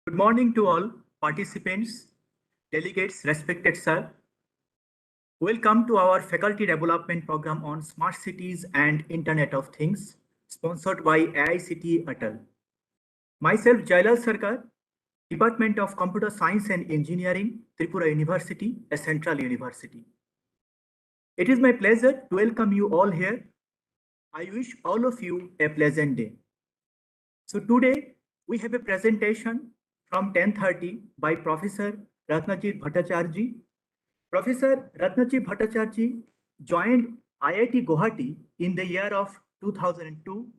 Good morning to all participants, delegates, respected sir. Welcome to our faculty development program on smart cities and Internet of Things, sponsored by AICTE ATAL. Myself, Jailal Sarkar, Department of Computer Science and Engineering, Tripura University, a central university. It is my pleasure to welcome you all here. I wish all of you a pleasant day. So today we have a presentation from 10:30 by Professor Ratnajit Bhattacharjee. Professor Ratnajit Bhattacharjee joined IIT Guwahati in the year of 2002.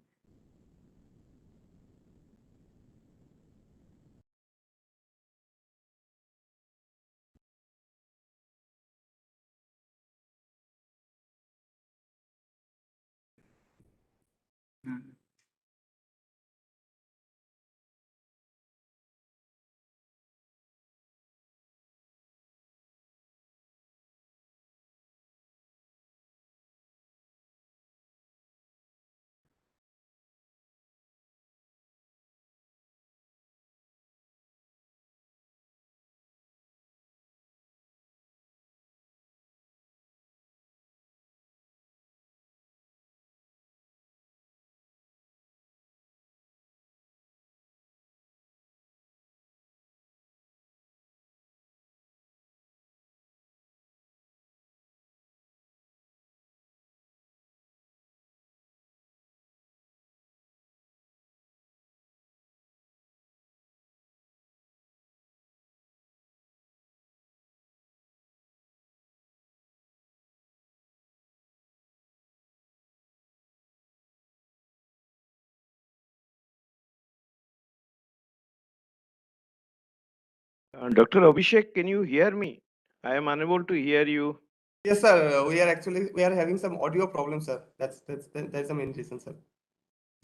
Dr. Abhishek, can you hear me? I am unable to hear you. Yes, sir. We are having some audio problems, sir. That's the main reason, sir.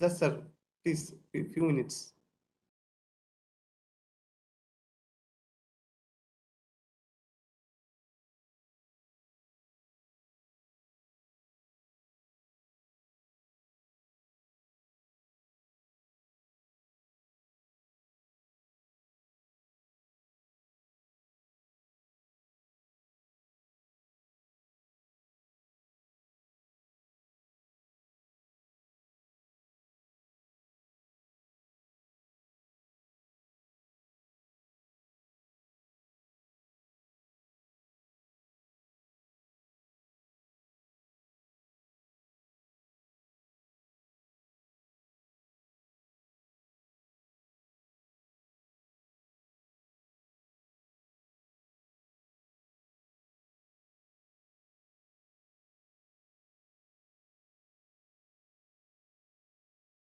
Just, sir, please, a few minutes.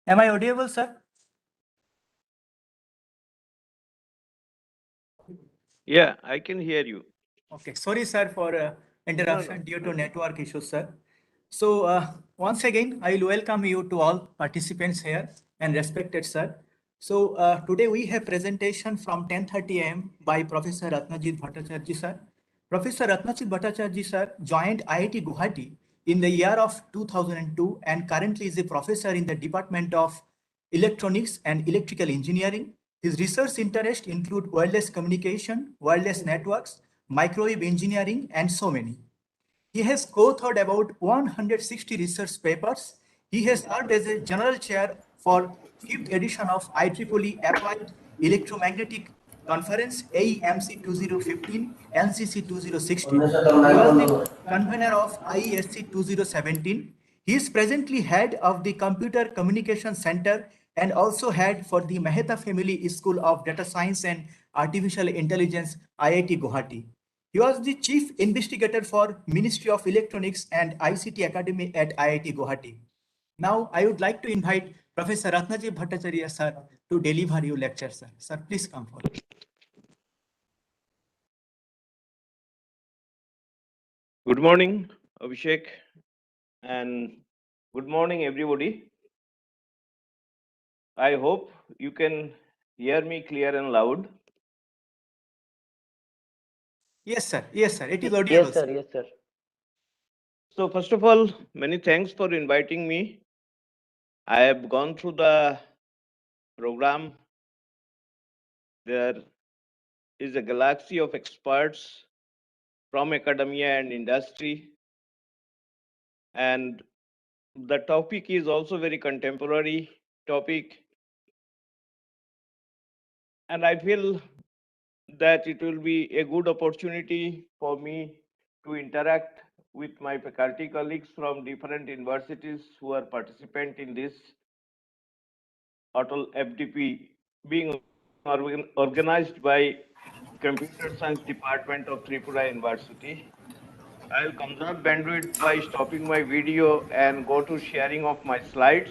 Am I audible, sir? Yeah, I can hear you. Okay, sorry, sir, for interruption due to network issues, sir. So once again, I will welcome you to all participants here and respected sir. So today we have presentation from 10:30 a.m. by Professor Ratnajit Bhattacharjee, sir. Professor Ratnajit Bhattacharjee, sir, joined IIT Guwahati in the year of 2002 and currently is a professor in the Department of Electronics and Electrical Engineering. His research interests include wireless communication, wireless networks, microwave engineering, and so many. He has co-authored about 160 research papers. He has served as a general chair for 5th edition of IEEE Applied Electromagnetic Conference AEMC 2015, NCC 2016. He was the convener of IESC 2017. He is presently head of the Computer Communication Center and also head for the Mehta Family School of Data Science and Artificial Intelligence, IIT Guwahati. He was the chief investigator for Ministry of Electronics and ICT Academy at IIT Guwahati. Now, I would like to invite Professor Ratnajit Bhattacharya sir to deliver your lecture, sir. Sir, please come forward. Good morning, Abhishek, and good morning, everybody. I hope you can hear me clear and loud. Yes, sir. Yes, sir. It is audible. Yes, sir. Yes, sir. So, first of all, many thanks for inviting me. I have gone through the program There is a galaxy of experts from academia and industry, and the topic is also very contemporary topic, and I feel that it will be a good opportunity for me to interact with my faculty colleagues from different universities who are participant in this ATAL FDP being organized by Computer Science Department of Tripura University. I'll conserve bandwidth by stopping my video and go to sharing of my slides.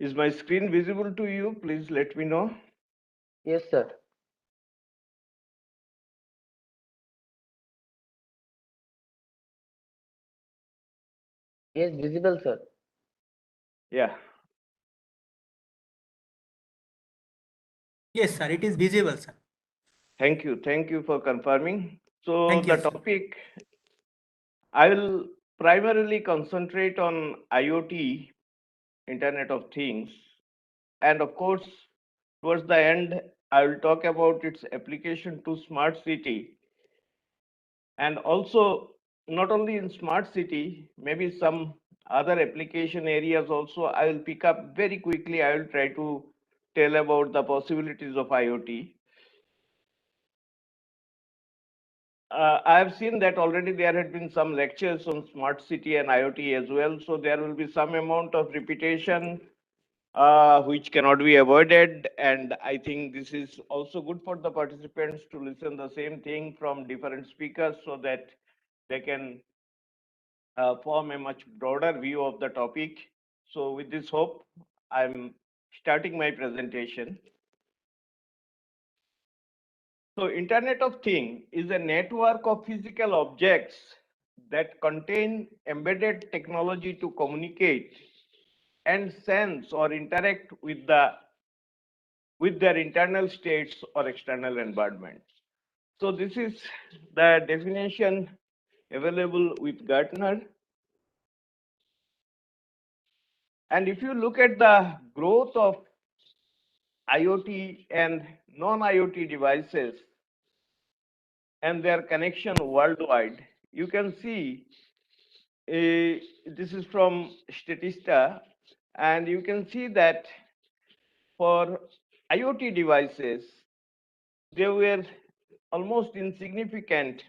Is my screen visible to you? Please let me know. Yes, sir. Yes, visible, sir. Yeah. Yes, sir. It is visible, sir. Thank you. Thank you for confirming. So Thank the you, sir. topic, I will primarily concentrate on IoT, Internet of Things. And of course, towards the end, I will talk about its application to smart city. And also, not only in smart city, maybe some other application areas also, I will pick up very quickly. I will try to tell about the possibilities of IoT. I have seen that already there had been some lectures on smart city and IoT as well. So there will be some amount of repetition which cannot be avoided. And I think this is also good for the participants to listen the same thing from different speakers so that they can form a much broader view of the topic. So with this hope, I'm starting my presentation. So Internet of Things is a network of physical objects that contain embedded technology to communicate and sense or interact with their internal states or external environment. So this is the definition available with Gartner. And if you look at the growth of IoT and non-IoT devices and their connection worldwide, you can see this is from Statista, and you can see that for IoT devices, they were almost insignificant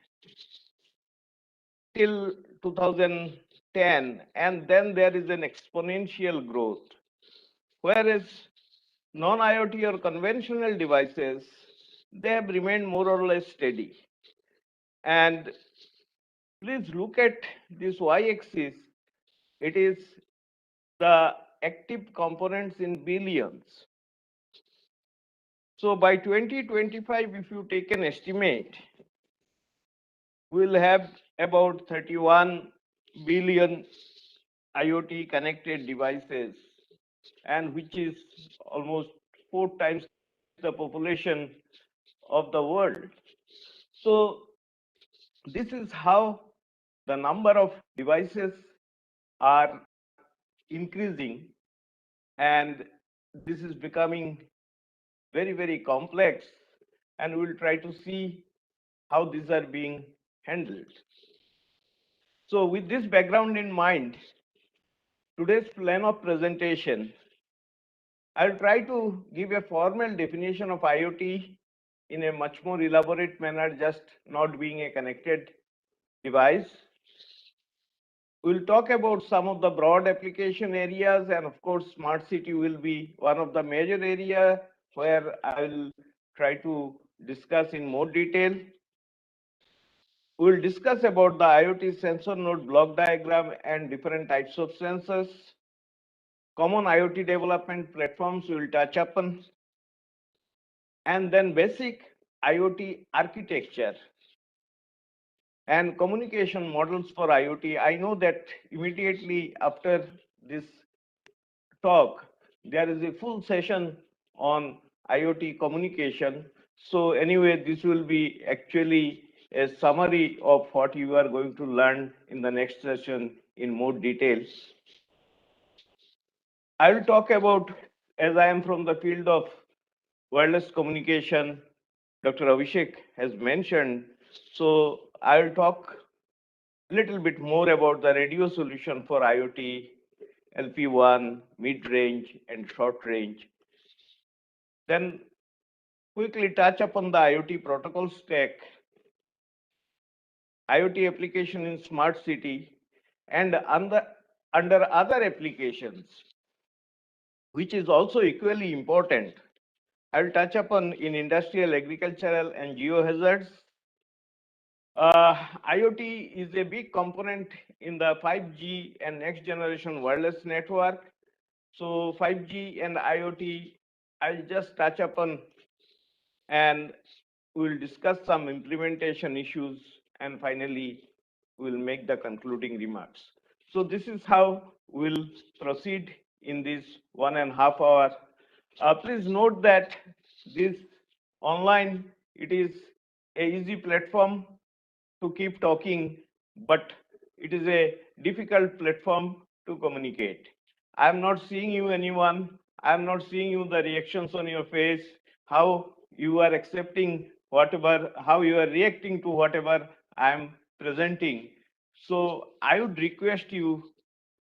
till 2010, and then there is an exponential growth. Whereas non-IoT or conventional devices, they have remained more or less steady. And please look at this y-axis. It is the active components in billions. So by 2025, if you take an estimate, we'll have about 31 billion IoT connected devices, and which is almost 4 times the population of the world. So this is how the number of devices are increasing, and this is becoming very, very complex, and we'll try to see how these are being handled. So with this background in mind, today's plan of presentation, I'll try to give a formal definition of IoT in a much more elaborate manner, just not being a connected device. We'll talk about some of the broad application areas, and of course, smart city will be one of the major area where I will try to discuss in more detail. We'll discuss about the IoT sensor node block diagram and different types of sensors. Common IoT development platforms we will touch upon. And then basic IoT architecture and communication models for IoT. I know that immediately after this talk, there is a full session on IoT communication. So anyway, this will be actually a summary of what you are going to learn in the next session in more details. I will talk about, as I am from the field of wireless communication, Dr. Abhishek has mentioned. So I will talk a little bit more about the radio solution for IoT, LP1, mid-range, and short-range. Then quickly touch upon the IoT protocol stack, IoT application in smart city, and under other applications, which is also equally important. I will touch upon in industrial, agricultural, and geohazards. IoT is a big component in the 5G and next generation wireless network. So 5G and IoT, I'll just touch upon, and we'll discuss some implementation issues, and finally we'll make the concluding remarks. So this is how we'll proceed in this 1.5 hours. Please note that this online, it is a easy platform to keep talking, but it is a difficult platform to communicate. I'm not seeing you anyone. I'm not seeing you the reactions on your face, how you are accepting whatever, how you are reacting to whatever I'm presenting. So I would request you,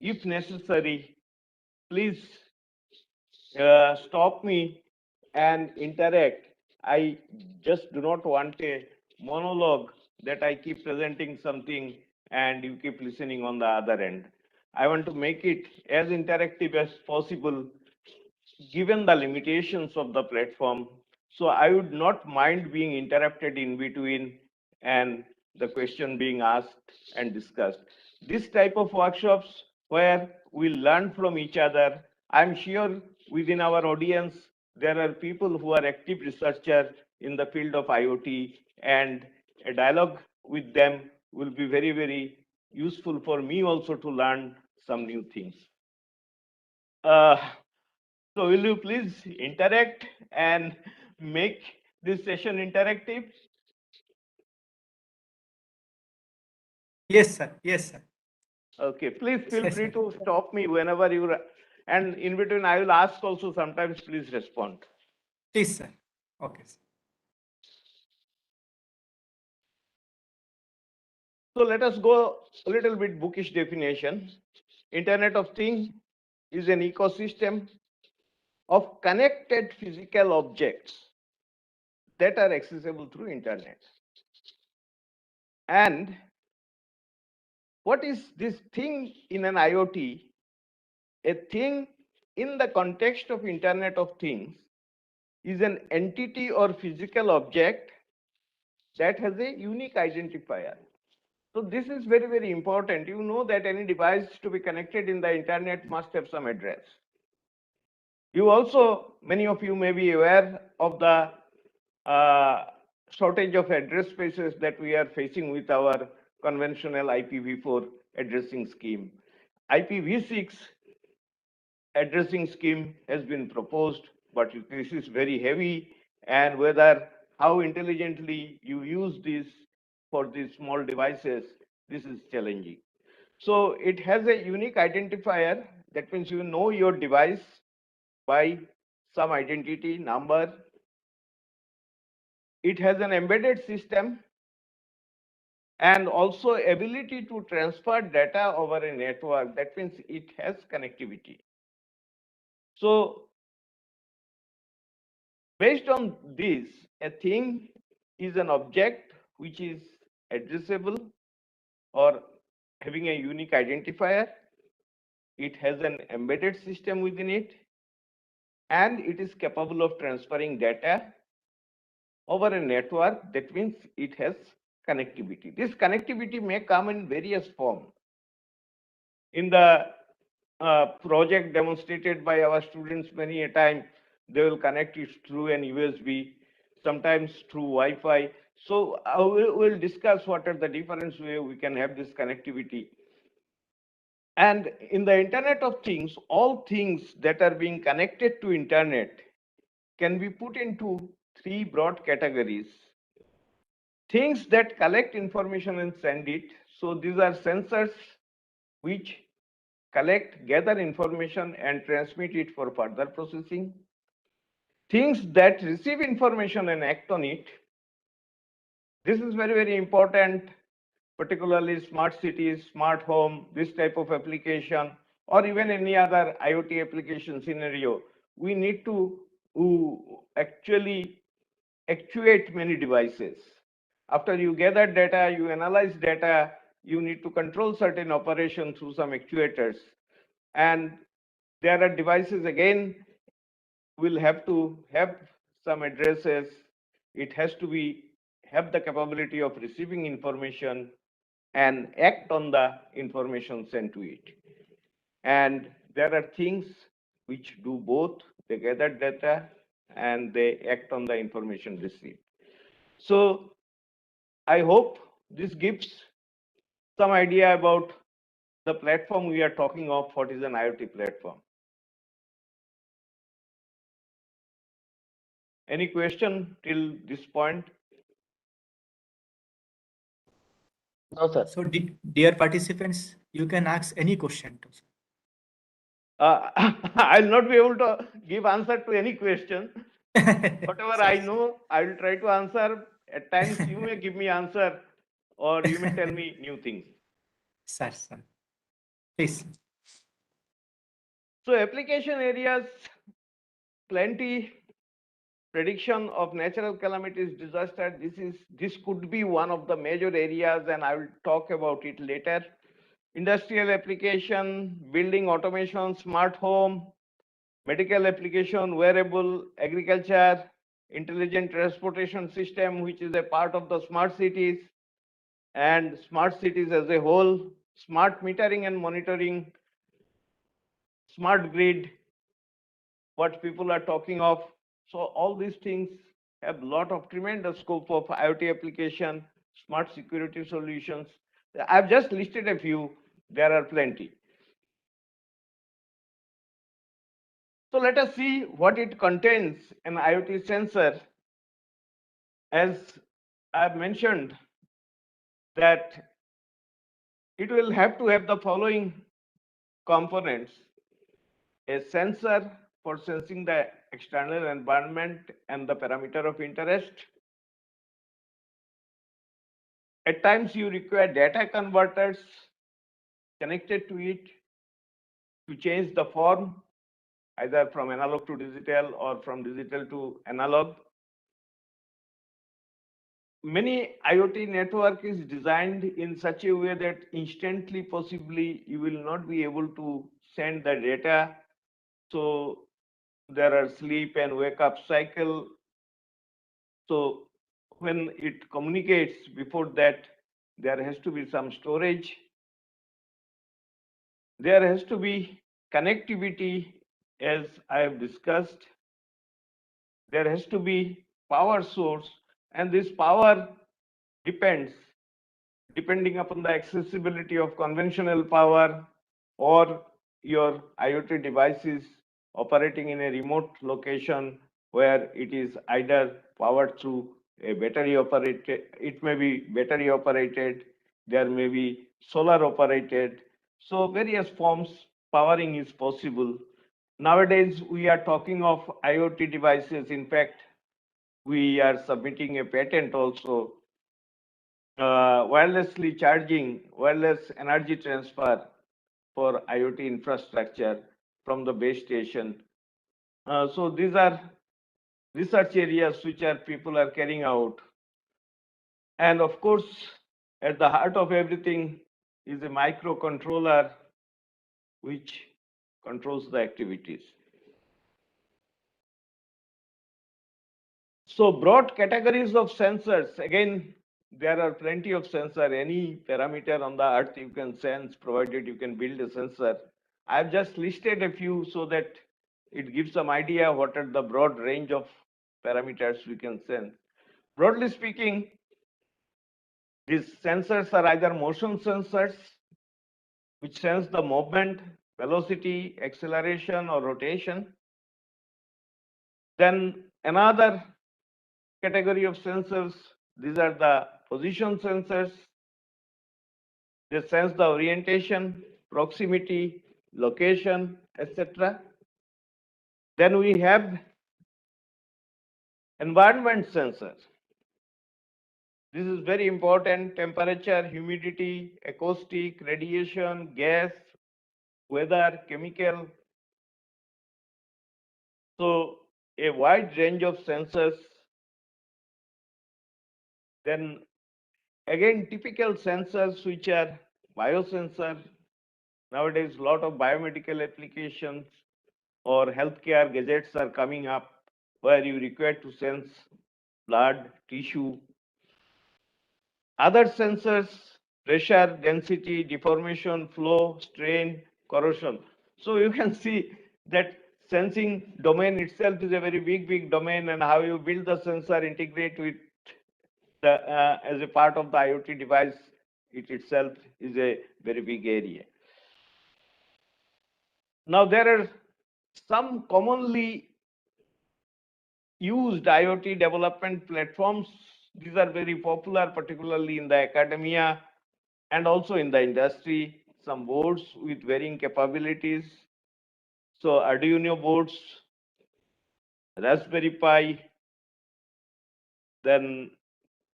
if necessary, please stop me and interact. I just do not want a monologue that I keep presenting something and you keep listening on the other end. I want to make it as interactive as possible given the limitations of the platform. So I would not mind being interrupted in between and the question being asked and discussed. This type of workshops where we learn from each other, I'm sure within our audience, there are people who are active researchers in the field of IoT, and a dialogue with them will be very, very useful for me also to learn some new things. Uh, so will you please interact and make this session interactive? Yes, sir. Yes, sir. Okay, please feel Yes, free sir. to stop me whenever you, and in between I will ask also sometimes, please respond. Please, sir. Okay, sir. So let us go a little bit bookish definition. Internet of Things is an ecosystem of connected physical objects that are accessible through internet. And what is this thing in an IoT? A thing in the context of Internet of Things is an entity or physical object that has a unique identifier. So this is very, very important. You know that any device to be connected in the internet must have some address. You also, many of you may be aware of the shortage of address spaces that we are facing with our conventional IPv4 addressing scheme. IPv6 addressing scheme has been proposed, but this is very heavy, and whether how intelligently you use this for these small devices, this is challenging. So it has a unique identifier. That means you know your device by some identity number. It has an embedded system and also ability to transfer data over a network. That means it has connectivity. So based on this, a thing is an object which is addressable or having a unique identifier. It has an embedded system within it, and it is capable of transferring data over a network. That means it has connectivity. This connectivity may come in various forms. In the project demonstrated by our students, many a time they will connect it through an USB, sometimes through Wi-Fi. So we'll discuss what are the different ways we can have this connectivity. And in the Internet of Things, all things that are being connected to Internet can be put into three broad categories. Things that collect information and send it. So these are sensors which collect, gather information and transmit it for further processing. Things that receive information and act on it. This is very, very important, particularly smart cities, smart home, this type of application, or even any other IoT application scenario. We need to actually actuate many devices. After you gather data, you analyze data, you need to control certain operations through some actuators. And there are devices, again, will have to have some addresses. It has to be have the capability of receiving information and act on the information sent to it. And there are things which do both. They gather data and they act on the information received. So I hope this gives some idea about the platform we are talking of, what is an IoT platform. Any question till this point? No, sir. So dear participants, you can ask any question. I'll not be able to give answer to any question. Whatever I know, I will try to answer. At times you may give me answer or you may tell me new things. Sir, please. So application areas, plenty. Prediction of natural calamities, disaster. This could be one of the major areas, and I will talk about it later. Industrial application, building automation, smart home, medical application, wearable, agriculture, intelligent transportation system, which is a part of the smart cities, and smart cities as a whole, smart metering and monitoring, smart grid, what people are talking of. So all these things have a lot of tremendous scope of IoT application, smart security solutions. I've just listed a few, there are plenty. So let us see what it contains, an IoT sensor. As I've mentioned, that it will have to have the following components: a sensor for sensing the external environment and the parameter of interest. At times you require data converters connected to it to change the form, either from analog to digital or from digital to analog. Many IoT network is designed in such a way that instantly, possibly, you will not be able to send the data. So there are sleep and wake up cycle. So when it communicates, before that, there has to be some storage. There has to be connectivity, as I have discussed. There has to be power source, and this power depending upon the accessibility of conventional power or your IoT devices operating in a remote location where it is either powered through a battery operated, it may be battery operated, there may be solar operated. So various forms powering is possible. Nowadays, we are talking of IoT devices. In fact, we are submitting a patent also, wirelessly charging, wireless energy transfer for IoT infrastructure from the base station. So these are research areas which are people are carrying out. And of course, at the heart of everything is a microcontroller which controls the activities. So broad categories of sensors. Again, there are plenty of sensor. Any parameter on the earth you can sense, provided you can build a sensor. I've just listed a few so that it gives some idea what are the broad range of parameters we can sense. Broadly speaking, these sensors are either motion sensors, which sense the movement, velocity, acceleration, or rotation. Then another category of sensors, these are the position sensors. They sense the orientation, proximity, location, etc. Then we have environment sensors. This is very important: temperature, humidity, acoustic, radiation, gas, weather, chemical. So a wide range of sensors. Then again, typical sensors which are biosensor. Nowadays, a lot of biomedical applications or healthcare gadgets are coming up where you require to sense blood, tissue. Other sensors: pressure, density, deformation, flow, strain, corrosion. So you can see that sensing domain itself is a very big domain, and how you build the sensor, integrate with the as a part of the IoT device, it itself is a very big area. Now there are some commonly used IoT development platforms. These are very popular, particularly in the academia and also in the industry. Some boards with varying capabilities. So Arduino boards, Raspberry Pi, then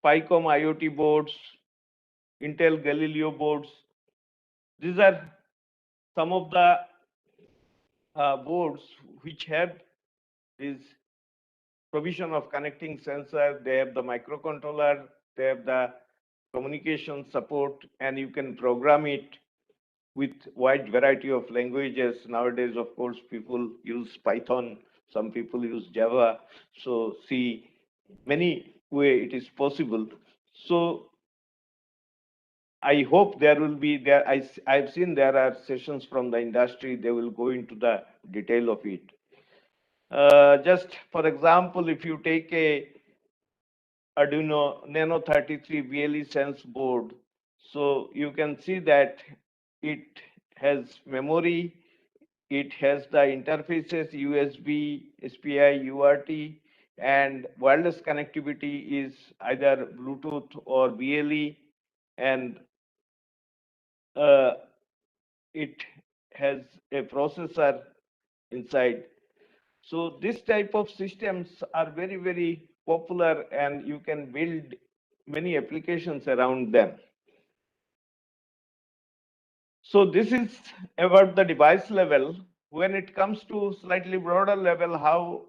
PICOM IoT boards, Intel Galileo boards. These are some of the boards which have this provision of connecting sensor. They have the microcontroller, they have the communication support, and you can program it with wide variety of languages. Nowadays, of course, people use Python, some people use Java. So see, many way it is possible. So I hope there will be there. I've seen there are sessions from the industry. They will go into the detail of it. Just for example, if you take a Arduino Nano 33 BLE Sense board, so you can see that it has memory, it has the interfaces USB, SPI, UART, and wireless connectivity is either Bluetooth or BLE, and it has a processor inside. So this type of systems are very popular, and you can build many applications around them. So this is about the device level. When it comes to slightly broader level, how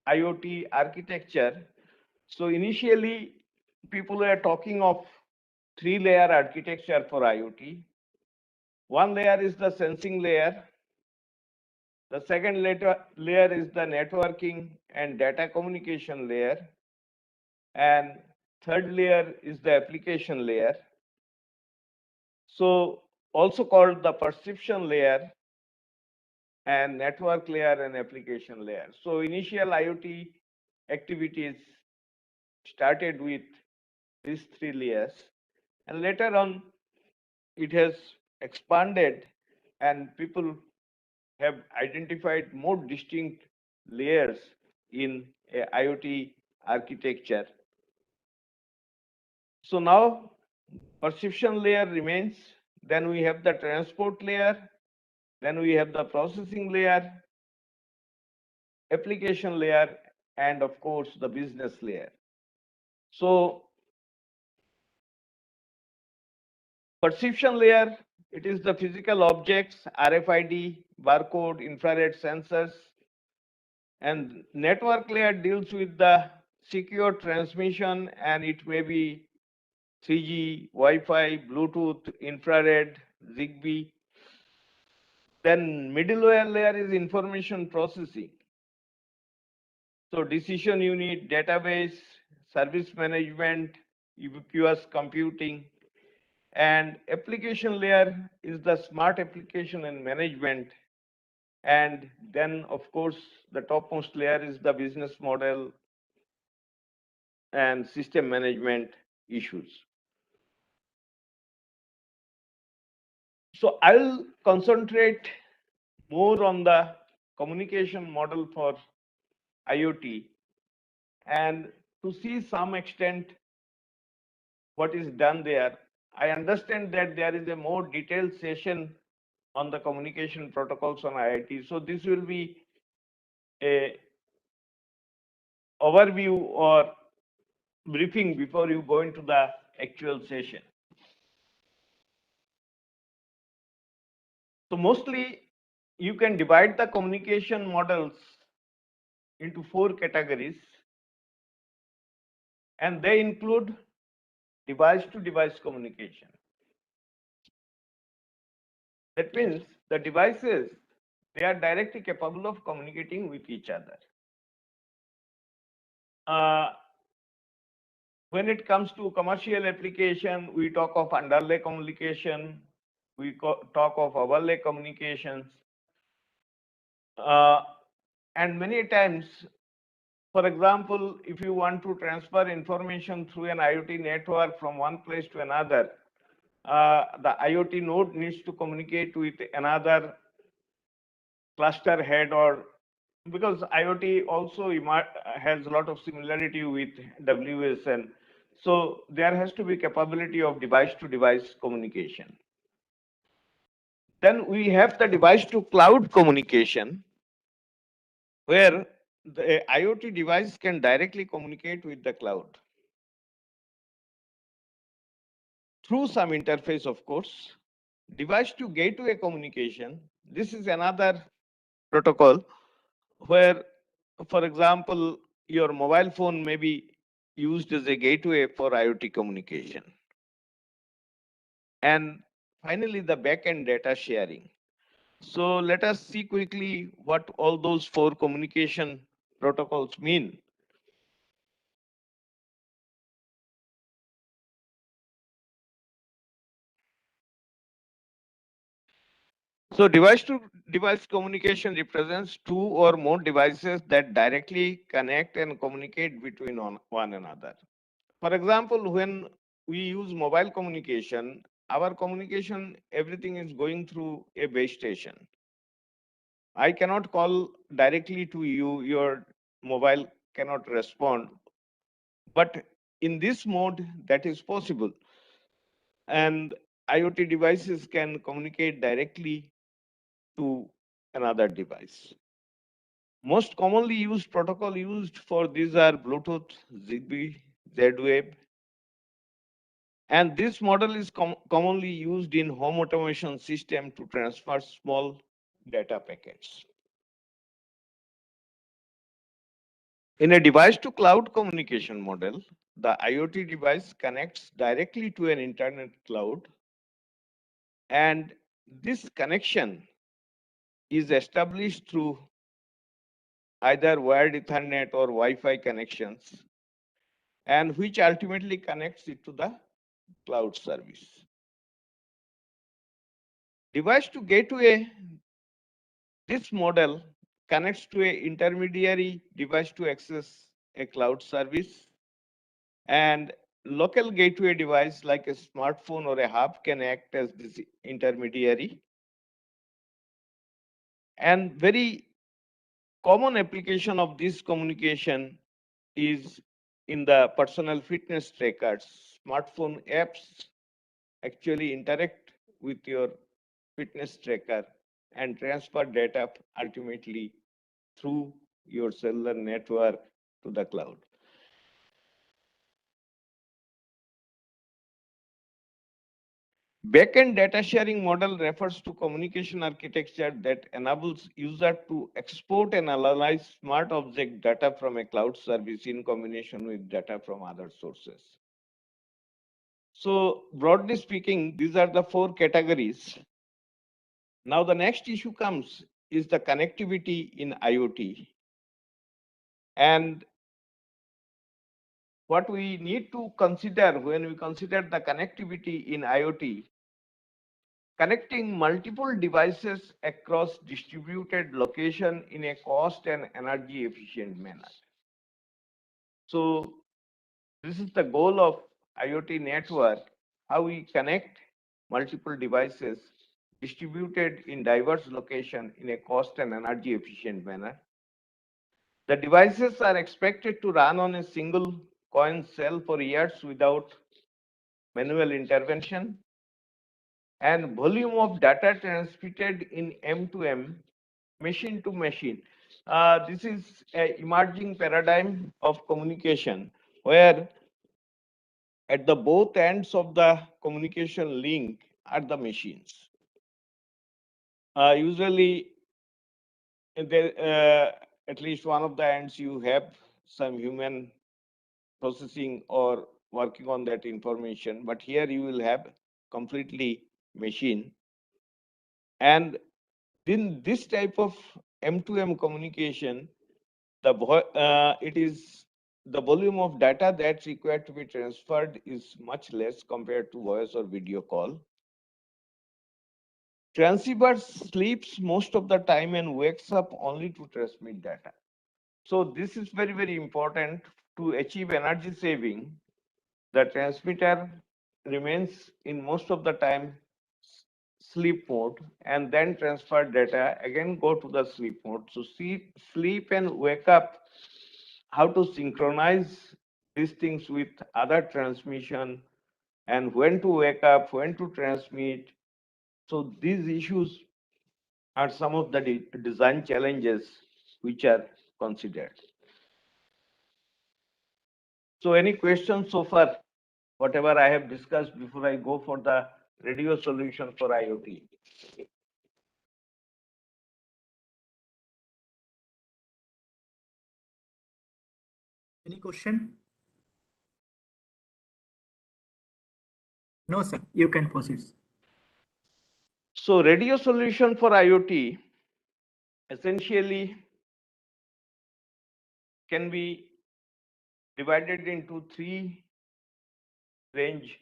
IoT architecture. So initially, people were talking of 3-layer architecture for IoT. One layer is the sensing layer. The second layer is the networking and data communication layer. And third layer is the application layer. So also called the perception layer, and network layer and application layer. So initial IoT activities started with these 3 layers, and later on it has expanded, and people have identified more distinct layers in a IoT architecture. So now perception layer remains. Then we have the transport layer. Then we have the processing layer, application layer, and of course the business layer. So perception layer, it is the physical objects, RFID, barcode, infrared sensors, and network layer deals with the secure transmission, and it may be 3G, Wi-Fi, Bluetooth, infrared, Zigbee. Then middleware layer is information processing. So decision unit, database, service management, ubiquitous computing, and application layer is the smart application and management. And then of course the topmost layer is the business model and system management issues. So I'll concentrate more on the communication model for IoT and to see some extent what is done there. I understand that there is a more detailed session on the communication protocols on IoT. So this will be a overview or briefing before you go into the actual session. So mostly you can divide the communication models into 4 categories, and they include device to device communication. That means the devices, they are directly capable of communicating with each other. When it comes to commercial application, we talk of underlay communication, we talk of overlay communications, and many times, for example, if you want to transfer information through an IoT network from one place to another, the IoT node needs to communicate with another cluster head, or because IoT also has a lot of similarity with WSN. So there has to be capability of device to device communication. Then we have the device to cloud communication, where the IoT device can directly communicate with the cloud through some interface, of course. Device to gateway communication, this is another protocol where, for example, your mobile phone may be used as a gateway for IoT communication. And finally, the backend data sharing. So let us see quickly what all those 4 communication protocols mean. So device to device communication represents 2 or more devices that directly connect and communicate between one another. For example, when we use mobile communication, our communication, everything is going through a base station. I cannot call directly to you, your mobile cannot respond. But in this mode, that is possible. And IoT devices can communicate directly to another device. Most commonly used protocol used for these are Bluetooth, Zigbee, Z-Wave. And this model is commonly used in home automation system to transfer small data packets. In a device to cloud communication model, the IoT device connects directly to an internet cloud, and this connection is established through either wired Ethernet or Wi-Fi connections, and which ultimately connects it to the cloud service. Device to gateway, this model connects to an intermediary device to access a cloud service, and local gateway device like a smartphone or a hub can act as this intermediary. And very common application of this communication is in the personal fitness trackers. Smartphone apps actually interact with your fitness tracker and transfer data ultimately through your cellular network to the cloud. Backend data sharing model refers to communication architecture that enables user to export and analyze smart object data from a cloud service in combination with data from other sources. So broadly speaking, these are the 4 categories. Now the next issue comes is the connectivity in IoT. And what we need to consider when we consider the connectivity in IoT, connecting multiple devices across distributed location in a cost and energy efficient manner. So this is the goal of IoT network, how we connect multiple devices distributed in diverse locations in a cost and energy efficient manner. The devices are expected to run on a single coin cell for years without manual intervention, and volume of data transmitted in M2M, machine to machine. This is an emerging paradigm of communication where at the both ends of the communication link are the machines. Usually, there, at least one of the ends you have some human processing or working on that information, but here you will have completely machine. And in this type of M2M communication, it is the volume of data that's required to be transferred is much less compared to voice or video call. Transceiver sleeps most of the time and wakes up only to transmit data. So this is very, very important to achieve energy saving. The transmitter remains in most of the time sleep mode and then transfer data, again go to the sleep mode. So sleep and wake up, how to synchronize these things with other transmission and when to wake up, when to transmit. So these issues are some of the design challenges which are considered. So any questions so far, whatever I have discussed before I go for the radio solution for IoT? Any question? No, sir. You can proceed. So radio solution for IoT essentially can be divided into three range.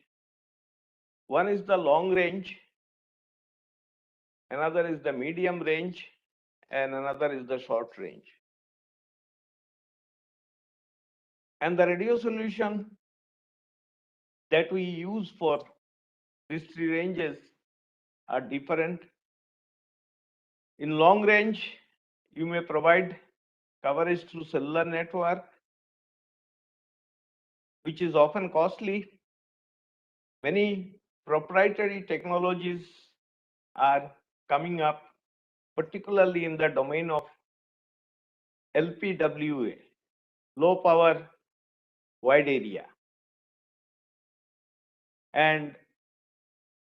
One is the long range, another is the medium range, and another is the short range. And the radio solution that we use for these three ranges are different. In long range, you may provide coverage through cellular network, which is often costly. Many proprietary technologies are coming up, particularly in the domain of LPWA, low power wide area. And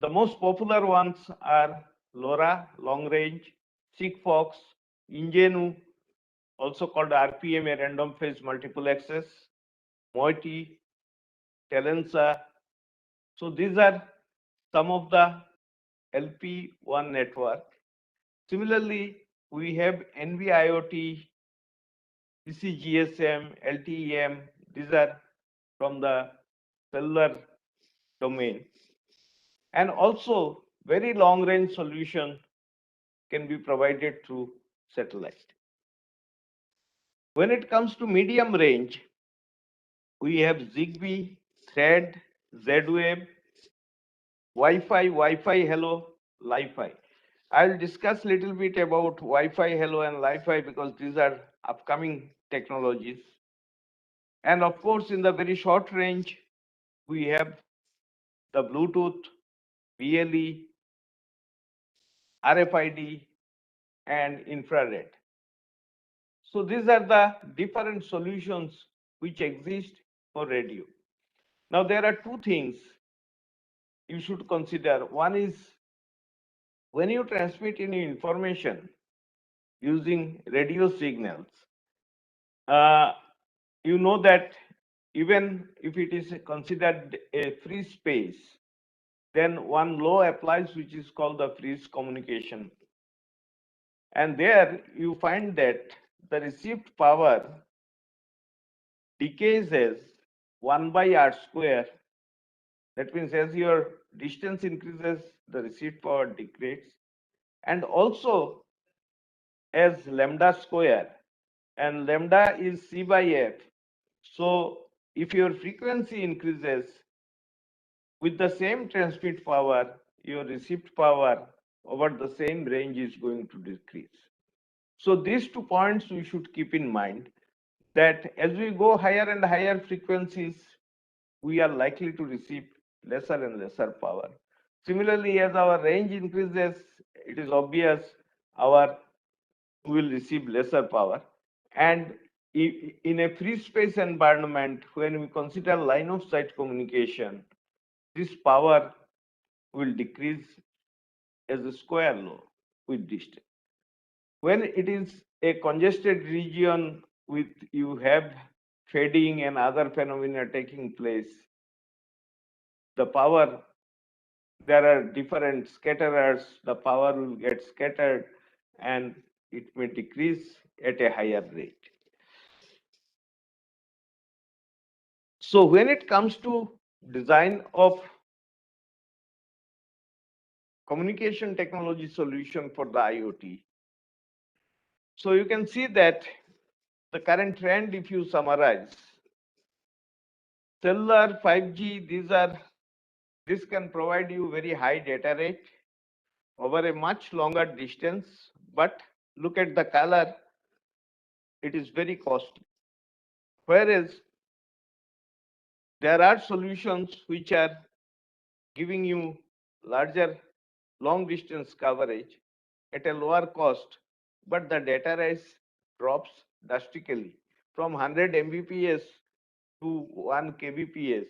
the most popular ones are LoRa, long range, Sigfox, Ingenu, also called RPM, a random phase multiple access, Moiety, Telensa. So these are some of the LP1 network. Similarly, we have NB-IoT, CCGSM, LTEM. These are from the cellular domain. And also, very long range solution can be provided through satellite. When it comes to medium range, we have Zigbee, Thread, Z-Wave, Wi-Fi Hello, Li-Fi. I'll discuss a little bit about Wi-Fi Hello and Li-Fi because these are upcoming technologies. And of course, in the very short range, we have the Bluetooth, BLE, RFID, and infrared. So these are the different solutions which exist for radio. Now there are two things you should consider. One is when you transmit any information using radio signals, you know that even if it is considered a free space, then one law applies which is called the freeze communication. And there you find that the received power decays as 1 by r square. That means as your distance increases, the received power degrades. And also as lambda square, and lambda is c by f. So if your frequency increases with the same transmit power, your received power over the same range is going to decrease. So these 2 points we should keep in mind, that as we go higher and higher frequencies, we are likely to receive lesser and lesser power. Similarly, as our range increases, it is obvious we will receive lesser power. And in a free space environment, when we consider line of sight communication, this power will decrease as a square law with distance. When it is a congested region with you have fading and other phenomena taking place, the power, there are different scatterers, the power will get scattered and it may decrease at a higher rate. So when it comes to design of communication technology solution for the IoT, so you can see that the current trend, if you summarize, cellular, 5G, this can provide you very high data rate over a much longer distance, but look at the color, it is very costly. Whereas there are solutions which are giving you larger long distance coverage at a lower cost, but the data rate drops drastically from 100 Mbps to 1 kbps.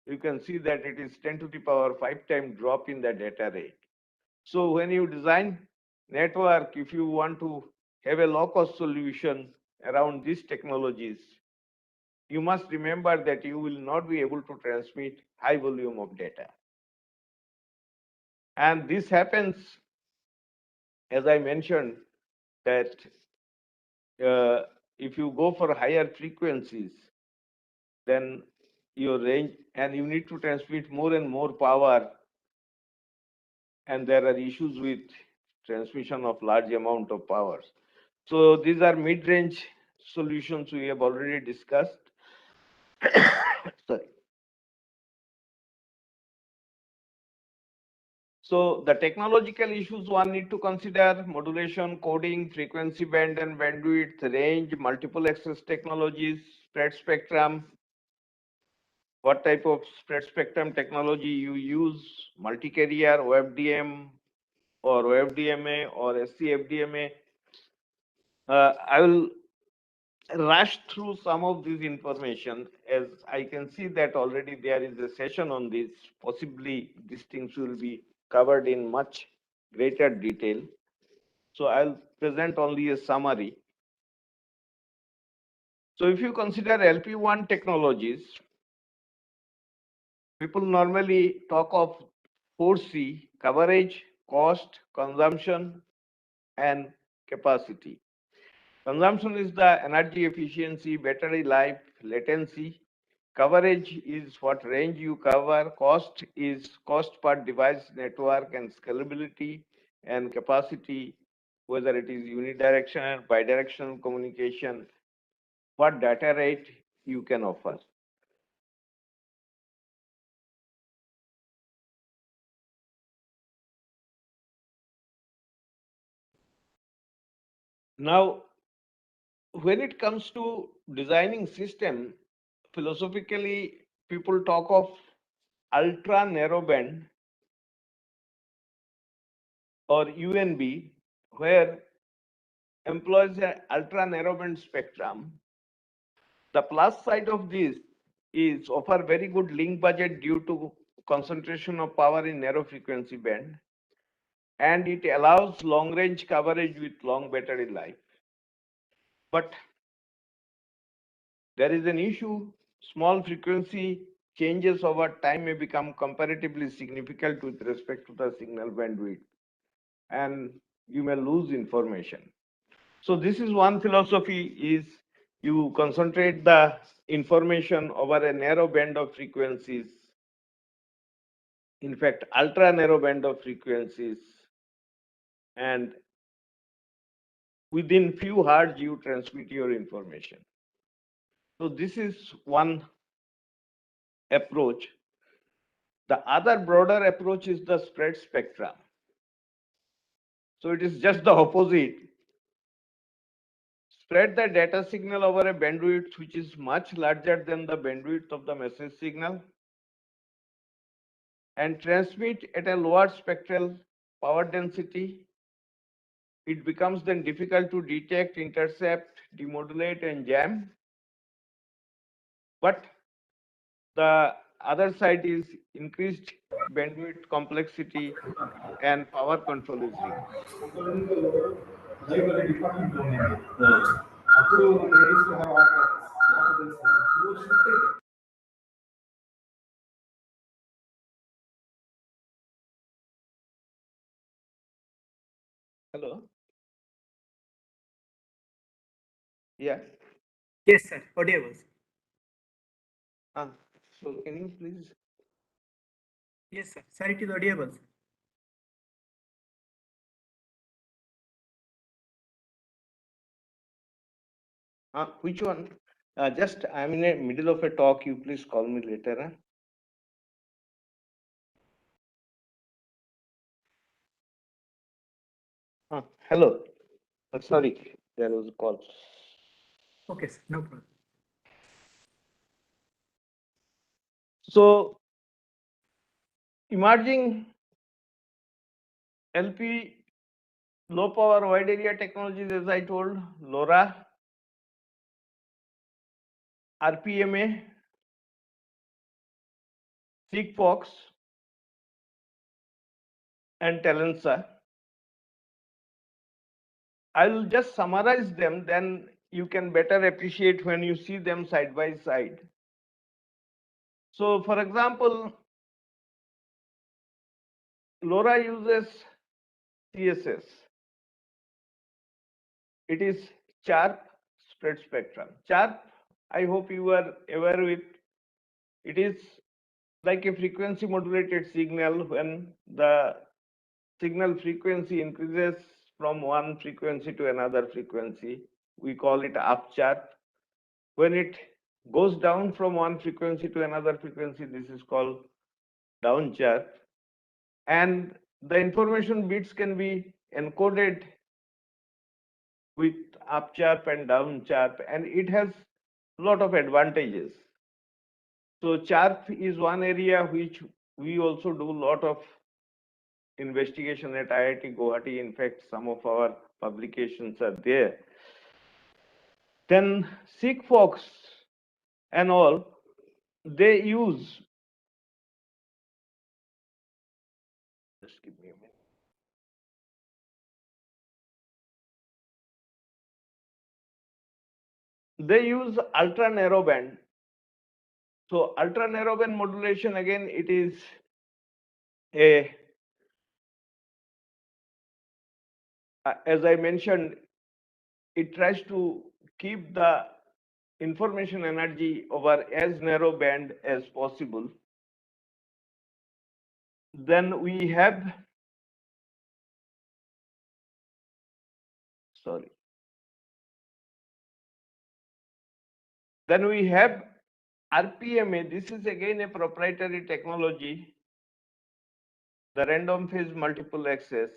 You can see that it is 10 to the power 5 time drop in the data rate. So when you design network, if you want to have a low cost solution around these technologies, you must remember that you will not be able to transmit high volume of data. And this happens, as I mentioned, that if you go for higher frequencies, then your range, and you need to transmit more and more power, and there are issues with transmission of large amount of power. So these are mid-range solutions we have already discussed. Sorry. So the technological issues one need to consider: modulation, coding, frequency band and bandwidth, range, multiple access technologies, spread spectrum, what type of spread spectrum technology you use, multi-carrier, OFDM or OFDMA or SCFDMA. I will rush through some of this information, as I can see that already there is a session on this. Possibly these things will be covered in much greater detail. So I'll present only a summary. So if you consider LP1 technologies, people normally talk of 4C: coverage, cost, consumption, and capacity. Consumption is the energy efficiency, battery life, latency. Coverage is what range you cover. Cost is cost per device, network, and scalability. And capacity, whether it is unidirectional, bidirectional communication, what data rate you can offer. Now, when it comes to designing system, philosophically, people talk of ultra narrowband or UNB, where employs an ultra narrowband spectrum. The plus side of this is offer very good link budget due to concentration of power in narrow frequency band, and it allows long range coverage with long battery life. But there is an issue: small frequency changes over time may become comparatively significant with respect to the signal bandwidth, and you may lose information. So this is one philosophy: is you concentrate the information over a narrow band of frequencies, in fact ultra narrow band of frequencies, and within few hertz you transmit your information. So this is one approach. The other broader approach is the spread spectrum. So it is just the opposite. Spread the data signal over a bandwidth which is much larger than the bandwidth of the message signal and transmit at a lower spectral power density. It becomes then difficult to detect, intercept, demodulate, and jam. But the other side is increased bandwidth complexity and power control is required. Hello. Yeah. Yes, sir. Audible. So can you please? Yes, sir. Sir, it is audible. Which one? Just I'm in the middle of a talk. You please call me later. Hello. Sorry, there was a call. Okay, sir. No problem. So emerging LP low power wide area technologies, as I told, LoRa, RPMA, Sigfox, and Telensa. I will just summarize them, then you can better appreciate when you see them side by side. So, for example, LoRa uses CSS. It is sharp spread spectrum. Sharp, I hope you are aware with. It is like a frequency modulated signal. When the signal frequency increases from one frequency to another frequency, we call it up sharp. When it goes down from one frequency to another frequency, this is called down sharp. And the information bits can be encoded with up sharp and down sharp, and it has a lot of advantages. So sharp is one area which we also do a lot of investigation at IIT Guwahati. In fact, some of our publications are there. Then Sigfox and all, they use, just give me a minute. They use ultra narrowband. So ultra narrowband modulation, again, it is a, as I mentioned, it tries to keep the information energy over as narrow band as possible. Then we have, sorry. Then we have RPMA. This is again a proprietary technology, the random phase multiple access,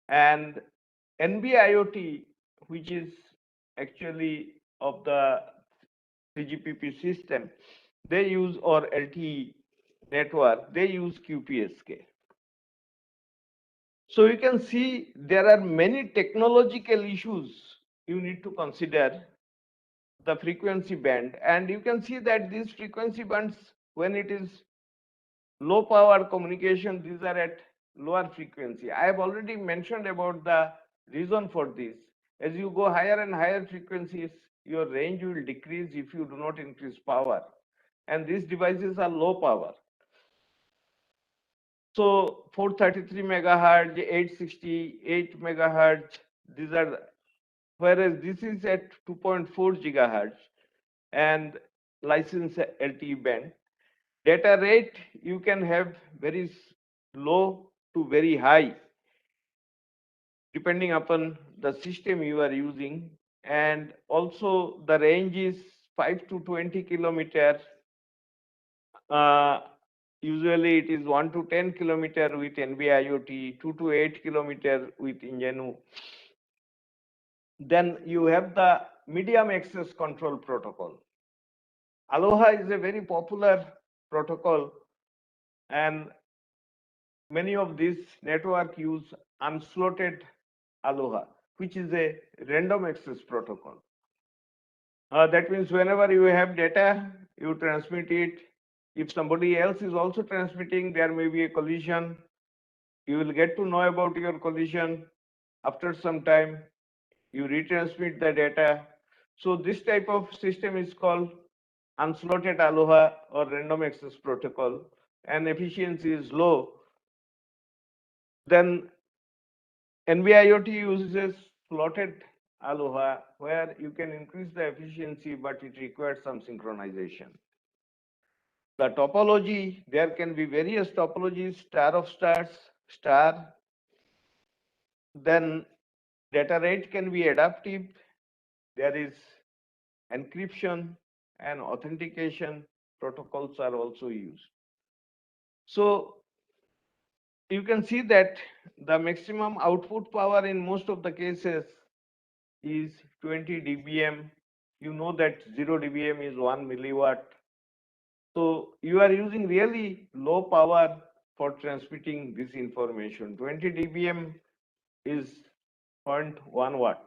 and NB-IoT, which is actually of the 3GPP system, they use, or LTE network, they use QPSK. So you can see there are many technological issues you need to consider the frequency band, and you can see that these frequency bands, when it is low power communication, these are at lower frequency. I have already mentioned about the reason for this. As you go higher and higher frequencies, your range will decrease if you do not increase power, and these devices are low power. So 433 megahertz, 868 megahertz, these are, whereas this is at 2.4 gigahertz and license LTE band. Data rate, you can have very low to very high, depending upon the system you are using. And also the range is 5 to 20 kilometers. Usually it is 1 to 10 kilometer with NB-IoT, 2 to 8 kilometer with Ingenu. Then you have the medium access control protocol. Aloha is a very popular protocol, and many of these network use unslotted Aloha, which is a random access protocol. That means whenever you have data, you transmit it. If somebody else is also transmitting, there may be a collision. You will get to know about your collision after some time. You retransmit the data. So this type of system is called unslotted Aloha or random access protocol, and efficiency is low. Then NB-IoT uses slotted Aloha, where you can increase the efficiency, but it requires some synchronization. The topology, there can be various topologies, star of stars, star. Then data rate can be adaptive. There is encryption and authentication protocols are also used. So you can see that the maximum output power in most of the cases is 20 dBm. You know that 0 dBm is 1 milliwatt. So you are using really low power for transmitting this information. 20 dBm is 0.1 watt,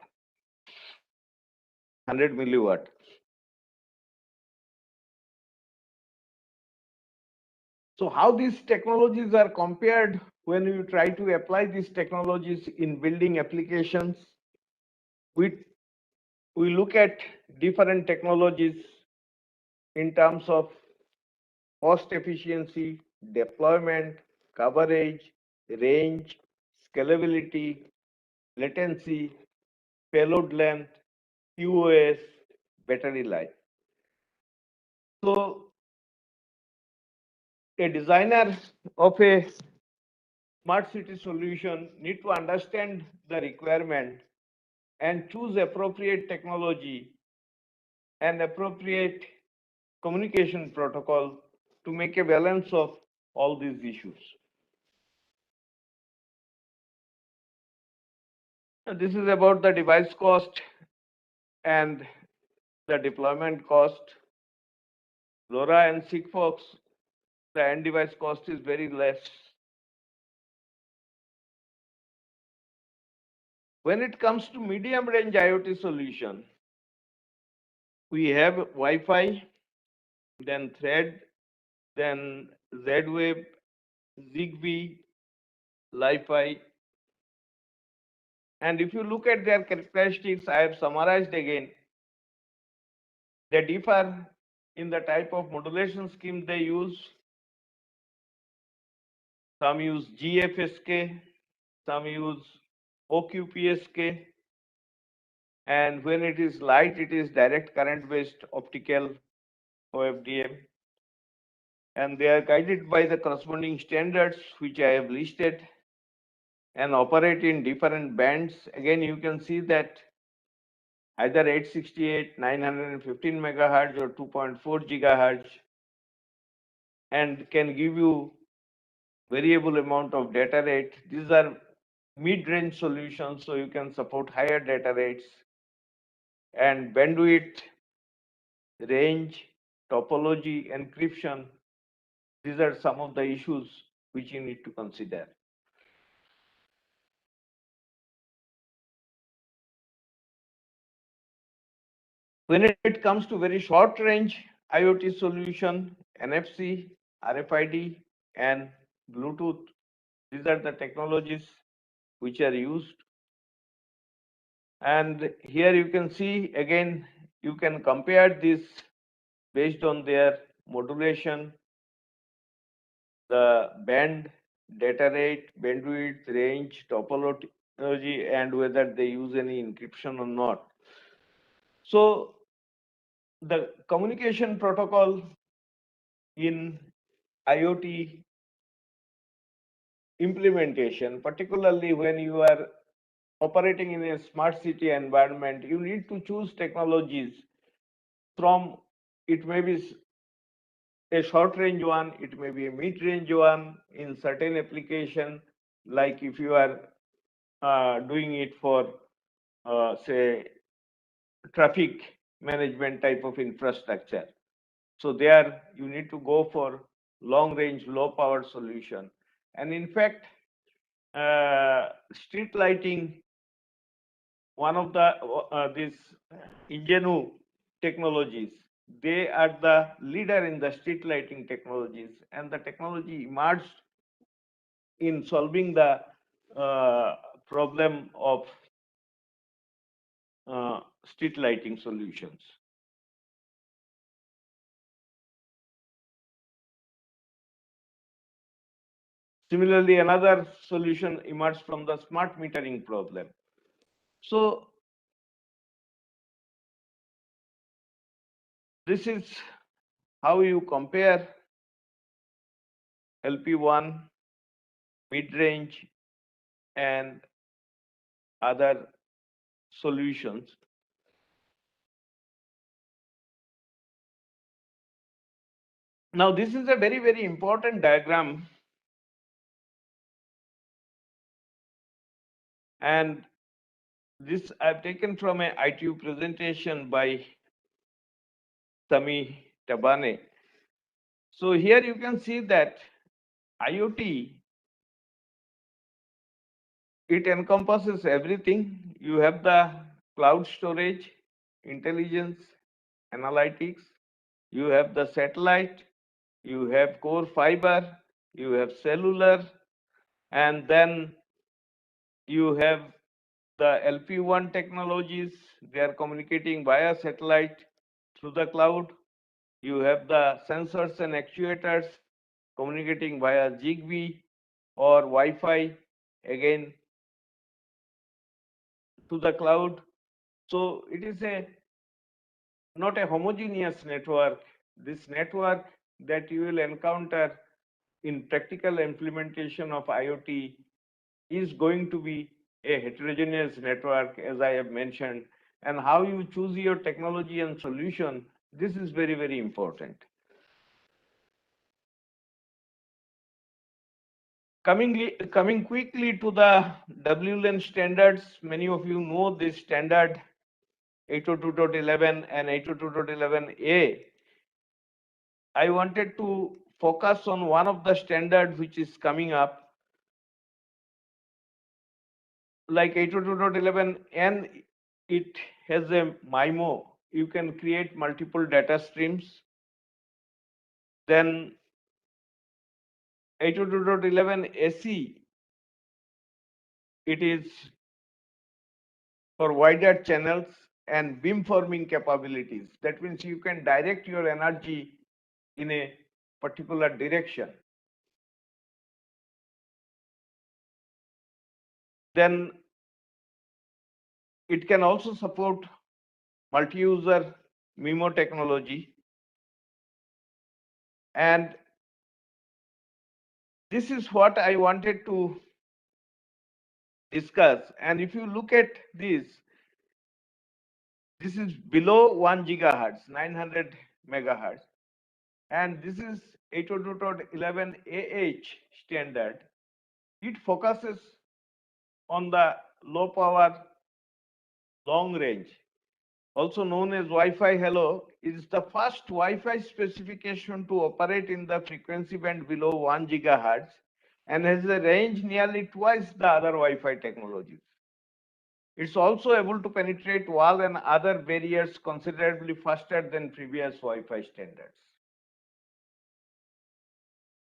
100 milliwatt. So how these technologies are compared when you try to apply these technologies in building applications? We look at different technologies in terms of cost efficiency, deployment, coverage, range, scalability, latency, payload length, QoS, battery life. So a designer of a smart city solution need to understand the requirement and choose appropriate technology and appropriate communication protocol to make a balance of all these issues. And this is about the device cost and the deployment cost. LoRa and Sigfox, the end device cost is very less. When it comes to medium range IoT solution, we have Wi-Fi, then Thread, then Z-Wave, Zigbee, Li-Fi. And if you look at their characteristics, I have summarized again. They differ in the type of modulation scheme they use. Some use GFSK, some use OQPSK, and when it is light, it is direct current based optical OFDM. And they are guided by the corresponding standards which I have listed and operate in different bands. Again, you can see that either 868, 915 megahertz or 2.4 gigahertz, and can give you variable amount of data rate. These are mid-range solutions, so you can support higher data rates. And bandwidth, range, topology, encryption, these are some of the issues which you need to consider. When it comes to very short range IoT solution, NFC, RFID, and Bluetooth, these are the technologies which are used. And here you can see again, you can compare this based on their modulation, the band, data rate, bandwidth, range, topology, and whether they use any encryption or not. So the communication protocol in IoT implementation, particularly when you are operating in a smart city environment, you need to choose technologies from, it may be a short range one, it may be a mid range one in certain application, like if you are doing it for say traffic management type of infrastructure. So there you need to go for long range, low power solution. And in fact, street lighting, one of the these Ingenu technologies, they are the leader in the street lighting technologies, and the technology emerged in solving the problem of street lighting solutions. Similarly, another solution emerged from the smart metering problem. So this is how you compare LP1, mid-range, and other solutions. Now, this is a very, very important diagram. And this I've taken from a ITU presentation by Sami Tabane. So here you can see that IoT, it encompasses everything. You have the cloud storage, intelligence, analytics, you have the satellite, you have core fiber, you have cellular, and then you have the LP1 technologies. They are communicating via satellite through the cloud. You have the sensors and actuators communicating via Zigbee or Wi-Fi, again to the cloud. So it is not a homogeneous network. This network that you will encounter in practical implementation of IoT is going to be a heterogeneous network, as I have mentioned. And how you choose your technology and solution, this is very, very important. Coming quickly to the WLAN standards, many of you know this standard 802.11 and 802.11a. I wanted to focus on one of the standards which is coming up, like 802.11n. It has a MIMO. You can create multiple data streams. Then 802.11ac, it is for wider channels and beamforming capabilities. That means you can direct your energy in a particular direction. Then it can also support multi-user MIMO technology. And this is what I wanted to discuss. And if you look at this is below 1 gigahertz, 900 megahertz. And this is 802.11ah standard. It focuses on the low power, long range, also known as Wi-Fi Hello. Is the first Wi-Fi specification to operate in the frequency band below 1 gigahertz and has a range nearly twice the other Wi-Fi technologies. It's also able to penetrate wall and other barriers considerably faster than previous Wi-Fi standards.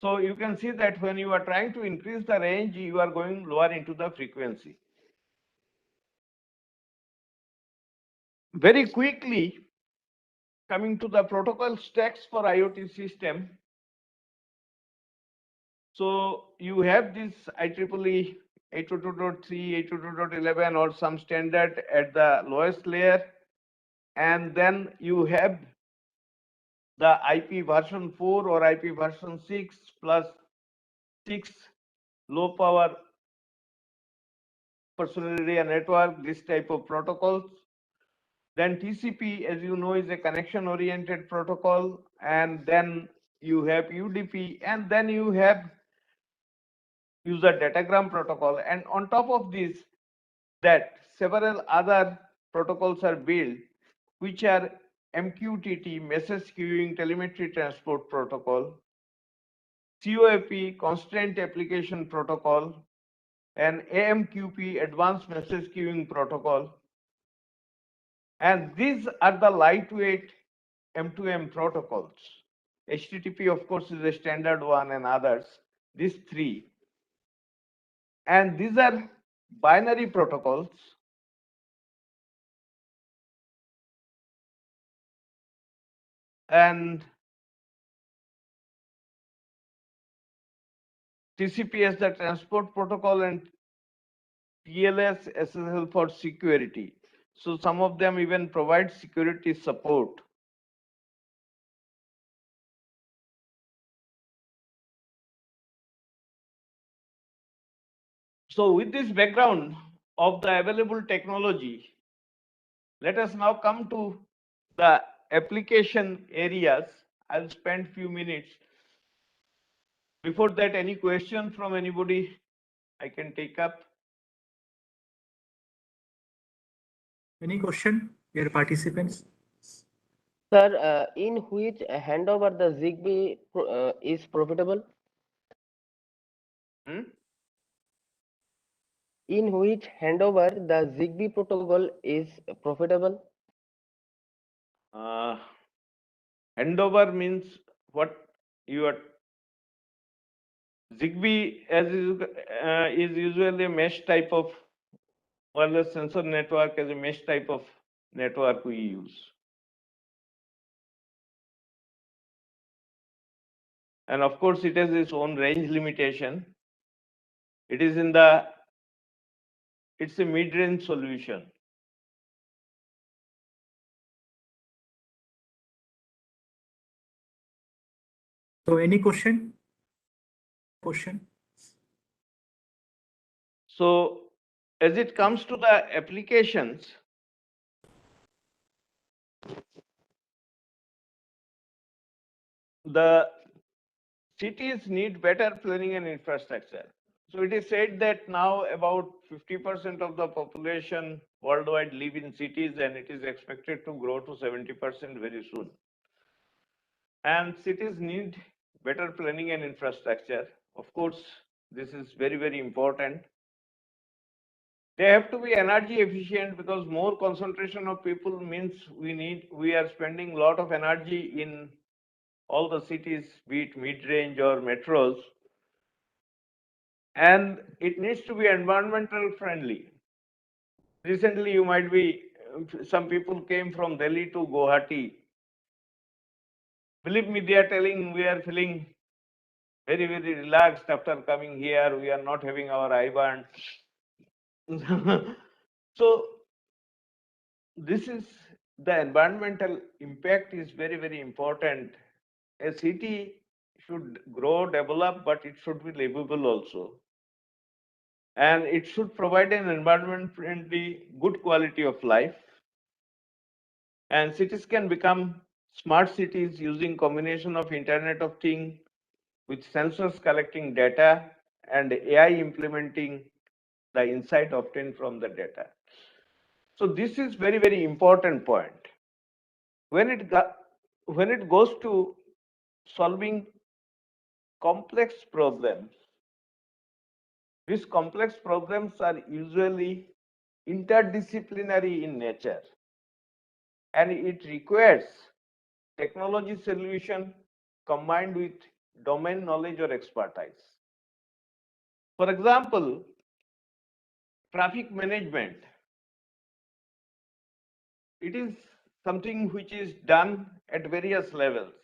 So you can see that when you are trying to increase the range, you are going lower into the frequency. Very quickly, coming to the protocol stacks for IoT system. So you have this IEEE 802.3, 802.11 or some standard at the lowest layer. And then you have the IP version 4 or IP version 6 plus 6 low power personal area network, this type of protocols. Then TCP, as you know, is a connection oriented protocol. And then you have UDP, and then you have user datagram protocol. And on top of this, that several other protocols are built, which are MQTT, message queuing telemetry transport protocol, COAP, constraint application protocol, and AMQP, advanced message queuing protocol. And these are the lightweight M2M protocols. HTTP, of course, is a standard one, and others, these three. And these are binary protocols. And TCP as the transport protocol, and TLS SSL for security. So some of them even provide security support. So with this background of the available technology, let us now come to the application areas. I'll spend few minutes. Before that, any question from anybody I can take up? Any question, dear participants? Sir, in which handover the ZigBee is profitable? In which handover the ZigBee protocol is profitable? Handover means what you are. ZigBee is usually a mesh type of wireless sensor network, as a mesh type of network we use. And of course, it has its own range limitation. It is it's a mid-range solution. So any question? So as it comes to the applications, the cities need better planning and infrastructure. So it is said that now about 50% of the population worldwide live in cities, and it is expected to grow to 70% very soon. And cities need better planning and infrastructure. Of course, this is very, very important. They have to be energy efficient, because more concentration of people means we are spending a lot of energy in all the cities, be it mid-range or metros. And it needs to be environmental friendly. Recently, some people came from Delhi to Guwahati. Believe me, they are telling we are feeling very, very relaxed after coming here. We are not having our eye burn. So this is the environmental impact is very, very important. A city should grow, develop, but it should be livable also. And it should provide an environment friendly, good quality of life. And cities can become smart cities using combination of Internet of Things with sensors collecting data and AI implementing the insight obtained from the data. So this is very, very important point. When it goes to solving complex problems, these complex problems are usually interdisciplinary in nature, and it requires technology solution combined with domain knowledge or expertise. For example, traffic management. It is something which is done at various levels.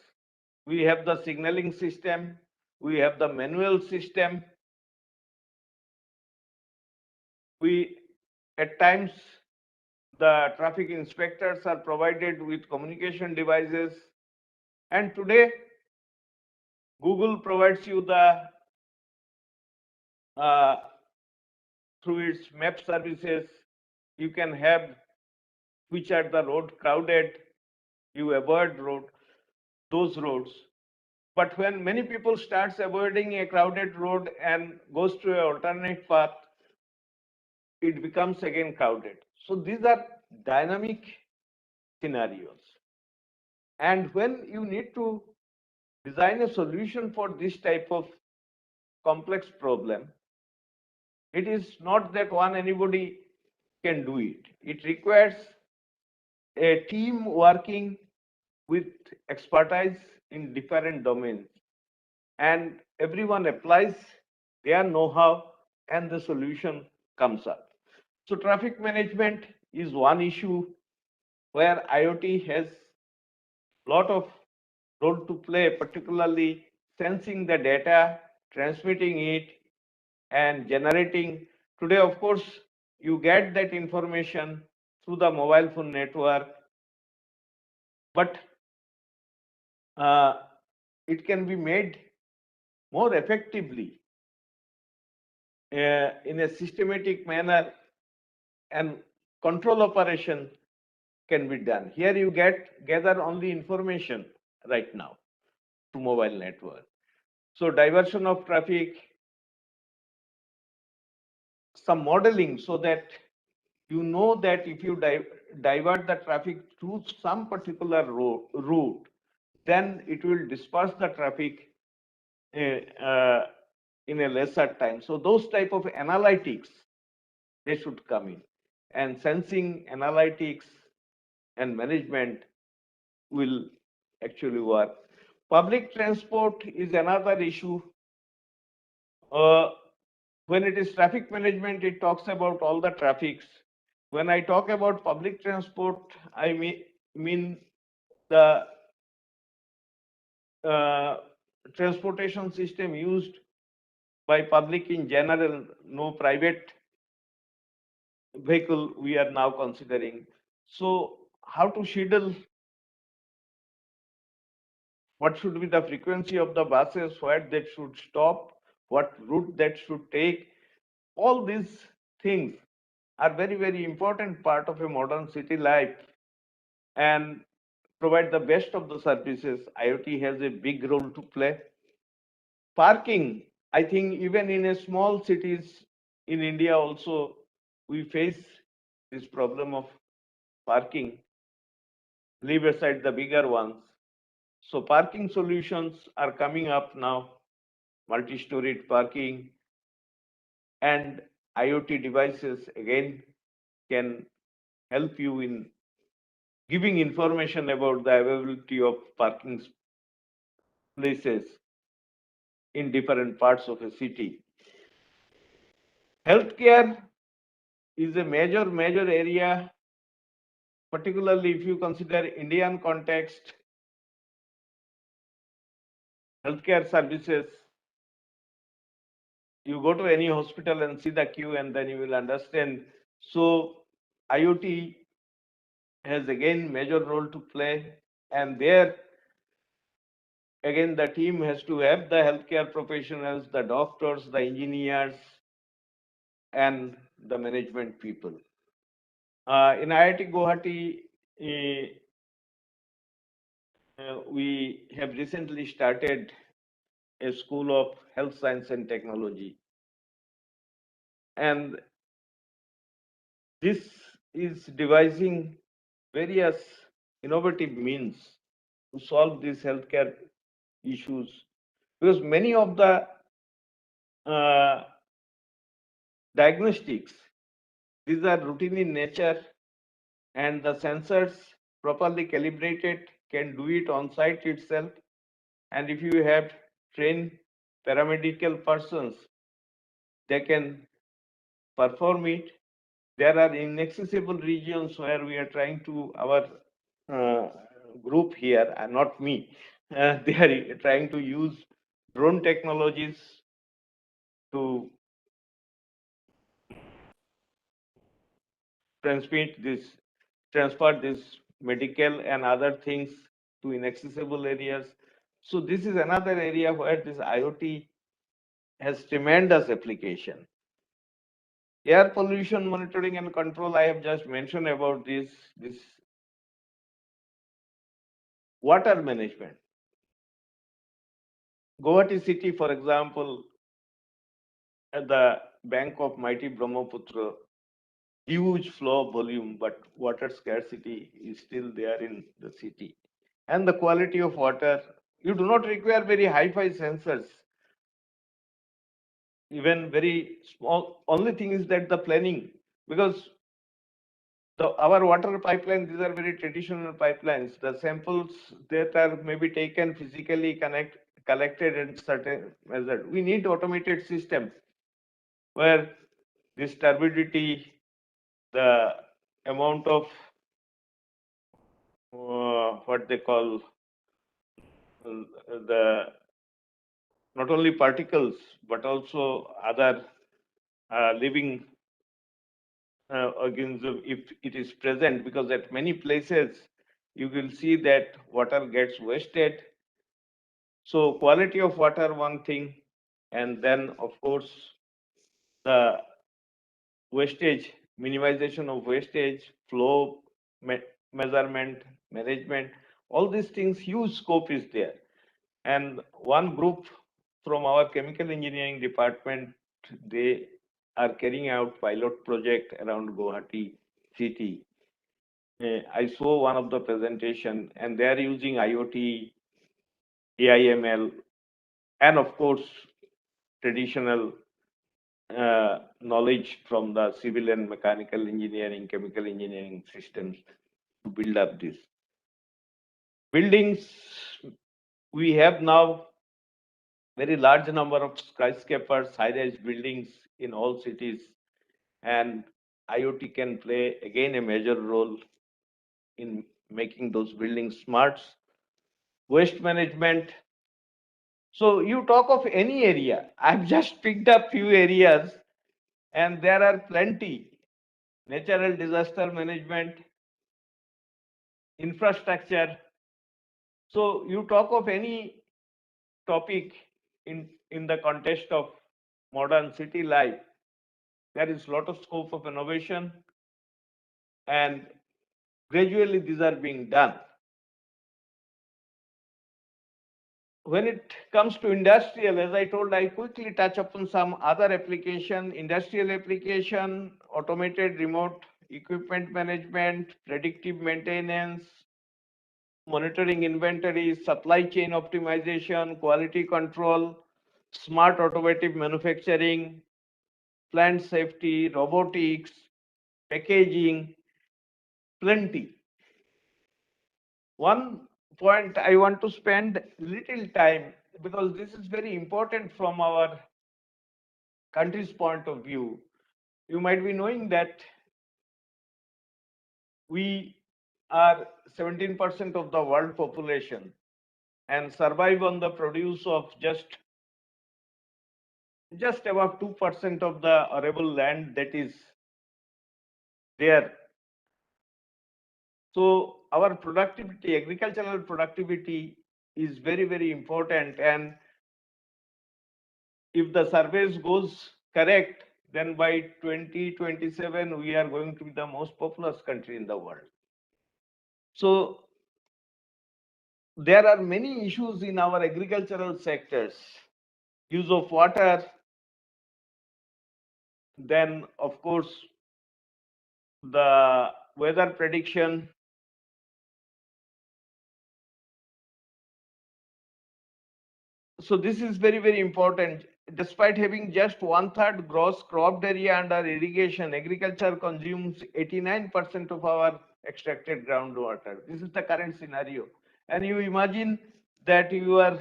We have the signaling system, we have the manual system. At times, the traffic inspectors are provided with communication devices. And today, Google provides you through its map services, you can have which are the road crowded, you avoid those roads. But when many people starts avoiding a crowded road and goes to an alternate path, it becomes again crowded. So these are dynamic scenarios. And when you need to design a solution for this type of complex problem, it is not that anybody can do it. It requires a team working with expertise in different domains, and everyone applies their know-how and the solution comes up. So traffic management is one issue where IoT has a lot of role to play, particularly sensing the data, transmitting it, and generating. Today, of course, you get that information through the mobile phone network, but it can be made more effectively in a systematic manner, and control operation can be done. Here you gather only information right now to mobile network. So diversion of traffic, some modeling so that you know that if you divert the traffic through some particular route, then it will disperse the traffic in a lesser time. So those type of analytics, they should come in, and sensing, analytics, and management will actually work. Public transport is another issue. When it is traffic management, it talks about all the traffics. When I talk about public transport, I mean the transportation system used by public in general, no private vehicle we are now considering. So how to schedule, what should be the frequency of the buses, where they should stop, what route that should take, all these things are very, very important part of a modern city life and provide the best of the services. IoT has a big role to play. Parking, I think even in a small cities in India also, we face this problem of parking, leave aside the bigger ones. So parking solutions are coming up now, multi-storied parking, and IoT devices again can help you in giving information about the availability of parking places in different parts of a city. Healthcare is a major area, particularly if you consider Indian context. Healthcare services, you go to any hospital and see the queue, and then you will understand. So IoT has again major role to play, and there again the team has to have the healthcare professionals, the doctors, the engineers, and the management people. In IIT Guwahati, we have recently started a school of health science and technology, and this is devising various innovative means to solve these healthcare issues, because many of the diagnostics, these are routine in nature, and the sensors properly calibrated can do it on site itself. And if you have trained paramedical persons, they can perform it. There are inaccessible regions where we are trying to, our group here, and not me, they are trying to use drone technologies to transfer this medical and other things to inaccessible areas. So this is another area where this IoT has tremendous application. Air pollution monitoring and control, I have just mentioned about this water management. Guwahati city, for example, at the bank of mighty Brahmaputra, huge flow volume, but water scarcity is still there in the city. And the quality of water, you do not require very high-fi sensors. Even very small, only thing is that the planning, because our water pipelines, these are very traditional pipelines. The samples that are maybe taken physically collected in certain method. We need automated systems where this turbidity, the amount of what they call the not only particles but also other living organism, if it is present, because at many places you will see that water gets wasted. So quality of water, one thing, and then of course the wastage, minimization of wastage, flow measurement, management, all these things, huge scope is there. And one group from our chemical engineering department, they are carrying out pilot project around Guwahati city. I saw one of the presentation, and they are using IoT, AIML, and of course traditional knowledge from the civil and mechanical engineering, chemical engineering systems to build up this. Buildings, we have now very large number of skyscrapers, high-rise buildings in all cities, and IoT can play again a major role in making those buildings smart. Waste management. So you talk of any area. I've just picked up few areas, and there are plenty. Natural disaster management, infrastructure. So you talk of any topic in the context of modern city life, there is a lot of scope of innovation, and gradually these are being done. When it comes to industrial, as I told, I quickly touch upon some other application, industrial application, automated remote equipment management, predictive maintenance, monitoring inventory, supply chain optimization, quality control, smart automotive manufacturing, plant safety, robotics, packaging, plenty. One point I want to spend little time, because this is very important from our country's point of view. You might be knowing that we are 17% of the world population and survive on the produce of just about 2% of the arable land that is there. So our productivity, agricultural productivity, is very, very important. And if the surveys goes correct, then by 2027 we are going to be the most populous country in the world. So there are many issues in our agricultural sectors, use of water, then of course the weather prediction. So this is very, very important. Despite having just 1/3 gross cropped area under irrigation, agriculture consumes 89% of our extracted groundwater. This is the current scenario. And you imagine that you are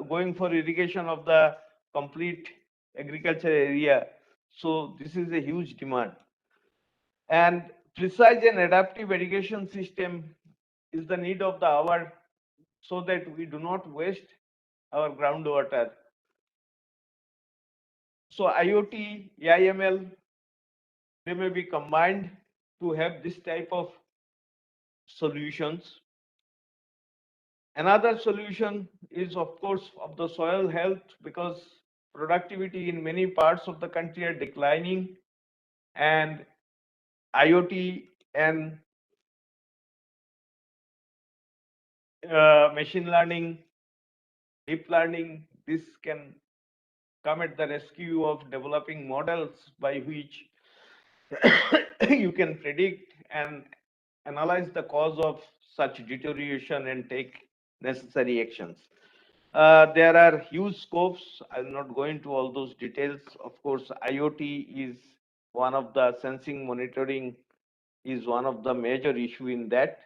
going for irrigation of the complete agriculture area. So this is a huge demand. And precise and adaptive irrigation system is the need of the hour, so that we do not waste our groundwater. So IoT, AIML, they may be combined to have this type of solutions. Another solution is, of course, of the soil health, because productivity in many parts of the country are declining, and IoT and machine learning deep learning, this can come at the rescue of developing models by which you can predict and analyze the cause of such deterioration and take necessary actions. There are huge scopes. I'll not go into all those details. Of course, IoT is one of the sensing monitoring is one of the major issue in that.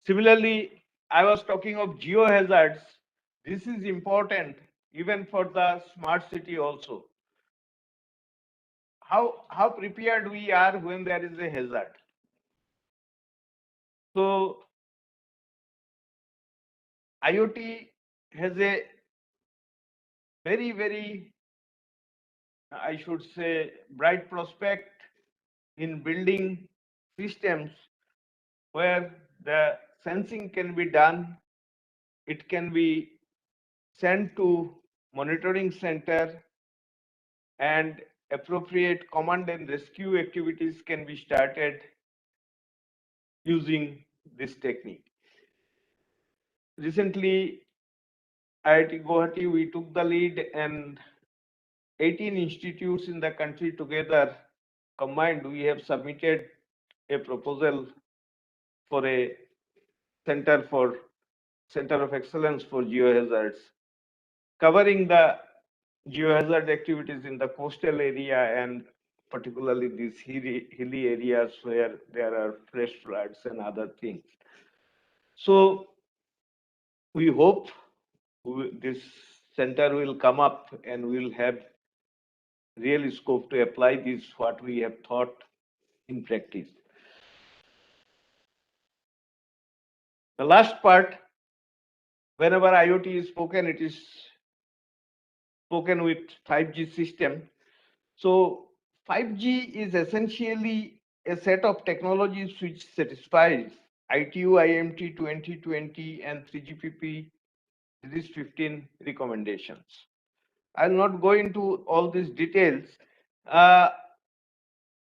Similarly, I was talking of geohazards. This is important even for the smart city also. How prepared we are when there is a hazard. So IoT has a very, I should say, bright prospect in building systems where the sensing can be done. It can be sent to monitoring center and appropriate command and rescue activities can be started using this technique. Recently, IIT Guwahati, we took the lead and 18 institutes in the country together combined, we have submitted a proposal for a center of excellence for geohazards, covering the geohazard activities in the coastal area and particularly these hilly areas where there are fresh floods and other things. So we hope this center will come up and we'll have real scope to apply this what we have thought in practice. The last part, whenever IoT is spoken, it is spoken with 5G system. So 5G is essentially a set of technologies which satisfies ITU IMT 2020 and 3GPP these 15 recommendations. I'll not go into all these details.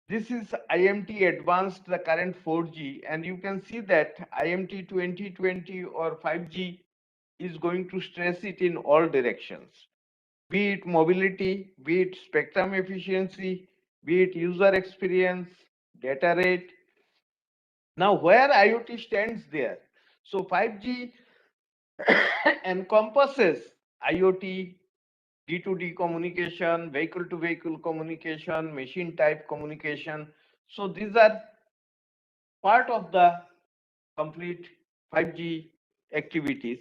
This is IMT advanced, the current 4G, and you can see that IMT 2020 or 5G is going to stress it in all directions, be it mobility, be it spectrum efficiency, be it user experience, data rate. Now, where IoT stands there? So 5G encompasses IoT, D2D communication, vehicle to vehicle communication, machine type communication. So these are part of the complete 5G activities.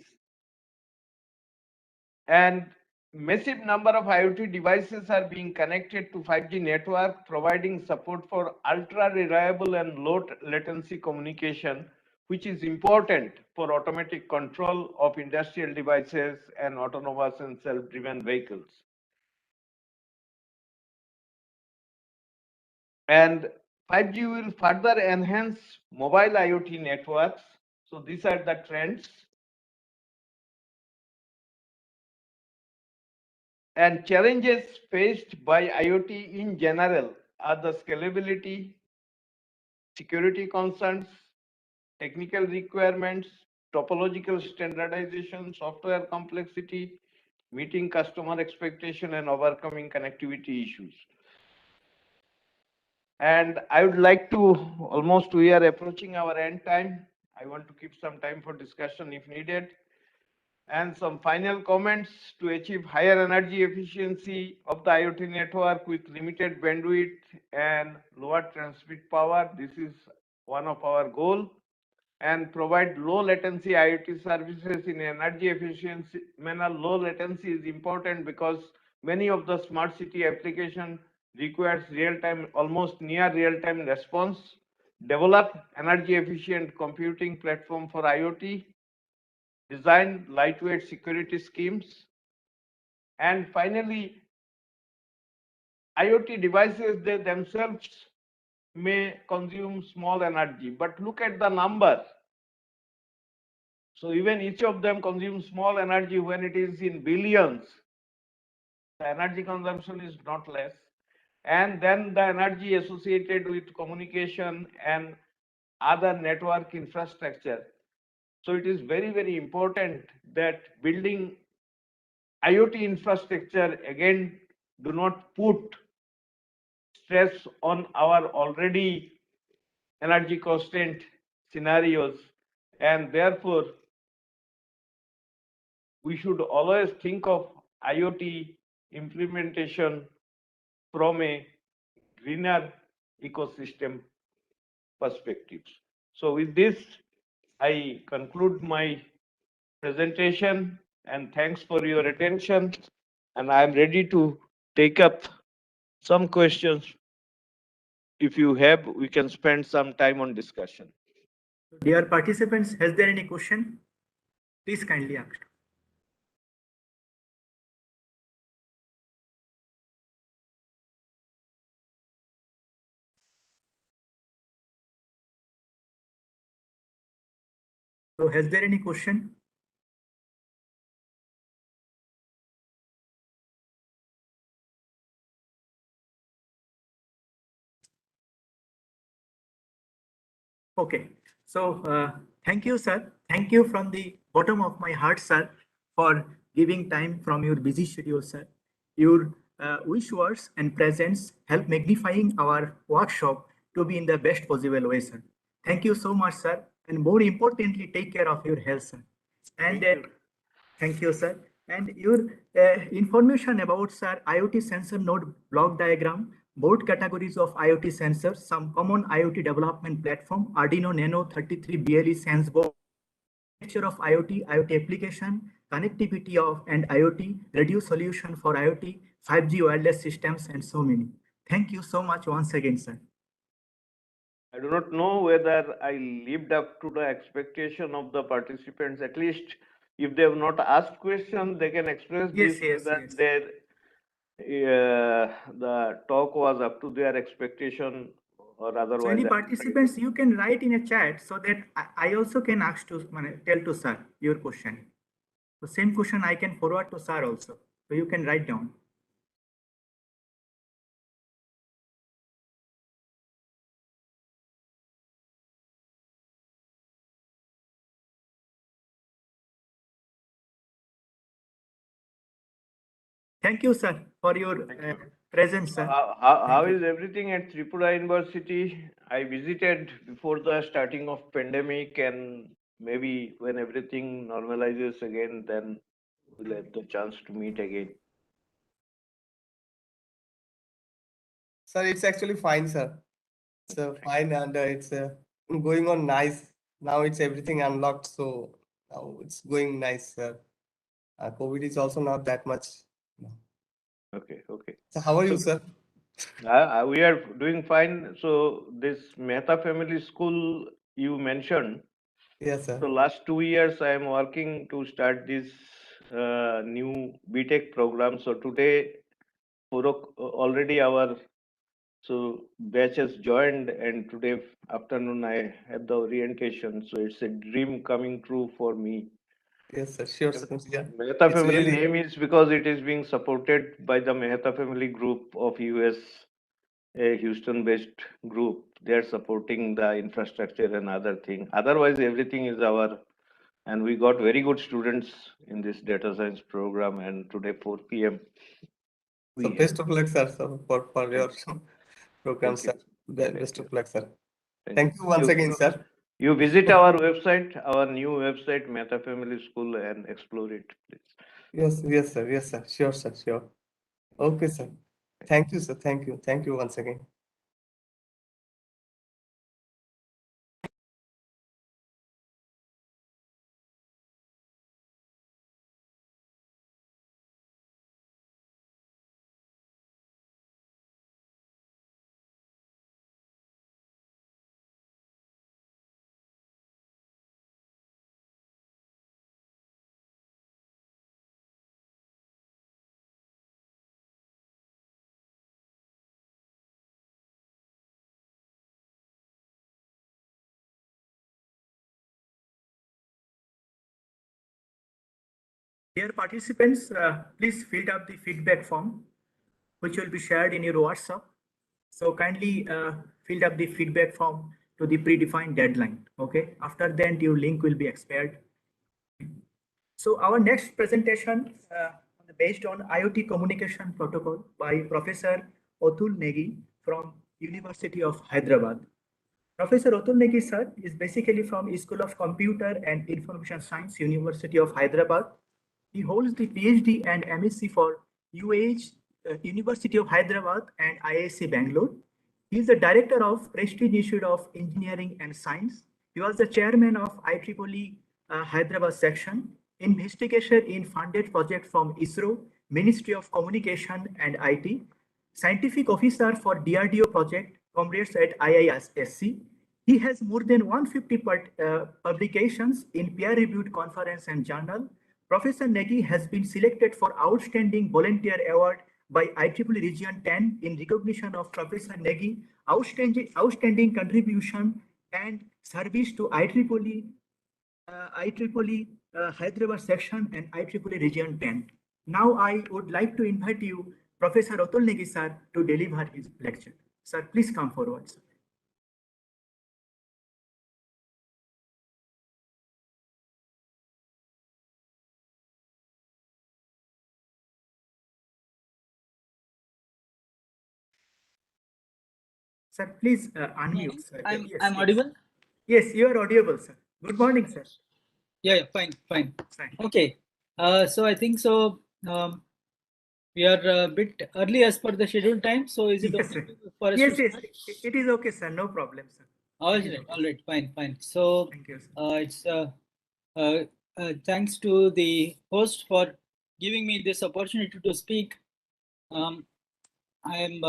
And massive number of IoT devices are being connected to 5G network, providing support for ultra reliable and low latency communication, which is important for automatic control of industrial devices and autonomous and self-driven vehicles. And 5G will further enhance mobile IoT networks. So these are the trends. And challenges faced by IoT in general are the scalability, security concerns, technical requirements, topological standardization, software complexity, meeting customer expectation and overcoming connectivity issues. And I would like to, almost we are approaching our end time. I want to keep some time for discussion if needed. And some final comments: to achieve higher energy efficiency of the IoT network with limited bandwidth and lower transmit power. This is one of our goal. And provide low latency IoT services in energy efficiency manner. Low latency is important because many of the smart city application requires real-time, almost near real-time response. Develop energy efficient computing platform for IoT. Design lightweight security schemes. And finally, IoT devices, they themselves may consume small energy, but look at the number. So even each of them consumes small energy when it is in billions. The energy consumption is not less. and then the energy associated with communication and other network infrastructure. So it is very, very important that building IoT infrastructure again do not put stress on our already energy constraint scenarios, and therefore we should always think of IoT implementation from a greener ecosystem perspectives. So with this, I conclude my presentation and thanks for your attention. And I am ready to take up some questions. If you have, we can spend some time on discussion. Dear participants, has there any question? Please kindly ask. So has there any question? Okay, so thank you, sir. Thank you from the bottom of my heart, sir, for giving time from your busy schedule, sir. Your wish words and presence help magnifying our workshop to be in the best possible way, sir. Thank you so much, sir. And more importantly, take care of your health, sir. And thank you, sir. And your information about, sir, IoT sensor node block diagram, board categories of IoT sensors, some common IoT development platform, Arduino Nano 33 BLE Sense board, nature of IoT, IoT application, connectivity of and IoT, reduce solution for IoT, 5G wireless systems, and so many. Thank you so much once again, sir. I do not know whether I lived up to the expectation of the participants. At least if they have not asked questions, they can express Yes, this yes, whether yes. the talk was up to their expectation or otherwise. So any participants, you can write in a chat so that I also can ask to tell to sir your question. The same question I can forward to sir also. So you can write down. Thank you, sir, for your presence, sir. How is everything at Tripura University? I visited before the starting of pandemic, and maybe when everything normalizes again, then we'll have the chance to meet again. Sir, it's actually fine, sir. It's fine, and it's going on nice. Now it's everything unlocked, so now it's going nice, sir. COVID is also not that much. Okay, okay. So how are you, sir? We are doing fine. So this Mehta Family School you mentioned. Yes, sir. So last 2 years I am working to start this new BTech program. So today, already our batch has joined, and today afternoon I have the orientation. So it's a dream coming true for me. Yes, sir. Sure, sir. Yeah. Mehta It's Family really- name is because it is being supported by the Mehta Family Group of US, a Houston-based group. They are supporting the infrastructure and other thing. Otherwise, everything is our. And we got very good students in this data science program. And today, 4 p.m. So best of luck, sir, for your program, Thank you. sir. Best of luck, sir. Thank Thank you once again, sir. You visit our website, our new website, Mehta Family School, and explore it, please. Yes, yes, sir. Yes, sir. Sure, sir. Sure. Okay, sir. Thank you, sir. Thank you. Thank you once again. Dear participants, please fill up the feedback form, which will be shared in your WhatsApp. So kindly fill up the feedback form to the predefined deadline. Okay. After that, your link will be expired. So our next presentation based on IoT communication protocol by Professor Atul Negi from University of Hyderabad. Professor Atul Negi sir is basically from School of Computer and Information Science, University of Hyderabad. He holds the PhD and MSc for UAH, University of Hyderabad and IIC Bangalore. He is the director of Prestige Institute of Engineering and Science. He was the chairman of IEEE Hyderabad section, investigation in funded project from ISRO, Ministry of Communication and IT, scientific officer for DRDO project, comrades at IISc. He has more than 150 publications in peer-reviewed conference and journal. Professor Negi has been selected for Outstanding Volunteer Award by IEEE Region 10 in recognition of Professor Negi outstanding contribution and service to IEEE Hyderabad section and IEEE Region 10. Now I would like to invite you, Professor Atul Negi sir, to deliver his lecture. Sir, please come forward. Sir. Sir, please unmute. Sir. I'm Yes. audible? Yes, you are audible, sir. Good morning, sir. Yeah, fine. Fine. Okay. So I think so. We are a bit early as per the scheduled time. So is it Yes, okay sir. for us Yes, to yes, start? it is okay, sir. No problem, sir. All It is right, okay. all right, fine. So Thank you, sir. it's thanks to the host for giving me this opportunity to speak. I am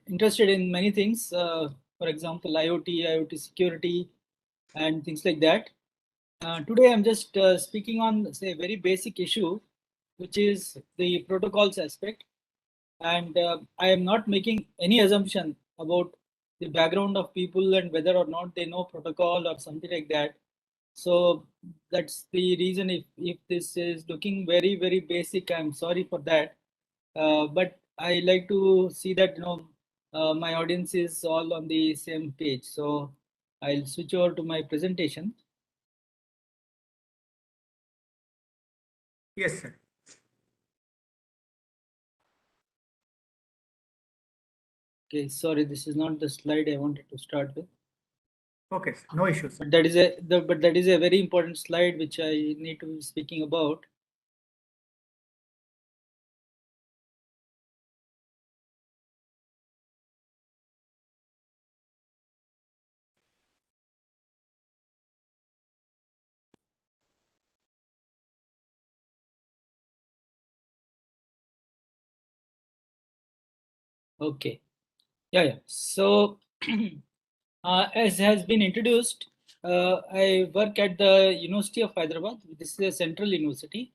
interested in many things. For example, IoT security, and things like that. Today, I'm just speaking on, say, a very basic issue, which is the protocols aspect. And I am not making any assumption about the background of people and whether or not they know protocol or something like that. So that's the reason if this is looking very, very basic, I'm sorry for that. But I like to see that, my audience is all on the same page. So I'll switch over to my presentation. Yes, sir. Okay, sorry, this is not the slide I wanted to start with. Okay, sir. No issues. But that is a very important slide which I need to be speaking about. Okay, yeah. So as has been introduced, I work at the University of Hyderabad. This is a central university,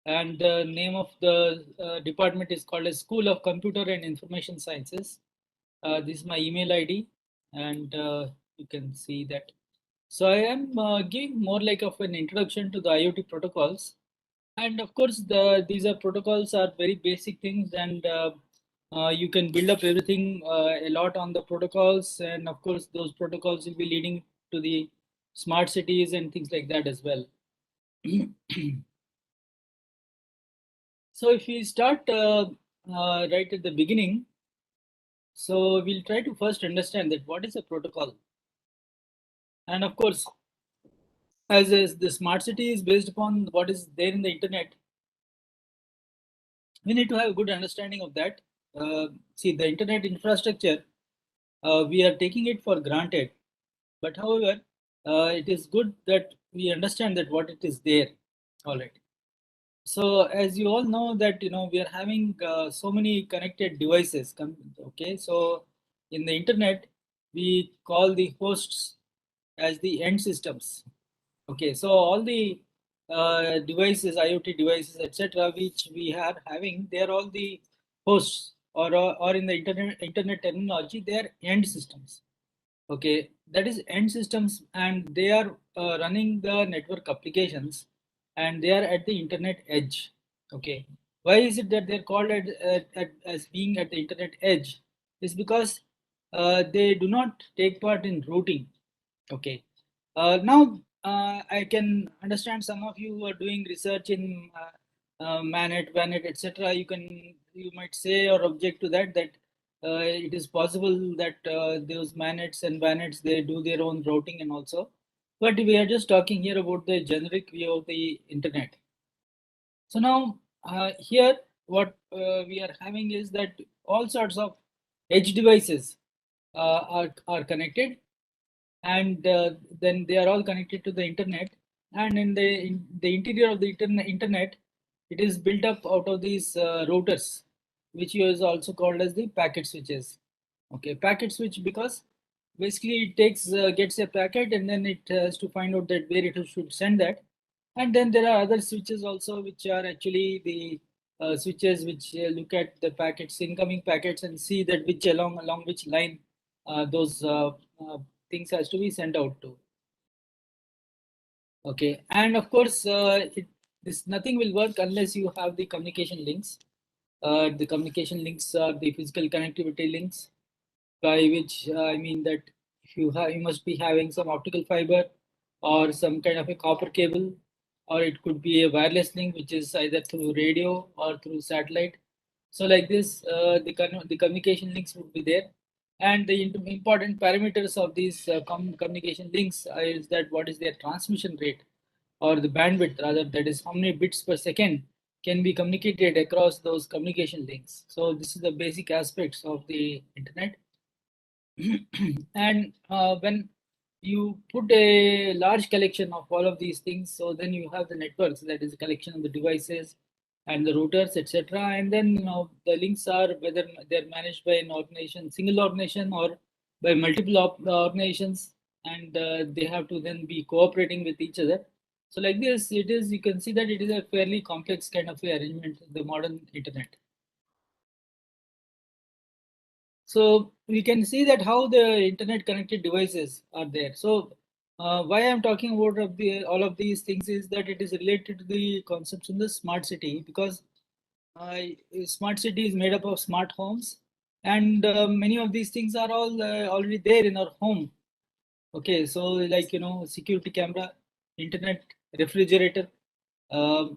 and the name of the department is called as School of Computer and Information Sciences. This is my email ID, and you can see that. So I am giving more like of an introduction to the IoT protocols. And of course, these are protocols are very basic things, and you can build up everything a lot on the protocols. And of course, those protocols will be leading to the smart cities and things like that as well. So if we start right at the beginning, so we'll try to first understand that what is a protocol. And of course, as the smart city is based upon what is there in the internet, we need to have a good understanding of that. See, the internet infrastructure, we are taking it for granted, but however, it is good that we understand that what it is there. All right. So as you all know that we are having so many connected devices. Okay, so in the internet, we call the hosts as the end systems. Okay, so all the devices, IoT devices, etc., which we are having, they are all the hosts, or in the internet terminology, they are end systems. Okay, that is end systems, and they are running the network applications, and they are at the internet edge. Okay, Why is it that they're called as being at the internet edge? Is because they do not take part in routing. Okay. Now I can understand some of you who are doing research in Manet, Vanet, etc. You might say or object to that it is possible that those Manets and Vanets, they do their own routing and also. But we are just talking here about the generic view of the internet. So now here what we are having is that all sorts of edge devices are connected, and then they are all connected to the internet. And in the interior of the internet, it is built up out of these routers, which is also called as the packet switches. Okay, packet switch, because basically it takes gets a packet and then it has to find out that where it should send that. And then there are other switches also, which are actually the switches which look at the packets, incoming packets, and see that which along which line those things has to be sent out to. Okay, and of course, this nothing will work unless you have the communication links. The communication links are the physical connectivity links, by which I mean that if you must be having some optical fiber or some kind of a copper cable, or it could be a wireless link, which is either through radio or through satellite. So like this, the communication links would be there. And the important parameters of these communication links is that what is their transmission rate, or the bandwidth rather, that is how many bits per second can be communicated across those communication links. So this is the basic aspects of the internet. And when you put a large collection of all of these things, so then you have the networks, that is a collection of the devices and the routers, etc. And then the links are whether they're managed by an organization, single organization, or by multiple organizations, and they have to then be cooperating with each other. So like this, it is, you can see that it is a fairly complex kind of arrangement, the modern internet. So we can see that how the internet connected devices are there. So why I'm talking about all of these things is that it is related to the concepts in the smart city, because smart city is made up of smart homes, and many of these things are all already there in our home. Okay, so like security camera, internet, refrigerator. Um,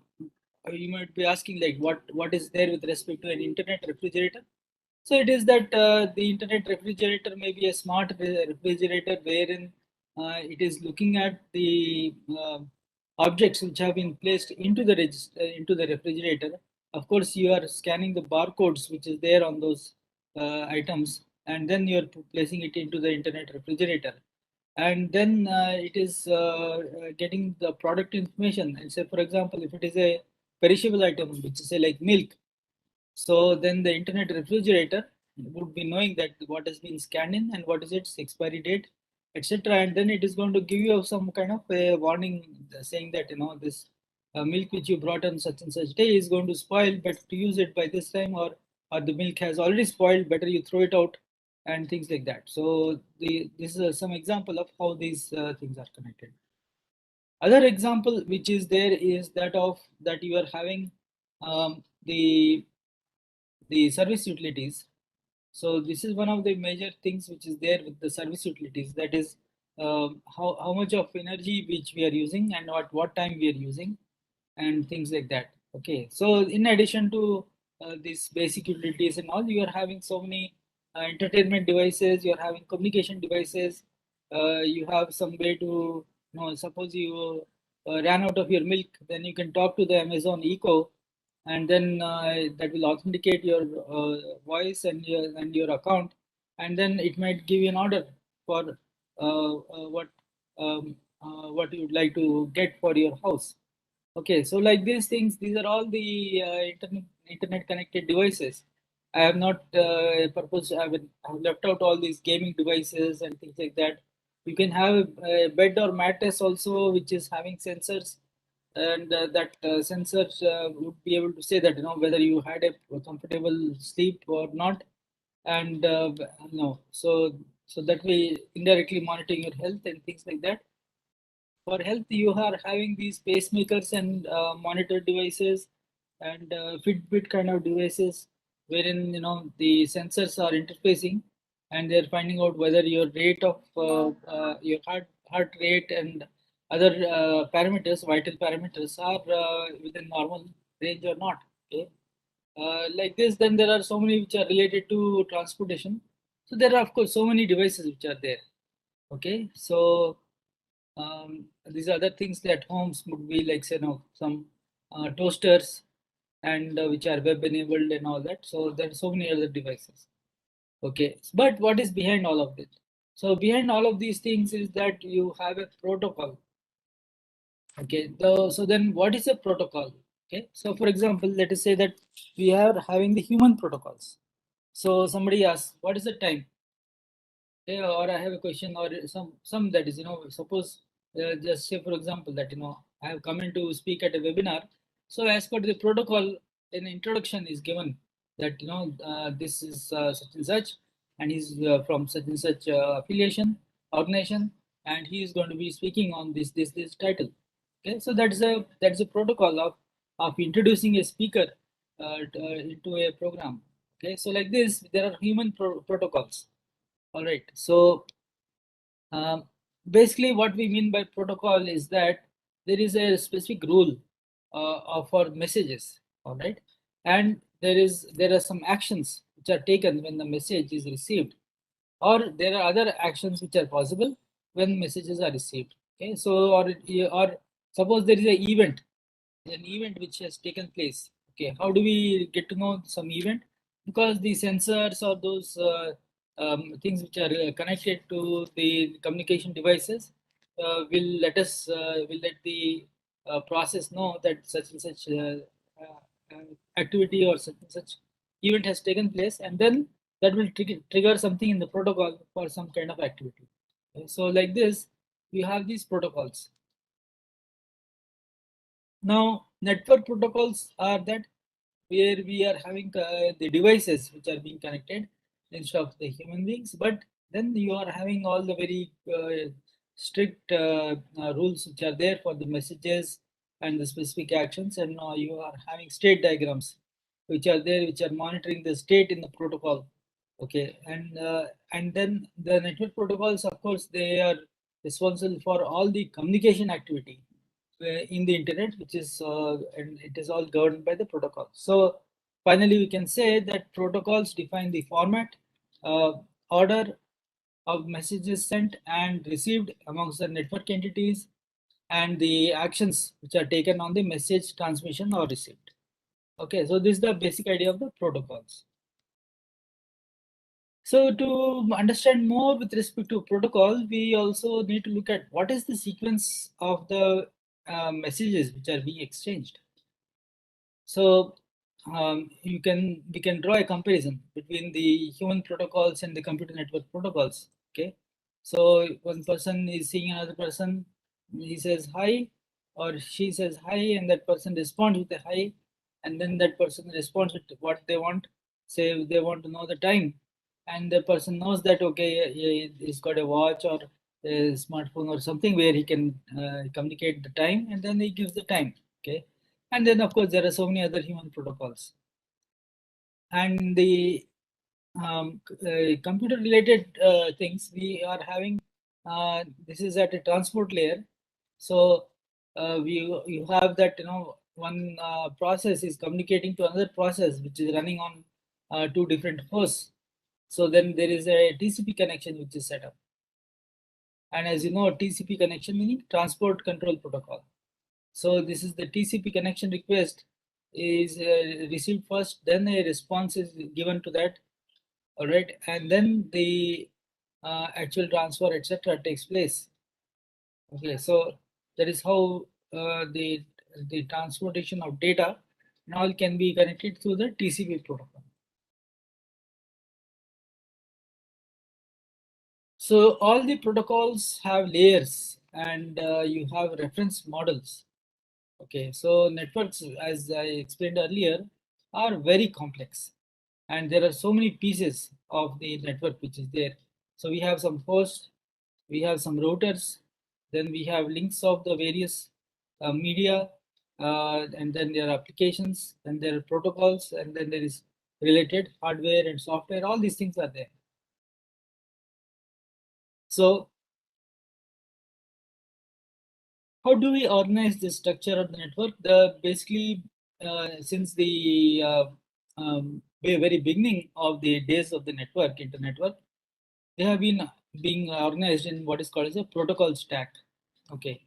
you might be asking like what is there with respect to an internet refrigerator? So it is that the internet refrigerator may be a smart refrigerator wherein it is looking at the objects which have been placed into the into the refrigerator. Of course, you are scanning the barcodes which is there on those items, and then you are placing it into the internet refrigerator. And then it is getting the product information. And say, for example, if it is a perishable item, which is say like milk, so then the internet refrigerator would be knowing that what has been scanned in and what is its expiry date, etc. And then it is going to give you some kind of a warning saying that this milk which you brought on such and such day is going to spoil. Better to use it by this time, or the milk has already spoiled. Better you throw it out, and things like that. So this is some example of how these things are connected. Other example which is there is that of that you are having the service utilities. So this is one of the major things which is there with the service utilities. That is how much of energy which we are using and at what time we are using, and things like that. Okay, so in addition to these basic utilities and all, you are having so many entertainment devices. You are having communication devices. You have some way to suppose you ran out of your milk, then you can talk to the Amazon Echo, and then that will authenticate your voice and your account, and then it might give you an order for what you would like to get for your house. Okay, so like these things, these are all the internet connected devices. I have not I've left out all these gaming devices and things like that. You can have a bed or mattress also, which is having sensors, and that sensors would be able to say that whether you had a comfortable sleep or not, and so that way indirectly monitoring your health and things like that. For health, you are having these pacemakers and monitor devices, and Fitbit kind of devices, wherein the sensors are interfacing, and they're finding out whether your rate of your heart rate and other parameters, vital parameters, are within normal range or not. Okay, like this, then there are so many which are related to transportation. So there are of course so many devices which are there. Okay, so these other things that homes would be like, say, some toasters, and which are web enabled and all that. So there are so many other devices. Okay, but what is behind all of this? So behind all of these things is that you have a protocol. Okay, so then what is a protocol? Okay, so for example, let us say that we are having the human protocols. So somebody asks, what is the time? Okay, or I have a question, or some that is, suppose just say for example that I have come in to speak at a webinar. So as per the protocol, an introduction is given that this is such and such, and he's from such and such affiliation organization, and he is going to be speaking on this title. Okay, so that's a protocol of introducing a speaker into a program. Okay, so like this, there are human protocols. All right, so basically what we mean by protocol is that there is a specific rule for messages. All right, and there are some actions which are taken when the message is received, or there are other actions which are possible when messages are received. Okay, so or suppose there is an event which has taken place. Okay, how do we get to know some event? Because the sensors or those things which are connected to the communication devices will let the process know that such and such activity or such and such event has taken place, and then that will trigger something in the protocol for some kind of activity. Okay, so like this, we have these protocols. Now, network protocols are that where we are having the devices which are being connected instead of the human beings, but then you are having all the very strict rules which are there for the messages and the specific actions, and you are having state diagrams which are there, which are monitoring the state in the protocol. Okay, and then the network protocols, of course, they are responsible for all the communication activity in the internet, which is and it is all governed by the protocol. So finally, we can say that protocols define the format, order of messages sent and received amongst the network entities, and the actions which are taken on the message transmission or received. Okay, so this is the basic idea of the protocols. So to understand more with respect to protocol, we also need to look at what is the sequence of the messages which are being exchanged. So we can draw a comparison between the human protocols and the computer network protocols. Okay, so one person is seeing another person, he says hi, or she says hi, and that person responds with a hi, and then that person responds with what they want. Say they want to know the time, and the person knows that okay, he's got a watch or a smartphone or something where he can communicate the time, and then he gives the time. Okay, and then of course there are so many other human protocols, and the computer related things we are having. This is at a transport layer. So you have that one process is communicating to another process which is running on two different hosts. So then there is a TCP connection which is set up, and as you know, TCP connection meaning transport control protocol. So this is the TCP connection request is received first, then a response is given to that. All right, and then the actual transfer, etc., takes place. Okay, so that is how the transportation of data now can be connected through the TCP protocol. So all the protocols have layers, and you have reference models. Okay, so networks, as I explained earlier, are very complex, and there are so many pieces of the network which is there. So we have some hosts, we have some routers, then we have links of the various media, and then there are applications, and there are protocols, and then there is related hardware and software. All these things are there. So how do we organize the structure of the network? Basically, since the very beginning of the days of the network, internetwork, they have been being organized in what is called as a protocol stack. Okay.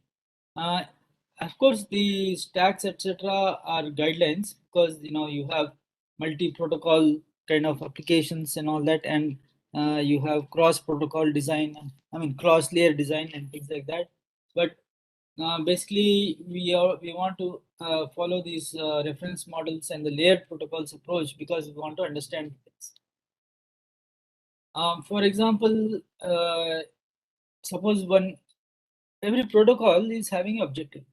Of course, the stacks, etc., are guidelines, because you have multi-protocol kind of applications and all that, and you have cross-protocol design. I mean, cross-layer design and things like that. But basically, we want to follow these reference models and the layered protocols approach, because we want to understand things. For example, suppose every protocol is having objective.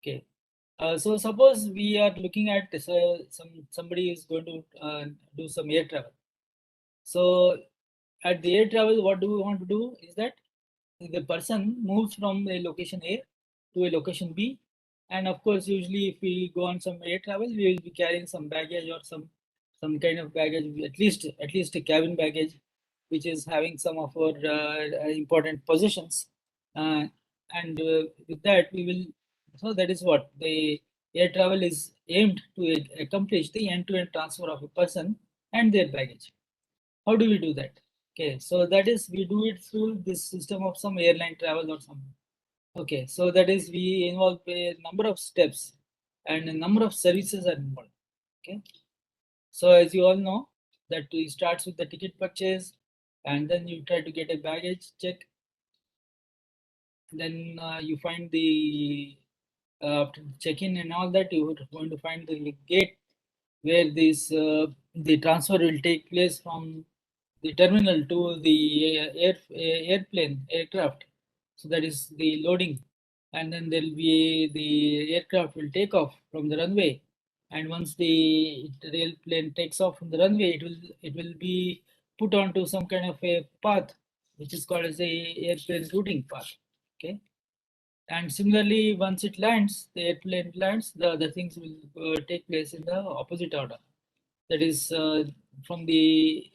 Okay. So suppose we are looking at somebody is going to do some air travel. So at the air travel, what do we want to do is that the person moves from a location A to a location B, and of course, usually if we go on some air travel, we will be carrying some baggage or some kind of baggage, at least a cabin baggage, which is having some of our important possessions, and with that we will. So that is what the air travel is aimed to accomplish: the end-to-end transfer of a person and their baggage. How do we do that? Okay, so that is, we do it through this system of some airline travel or something. Okay, so that is, we involve a number of steps and a number of services are involved. Okay, so as you all know, that it starts with the ticket purchase, and then you try to get a baggage check. Then you find the after check-in and all that, you are going to find the gate where this the transfer will take place from the terminal to the aircraft. So that is the loading, and then there will be the aircraft will take off from the runway, and once the airplane takes off from the runway, it will be put onto some kind of a path, which is called as a airplane routing path. Okay. And similarly, once it lands, the airplane lands, the other things will take place in the opposite order. That is, from the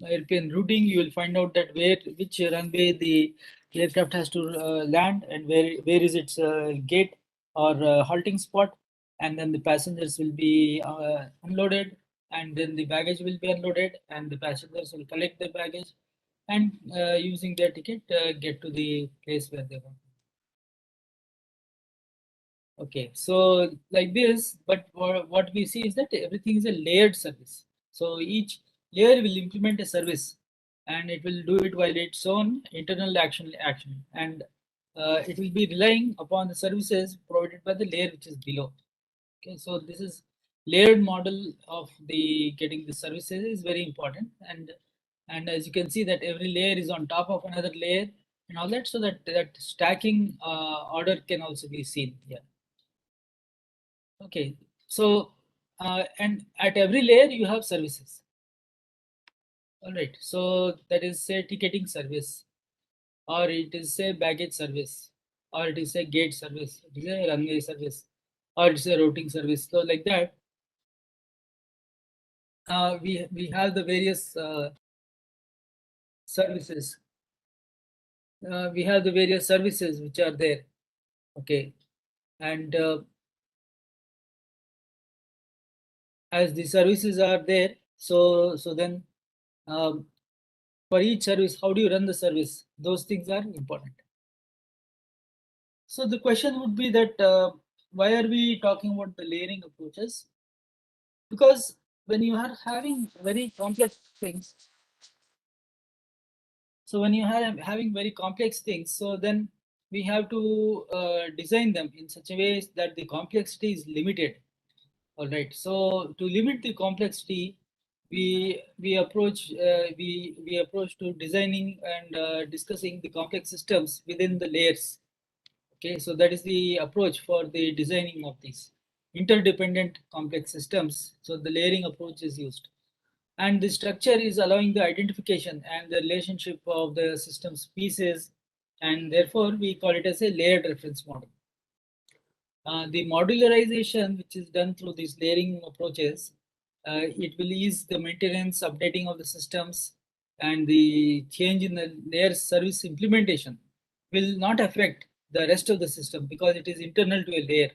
airplane routing, you will find out that which runway the aircraft has to land, and where is its gate or halting spot, and then the passengers will be unloaded, and then the baggage will be unloaded, and the passengers will collect the baggage, and using their ticket get to the place where they want. Okay, so like this, but what we see is that everything is a layered service. So each layer will implement a service, and it will do it while its own internal action, and it will be relying upon the services provided by the layer which is below. Okay, so this is layered model of the getting the services is very important, and as you can see that every layer is on top of another layer and all that, so that stacking order can also be seen here. Okay, so and at every layer you have services. All right, so that is say ticketing service, or it is say baggage service, or it is a gate service, it is a runway service, or it's a routing service. So like that, we have the various services. We have the various services which are there. Okay, and as the services are there, so then for each service, how do you run the service? Those things are important. So the question would be that why are we talking about the layering approaches? Because when you are having very complex things, so when you are having very complex things, so then we have to design them in such a way that the complexity is limited. All right. So to limit the complexity, we approach to designing and discussing the complex systems within the layers. Okay, so that is the approach for the designing of these interdependent complex systems. So the layering approach is used, and the structure is allowing the identification and the relationship of the system's pieces, and therefore we call it as a layered reference model. The modularization, which is done through these layering approaches, it will ease the maintenance, updating of the systems, and the change in the layer service implementation will not affect the rest of the system because it is internal to a layer.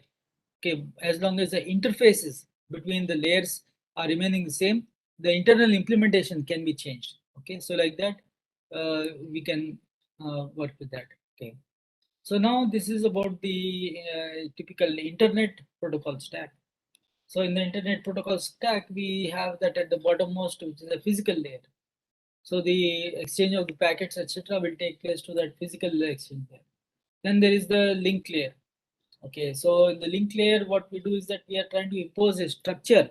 Okay, as long as the interfaces between the layers are remaining the same, the internal implementation can be changed. Okay, so like that, we can work with that. Okay. So now this is about the typical internet protocol stack. So in the internet protocol stack, we have that at the bottommost, which is a physical layer. So the exchange of the packets, etc., will take place to that physical exchange layer. Then there is the link layer. Okay, so in the link layer, what we do is that we are trying to impose a structure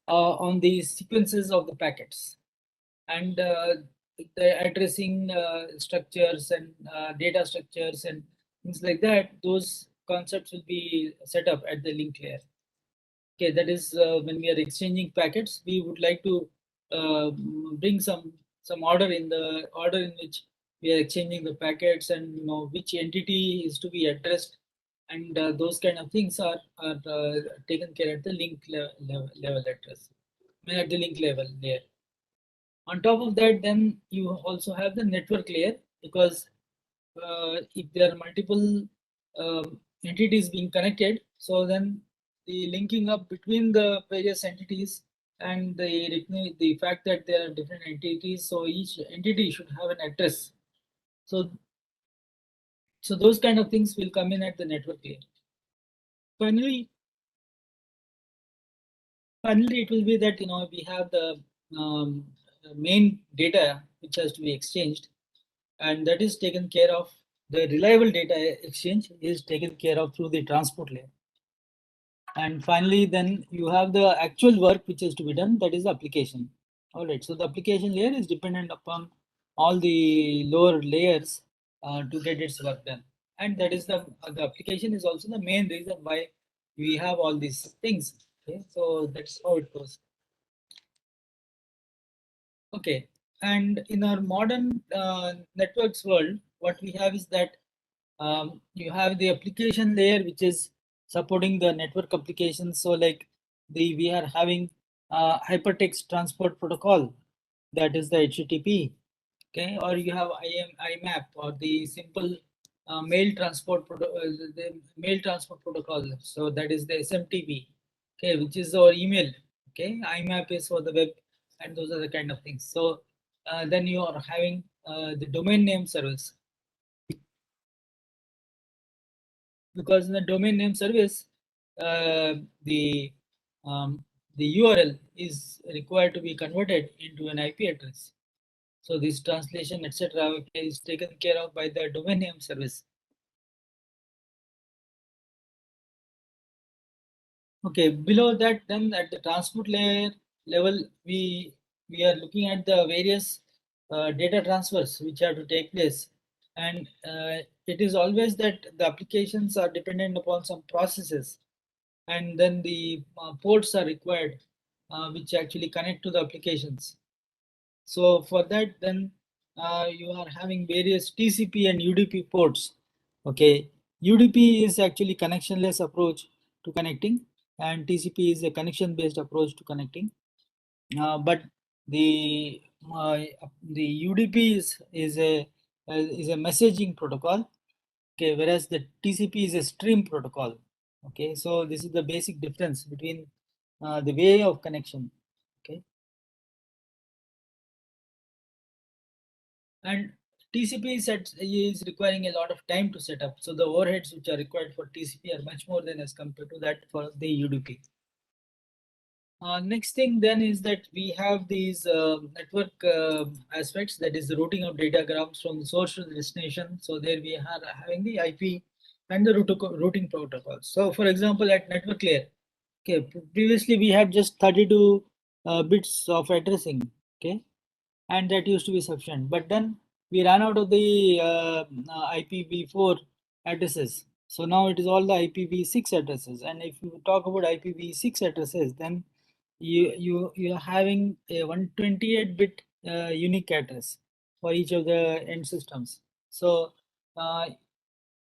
on the sequences of the packets, and the addressing structures and data structures and things like that. Those concepts will be set up at the link layer. Okay, that is when we are exchanging packets, we would like to bring some order in the order in which we are exchanging the packets, and which entity is to be addressed, and those kind of things are taken care at the link level address, at the link level layer. On top of that, then you also have the network layer, because if there are multiple entities being connected, so then the linking up between the various entities and the fact that there are different entities, so each entity should have an address. So those kind of things will come in at the network layer. Finally, it will be that we have the main data which has to be exchanged, and that is taken care of. The reliable data exchange is taken care of through the transport layer. And finally, then you have the actual work which is to be done, that is the application. All right, so the application layer is dependent upon all the lower layers to get its work done. And that is the application is also the main reason why we have all these things. Okay, so that's how it goes. Okay, and in our modern networks world, what we have is that you have the application layer which is supporting the network applications. So like we are having hypertext transport protocol, that is the HTTP. Okay, or you have IMAP, or the simple mail transport the mail transport protocol. So that is the SMTP. Okay, which is our email. Okay, IMAP is for the web, and those are the kind of things. So then you are having the domain name service, because in the domain name service, the URL is required to be converted into an IP address. So this translation, etc., is taken care of by the domain name service. Okay, below that, then at the transport layer level, we are looking at the various data transfers which have to take place, and it is always that the applications are dependent upon some processes, and then the ports are required which actually connect to the applications. So for that, then you are having various TCP and UDP ports. Okay, UDP is actually connectionless approach to connecting, and TCP is a connection based approach to connecting. But the UDP is a messaging protocol. Okay, whereas the TCP is a stream protocol. Okay, so this is the basic difference between the way of connection. Okay, and TCP is requiring a lot of time to set up. So the overheads which are required for TCP are much more than as compared to that for the UDP. Next thing then is that we have these network aspects, that is the routing of datagrams from the source to the destination. So there we are having the IP and the routing protocols. So for example, at network layer, okay, previously we had just 32 bits of addressing, okay, and that used to be sufficient. But then we ran out of the IPv4 addresses. So now it is all the IPv6 addresses. And if you talk about IPv6 addresses, then you're having a 128-bit unique address for each of the end systems. So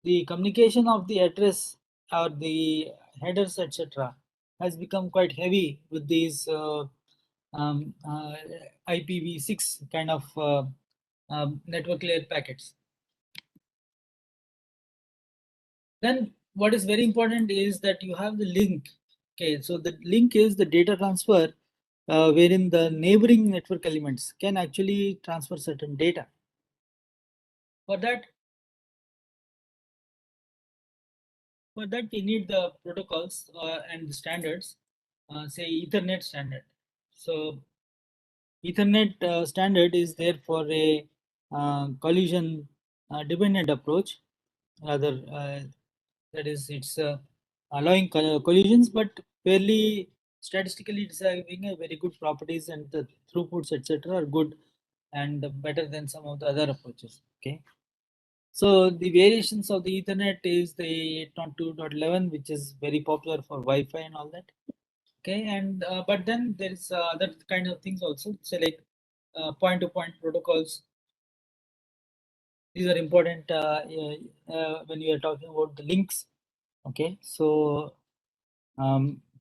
the communication of the address or the headers, etc., has become quite heavy with these IPv6 kind of network layer packets. Then what is very important is that you have the link. Okay, so the link is the data transfer wherein the neighboring network elements can actually transfer certain data. For that we need the protocols and the standards, say Ethernet standard. So Ethernet standard is there for a collision dependent approach. Rather, that is, it's allowing collisions, but fairly statistically it's having a very good properties, and the throughputs, etc., are good and better than some of the other approaches. Okay. So the variations of the Ethernet is the 802.11, which is very popular for Wi-Fi and all that. Okay, and but then there is other kind of things also, say like point-to-point protocols. These are important when we are talking about the links. Okay, so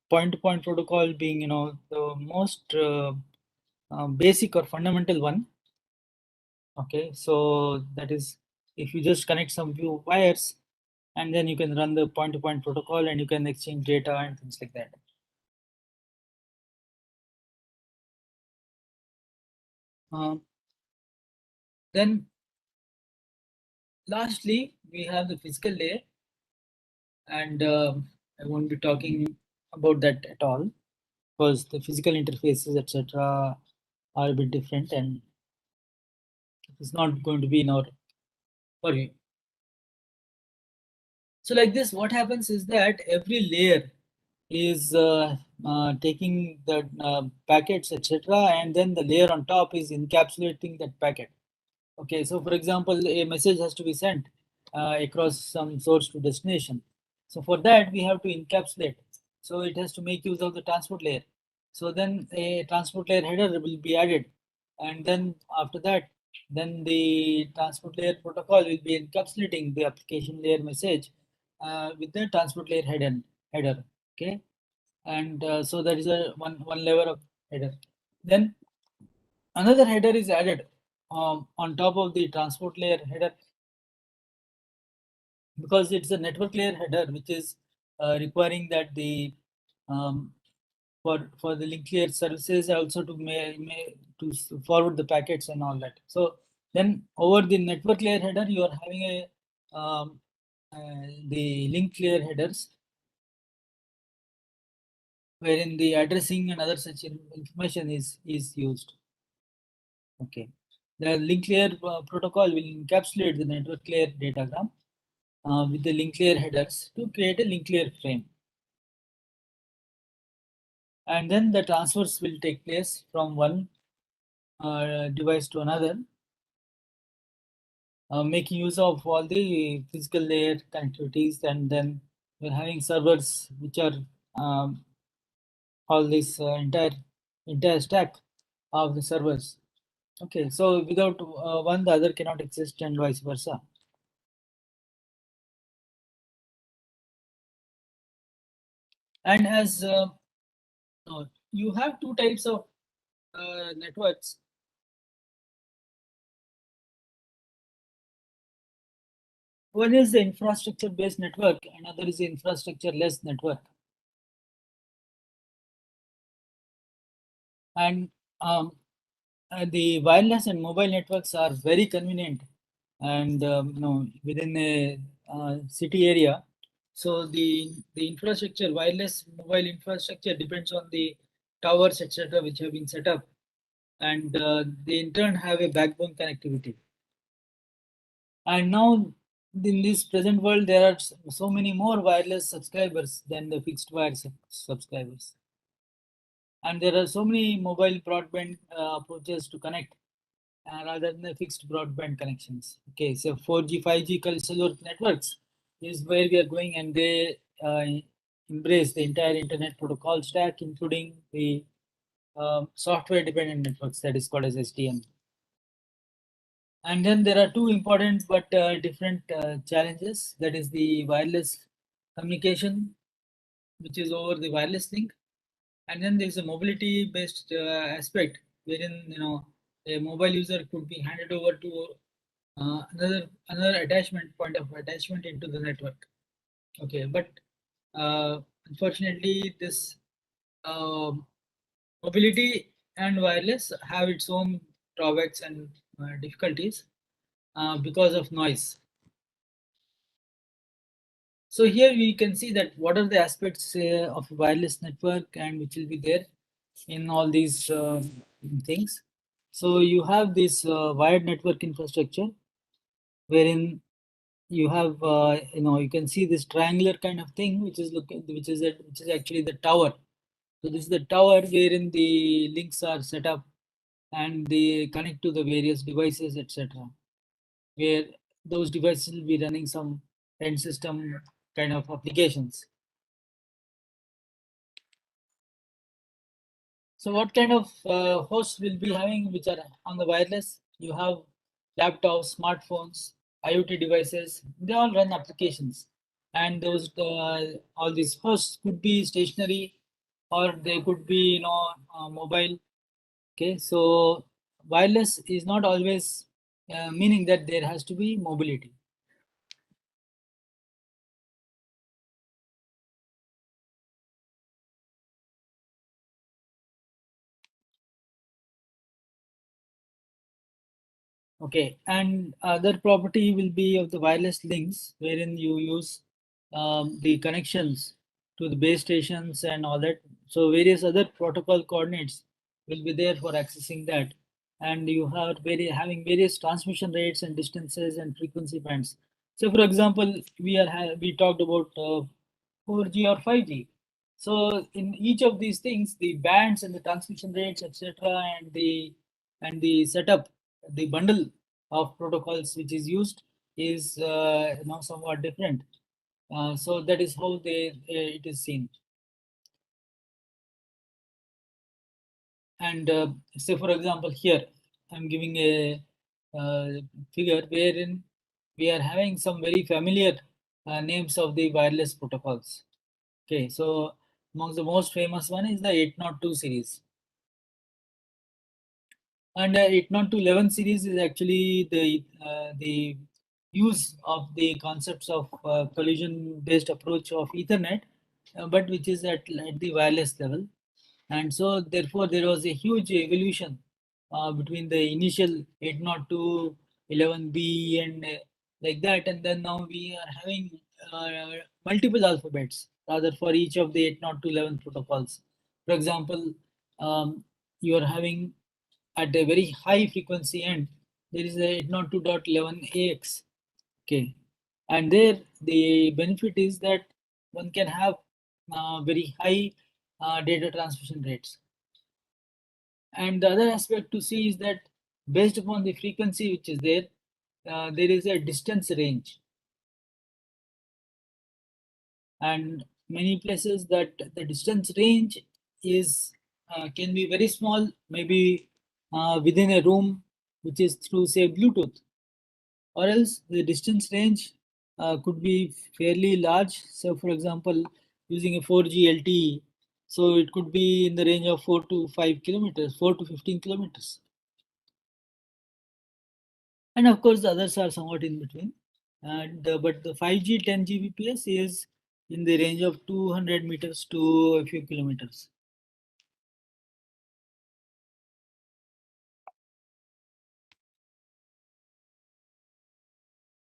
point-to-point protocol being, you know, the most basic or fundamental one. Okay, so that is, if you just connect some few wires, and then you can run the point-to-point protocol, and you can exchange data and things like that. Then lastly, we have the physical layer, and I won't be talking about that at all, because the physical interfaces, etc., are a bit different, and it's not going to be in our purview. So like this, what happens is that every layer is taking the packets, etc., and then the layer on top is encapsulating that packet. Okay, so for example, a message has to be sent across some source to destination. So for that, we have to encapsulate. So it has to make use of the transport layer. So then a transport layer header will be added. And then after that, then the transport layer protocol will be encapsulating the application layer message with the transport layer header. Okay. And so that is a one layer of header. Then another header is added on top of the transport layer header, because it's a network layer header which is requiring that the for the link layer services also to to forward the packets and all that. So then over the network layer header, you are having a the link layer headers, wherein the addressing and other such information is used. Okay, the link layer protocol will encapsulate the network layer datagram with the link layer headers to create a link layer frame. And then the transfers will take place from one device to another, making use of all the physical layer connectivities, and then we're having servers which are all this entire stack of the servers. Okay, so without one, the other cannot exist, and vice versa. And as you have two types of networks. One is the infrastructure-based network, another is the infrastructure-less network. And the wireless and mobile networks are very convenient, and within a city area. So the infrastructure, wireless mobile infrastructure, depends on the towers, etc., which have been set up, and they in turn have a backbone connectivity. And now in this present world, there are so many more wireless subscribers than the fixed wire subscribers. And there are so many mobile broadband approaches to connect rather than the fixed broadband connections. Okay, so 4G, 5G cellular networks is where we are going, and they embrace the entire internet protocol stack, including the software dependent networks, that is called as SDN. And then there are two important but different challenges, that is the wireless communication, which is over the wireless link, and then there is a mobility based aspect wherein a mobile user could be handed over to another attachment point of attachment into the network. Okay, but unfortunately this mobility and wireless have its own drawbacks and difficulties because of noise. So here we can see that what are the aspects of wireless network and which will be there in all these things. So you have this wired network infrastructure wherein you have you can see this triangular kind of thing which is which is actually the tower. So this is the tower wherein the links are set up and they connect to the various devices, etc., where those devices will be running some end system kind of applications. So what kind of hosts will be having which are on the wireless? You have laptops, smartphones, IoT devices. They all run applications, and those all these hosts could be stationary, or they could be mobile. Okay, so wireless is not always meaning that there has to be mobility. Okay, and other property will be of the wireless links, wherein you use the connections to the base stations and all that. So various other protocol coordinates will be there for accessing that, and you have having various transmission rates and distances and frequency bands. So, for example, we talked about 4G or 5G. So, in each of these things, the bands and the transmission rates, etc., and the setup, the bundle of protocols which is used is somewhat different. So that is how it is seen. And say for example here I'm giving a figure wherein we are having some very familiar names of the wireless protocols. Okay, so amongst the most famous one is the 802 series. And 802.11 series is actually the use of the concepts of collision-based approach of Ethernet, but which is at the wireless level. And so therefore there was a huge evolution between the initial 802.11b and like that, and then now we are having multiple alphabets rather for each of the 802.11 protocols. For example, you are having at a very high frequency end, there is a 802.11ax. Okay, and there the benefit is that one can have very high data transmission rates. And the other aspect to see is that based upon the frequency which is there, there is a distance range. And many places that the distance range is can be very small, maybe within a room, which is through say Bluetooth, or else the distance range could be fairly large. So for example, using a 4G LTE, so it could be in the range of 4 to 5 kilometers, 4 to 15 kilometers. And of course, the others are somewhat in between. And but the 5G 10 Gbps is in the range of 200 meters to a few kilometers.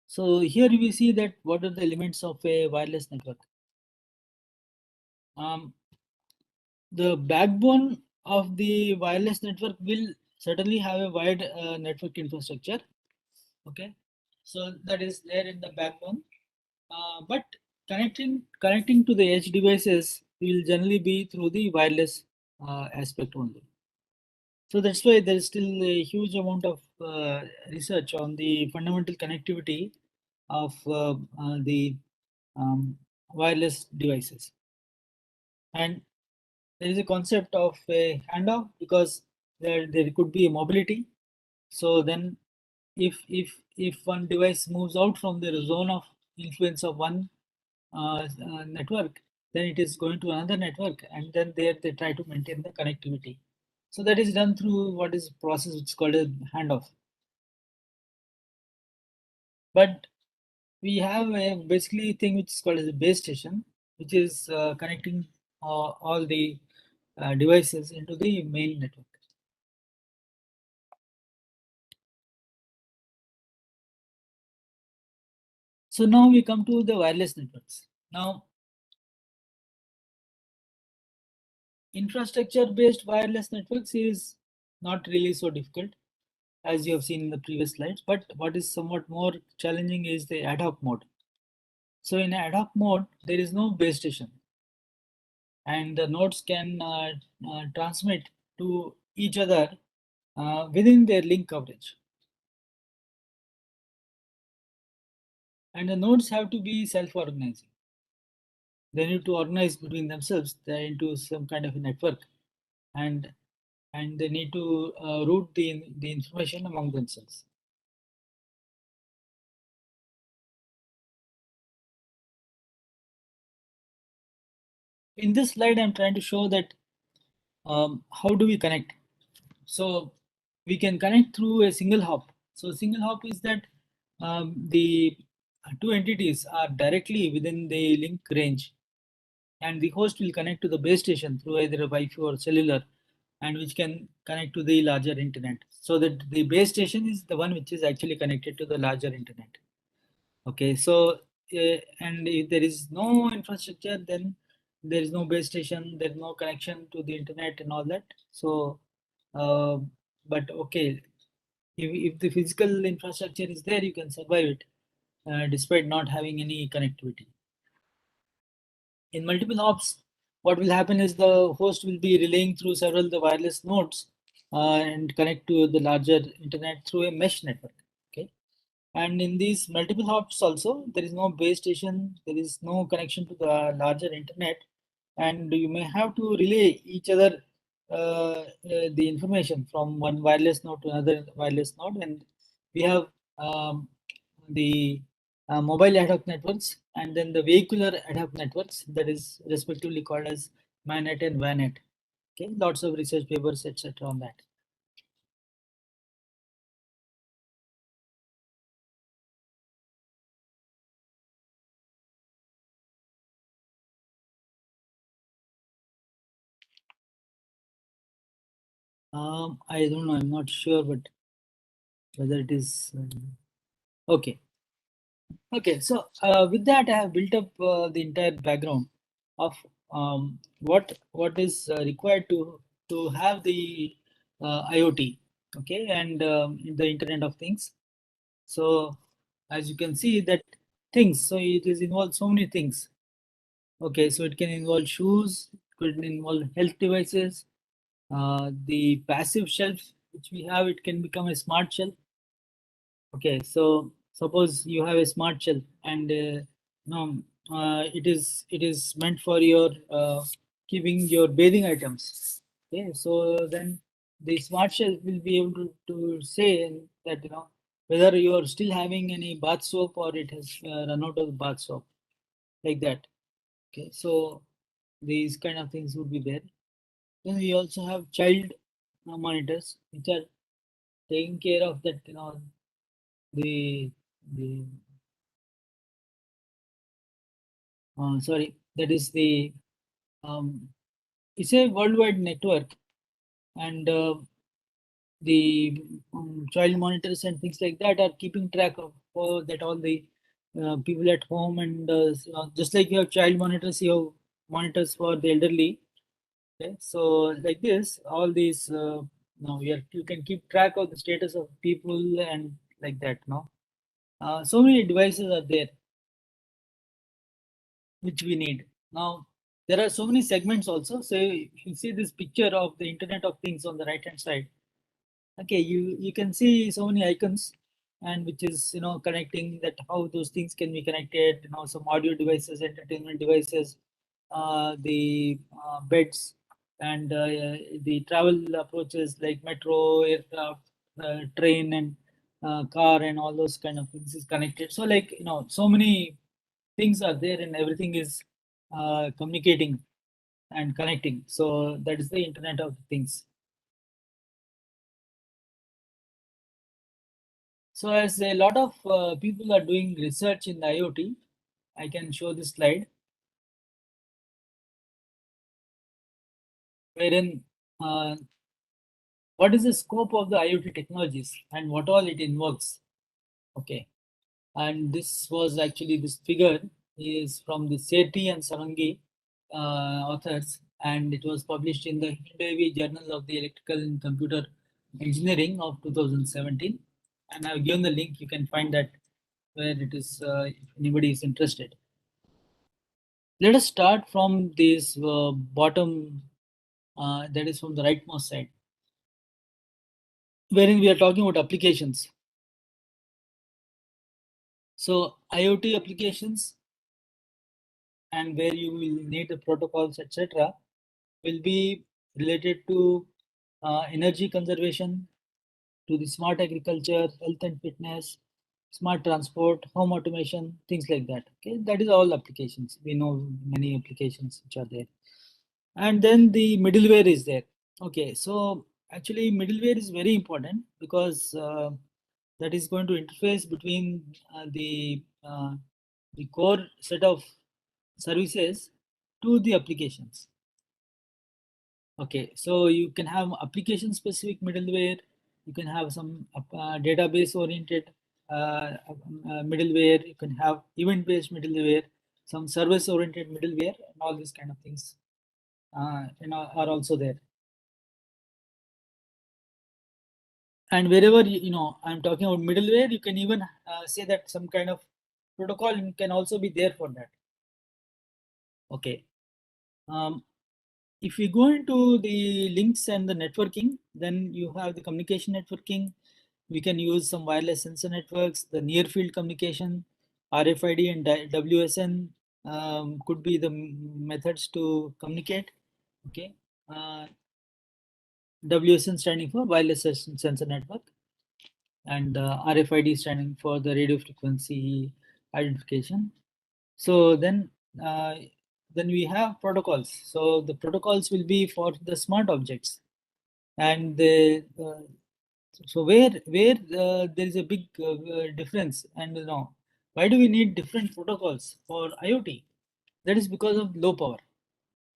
So here we see that what are the elements of a wireless network. The backbone of the wireless network will certainly have a wide network infrastructure. Okay, so that is there in the backbone. But connecting to the edge devices will generally be through the wireless aspect only. So that's why there is still a huge amount of research on the fundamental connectivity of the wireless devices. And there is a concept of a handoff because there could be a mobility. So then if one device moves out from the zone of influence of one network, then it is going to another network, and then there they try to maintain the connectivity. So that is done through what is process which is called a handoff. But we have a basically thing which is called as a base station, which is connecting all the devices into the main network. So now we come to the wireless networks. Now, infrastructure-based wireless networks is not really so difficult, as you have seen in the previous slides, but what is somewhat more challenging is the ad hoc mode. So in ad hoc mode, there is no base station, and the nodes can transmit to each other within their link coverage. And the nodes have to be self-organizing. They need to organize between themselves into some kind of a network, and they need to route the information among themselves. In this slide, I'm trying to show that how do we connect. So we can connect through a single hop. So single hop is that the two entities are directly within the link range, and the host will connect to the base station through either a Wi-Fi or cellular, and which can connect to the larger internet. So that the base station is the one which is actually connected to the larger internet. Okay, so and if there is no infrastructure, then there is no base station, there's no connection to the internet and all that. So, but okay, if the physical infrastructure is there, you can survive it despite not having any connectivity. In multiple hops, what will happen is the host will be relaying through several the wireless nodes and connect to the larger internet through a mesh network. Okay, and in these multiple hops also, there is no base station, there is no connection to the larger internet, and you may have to relay each other the information from one wireless node to another wireless node. And we have the mobile ad hoc networks, and then the vehicular ad hoc networks, that is respectively called as MANET and WANET. Okay, lots of research papers, etc. on that. I don't know, I'm not sure, but whether it is okay. Okay, so with that, I have built up the entire background of what is required to have the IoT, okay, and the Internet of Things. So as you can see that things, so it is involved so many things. Okay, so it can involve shoes, it could involve health devices, the passive shelf which we have, it can become a smart shelf. Okay, so suppose you have a smart shelf, and no, it is meant for your keeping your bathing items. Okay, so then the smart shelf will be able to say that whether you are still having any bath soap or it has run out of bath soap, like that. Okay, so these kind of things would be there. Then we also have child monitors, which are taking care of that, the sorry, that is the it's a worldwide network, and the child monitors and things like that are keeping track of that all the people at home, and just like you have child monitors, you have monitors for the elderly. Okay, so like this, all these now you can keep track of the status of people and like that. So many devices are there which we need. Now, there are so many segments also. So if you see this picture of the Internet of Things on the right hand side, okay, you can see so many icons, and which is connecting that how those things can be connected. Some audio devices, entertainment devices, the beds, and the travel approaches like metro, aircraft, train, and car, and all those kind of things is connected. So like so many things are there and everything is communicating and connecting. So that is the Internet of Things. So as a lot of people are doing research in the IoT, I can show this slide wherein what is the scope of the IoT technologies and what all it involves. Okay, and this was actually, this figure is from the Sethi and Sarangi authors, and it was published in the Hindavi Journal of the Electrical and Computer Engineering of 2017. And I've given the link, you can find that where it is, if anybody is interested. Let us start from this bottom, that is from the rightmost side, wherein we are talking about applications. So IoT applications, and where you will need the protocols, etc., will be related to energy conservation, to the smart agriculture, health and fitness, smart transport, home automation, things like that. Okay, that is all applications. We know many applications which are there. And then the middleware is there. Okay, so actually middleware is very important because that is going to interface between the core set of services to the applications. Okay, so you can have application specific middleware, you can have some database oriented middleware, you can have event based middleware, some service oriented middleware, and all these kind of things are also there. And wherever I'm talking about middleware, you can even say that some kind of protocol can also be there for that. Okay. If we go into the links and the networking, then you have the communication networking. We can use some wireless sensor networks, the near field communication, RFID and WSN could be the methods to communicate. Okay. WSN standing for wireless sensor network, and RFID standing for the radio frequency identification. So then we have protocols. So the protocols will be for the smart objects, and so where there is a big difference. And why do we need different protocols for IoT? That is because of low power.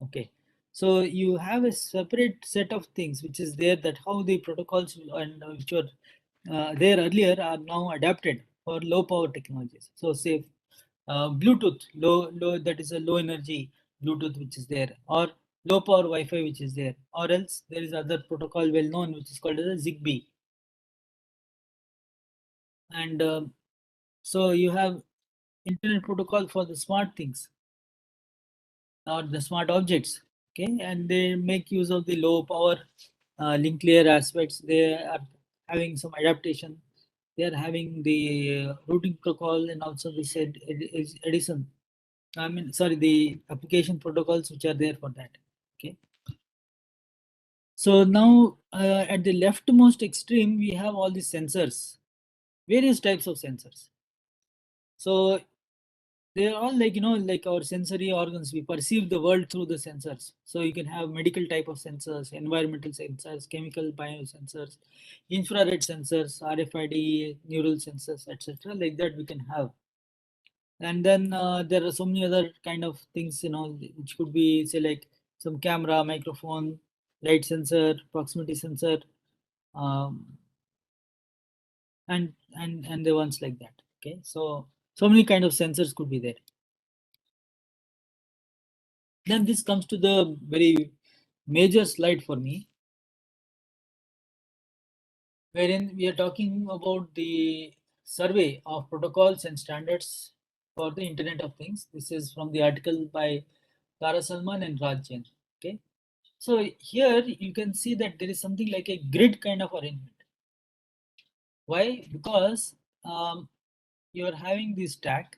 Okay, so you have a separate set of things which is there, that how the protocols and which were there earlier are now adapted for low power technologies. So say Bluetooth, low, that is a low energy Bluetooth which is there, or low power Wi-Fi which is there, or else there is other protocol well known which is called as a Zigbee. And so you have internet protocol for the smart things or the smart objects. Okay, and they make use of the low power link layer aspects. They are having some adaptation. They are having the routing protocol, and also they said Edison. I mean, sorry, the application protocols which are there for that. Okay. So now at the leftmost extreme, we have all these sensors, various types of sensors. So they are all like, like our sensory organs. We perceive the world through the sensors. So you can have medical type of sensors, environmental sensors, chemical biosensors, infrared sensors, RFID, neural sensors, etc. Like that we can have. And then there are so many other kind of things, which could be, say, like some camera, microphone, light sensor, proximity sensor, and the ones like that. Okay, so many kind of sensors could be there. Then this comes to the very major slide for me, wherein we are talking about the survey of protocols and standards for the Internet of Things. This is from the article by Tara Salman and Raj Jain. Okay, so here you can see that there is something like a grid kind of arrangement. Why? Because you are having this stack.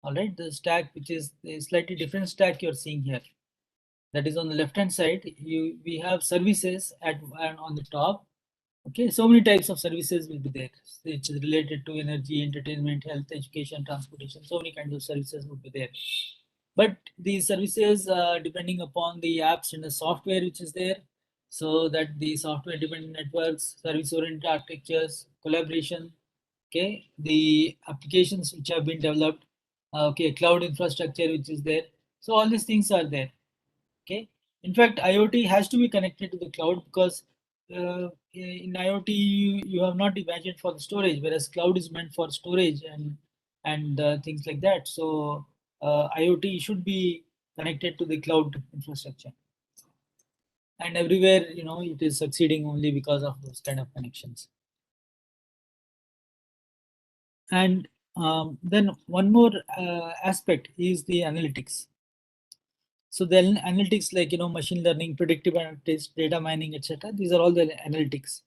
All right, the stack, which is a slightly different stack you're seeing here. That is on the left hand side. We have services and on the top, Okay, so many types of services will be there. It's related to energy, entertainment, health, education, transportation. So many kinds of services will be there. But these services, depending upon the apps and the software which is there, so that the software dependent networks, service oriented architectures, collaboration, okay, the applications which have been developed, okay, cloud infrastructure which is there. So all these things are there. Okay. In fact, IoT has to be connected to the cloud because in IoT you have not imagined for the storage, whereas cloud is meant for storage and things like that. So IoT should be connected to the cloud infrastructure. And everywhere, you know, it is succeeding only because of those kind of connections. And then one more aspect is the analytics. So the analytics like, you know, machine learning, predictive analytics, data mining, etc. These are all the analytics.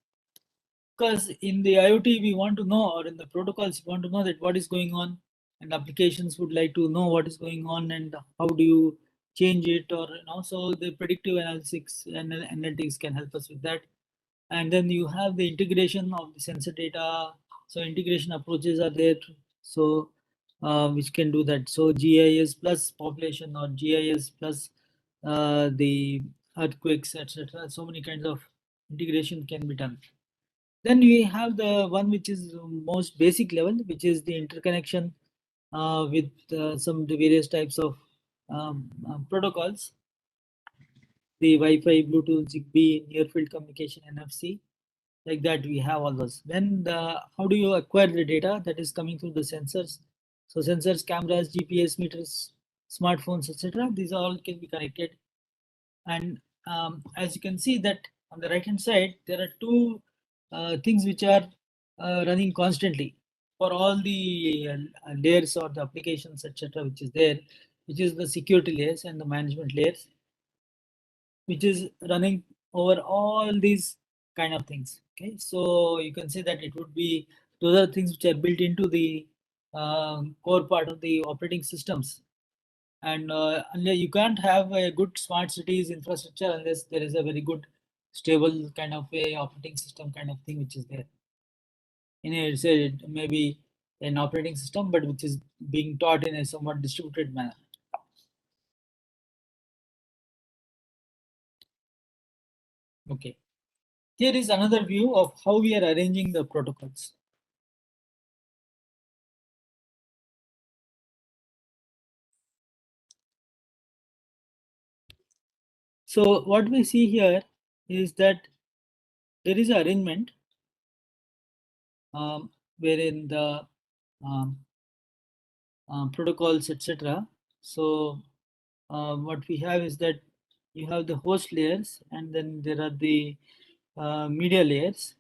Because in the IoT, we want to know, or in the protocols, we want to know that what is going on, and applications would like to know what is going on and how do you change it, or you know, so the predictive analytics and analytics can help us with that. And then you have the integration of the sensor data. So integration approaches are there. So which can do that. So GIS plus population or GIS plus the earthquakes, etc. So many kinds of integration can be done. Then we have the one which is most basic level, which is the interconnection with some of the various types of protocols, the Wi-Fi, Bluetooth, Zigbee, near field communication, NFC. Like that, we have all those. Then how do you acquire the data that is coming through the sensors? So sensors, cameras, GPS meters, smartphones, etc. These all can be connected. And as you can see that on the right hand side, there are two things which are running constantly for all the layers or the applications, etc., which is there, which is the security layers and the management layers, which is running over all these kind of things. Okay, so you can say that it would be, those are things which are built into the core part of the operating systems. And unless you can't have a good smart cities infrastructure unless there is a very good stable kind of a operating system kind of thing which is there. In a, say maybe an operating system, but which is being taught in a somewhat distributed manner. Okay. Here is another view of how we are arranging the protocols. So what we see here is that there is an arrangement wherein the protocols, etc. So what we have is that you have the host layers and then there are the media layers.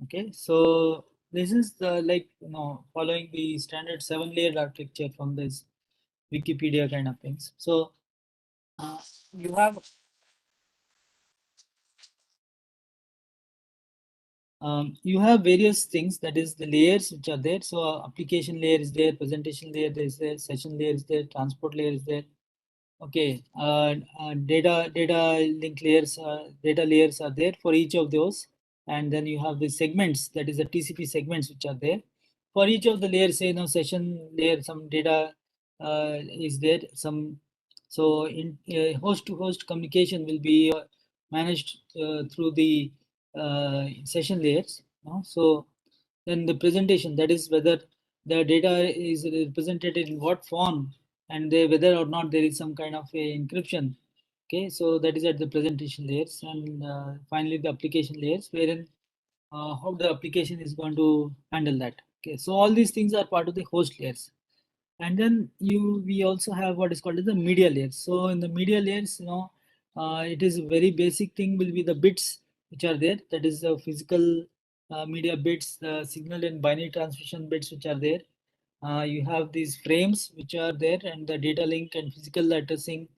Okay, so this is the, like, you know, following the standard 7-layered architecture from this Wikipedia kind of things. So you have various things, that is the layers which are there. So application layer is there, presentation layer is there, session layer is there, transport layer is there. Okay, data link layers, data layers are there for each of those, and then you have the segments, that is the TCP segments which are there for each of the layers. Say now session layer, some data is there, some, so in host to host communication will be managed through the session layers. So then the presentation, that is whether the data is represented in what form and whether or not there is some kind of a encryption. Okay, so that is at the presentation layers. And finally the application layers, wherein how the application is going to handle that. Okay, so all these things are part of the host layers. And then we also have what is called as the media layers. So in the media layers, you know, it is a very basic thing will be the bits which are there, that is the physical media bits, the signal and binary transmission bits which are there. You have these frames which are there, and the data link and physical addressing,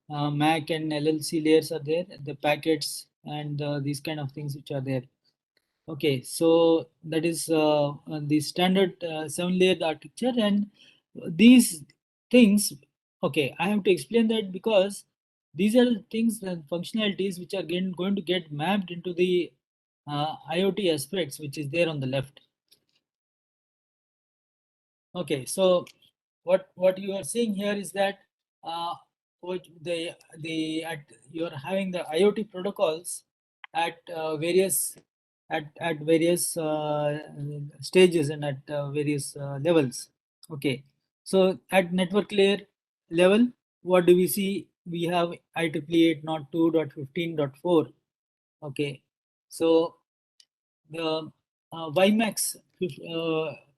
MAC and LLC layers are there, the packets and these kind of things which are there. Okay, so that is the standard 7-layered architecture. And these things, okay, I have to explain that because these are things and functionalities which are going to get mapped into the IoT aspects, which is there on the left. Okay, so what you are seeing here is that what you're having the IoT protocols at various stages and at various levels. Okay, so at network layer level, what do we see? We have IEEE 802.15.4. Okay, so the WiMAX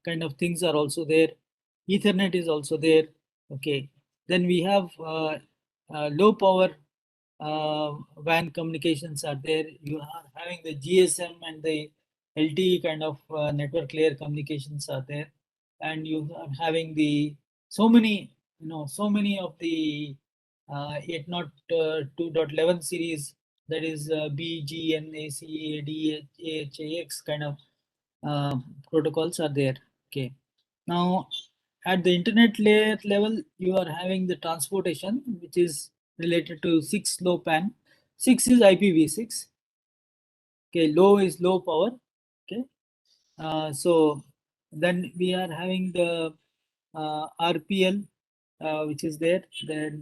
kind of things are also there. Ethernet is also there. Okay, then we have low power WAN communications are there. You are having the GSM and the LTE kind of network layer communications are there, and you are having the so many of the 802.11 series, that is B, G, N, A, C, A, D, H, A, X kind of protocols are there. Okay, now at the internet layer level, you are having the transportation, which is related to 6 low pan. 6 is IPv6. Okay, low is low power. Okay, so then we are having the RPL, which is there. Then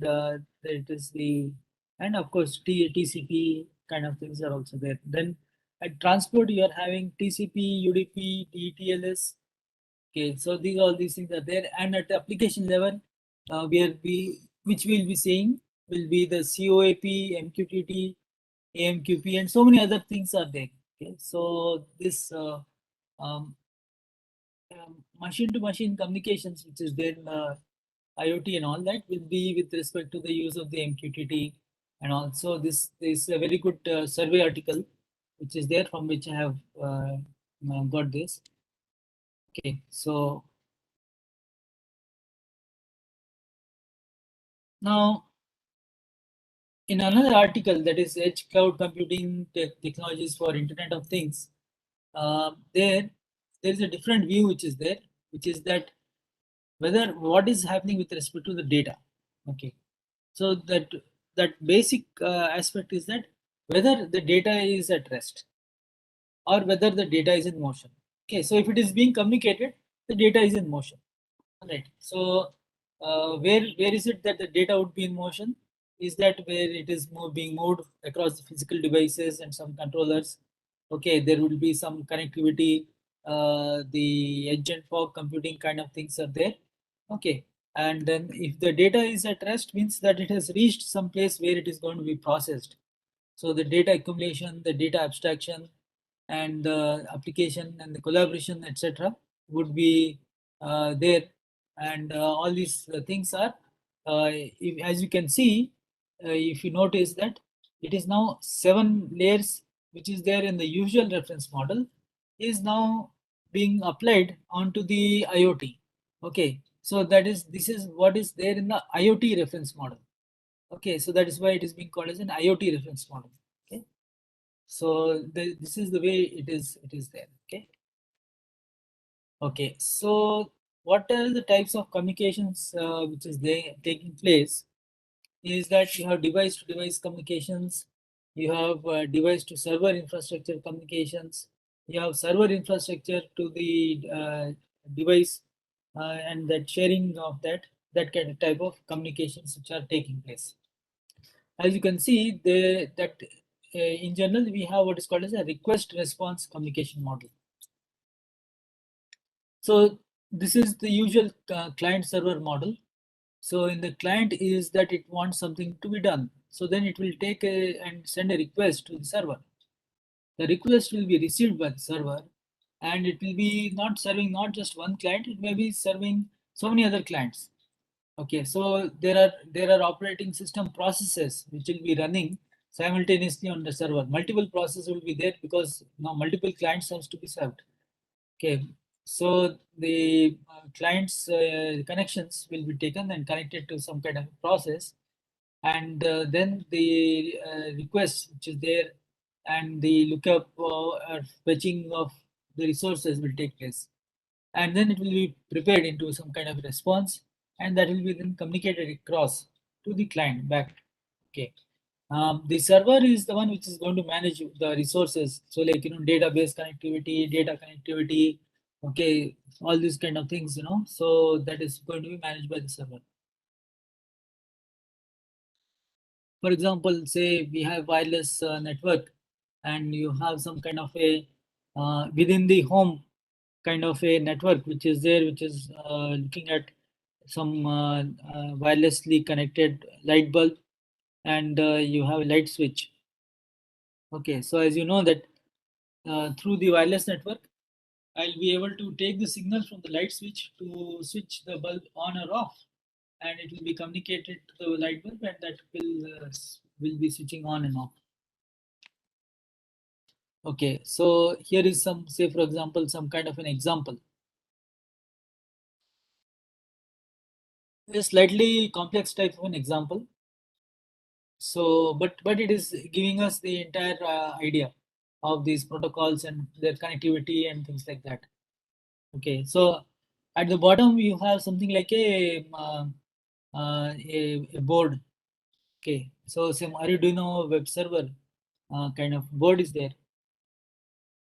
it is the, and of course TCP kind of things are also there. Then at transport, you are having TCP, UDP, DTLS. Okay, so all these things are there. And at the application level, which we'll be seeing will be the COAP, MQTT, AMQP, and so many other things are there. Okay, so this machine-to-machine communications, which is there in IoT and all that, will be with respect to the use of the MQTT. And also this is a very good survey article, which is there, from which I have got this. Okay, so now in another article, that is Edge Cloud Computing Technologies for Internet of Things, there is a different view which is there, which is that whether what is happening with respect to the data. Okay, so that basic aspect is that whether the data is at rest or whether the data is in motion. Okay, so if it is being communicated, the data is in motion. Right. So where is it that the data would be in motion? Is that where it is being moved across the physical devices and some controllers? Okay, there will be some connectivity. The edge and fog computing kind of things are there. Okay, and then if the data is at rest, means that it has reached some place where it is going to be processed. So the data accumulation, the data abstraction, and the application and the collaboration, etc., would be there. And all these things are, as you can see, if you notice that it is now 7 layers, which is there in the usual reference model, is now being applied onto the IoT. Okay, so this is what is there in the IoT reference model. Okay, so that is why it is being called as an IoT reference model. Okay, so this is the way it is there. Okay. Okay, so what are the types of communications which is there taking place is that you have device to device communications, you have device to server infrastructure communications, you have server infrastructure to the device, and that sharing of that kind of type of communications which are taking place. As you can see, in general we have what is called as a request response communication model. So this is the usual client server model. So in the client is that it wants something to be done. So then it will take and send a request to the server. The request will be received by the server, and it will be not serving not just one client, it may be serving so many other clients. Okay, so there are operating system processes which will be running simultaneously on the server. Multiple processes will be there because now multiple clients has to be served. Okay, so the client's connections will be taken and connected to some kind of process, and then the request which is there and the lookup or fetching of the resources will take place, and then it will be prepared into some kind of response, and that will be then communicated across to the client back. Okay, The server is the one which is going to manage the resources. So like, database connectivity, data connectivity, okay, all these kind of things, so that is going to be managed by the server. For example, say we have wireless network and you have some kind of a within the home kind of a network which is there, which is looking at some wirelessly connected light bulb, and you have a light switch. Okay, so as you know that through the wireless network, I'll be able to take the signal from the light switch to switch the bulb on or off, and it will be communicated to the light bulb, and that will be switching on and off. Okay, so here is some, say for example, some kind of an example. A slightly complex type of an example. So, but it is giving us the entire idea of these protocols and their connectivity and things like that. Okay, so at the bottom you have something like a board. Okay, so some Arduino web server kind of board is there,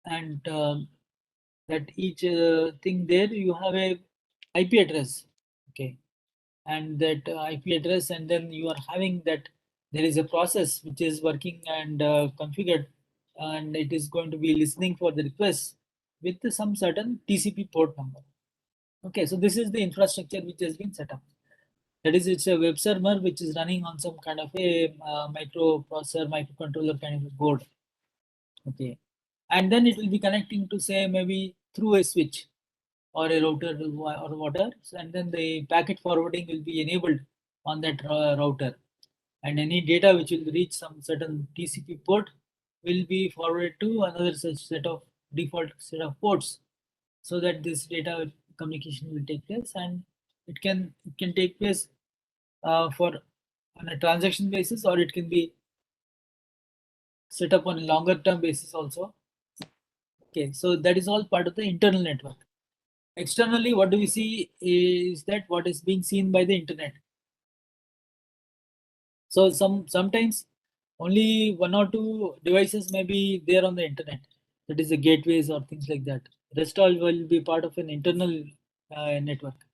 and that each thing there you have a IP address. Okay, and that IP address, and then you are having that there is a process which is working and configured, and it is going to be listening for the requests with some certain TCP port number. Okay, so this is the infrastructure which has been set up. That is, it's a web server which is running on some kind of a microprocessor, microcontroller kind of a board. Okay, and then it will be connecting to, say, maybe through a switch or a router or whatever, and then the packet forwarding will be enabled on that router, and any data which will reach some certain TCP port will be forwarded to another such set of default set of ports, so that this data communication will take place, and it can take place for on a transaction basis, or it can be set up on a longer term basis also. Okay, so that is all part of the internal network. Externally, what do we see is that what is being seen by the internet. So sometimes only one or two devices may be there on the internet. That is the gateways or things like that. Rest all will be part of an internal network.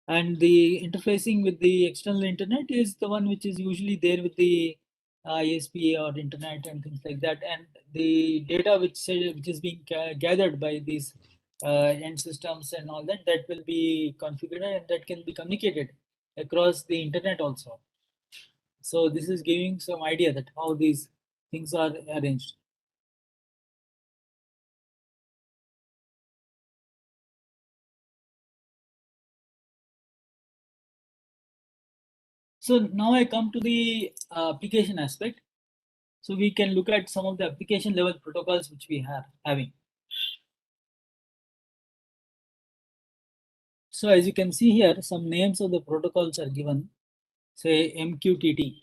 And the interfacing with the external internet is the one which is usually there with the ISP or internet and things like that. And the data which is being gathered by these end systems and all that, that will be configured and that can be communicated across the internet also. So this is giving some idea that how these things are arranged. So now I come to the application aspect. So we can look at some of the application level protocols which we are having. So as you can see here, some names of the protocols are given. Say MQTT.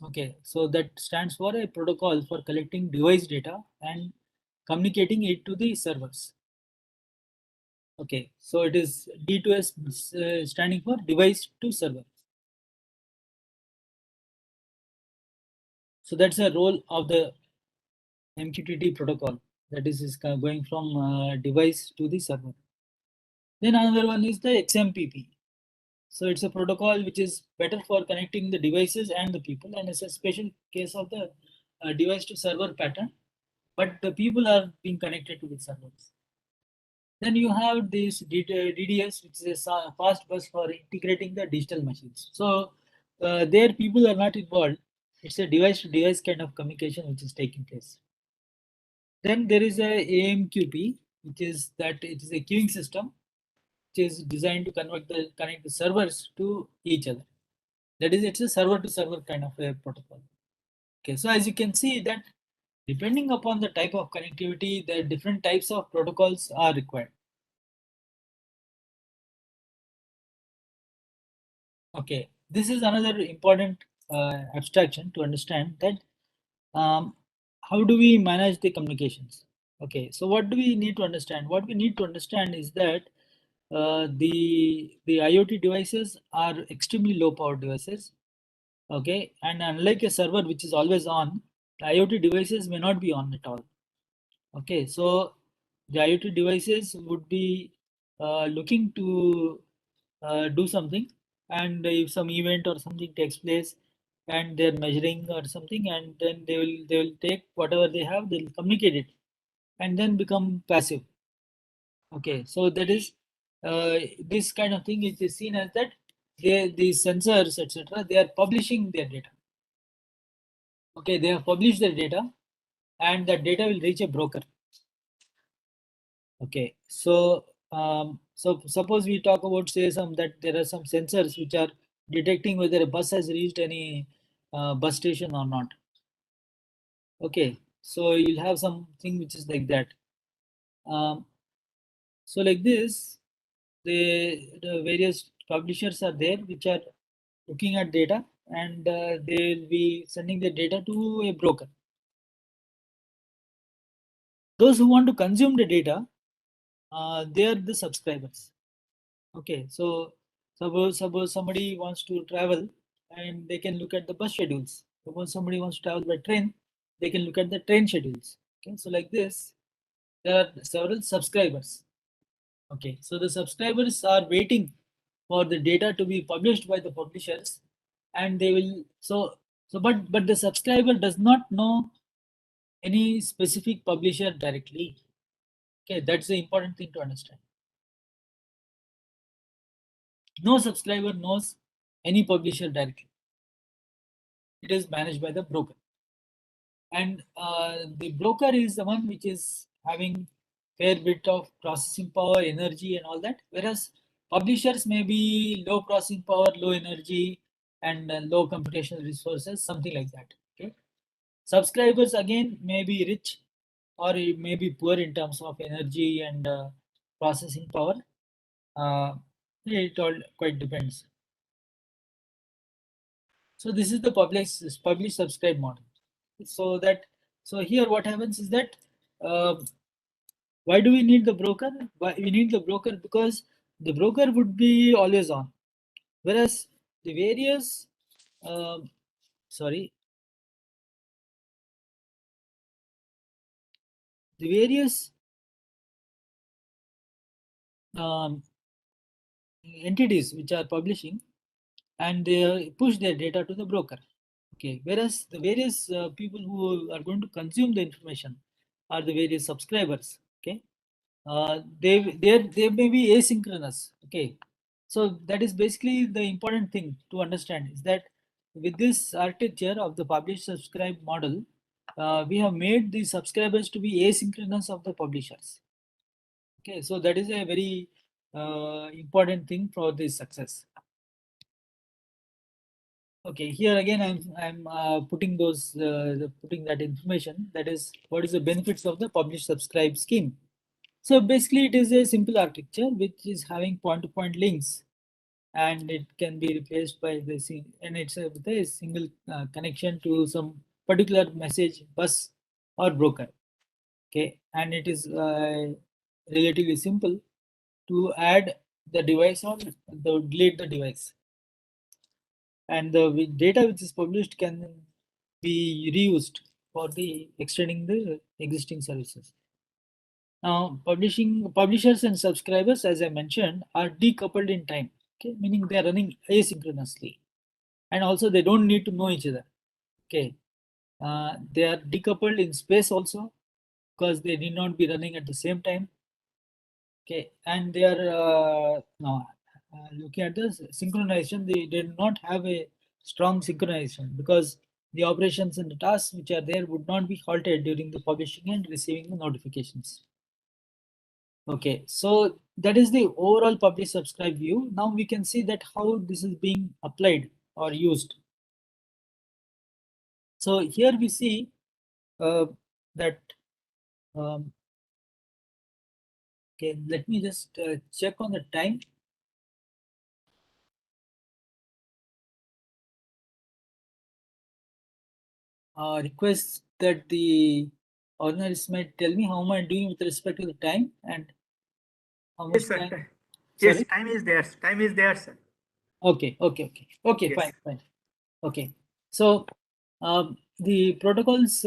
Okay, so that stands for a protocol for collecting device data and communicating it to the servers. Okay, so it is D2S standing for device to server. So that's the role of the MQTT protocol. That is going from device to the server. Then another one is the XMPP. So it's a protocol which is better for connecting the devices and the people, and it's a special case of the device to server pattern, but the people are being connected to the servers. Then you have this DDS, which is a fast bus for integrating the digital machines. So there people are not involved. It's a device to device kind of communication which is taking place. Then there is a AMQP, which is that it is a queuing system which is designed to connect the servers to each other. That is, it's a server to server kind of a protocol. Okay, so as you can see that depending upon the type of connectivity, the different types of protocols are required. Okay, this is another important abstraction to understand that how do we manage the communications? Okay, so what do we need to understand? What we need to understand is that the IoT devices are extremely low power devices, Okay, and unlike a server which is always on, the IoT devices may not be on at all. Okay, so the IoT devices would be looking to do something, and if some event or something takes place and they're measuring or something, and then they will take whatever they have, they'll communicate it and then become passive. Okay, so that is this kind of thing which is seen as that these sensors, etc., they are publishing their data. Okay, they have published their data, and that data will reach a broker. Okay, so so suppose we talk about, say, that there are some sensors which are detecting whether a bus has reached any bus station or not. Okay, so you'll have something which is like that. So like this, the various publishers are there which are looking at data, and they will be sending the data to a broker. Those who want to consume the data, they are the subscribers. Okay, so suppose somebody wants to travel, and they can look at the bus schedules. Suppose somebody wants to travel by train, they can look at the train schedules. Okay, so like this, there are several subscribers. Okay, so the subscribers are waiting for the data to be published by the publishers, and they will but the subscriber does not know any specific publisher directly. Okay, that's the important thing to understand. No subscriber knows any publisher directly. It is managed by the broker, and the broker is the one which is having fair bit of processing power, energy, and all that, whereas publishers may be low processing power, low energy, and low computational resources, something like that. Okay, subscribers again may be rich, or it may be poor in terms of energy and processing power. It all quite depends. So this is the publish subscribe model. So here what happens is that why do we need the broker? Why we need the broker? Because the broker would be always on, whereas the various sorry the various um, entities which are publishing, and they push their data to the broker. Okay, whereas the various people who are going to consume the information are the various subscribers. Okay, they may be asynchronous. Okay, so that is basically the important thing to understand, is that with this architecture of the publish subscribe model, we have made the subscribers to be asynchronous of the publishers. Okay, so that is a very important thing for this success. Okay, here again I'm putting putting that information, that is what is the benefits of the publish subscribe scheme. So basically it is a simple architecture which is having point-to-point links, and it can be replaced by and it's with a single connection to some particular message bus or broker. Okay, and it is relatively simple to add the device or delete the device, and the data which is published can be reused for the extending the existing services. Now, publishers and subscribers, as I mentioned, are decoupled in time. Okay, meaning they are running asynchronously, and also they don't need to know each other. Okay, they are decoupled in space also, because they need not be running at the same time. Okay, and they are now looking at the synchronization. They did not have a strong synchronization, because the operations and the tasks which are there would not be halted during the publishing and receiving the notifications. Okay, so that is the overall publish subscribe view. Now we can see that how this is being applied or used. So here we see that okay, let me just check on the time. Request that the organizers might tell me how am I doing with respect to the time, and how much Yes, sir. time. Yes, Sorry. time is there. Time is there, sir. Okay, Yes. fine. Okay, so the protocols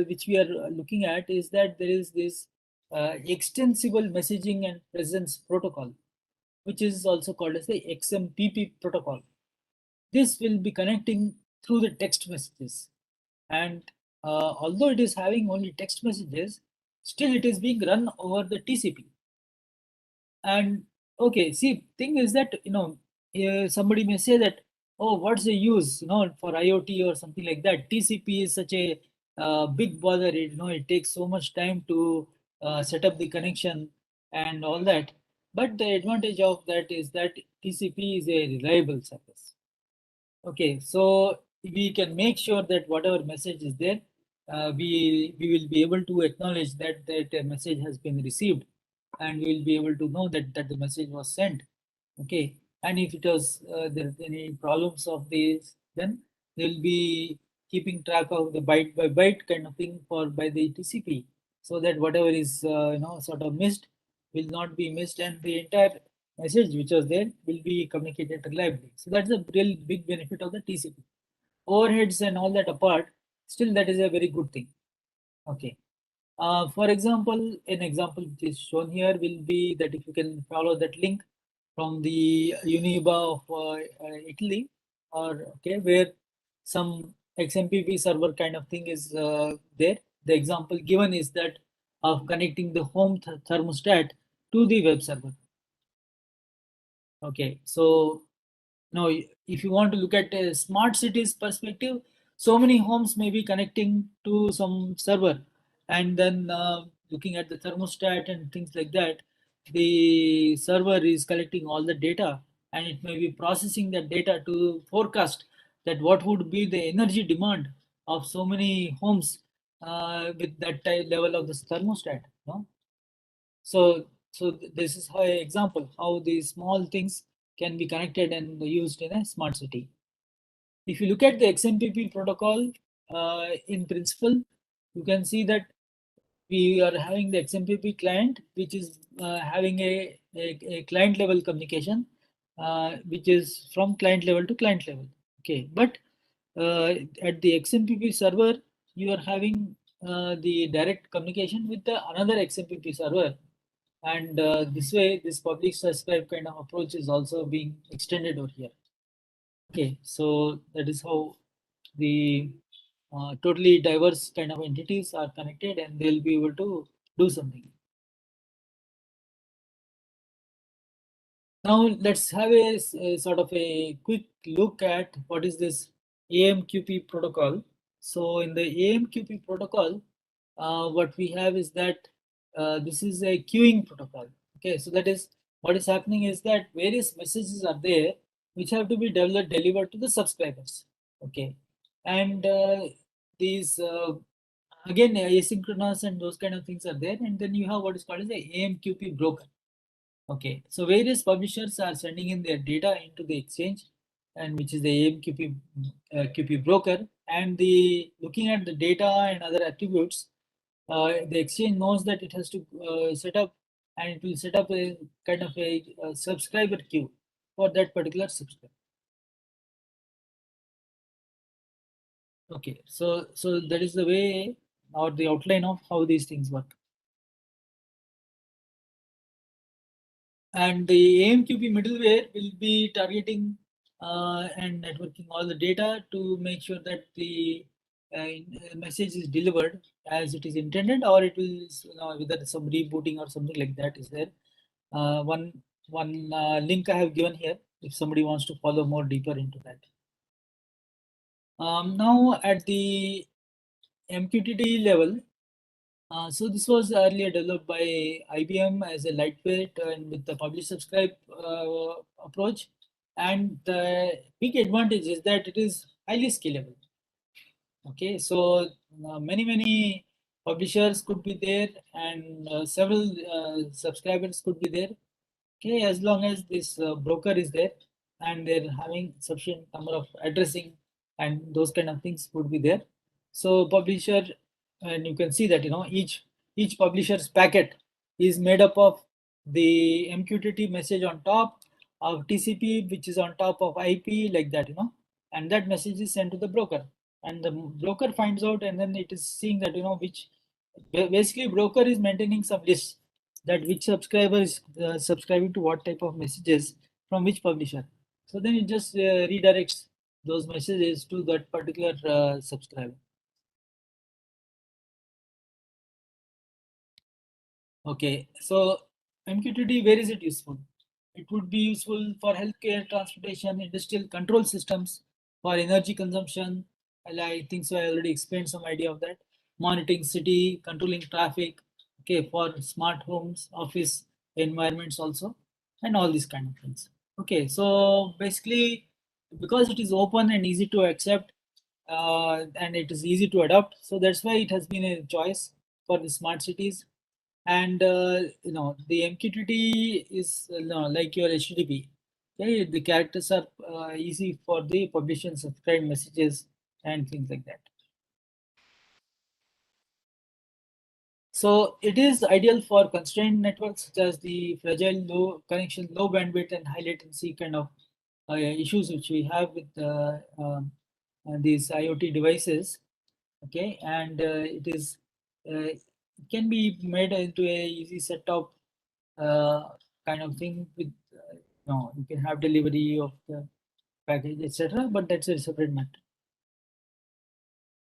which we are looking at is that there is this extensible messaging and presence protocol, which is also called as the XMPP protocol. This will be connecting through the text messages, and although it is having only text messages, still it is being run over the TCP. And okay, see, thing is that somebody may say that, oh, what's the use for IoT or something like that. TCP is such a big bother. It takes so much time to set up the connection and all that. But the advantage of that is that TCP is a reliable service. Okay, so we can make sure that whatever message is there, we will be able to acknowledge that a message has been received, and we will be able to know that the message was sent. Okay, and if it was there any problems of this, then they'll be keeping track of the byte by byte kind of thing by the TCP, so that whatever is sort of missed will not be missed, and the entire message which was there will be communicated reliably. So that's a real big benefit of the TCP. Overheads and all that apart, still that is a very good thing. Okay. For example, an example which is shown here will be that if you can follow that link from the Uniba of Italy, or okay, where some XMPP server kind of thing is there. The example given is that of connecting the home thermostat to the web server. Okay, so now if you want to look at a smart cities perspective, so many homes may be connecting to some server, and then looking at the thermostat and things like that, the server is collecting all the data, and it may be processing that data to forecast that what would be the energy demand of so many homes with that level of the thermostat. No? So this is how example how these small things can be connected and used in a smart city. If you look at the XMPP protocol, in principle, you can see that we are having the XMPP client, which is having a client level communication, which is from client level to client level. Okay, but at the XMPP server, you are having the direct communication with another XMPP server, and this way this public subscribe kind of approach is also being extended over here. Okay, so that is how the totally diverse kind of entities are connected, and they'll be able to do something. Now let's have a sort of a quick look at what is this AMQP protocol. So in the AMQP protocol, what we have is that this is a queuing protocol. Okay, so that is what is happening is that various messages are there which have to be delivered to the subscribers. Okay, and these again asynchronous and those kind of things are there, and then you have what is called as the AMQP broker. Okay, so various publishers are sending in their data into the exchange, and which is the AMQP QP broker, and the looking at the data and other attributes, the exchange knows that it has to set up, and it will set up a kind of a subscriber queue for that particular subscriber. Okay, so that is the way or the outline of how these things work. And the AMQP middleware will be targeting and networking all the data to make sure that the message is delivered as it is intended, or it will whether some rebooting or something like that is there. One link I have given here if somebody wants to follow more deeper into that. Now at the MQTT level, so this was earlier developed by IBM as a lightweight and with the publish subscribe approach. And the big advantage is that it is highly scalable. Okay, so many publishers could be there, and several subscribers could be there. Okay, as long as this broker is there and they're having sufficient number of addressing and those kind of things would be there. So publisher, and you can see that each publisher's packet is made up of the MQTT message on top of TCP, which is on top of IP, like that. and that message is sent to the broker, and the broker finds out, and then it is seeing that, which basically broker is maintaining some list that which subscriber is subscribing to what type of messages from which publisher. So then it just redirects those messages to that particular subscriber. Okay, so MQTT, where is it useful? It would be useful for healthcare, transportation, industrial control systems, for energy consumption. I think so. I already explained some idea of that. Monitoring city, controlling traffic. Okay, for smart homes, office environments also, and all these kind of things. Okay, so basically, because it is open and easy to accept, and it is easy to adopt, so that's why it has been a choice for the smart cities. And the MQTT is like your HTTP. Okay, the characters are easy for the publish and subscribe messages and things like that. So it is ideal for constrained networks such as the fragile low connection, low bandwidth and high latency kind of issues which we have with these IoT devices. Okay, and it can be made into a easy setup kind of thing with you can have delivery of the package, etc., but that's a separate matter.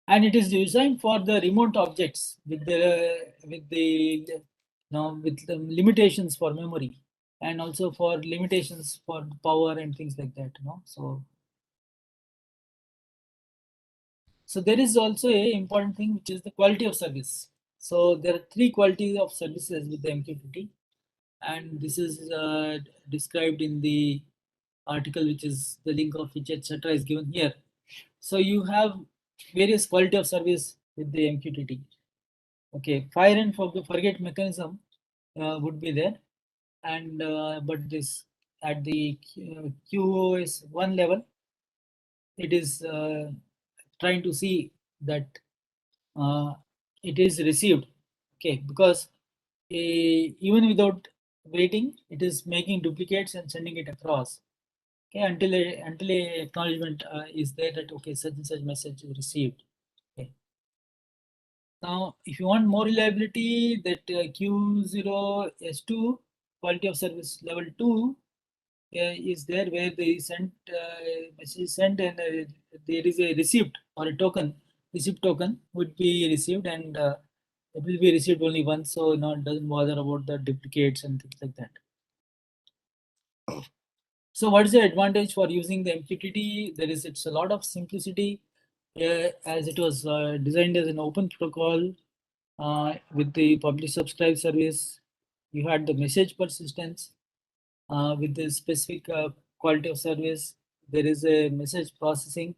And it is designed for the remote objects with the limitations for memory, and also for limitations for power and things like that. So there is also a important thing, which is the quality of service. So there are 3 qualities of services with the MQTT, and this is described in the article, which is the link of which, etc., is given here. So you have various quality of service with the MQTT. Okay, fire and forget mechanism would be there, and but this at the QoS 1 level, it is trying to see that it is received. Okay, because even without waiting, it is making duplicates and sending it across. Okay, until a acknowledgement is there that okay, such and such message is received. Okay. Now, if you want more reliability, that Q0S2 quality of service level 2 is there, where the message sent, and there is a receipt or a token. Receipt token would be received, and it will be received only once, so it doesn't bother about the duplicates and things like that. So what is the advantage for using the MQTT? It's a lot of simplicity, as it was designed as an open protocol with the publish subscribe service. You had the message persistence with the specific quality of service. There is a message processing.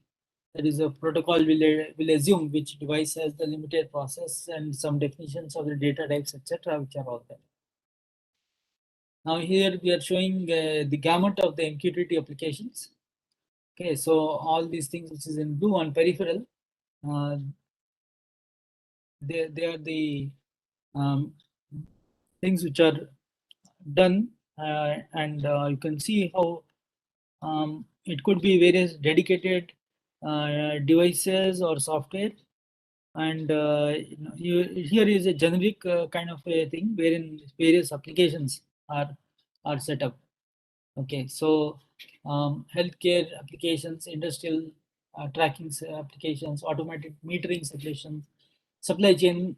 There is a protocol will assume which device has the limited process, and some definitions of the data types, etc., which are all there. Now here we are showing the gamut of the MQTT applications. Okay, so all these things which is in blue on peripheral, they are the things which are done, and you can see how it could be various dedicated devices or software, and here is a generic kind of a thing wherein various applications are set up. Okay, so healthcare applications, industrial tracking applications, automatic metering solutions, supply chain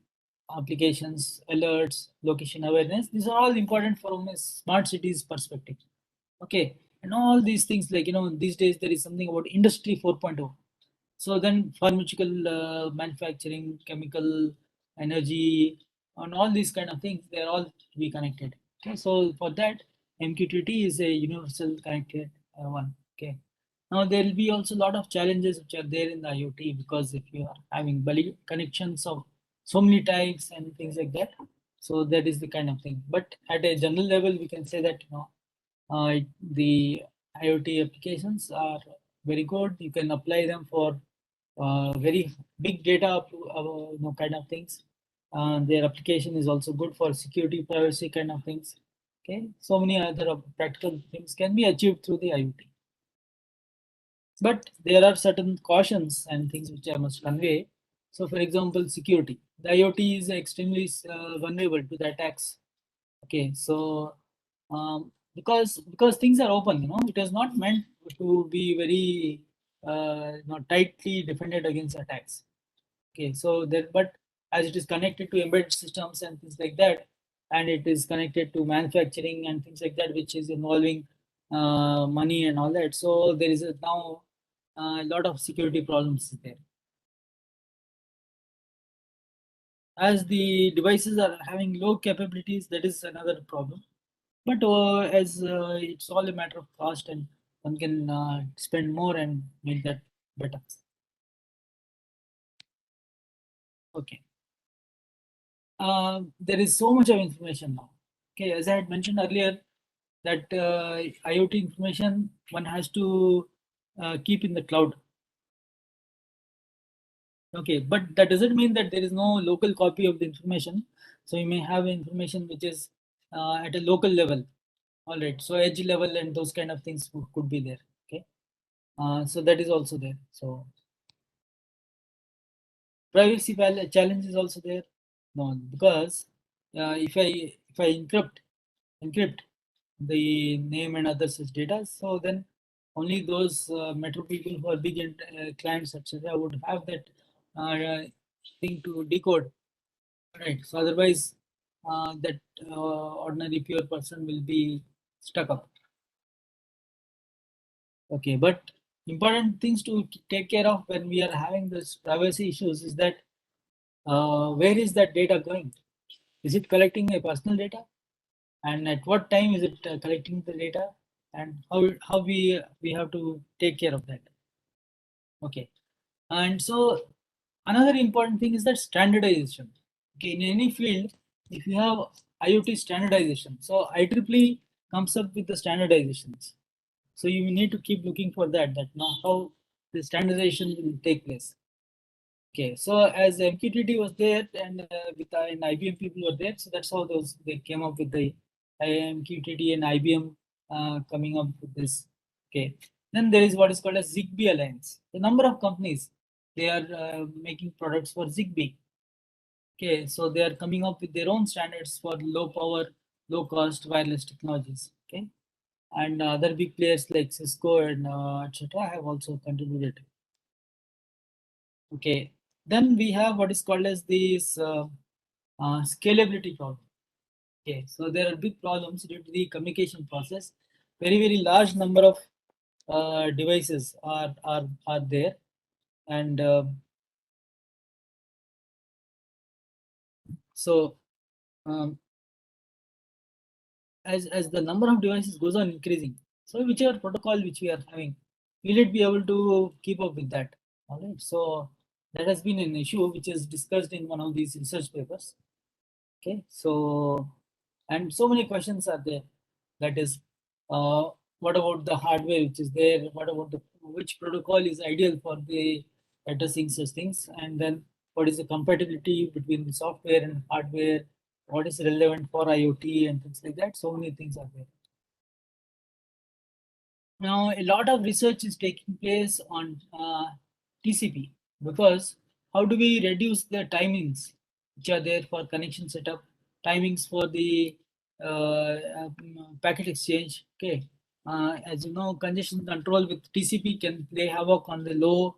applications, alerts, location awareness. These are all important from a smart cities perspective. Okay, and all these things, like these days there is something about industry 4.0. So then pharmaceutical manufacturing, chemical, energy, and all these kind of things, they're all to be connected. Okay, so for that, MQTT is a universal connected one. Okay, now there will be also a lot of challenges which are there in the IoT, because if you are having connections of so many types and things like that, so that is the kind of thing. But at a general level, we can say that the IoT applications are very good. You can apply them for very big data kind of things. Their application is also good for security, privacy kind of things. Okay, so many other practical things can be achieved through the IoT. But there are certain cautions and things which I must convey. So, for example, security. The IoT is extremely vulnerable to the attacks. Okay, so because things are open, it is not meant to be very tightly defended against attacks. Okay, so that, but as it is connected to embedded systems and things like that, and it is connected to manufacturing and things like that, which is involving money and all that. So there is now a lot of security problems there. As the devices are having low capabilities, that is another problem. But as it's all a matter of cost, and one can spend more and make that better. Okay. There is so much of information now. Okay, as I had mentioned earlier, that IoT information one has to keep in the cloud. Okay, but that doesn't mean that there is no local copy of the information. So you may have information which is at a local level. All right, so edge level and those kind of things could be there. Okay, so that is also there. So privacy challenge is also there. No, because if I encrypt the name and other such data, so then only those metro people who are big clients, etc., would have that thing to decode. Right. So otherwise, that ordinary pure person will be stuck up. Okay, but important things to take care of when we are having this privacy issues is that where is that data going? Is it collecting a personal data? And at what time is it collecting the data? And how we have to take care of that? Okay, and so another important thing is that standardization. Okay, in any field, if you have IoT standardization, so IEEE comes up with the standardizations. So you need to keep looking for that now how the standardization will take place. Okay, so as MQTT was there and with and IBM people were there, so that's how they came up with the MQTT and IBM coming up with this. Okay, then there is what is called a Zigbee Alliance. The number of companies they are making products for Zigbee. Okay, so they are coming up with their own standards for low power, low cost wireless technologies. Okay, and other big players like Cisco and etc. have also contributed. Okay, then we have what is called as this scalability problem. Okay, so there are big problems due to the communication process. Very large number of devices are there, and so um, as the number of devices goes on increasing, so whichever protocol which we are having, will it be able to keep up with that? All right, so that has been an issue which is discussed in one of these research papers. Okay, so and so many questions are there. That is, what about the hardware which is there? What about which protocol is ideal for the addressing such things? And then what is the compatibility between the software and hardware? What is relevant for IoT and things like that? So many things are there. Now, a lot of research is taking place on TCP, because how do we reduce the timings which are there for connection setup, timings for the packet exchange? Okay, as you know, congestion control with TCP can play havoc on the low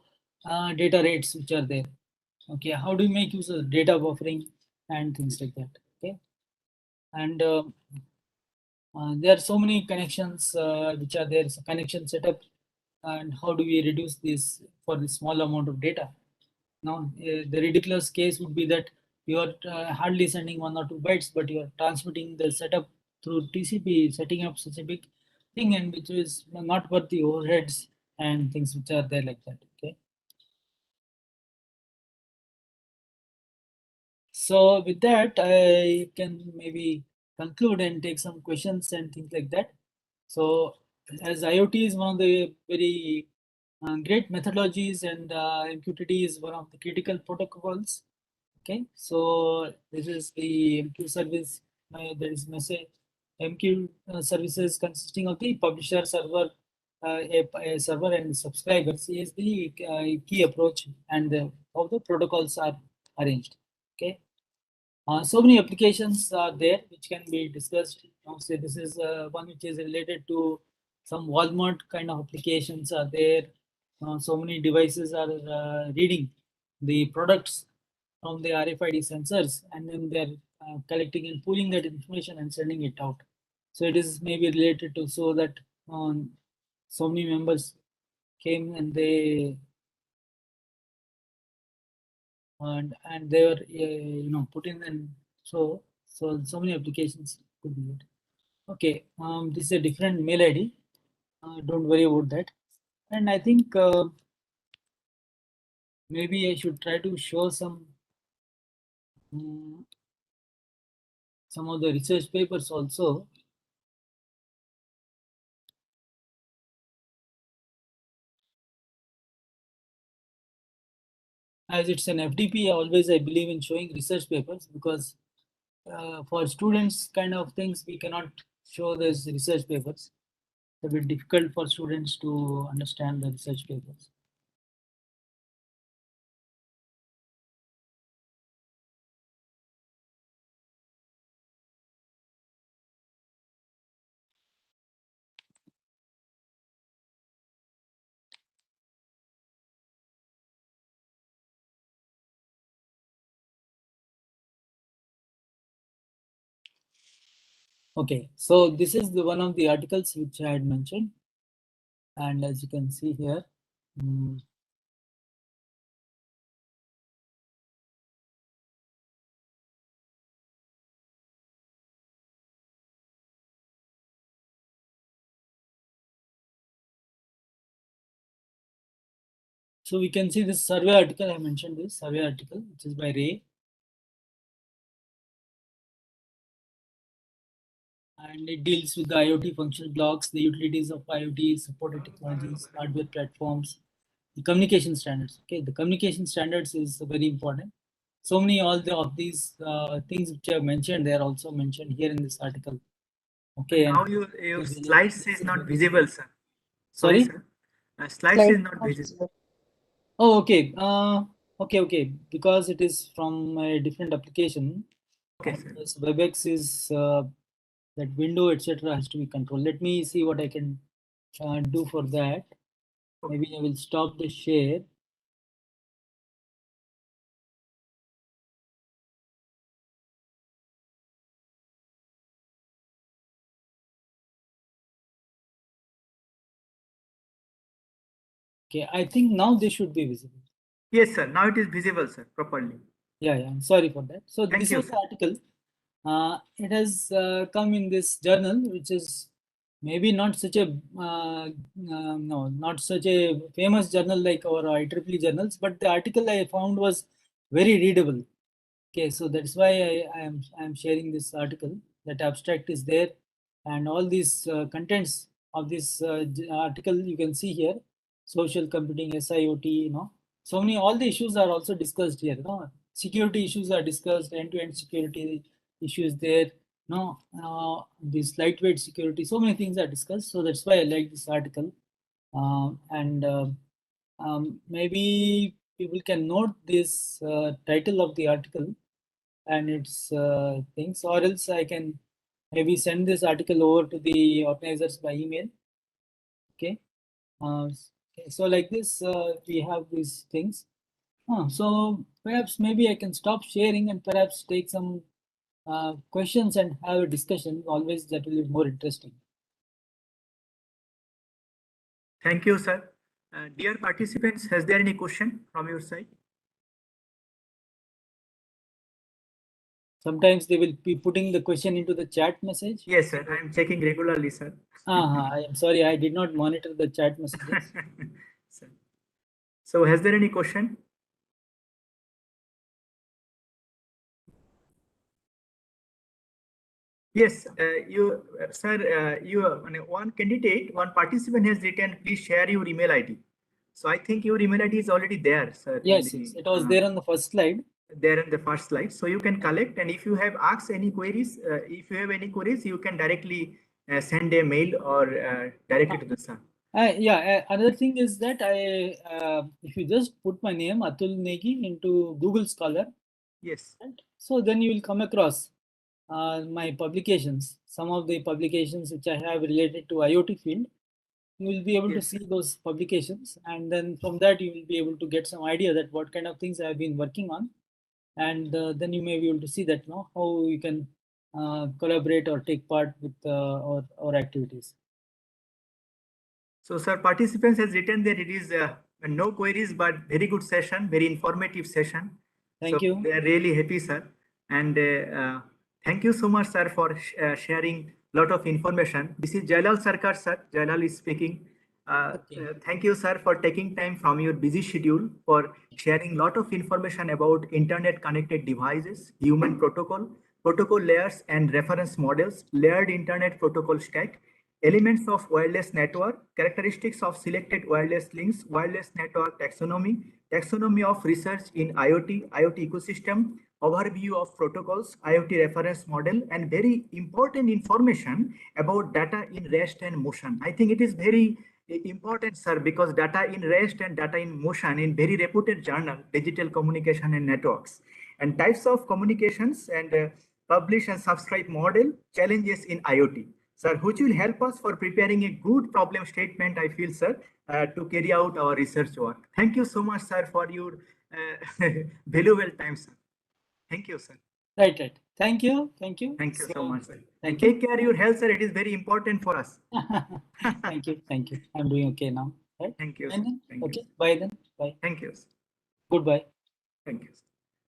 data rates which are there. Okay, how do you make use of data buffering and things like that? Okay, and there are so many connections which are there. So connection setup, and how do we reduce this for the small amount of data? Now, the ridiculous case would be that you are hardly sending 1 or 2 bytes, but you are transmitting the setup through TCP, setting up such a big thing, and which is not worth the overheads and things which are there like that. Okay. So with that, I can maybe conclude and take some questions and things like that. So as IoT is one of the very great methodologies, and MQTT is one of the critical protocols. Okay, so this is the MQ service. There is message MQ services consisting of the publisher, server, a server and subscribers is the key approach and how the protocols are arranged. Okay. So many applications are there which can be discussed. Say this is one which is related to some Walmart kind of applications are there. So many devices are reading the products from the RFID sensors, and then they're collecting and pooling that information and sending it out. So it is maybe related to so that so many members came and they and they were put in, and so many applications could be it. Okay, this is a different mail ID. Don't worry about that. And I think maybe I should try to show some of the research papers also. As it's an FDP, always I believe in showing research papers, because for students kind of things we cannot show those research papers. It's a bit difficult for students to understand the research papers. Okay, so this is the one of the articles which I had mentioned, and as you can see here, so we can see this survey article. I mentioned this survey article, which is by Ray, and it deals with the IoT functional blocks, the utilities of IoT, supported technologies, hardware platforms, the communication standards. Okay, the communication standards is very important. So many of these things which I have mentioned, they are also mentioned here in this article. Okay, now your slides is not visible, sir. Sorry, sir. Slides is not visible. Oh, okay. Okay. Because it is from a different application. Okay, sir. This WebEx is that window, etc., has to be controlled. Let me see what I can do for that. Maybe I will stop the share. Okay, I think now they should be visible. Yes, sir. Now it is visible, sir, properly. Yeah. I'm sorry for that. So Thank this you, was the article. It has come in this journal, which is maybe not such a not such a famous journal like our IEEE journals, but the article I found was very readable. Okay, so that's why I am sharing this article. That abstract is there, and all these contents of this article you can see here. Social computing, SIoT, so many, all the issues are also discussed here. Security issues are discussed, end-to-end security issues there. This lightweight security, so many things are discussed. So that's why I like this article. Maybe people can note this title of the article and its things, or else I can maybe send this article over to the organizers by email. Okay. So like this, we have these things. So perhaps maybe I can stop sharing and perhaps take some questions and have a discussion. Always that will be more interesting. Thank you, sir. Dear participants, has there any question from your side? Sometimes they will be putting the question into the chat message. Yes, sir. I am checking regularly, sir. I am sorry, I did not monitor the chat messages. So has there any question? Yes, sir, one candidate, one participant has written, please share your email ID. So I think your email ID is already there, sir. Yes, it was there on the first slide. There in the first slide. So you can collect, and if you have asked any queries, you can directly send a mail or directly to the sir. Yeah, another thing is that if you just put my name Atul Negi into Google Scholar, Yes. right? So then you will come across my publications, some of the publications which I have related to IoT field. You will be able to Yes. see those publications, and then from that you will be able to get some idea that what kind of things I have been working on, and then you may be able to see that how you can collaborate or take part with our activities. So, sir, participants has written that it is no queries, but very good session, very informative session. Thank So you. they are really happy, sir. And thank you so much, sir, for sharing lot of information. This is Jalal Sarkar, sir. Jalal is speaking. Okay. Thank you, sir, for taking time from your busy schedule for sharing lot of information about internet connected devices, human protocol, protocol layers and reference models, layered internet protocol stack, elements of wireless network, characteristics of selected wireless links, wireless network taxonomy, taxonomy of research in IoT, IoT ecosystem, overview of protocols, IoT reference model, and very important information about data in rest and motion. I think it is very important, sir, because data in rest and data in motion in very reputed journal, Digital Communication and Networks, and types of communications and publish and subscribe model, challenges in IoT. Sir, which will help us for preparing a good problem statement, I feel, sir, to carry out our research work. Thank you so much, sir, for your valuable time, sir. Thank you, sir. Right. Thank you. Thank you so So, much, sir. And thank take you. care of your health, sir. It is very important for us. Thank you. I'm doing okay now. Right? Thank you, sir. And then, Thank you, okay. sir. Bye then. Bye. Thank you, sir. Goodbye. Thank you, sir.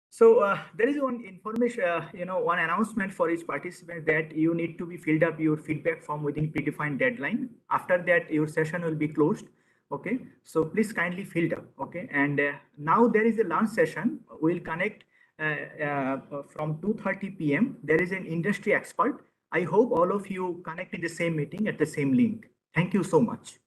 So there is one information, one announcement for each participant that you need to be filled up your feedback form within predefined deadline. After that, your session will be closed. Okay, so please kindly fill up. Okay, and now there is a lunch session. We'll connect from 2:30 p.m. There is an industry expert. I hope all of you connect in the same meeting at the same link. Thank you so much.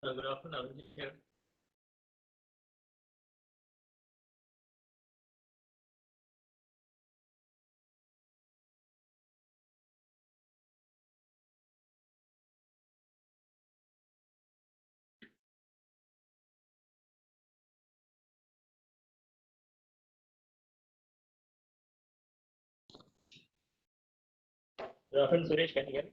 Good afternoon, Abhijit here. Good afternoon, Suresh. Can you hear me?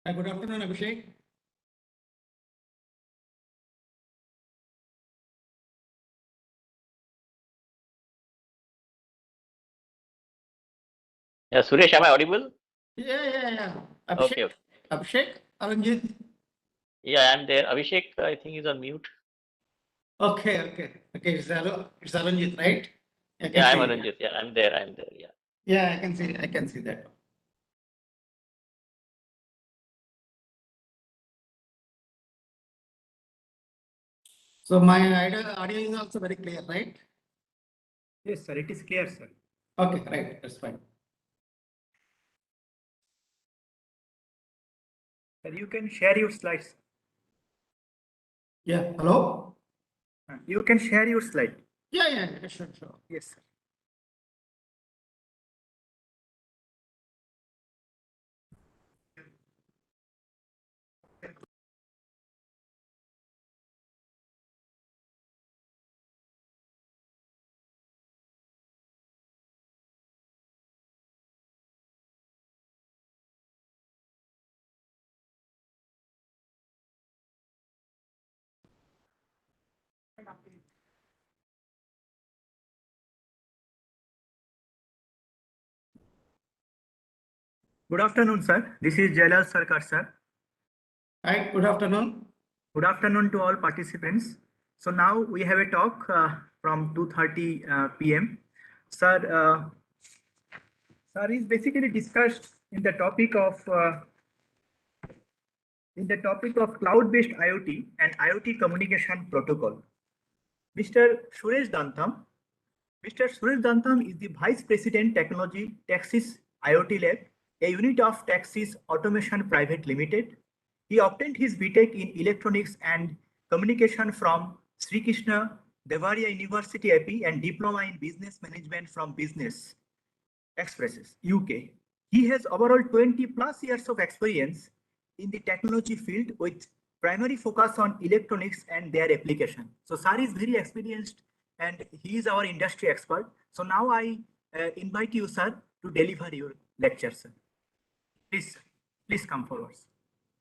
Good afternoon, Abhishek. Yeah, Suresh, am I audible? Yeah. Okay. Abhishek, Aranjit. Yeah, I'm there. Abhishek, I think he's on mute. Okay. It's Aranjit, right? Yeah, I'm Aranjit. Yeah, I'm there. Yeah. Yeah, I can see that. So my audio is also very clear, right? Yes, sir. It is clear, sir. Okay, right. That's fine. Sir, you can share your slides. Yeah. Hello? You can share your slide. Yeah. Sure. Yes, sir. Good afternoon, sir. This is Jalal Sarkar, sir. Hi, good afternoon. Good afternoon to all participants. So now we have a talk from 2:30 p.m. Sir, sir is basically discussed in the topic of cloud-based IoT and IoT communication protocol. Mr. Suresh Dantam. Mr. Suresh Dantam is the Vice President Technology Techsys IoT Lab, a unit of Techsys Automation Private Limited. He obtained his BTech in Electronics and Communication from Sri Krishna Devaria University AP and Diploma in Business Management from Business Expresses, UK. He has overall 20 plus years of experience in the technology field with primary focus on electronics and their application. So Sir is very experienced and he is our industry expert. So now I invite you, sir, to deliver your lecture, sir. Please come forward.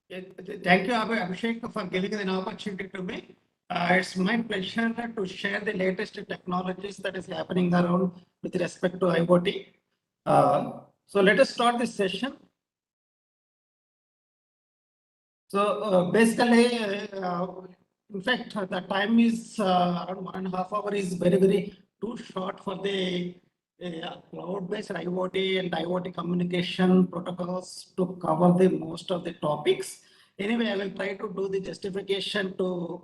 Thank you, Abhishek, for giving an opportunity to me. It's my pleasure to share the latest technologies that is happening around with respect to IoT. So let us start this session. So basically, in fact, the time is around 1.5 hours is very too short for the cloud-based IoT and IoT communication protocols to cover the most of the topics. Anyway, I will try to do the justification to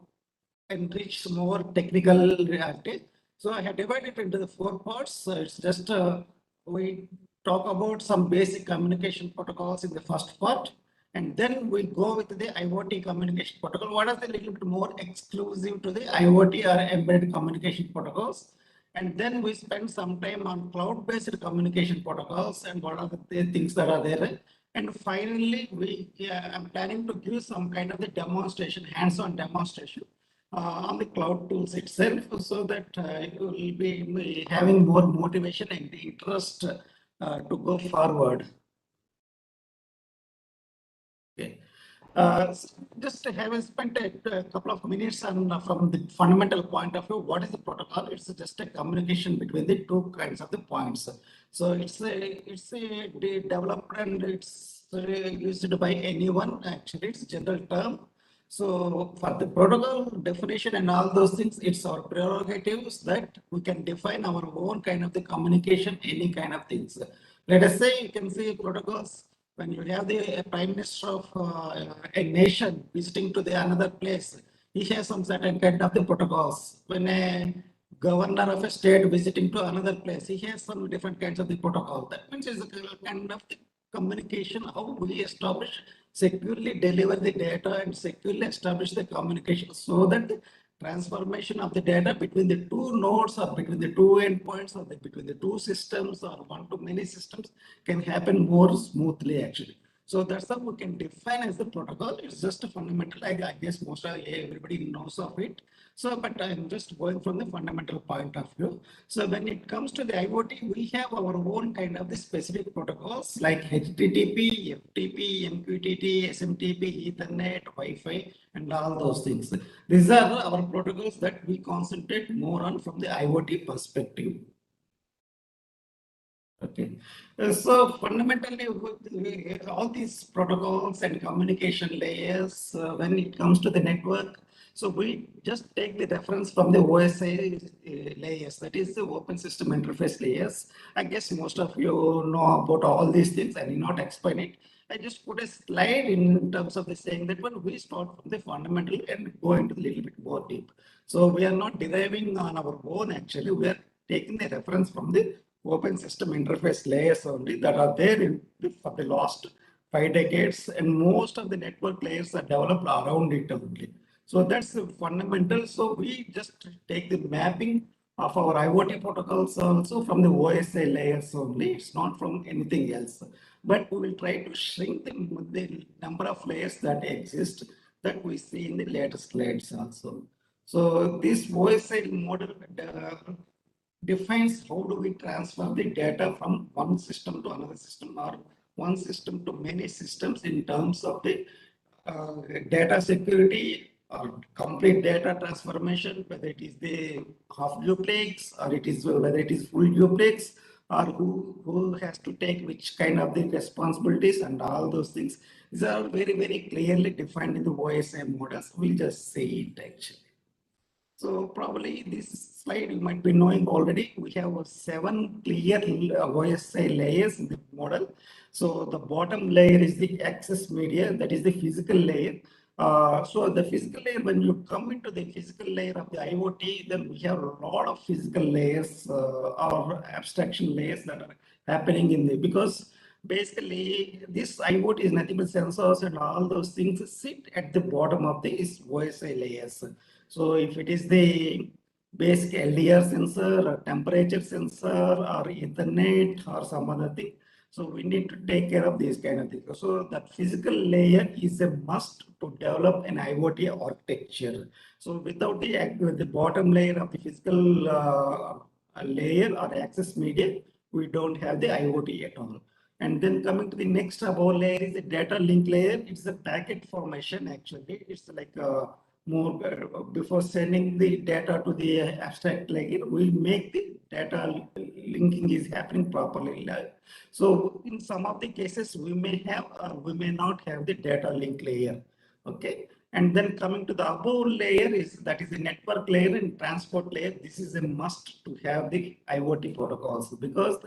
enrich more technical reality. So I have divided it into the 4 parts. So it's just we talk about some basic communication protocols in the first part, and then we'll go with the IoT communication protocol. What are the little bit more exclusive to the IoT or embedded communication protocols? And then we spend some time on cloud-based communication protocols and what are the things that are there. And finally, I'm planning to give some kind of the demonstration, hands-on demonstration on the cloud tools itself, so that you will be having more motivation and interest to go forward. Okay. Just have spent a couple of minutes on from the fundamental point of view, what is the protocol? It's just a communication between the two kinds of the points. So it's a developed and it's used by anyone. Actually, it's a general term. So for the protocol definition and all those things, it's our prerogatives that we can define our own kind of the communication, any kind of things. Let us say you can see protocols when you have the prime minister of a nation visiting to the another place, he has some certain kind of the protocols. When a governor of a state visiting to another place, he has some different kinds of the protocol. That means it's a kind of the communication, how we establish, securely deliver the data and securely establish the communication so that the transformation of the data between the two nodes or between the two endpoints or between the two systems or one to many systems can happen more smoothly actually. So that's how we can define as the protocol. It's just a fundamental, I guess most of everybody knows of it. So, but I'm just going from the fundamental point of view. So when it comes to the IoT, we have our own kind of the specific protocols like HTTP, FTP, MQTT, SMTP, Ethernet, Wi-Fi, and all those things. These are our protocols that we concentrate more on from the IoT perspective. Okay, so fundamentally, all these protocols and communication layers, when it comes to the network, so we just take the reference from the OSI layers, that is the open system interface layers. I guess most of you know about all these things. I need not explain it. I just put a slide in terms of the saying that when we start from the fundamental and go into a little bit more deep. So we are not deriving on our own, actually, we are taking the reference from the open system interface layers only that are there for the last 5 decades, and most of the network layers are developed around it only. So that's the fundamental. So we just take the mapping of our IoT protocols also from the OSI layers only. It's not from anything else. But we will try to shrink the number of layers that exist that we see in the later slides also. So this OSI model defines how do we transfer the data from one system to another system or one system to many systems in terms of the data security or complete data transformation, whether it is the half duplex or it is whether it is full duplex or who has to take which kind of the responsibilities and all those things. These are very, very clearly defined in the OSI models. We'll just see it actually. So probably this slide you might be knowing already. We have 7 clear OSI layers in the model. So the bottom layer is the access media, that is the physical layer. So the physical layer, when you come into the physical layer of the IoT, then we have a lot of physical layers or abstraction layers that are happening in the, because basically this IoT is nothing but sensors and all those things sit at the bottom of these OSI layers. So if it is the basic LDR sensor or temperature sensor or Ethernet or some other thing, so we need to take care of these kind of things. So that physical layer is a must to develop an IoT architecture. So without the bottom layer of the physical layer or access media, we don't have the IoT at all. And then coming to the next above layer is the data link layer. It's a packet formation actually. It's like more before sending the data to the abstract layer, we'll make the data linking is happening properly. So in some of the cases, we may have or we may not have the data link layer. Okay. And then coming to the above layer is that is the network layer and transport layer. This is a must to have the IoT protocols because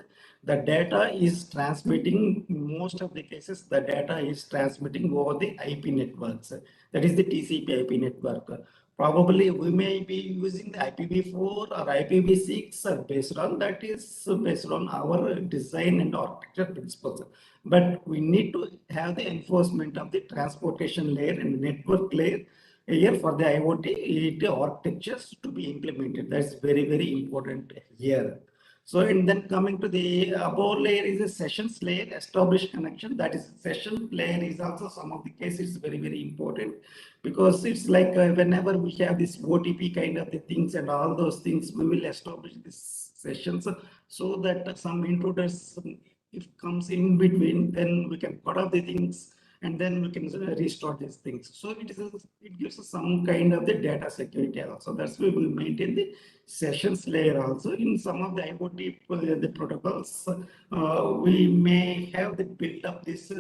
the data is transmitting, most of the cases, the data is transmitting over the IP networks. That is the TCP IP network. Probably we may be using the IPv4 or IPv6 based on that is based on our design and architecture principles. But we need to have the enforcement of the transportation layer and network layer here for the IoT architectures to be implemented. That's very, very important here. So, and then coming to the above layer is a sessions layer, established connection. That is session layer is also some of the cases very, very important because it's like whenever we have this OTP kind of the things and all those things, we will establish these sessions so that some intruders, if comes in between, then we can cut off the things and then we can restore these things. So it gives us some kind of the data security also. That's why we maintain the sessions layer also. In some of the IoT the protocols, we may have the build up this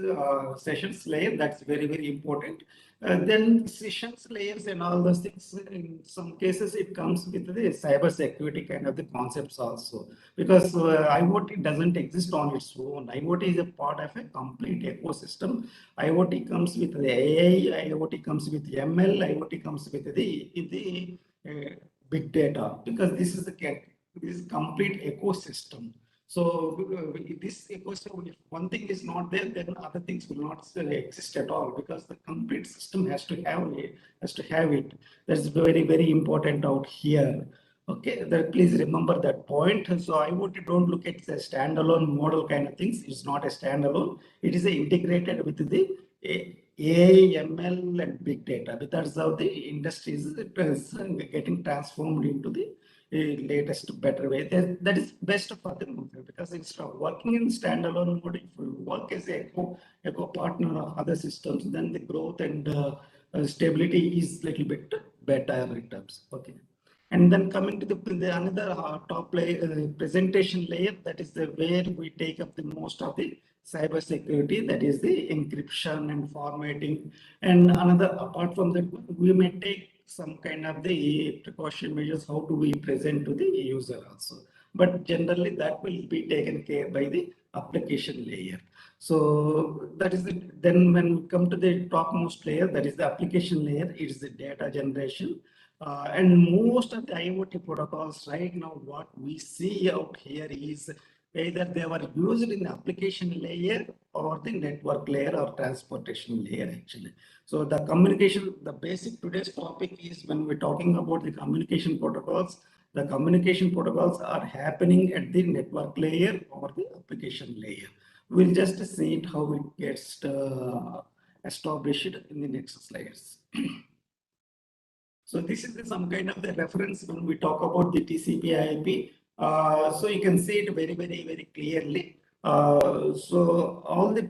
sessions layer. That's very important. Then sessions layers and all those things, in some cases it comes with the cyber security kind of the concepts also, because IoT doesn't exist on its own. IoT is a part of a complete ecosystem. IoT comes with the AI, IoT comes with ML, IoT comes with the big data, because this is complete ecosystem. So this ecosystem, if one thing is not there, then other things will not exist at all, because the complete system has to have it. That's very important out here. Okay, please remember that point. So IoT, don't look at the standalone model kind of things. It's not a standalone. It is integrated with the AI, ML, and big data. That's how the industry is getting transformed into the latest, better way. That is best for them, because instead of working in standalone mode, if you work as a eco partner of other systems, then the growth and stability is little bit better in terms. Okay. And then coming to the another top layer, presentation layer, that is where we take up the most of the cyber security, that is the encryption and formatting. And another, apart from that, we may take some kind of the precaution measures, how do we present to the user also. But generally that will be taken care by the application layer. So that is it. Then when we come to the topmost layer, that is the application layer, it is the data generation. And most of the IoT protocols right now, what we see out here is either they were used in the application layer or the network layer or transportation layer actually. So the communication, the basic today's topic is, when we're talking about the communication protocols are happening at the network layer or the application layer. We'll just see it how it gets established in the next slides. So this is some kind of the reference when we talk about the TCP/IP. So you can see it very clearly. So all the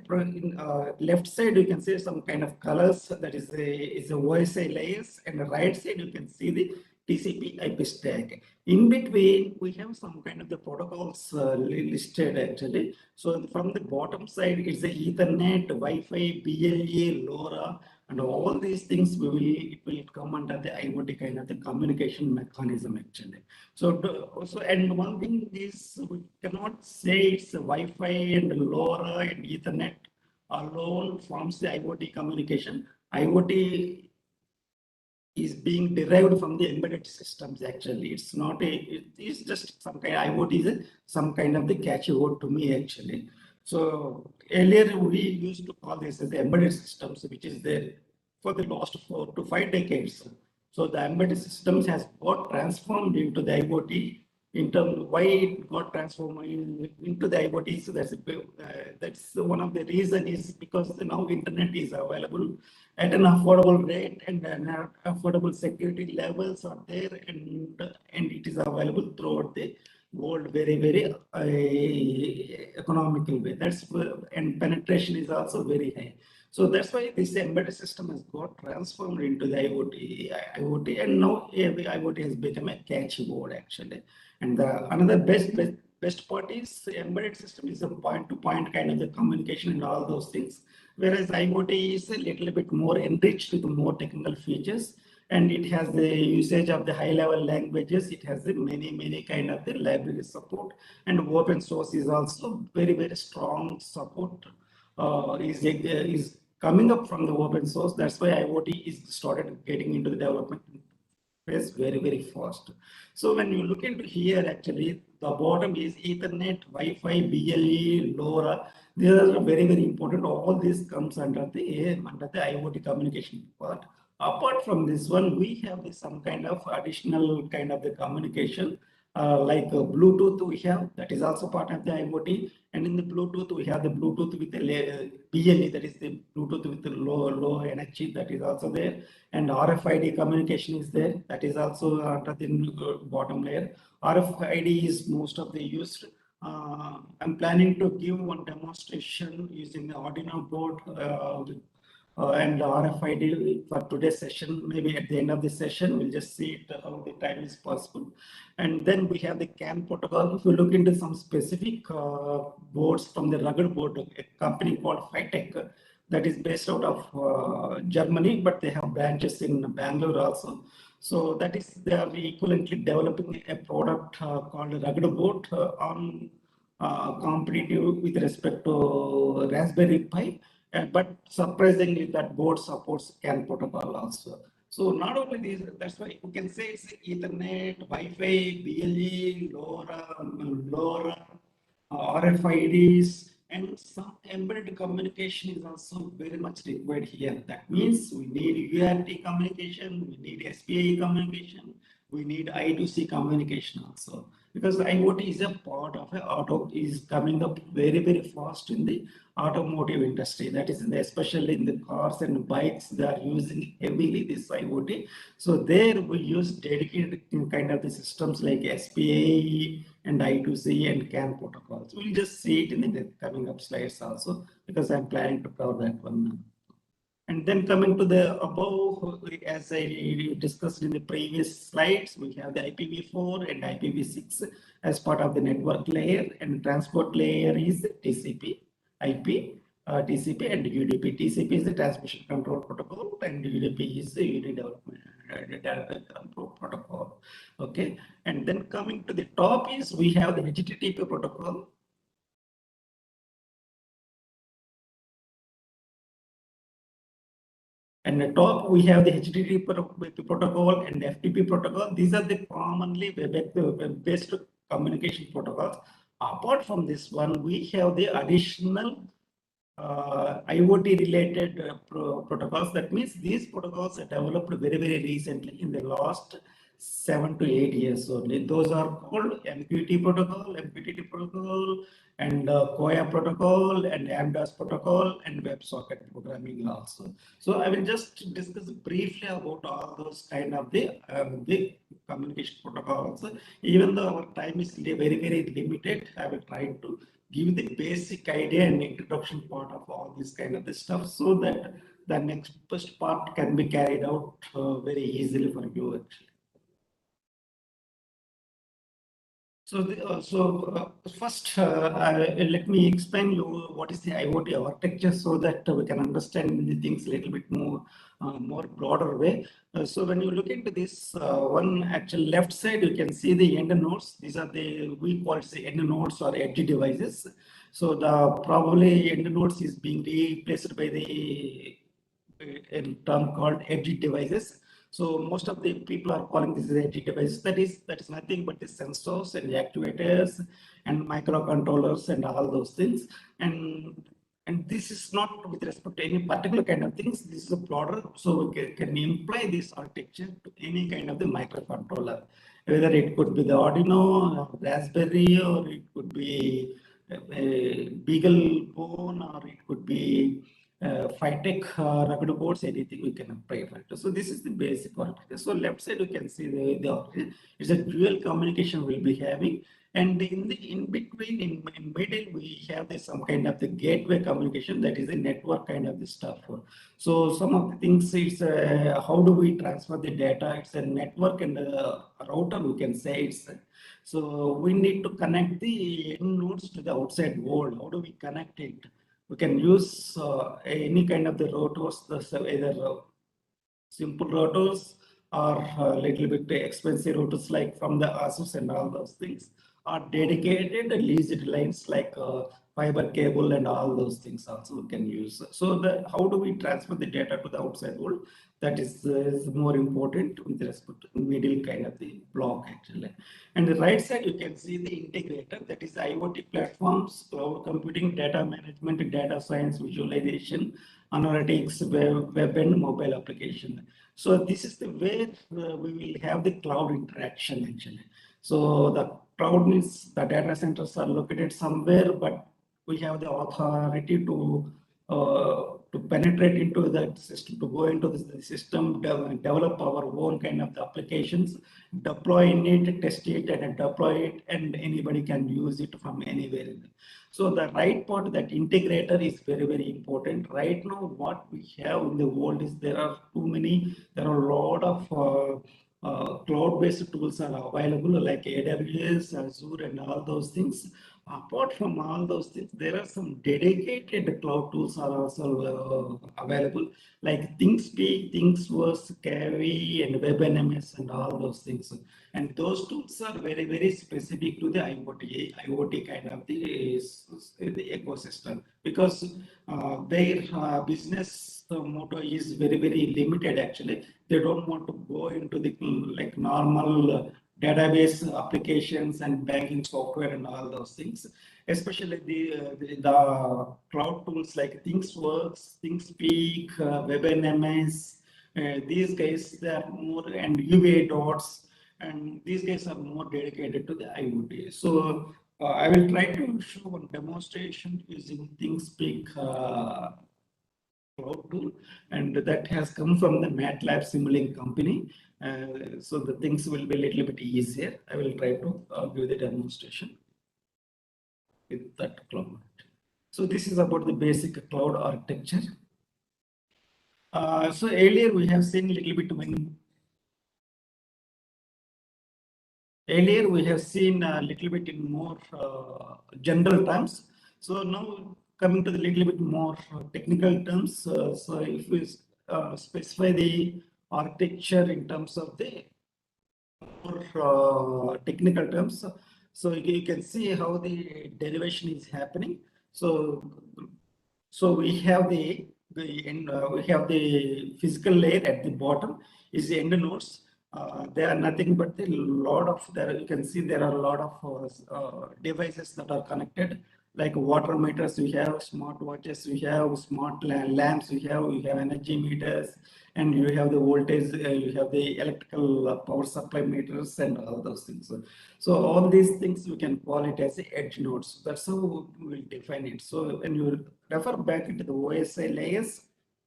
left side you can see some kind of colors, that is a OSI layers, and the right side you can see the TCP/IP stack. In between we have some kind of the protocols listed actually. So from the bottom side it's the Ethernet, Wi-Fi, BLE, LoRa, and all these things it will come under the IoT kind of the communication mechanism actually. So and one thing is, we cannot say it's Wi-Fi and LoRa and Ethernet alone forms the IoT communication. IoT is being derived from the embedded systems actually. It's not it is just some kind of IoT is some kind of the catchy word to me actually. So earlier we used to call this as the embedded systems, which is there for the last 4 to 5 decades. So the embedded systems has got transformed into the IoT. In terms of why it got transformed into the IoT, so that's one of the reason is because now internet is available at an affordable rate, and affordable security levels are there, and it is available throughout the world very economical way. That's and penetration is also very high. So that's why this embedded system has got transformed into the IoT, and now IoT has become a catchy word actually. And another best part is embedded system is a point-to-point kind of the communication and all those things, whereas IoT is a little bit more enriched with more technical features, and it has the usage of the high-level languages. It has the many kind of the library support, and open source is also very strong support is coming up from the open source. That's why IoT is started getting into the development phase very fast. So when you look into here, actually the bottom is Ethernet, Wi-Fi, BLE, LoRa. These are very important. All this comes under the IoT communication part. Apart from this one, we have some kind of additional kind of the communication, like Bluetooth we have, that is also part of the IoT. And in the Bluetooth, we have the Bluetooth with the BLE, that is the Bluetooth with the low energy, that is also there. And RFID communication is there, that is also under the bottom layer. RFID is most of the used. I'm planning to give one demonstration using the Arduino board and RFID for today's session. Maybe at the end of the session, we'll just see it, how the time is possible. And then we have the CAN protocol. If you look into some specific boards from the rugged board, a company called Hytech, that is based out of Germany, but they have branches in Bangalore also. So that is, they are equivalently developing a product called a rugged board on competitive with respect to Raspberry Pi. But surprisingly, that board supports CAN protocol also. So not only these, that's why you can say it's Ethernet, Wi-Fi, BLE, LoRa, RFIDs, and some embedded communication is also very much required here. That means we need UART communication, we need SPI communication, we need I2C communication also. Because IoT is a part of auto, is coming up very, very fast in the automotive industry. That is, especially in the cars and bikes, they are using heavily this IoT. So there we use dedicated kind of the systems like SPI and I2C and CAN protocols. We'll just see it in the coming up slides also, because I'm planning to cover that one now. And then coming to the above, as I discussed in the previous slides, we have the IPv4 and IPv6 as part of the network layer, and transport layer is TCP, IP, TCP and UDP. TCP is the transmission control protocol, and UDP is the unit development data control protocol. Okay, and then coming to the top is we have the HTTP protocol. And the top, we have the HTTP protocol and FTP protocol. These are the commonly web-based communication protocols. Apart from this one, we have the additional IoT related protocols. That means these protocols are developed very, very recently in the last 7 to 8 years only. Those are called MQTT protocol, and COIA protocol, and AMDAS protocol, and WebSocket programming also. So I will just discuss briefly about all those kind of the communication protocols. Even though our time is very, very limited, I will try to give the basic idea and introduction part of all this kind of the stuff, so that the next part can be carried out very easily for you actually. So, first, let me explain you what is the IoT architecture, so that we can understand the things a little bit more broader way. So when you look into this one actual left side, you can see the end nodes. These are we call it the end nodes or edge devices. So the probably end nodes is being replaced by the a term called edge devices. So most of the people are calling this as edge devices. That is nothing but the sensors and the actuators and microcontrollers and all those things. And this is not with respect to any particular kind of things. This is a broader, so we can imply this architecture to any kind of the microcontroller. Whether it could be the Arduino, or Raspberry, or it could be a Beagle Bone, or it could be Phytech rugged boards, anything we can apply for it. So this is the basic architecture. So left side you can see the architecture. It's a dual communication we'll be having, and in between, in middle, we have some kind of the gateway communication, that is a network kind of the stuff. So some of the things is how do we transfer the data? It's a network and a router, we can say it's. So we need to connect the end nodes to the outside world. How do we connect it? We can use any kind of the routers, either simple routers or a little bit expensive routers like from the ASUS and all those things, or dedicated leased lines like fiber cable and all those things also we can use. So how do we transfer the data to the outside world? That is more important with respect to the middle kind of the block actually. And the right side, you can see the integrator, that is IoT platforms, cloud computing, data management, data science, visualization, analytics, web and mobile application. So this is the way we will have the cloud interaction actually. So the cloud means the data centers are located somewhere, but we have the authority to to penetrate into that system, to go into the system, develop our own kind of the applications, deploy it, test it, and deploy it, and anybody can use it from anywhere. So the right part, that integrator, is very, very important. Right now, what we have in the world is there are a lot of cloud-based tools are available, like AWS, Azure, and all those things. Apart from all those things, there are some dedicated cloud tools are also available, like ThinkSpeak, ThinkWorks, Kavi, and WebNMS, and all those things. And those tools are very, very specific to the IoT kind of the ecosystem, because their business motto is very, very limited. Actually, they don't want to go into the like normal database applications and banking software and all those things. Especially the cloud tools like ThinkWorks, ThinkSpeak, WebNMS. These guys, they are more, and UA dots, and these guys are more dedicated to the IoT. So I will try to show one demonstration using ThinkSpeak cloud tool, and that has come from the MATLAB Simulink company. So the things will be a little bit easier. I will try to give the demonstration with that cloud. So this is about the basic cloud architecture. So earlier we have seen a little bit when earlier we have seen a little bit in more general terms. So now coming to the little bit more technical terms. So if we specify the architecture in terms of the more technical terms, so you can see how the derivation is happening. So we have the physical layer at the bottom is the end nodes. They are nothing but the lot of there. You can see there are a lot of devices that are connected, like water meters. We have smart watches. We have smart lamps. We have energy meters, and you have the voltage. You have the electrical power supply meters, and all those things. So all these things we can call it as the edge nodes. That's how we will define it. So when you refer back into the OSI layers,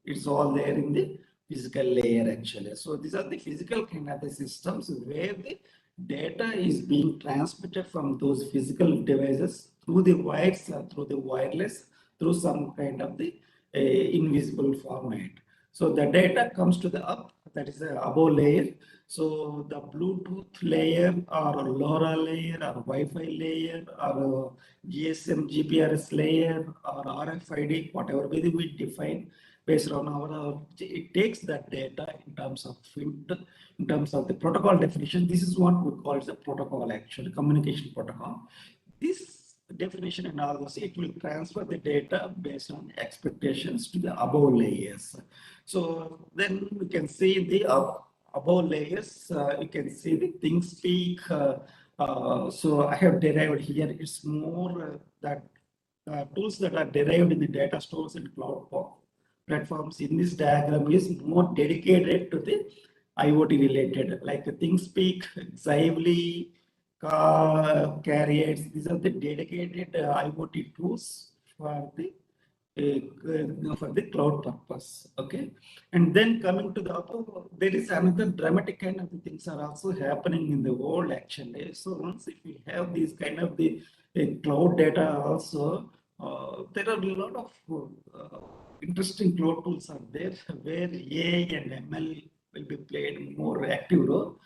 it's all there in the physical layer actually. So these are the physical kind of the systems where the data is being transmitted from those physical devices through the wires or through the wireless, through some kind of the invisible format. So the data comes to the up, that is the above layer. So the Bluetooth layer or LoRa layer or Wi-Fi layer or GSM GPRS layer or RFID, whatever we define based on our, it takes that data in terms of the protocol definition. This is what we call the protocol, actually communication protocol. This definition and all those, it will transfer the data based on expectations to the above layers. So then we can see the above layers. You can see the ThinkSpeak. So I have derived here. It's more that tools that are derived in the data stores and cloud platforms in this diagram is more dedicated to the IoT related, like ThinkSpeak, Xively, Carriers. These are the dedicated IoT tools for the cloud purpose. Okay, and then coming to the upper, there is another dramatic kind of things are also happening in the world actually. So once if we have these kind of the cloud data also, there are a lot of interesting cloud tools are there where AI and ML will be played more active role.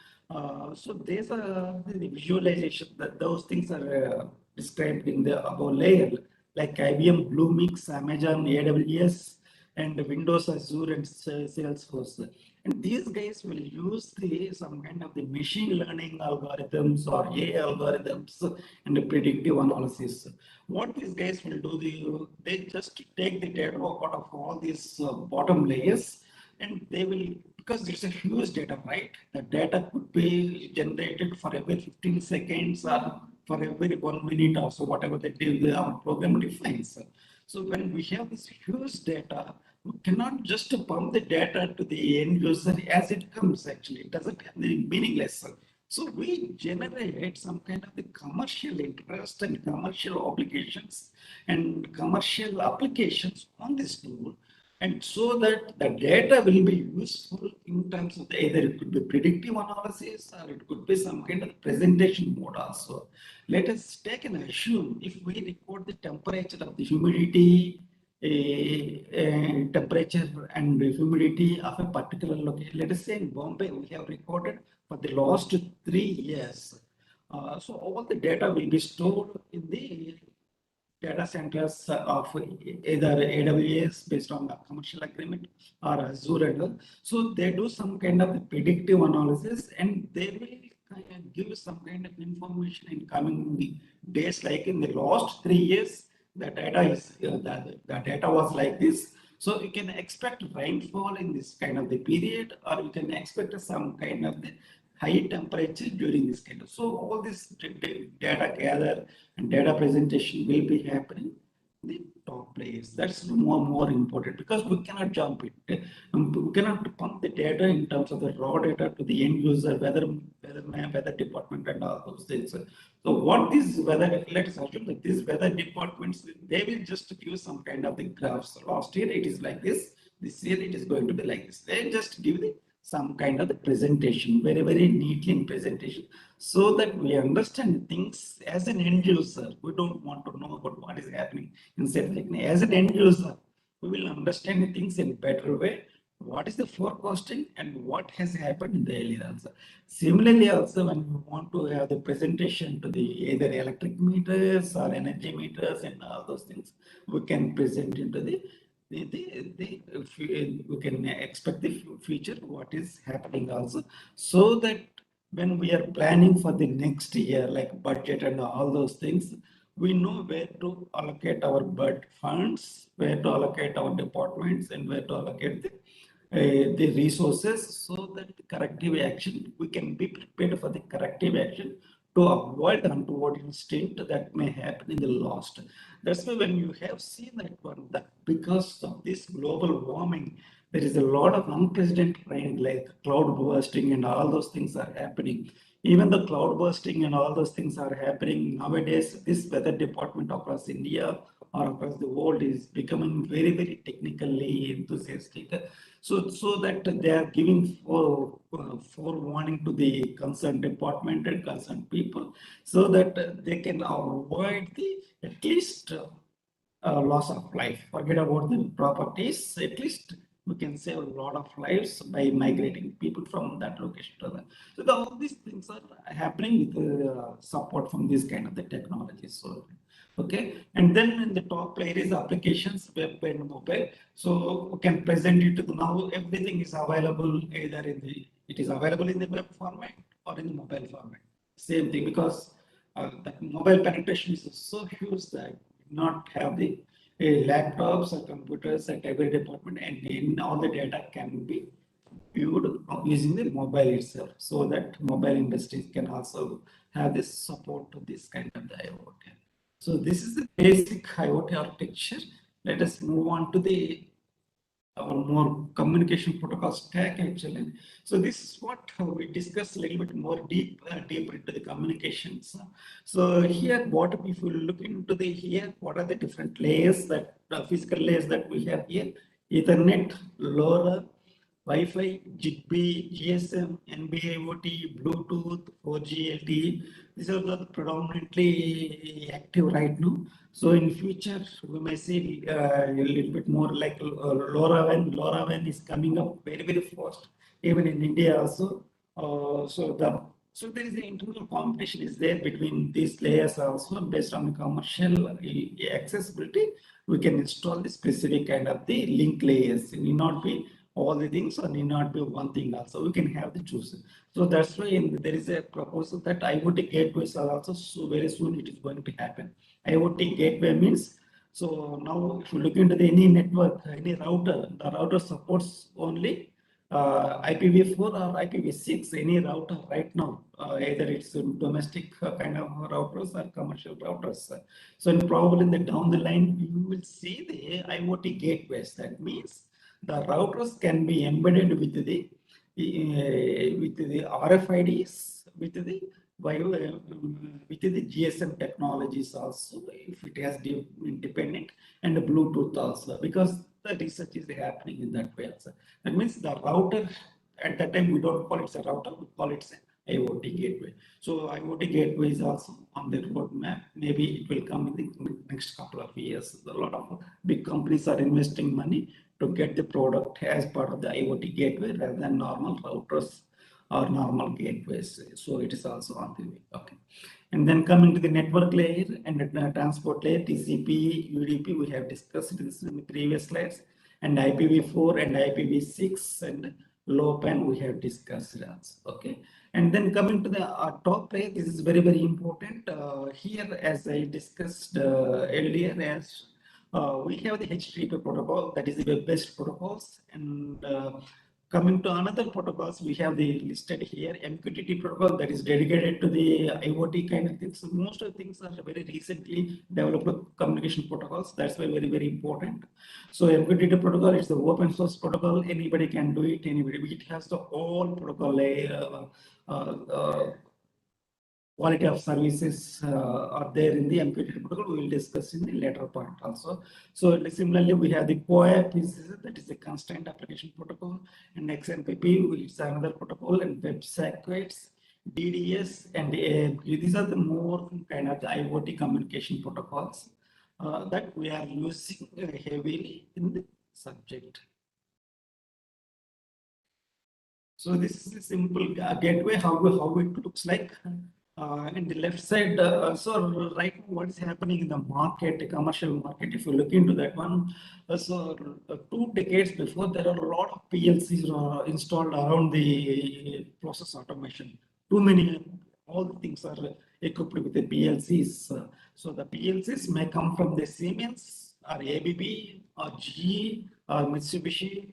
So these are the visualization that those things are described in the above layer, like IBM Bluemix, Amazon AWS, and Windows Azure and Salesforce. And these guys will use some kind of the machine learning algorithms or AI algorithms and the predictive analysis. What these guys will do, they just take the data out of all these bottom layers, and they will, because it's a huge data, right? The data could be generated for every 15 seconds or for every 1 minute or so, whatever our program defines. So when we have this huge data, we cannot just pump the data to the end user as it comes. Actually, it doesn't have any meaningless. So we generate some kind of the commercial interest and commercial obligations and commercial applications on this tool. And so that the data will be useful in terms of either it could be predictive analysis or it could be some kind of presentation mode also. Let us take an assume if we record the temperature of the humidity, temperature and humidity of a particular location. Let us say in Bombay, we have recorded for the last 3 years. So all the data will be stored in the data centers of either AWS based on the commercial agreement or Azure and all. So they do some kind of predictive analysis and they will kind of give some kind of information in coming days, like in the last 3 years, the data is the data was like this. So you can expect rainfall in this kind of the period, or you can expect some kind of the high temperature during this kind of. So all this data gather and data presentation will be happening in the top place. That's more important because we cannot jump it. We cannot pump the data in terms of the raw data to the end user, weather department and all those things. So what these weather, let's assume that these weather departments, they will just give some kind of the graphs. Last year it is like this year it is going to be like this. They just give the some kind of the presentation, very neatly in presentation, so that we understand things as an end user. We don't want to know about what is happening inside. As an end user, we will understand things in a better way. What is the forecasting and what has happened in the earlier also. Similarly, also when we want to have the presentation to the either electric meters or energy meters and all those things, we can present into we can expect the future what is happening also, so that when we are planning for the next year, like budget and all those things, we know where to allocate our budget funds, where to allocate our departments, and where to allocate the resources, so that the corrective action, we can be prepared for the corrective action to avoid untoward incident that may happen in the lost. That's why when you have seen that one, that because of this global warming, there is a lot of unprecedented rain, like cloud bursting and all those things are happening. Even the cloud bursting and all those things are happening nowadays. This weather department across India or across the world is becoming very technically enthusiastic. So that they are giving forewarning to the concerned department and concerned people, so that they can avoid the at least loss of life. Forget about the properties. At least we can save a lot of lives by migrating people from that location to that. So all these things are happening with support from this kind of the technology. So okay, and then in the top layer is applications, web and mobile. So we can present it to now. Everything is available either in the it is available in the web format or in the mobile format. Same thing, because the mobile penetration is so huge that not have the laptops or computers at every department, and in all the data can be viewed using the mobile itself, so that mobile industries can also have this support to this kind of the IoT. So this is the basic IoT architecture. Let us move on to the our more communication protocol stack actually. So this is what we discuss a little bit more deeper into the communications. So here, what if you look into the here, what are the different layers that physical layers that we have here? Ethernet, LoRa, Wi-Fi, Zigbee, GSM, NB-IoT, Bluetooth, 4G LTE. These are the predominantly active right now. So in future, we may see a little bit more like LoRaWAN. LoRaWAN is coming up very fast, even in India also. So there is an internal competition is there between these layers also. Based on the commercial accessibility, we can install the specific kind of the link layers. It need not be all the things, or need not be one thing also. We can have the choose. So that's why there is a proposal that IoT gateways are also, so very soon it is going to happen. IoT gateway means, so now if you look into any network, any router, the router supports only IPv4 or IPv6, any router right now, either it's domestic kind of routers or commercial routers. So probably in the down the line, you will see the IoT gateways. That means the routers can be embedded with the RFIDs, with the GSM technologies also, if it has independent, and the Bluetooth also, because the research is happening in that way also. That means the router, at that time, we don't call it a router, we call it an IoT gateway. So IoT gateway is also on the roadmap. Maybe it will come in the next couple of years. A lot of big companies are investing money to get the product as part of the IoT gateway rather than normal routers or normal gateways. So it is also on the way. Okay. And then coming to the network layer and the transport layer, TCP, UDP, we have discussed this in the previous slides, and IPv4 and IPv6 and LoWPAN we have discussed also. Okay. And then coming to the top layer, this is very, very important. Here, as I discussed earlier, as we have the HTTP protocol, that is the web-based protocols, and coming to another protocols, we have the listed here, MQTT protocol that is dedicated to the IoT kind of things. So most of the things are very recently developed communication protocols. That's why very, very important. So MQTT protocol is the open source protocol. Anybody can do it. Anybody. It has the whole protocol layer. Quality of services are there in the MQTT protocol. We will discuss in the later point also. So similarly, we have the CoAP, that is the Constraint Application Protocol, and XMPP, which is another protocol, and WebSockets, DDS, and AMQ. These are the more kind of the IoT communication protocols that we are using heavily in the subject. So this is a simple gateway, how it looks like. In the left side, so right now what is happening in the market, the commercial market, if you look into that one, so 2 decades before, there are a lot of PLCs installed around the process automation. Too many, all the things are equipped with the PLCs. So the PLCs may come from the Siemens or ABB or GE or Mitsubishi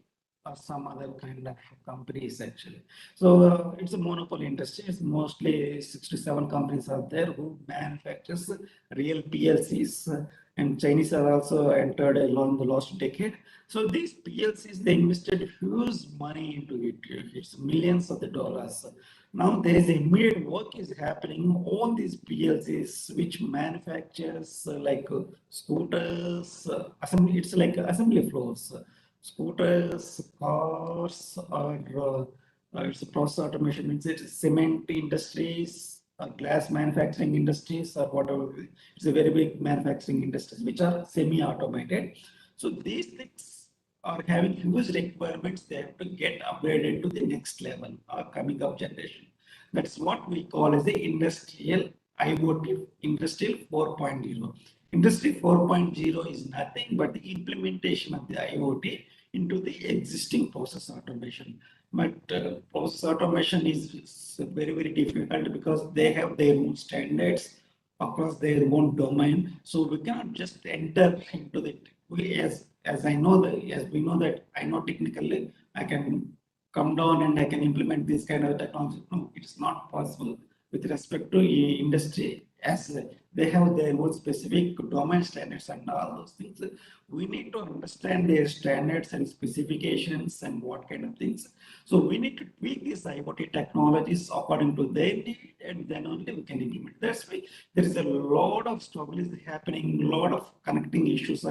or some other kind of companies actually. So it's a monopoly industry. It's mostly 67 companies out there who manufactures real PLCs, and Chinese are also entered along the last decade. So these PLCs, they invested huge money into it. It's millions of the dollars. Now there is immediate work is happening on these PLCs, which manufactures like scooters, assembly. It's like assembly floors. Scooters, cars, or it's a process automation, means it's cement industries, or glass manufacturing industries, or whatever. It's a very big manufacturing industries which are semi-automated. So these things are having huge requirements. They have to get upgraded to the next level or coming up generation. That's what we call as the industrial IoT, Industrial 4.0. Industry 4.0 is nothing but the implementation of the IoT into the existing process automation. But process automation is very, very difficult because they have their own standards across their own domain. So we cannot just enter into the, as I know that, as we know that I know technically, I can come down and I can implement this kind of technology. No, it is not possible with respect to industry, as they have their own specific domain standards and all those things. We need to understand their standards and specifications and what kind of things. So we need to tweak these IoT technologies according to their need, and then only we can implement. That's why there is a lot of struggles happening, a lot of connecting issues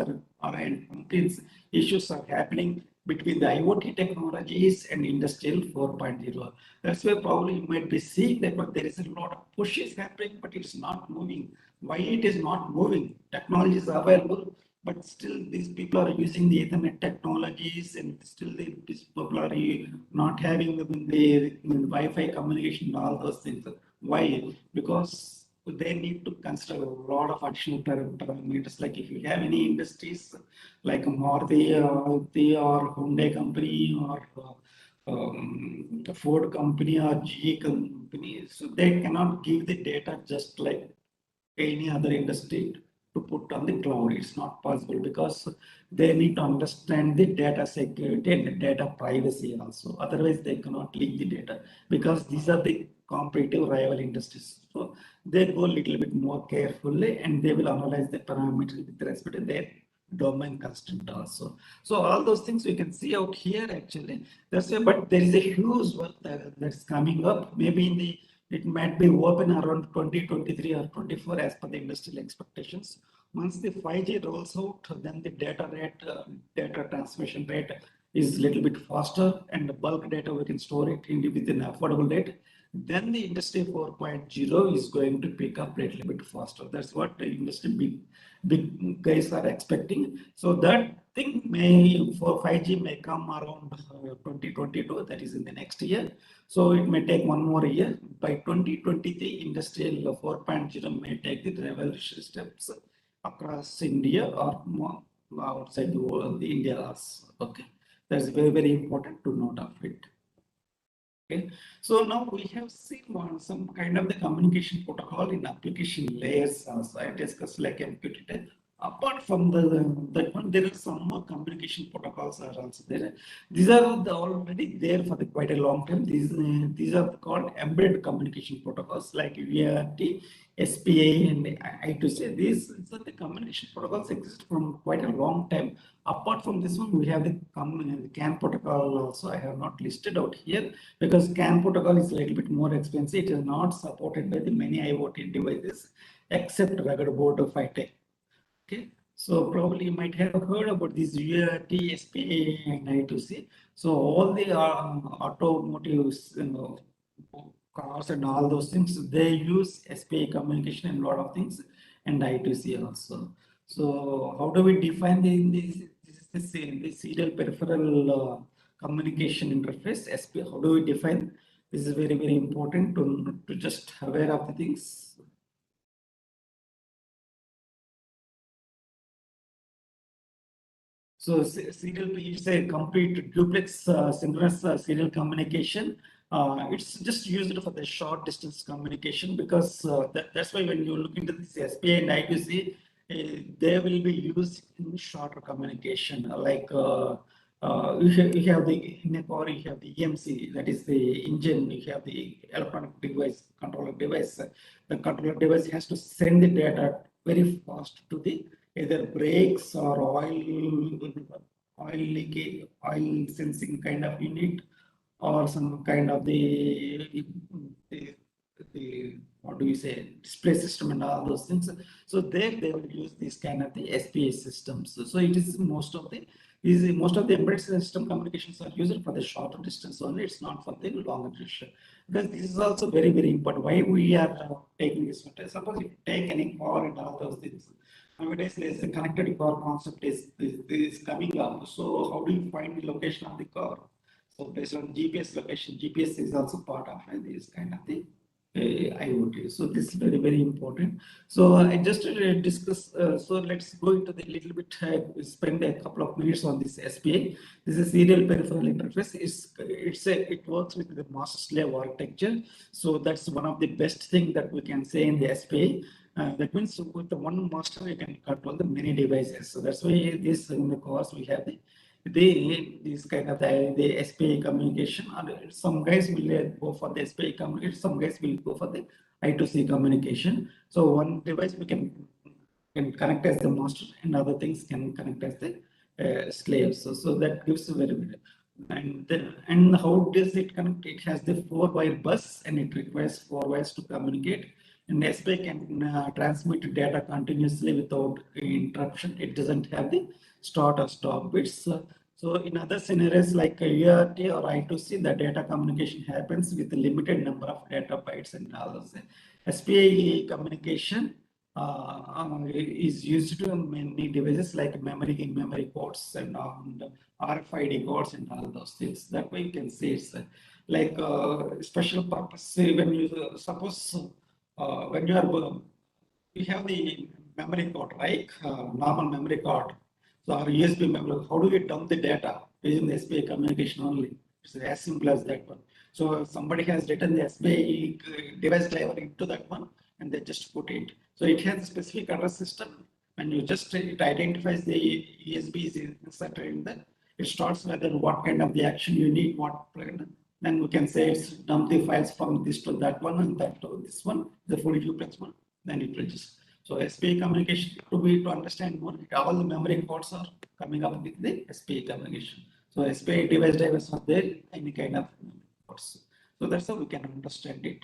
issues are happening between the IoT technologies and Industrial 4.0. That's why probably you might be seeing that, but there is a lot of pushes happening, but it's not moving. Why it is not moving? Technology is available, but still these people are using the Ethernet technologies, and still these people are not having the Wi-Fi communication and all those things. Why? Because they need to consider a lot of additional parameters. Like if you have any industries like Maruti or Hyundai company or Ford company or GE company, so they cannot give the data just like any other industry to put on the cloud. It's not possible because they need to understand the data security and the data privacy also. Otherwise, they cannot leak the data because these are the competitive rival industries. So they go a little bit more carefully and they will analyze the parameters with respect to their domain constraint also. So all those things we can see out here actually. That's why, but there is a huge work that's coming up. Maybe in the it might be open around 2023 or 24 as per the industrial expectations. Once the 5G rolls out, then the data rate, data transmission rate is a little bit faster, and the bulk data we can store it within affordable rate. Then the industry 4.0 is going to pick up a little bit faster. That's what the industry big guys are expecting. So that thing may for 5G may come around 2022, that is in the next year. So it may take one more year. By 2023, industrial 4.0 may take the revolutionary steps across India or more outside the world, the India also. Okay, that's very, very important to note of it. Okay, so now we have seen some kind of the communication protocol in application layers. So I discussed like MQTT. Apart from that one, there are some more communication protocols are also there. These are already there for quite a long time. These are called embedded communication protocols like UART, SPA, and I2C. These are the communication protocols exist from quite a long time. Apart from this one, we have the CAN protocol also. I have not listed out here because CAN protocol is a little bit more expensive. It is not supported by the many IoT devices except rugged board of IoT. Okay, so probably you might have heard about this UART, SPA, and I2C. So all the automotives, cars and all those things, they use SPA communication and a lot of things, and I2C also. So how do we define this is the serial peripheral communication interface, SPA? How do we define? This is very, very important to just aware of the things. So serial is a complete duplex synchronous serial communication. It's just used for the short distance communication because that's why when you look into this SPA and I2C, they will be used in shorter communication. Like you have the in a car, you have the EMC, that is the engine. You have the electronic device, controller device. The controller device has to send the data very fast to the either brakes or oil leakage, oil sensing kind of unit, or some kind of the what do you say, display system and all those things. So they will use this kind of the SPA systems. So it is most of the embedded system communications are used for the shorter distance only. It's not for the longer distance. Because this is also very, very important. Why we are taking this one? Suppose if you take any car and all those things. Nowadays, there's a connected car concept is coming up. So how do you find the location of the car? So based on GPS location, GPS is also part of this kind of thing. IoT. So this is very, very important. So I just discuss. So let's go into the little bit. Spend a couple of minutes on this SPA. This is serial peripheral interface. It works with the master slave architecture. So that's one of the best thing that we can say in the SPA. That means with the one master, you can control the many devices. So that's why this in the course we have this kind of the SPA communication. Some guys will go for the SPA communication. Some guys will go for the I2C communication. So one device we can connect as the master, and other things can connect as the slaves. So that gives a very good. And how does it connect? It has the 4-wire bus, and it requires 4 wires to communicate. And SPA can transmit data continuously without interruption. It doesn't have the start or stop bits. So in other scenarios like UART or I2C, the data communication happens with a limited number of data bytes and all those. SPA communication is used to many devices like memory ports and RFID codes and all those things. That way you can say it's like special purpose. Say when you suppose when you are we have the memory card, right? Normal memory card. So our USB memory, how do we dump the data using the SPA communication only? It's as simple as that one. So somebody has written the SPA device driver into that one, and they just put it. So it has a specific address system, and you just it identifies the USB is inserted in that. It starts whether what kind of the action you need, what then we can say it's dump the files from this to that one and that to this one, the fully duplex one, then it registers. So SPA communication to understand more, all the memory codes are coming up with the SPA communication. So SPA device drivers are there, any kind of codes. So that's how we can understand it.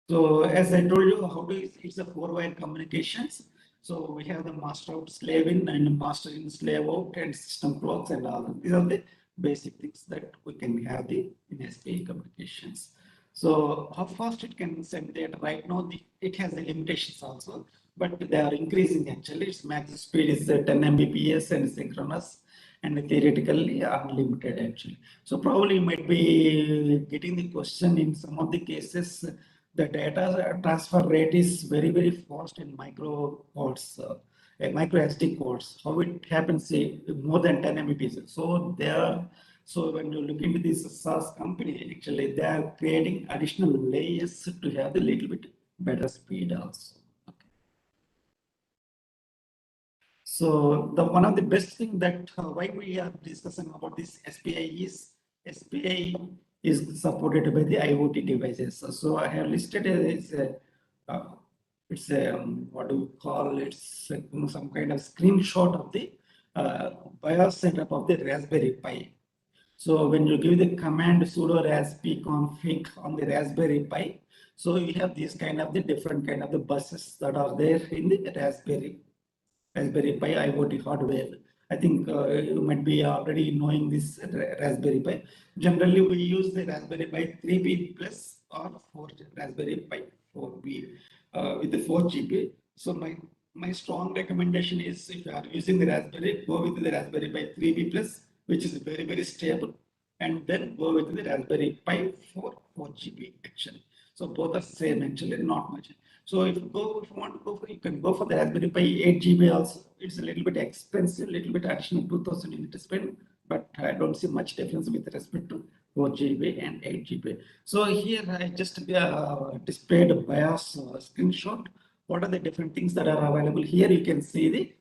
So as I told you, how do it's a four-wire communications. So we have the master out, slave in, and master in, slave out, and system clocks, and all. These are the basic things that we can have in SPI communications. So how fast it can send data right now, it has the limitations also, but they are increasing actually. Its max speed is 10 Mbps and synchronous, and theoretically unlimited actually. So probably you might be getting the question in some of the cases, the data transfer rate is very, very fast in micro codes, micro SD codes. How it happens, say, more than 10 Mbps. So so when you look into this SaaS company, actually they are creating additional layers to have a little bit better speed also. So the one of the best thing that why we are discussing about this SPI is supported by the IoT devices. So I have listed it's a what do we call it's some kind of screenshot of the BIOS setup of the Raspberry Pi. So when you give the command sudo raspi config on the Raspberry Pi, so you have these kind of the different kind of the buses that are there in the Raspberry Pi IoT hardware. I think you might be already knowing this Raspberry Pi. Generally, we use the Raspberry Pi 3B plus or 4 Raspberry Pi 4B with the 4 GB. So my strong recommendation is if you are using the Raspberry, go with the Raspberry Pi 3B plus, which is very, very stable, and then go with the Raspberry Pi 4 GB actually. So both are same actually, not much. So if you want to go for, you can go for the Raspberry Pi 8 GB also. It's a little bit expensive, little bit additional 2000 you need to spend, but I don't see much difference with respect to 4 GB and 8 GB. So here I just displayed a BIOS screenshot. What are the different things that are available here? You can see the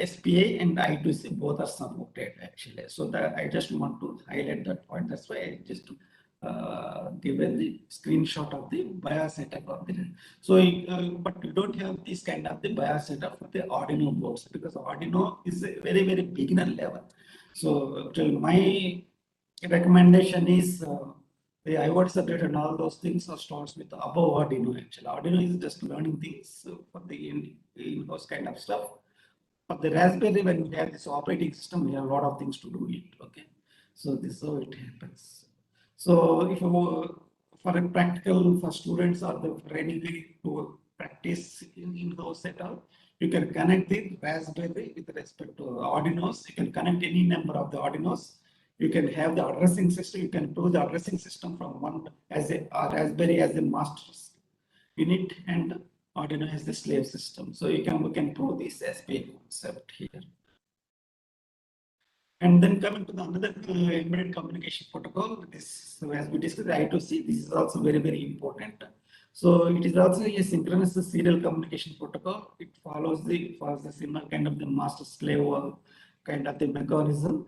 SPA and I2C both are supported actually. So that I just want to highlight that point. That's why I just given the screenshot of the BIOS setup of the. So, but you don't have this kind of the BIOS setup for the Arduino boards because Arduino is a very, very beginner level. So, my recommendation is the IoT subject and all those things are starts with above Arduino actually. Arduino is just learning things for the in-house kind of stuff. But the Raspberry, when we have this operating system, we have a lot of things to do it. Okay, so this is how it happens. So if you, for a practical for students or for anybody to practice in-house setup, you can connect the Raspberry with respect to Arduinos. You can connect any number of the Arduinos. You can have the addressing system. You can do the addressing system from one as a Raspberry as a master unit and Arduino as the slave system. So we can prove this SPA concept here. And then coming to the another embedded communication protocol, this as we discussed I2C, this is also very, very important. So it is also a synchronous serial communication protocol. It follows the similar kind of the master slave kind of the mechanism.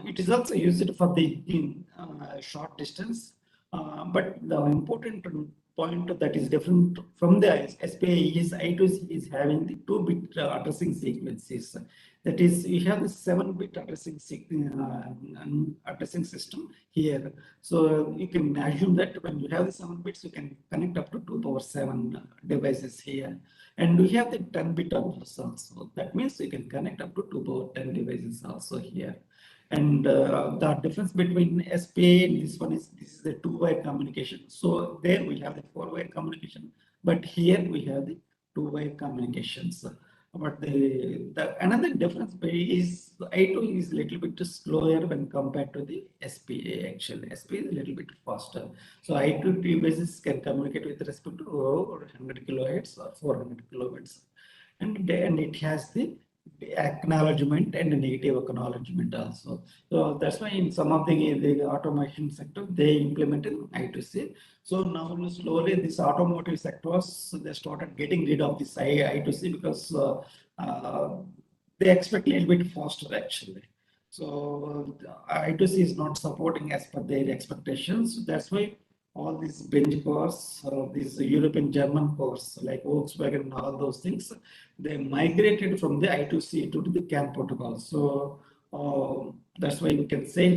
It is also used for the short distance. But the important point that is different from the SPA is I2C is having the 2-bit addressing sequences. That is, we have the 7-bit addressing system here. So you can assume that when you have the 7 bits, you can connect up to 2^7 devices here. And we have the 10-bit address also. That means you can connect up to 2^10 devices also here. And the difference between SPA and this one is this is the 2-wire communication. So there we have the 4-wire communication, but here we have the 2-wire communications. But the another difference is the I2 is a little bit slower when compared to the SPA actually. SPA is a little bit faster. So I2 devices can communicate with respect to 100 kilohertz or 400 kilohertz. And it has the acknowledgement and negative acknowledgement also. So that's why in some of the automation sector, they implemented I2C. So now slowly this automotive sectors, they started getting rid of this I2C because they expect a little bit faster actually. So I2C is not supporting as per their expectations. That's why all these bench cars, these European German cars like Volkswagen and all those things, they migrated from the I2C to the CAN protocol. So that's why you can say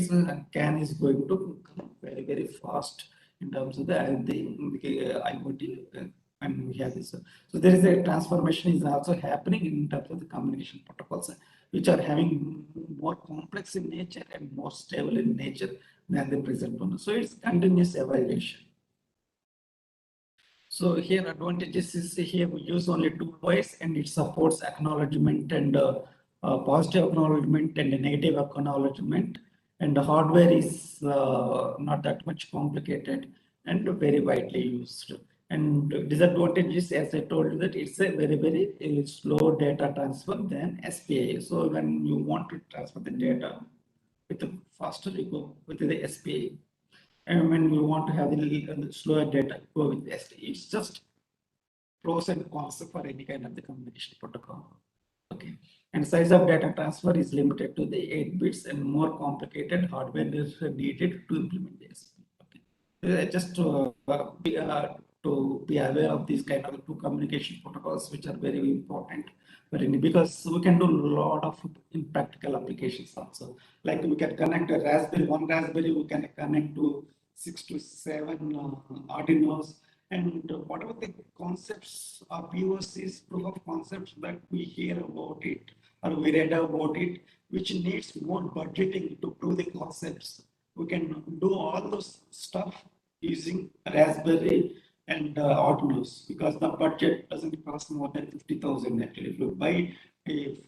CAN is going to come very, very fast in terms of the IoT. And we have this. So there is a transformation is also happening in terms of the communication protocols, which are having more complex in nature and more stable in nature than the present one. So it's continuous evaluation. So here advantages is here we use only 2 voice and it supports acknowledgement and positive acknowledgement and negative acknowledgement. And the hardware is not that much complicated and very widely used. And disadvantages, as I told you, that it's a very slow data transfer than SPI. So when you want to transfer the data with the faster, you go with the SPI. And when you want to have the slower data, go with ST. It's just pros and cons for any kind of the communication protocol. Okay. And size of data transfer is limited to the 8 bits and more complicated hardware is needed to implement this. Okay. Just to be aware of these kind of 2 communication protocols, which are very important. Because we can do a lot of impractical applications also. Like we can connect a Raspberry, one Raspberry, we can connect to 6 to 7 Arduinos, and whatever the concepts or POCs, proof of concepts that we hear about it or we read about it, which needs more budgeting to prove the concepts. We can do all those stuff using Raspberry and Arduinos, because the budget doesn't cost more than 50,000 actually. If you buy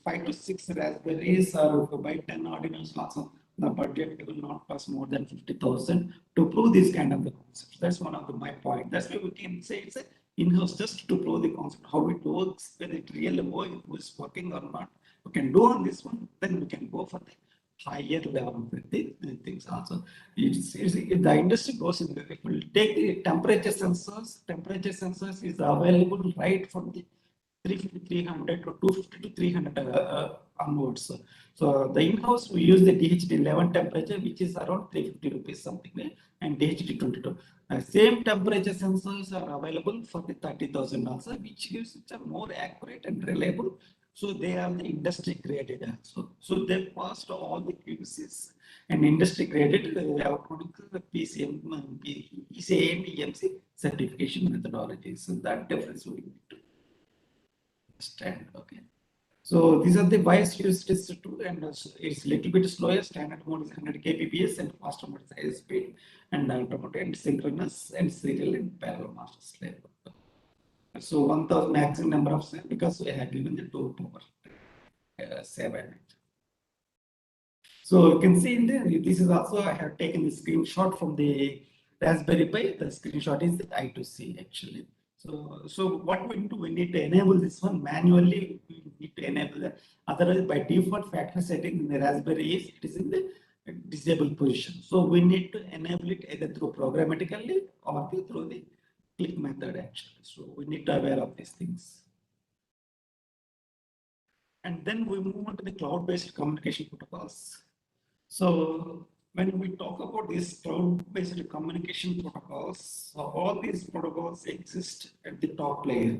5 to 6 Raspberries or if you buy 10 Arduinos also, the budget will not cost more than 50,000 to prove this kind of the concepts. That's one of my point. That's why we can say it's a in-house just to prove the concept, how it works, whether it really is working or not. We can do on this one, then we can go for the higher level of the things also. The industry goes in, if we take the temperature sensors is available right from the 350, 300 to 250 to 300 onwards. So the in-house we use the DHT11 temperature, which is around 350 rupees something, and DHT22. Same temperature sensors are available for the 30,000 also, which are more accurate and reliable. So they are the industry graded. So they passed all the QCs and industry graded electronic PCM, PCA and EMC certification methodologies. So that difference we need to understand. Okay. So these are the bias used too, and it's a little bit slower. Standard mode is 100 kbps and faster mode is high speed, and ultra-mode and synchronous and serial and parallel master slave. So 1000 maximum number of cells, because we have given the 2 power 7. So you can see in there, this is also, I have taken the screenshot from the Raspberry Pi. The screenshot is the I2C actually. So what we do, we need to enable this one manually. We need to enable that. Otherwise, by default factory setting in the Raspberry it is in the disabled position. So we need to enable it either through programmatically or through the click method actually. So we need to be aware of these things. And then we move on to the cloud-based communication protocols. So when we talk about these cloud-based communication protocols, all these protocols exist at the top layer.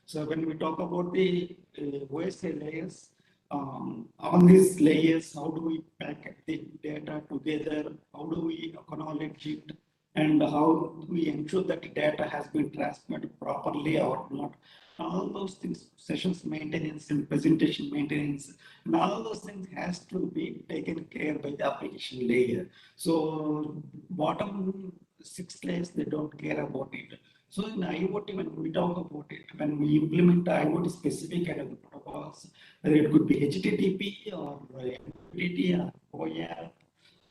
So when we talk about the OSI layers, on these layers, how do we packet the data together? How do we acknowledge it? And how do we ensure that the data has been transmitted properly or not? All those things, sessions maintenance and presentation maintenance, and all those things has to be taken care by the application layer. So bottom 6 layers, they don't care about it. So in IoT, when we talk about it, when we implement IoT specific kind of protocols, whether it could be HTTP or MQTT or OAP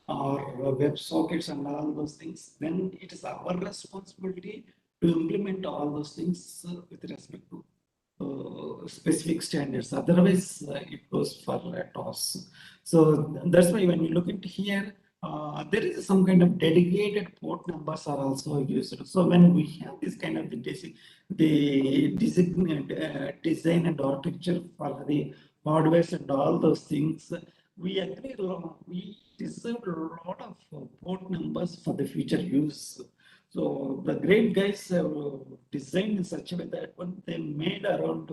or web sockets and all those things, then it is our responsibility to implement all those things with respect to specific standards. Otherwise, it goes for a toss. So that's why when you look at here, there is some kind of dedicated port numbers are also used. So when we have this kind of the design and architecture for the hardware and all those things, we agree we deserve a lot of port numbers for the future use. So the great guys have designed in such a way that when they made around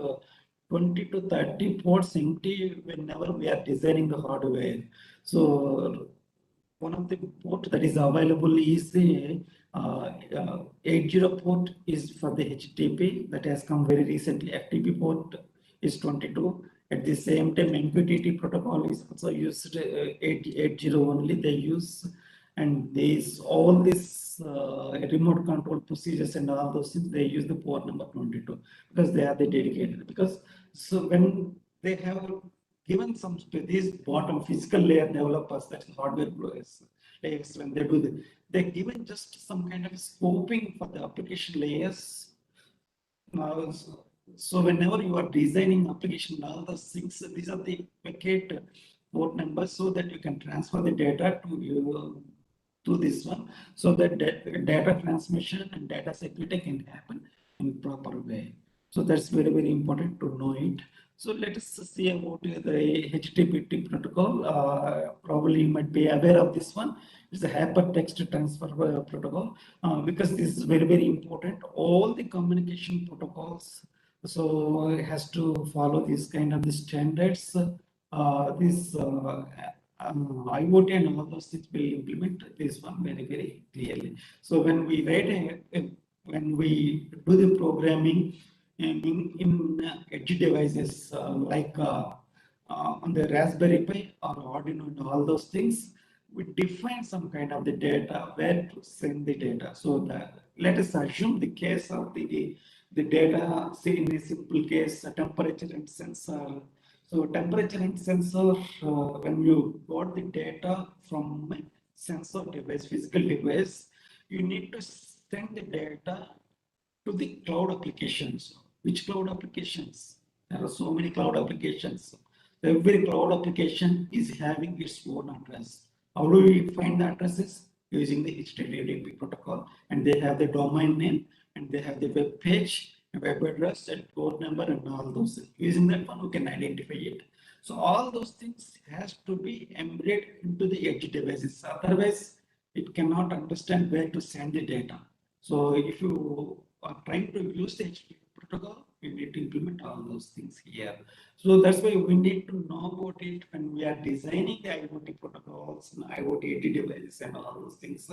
20 to 30 ports empty whenever we are designing the hardware. So one of the port that is available is the 80 port is for the HTTP that has come very recently. FTP port is 22. At the same time, MQTT protocol is also used. 80 only they use, and these all this remote control procedures and all those things, they use the port number 22 because they are the dedicated. Because so when they have given some these bottom physical layer developers, that's hardware layers, when they do the, they're given just some kind of scoping for the application layers. So whenever you are designing application, all those things, these are the packet port numbers so that you can transfer the data to you to this one, so that data transmission and data security can happen in proper way. So that's very, very important to know it. So let us see about the HTTP protocol. Probably you might be aware of this one. It's a hypertext transfer protocol because this is very, very important. All the communication protocols, so it has to follow this kind of the standards. IoT and all those things will implement this one very, very clearly. So when we write when we do the programming in edge devices on the Raspberry Pi or Arduino and all those things, we define some kind of the data where to send the data. So let us assume the case of the data, say in a simple case, a temperature and sensor. So temperature and sensor, when you got the data from a sensor device, physical device, you need to send the data to the cloud applications. Which cloud applications? There are so many cloud applications. Every cloud application is having its own address. How do we find the addresses? Using the HTTP protocol, and they have the domain name, and they have the web page, web address, and port number, and all those. Using that one, we can identify it. So all those things has to be embedded into the edge devices. Otherwise, it cannot understand where to send the data. So if you are trying to use the HTTP protocol, you need to implement all those things here. So that's why we need to know about it when we are designing the IoT protocols and IoT edge devices and all those things.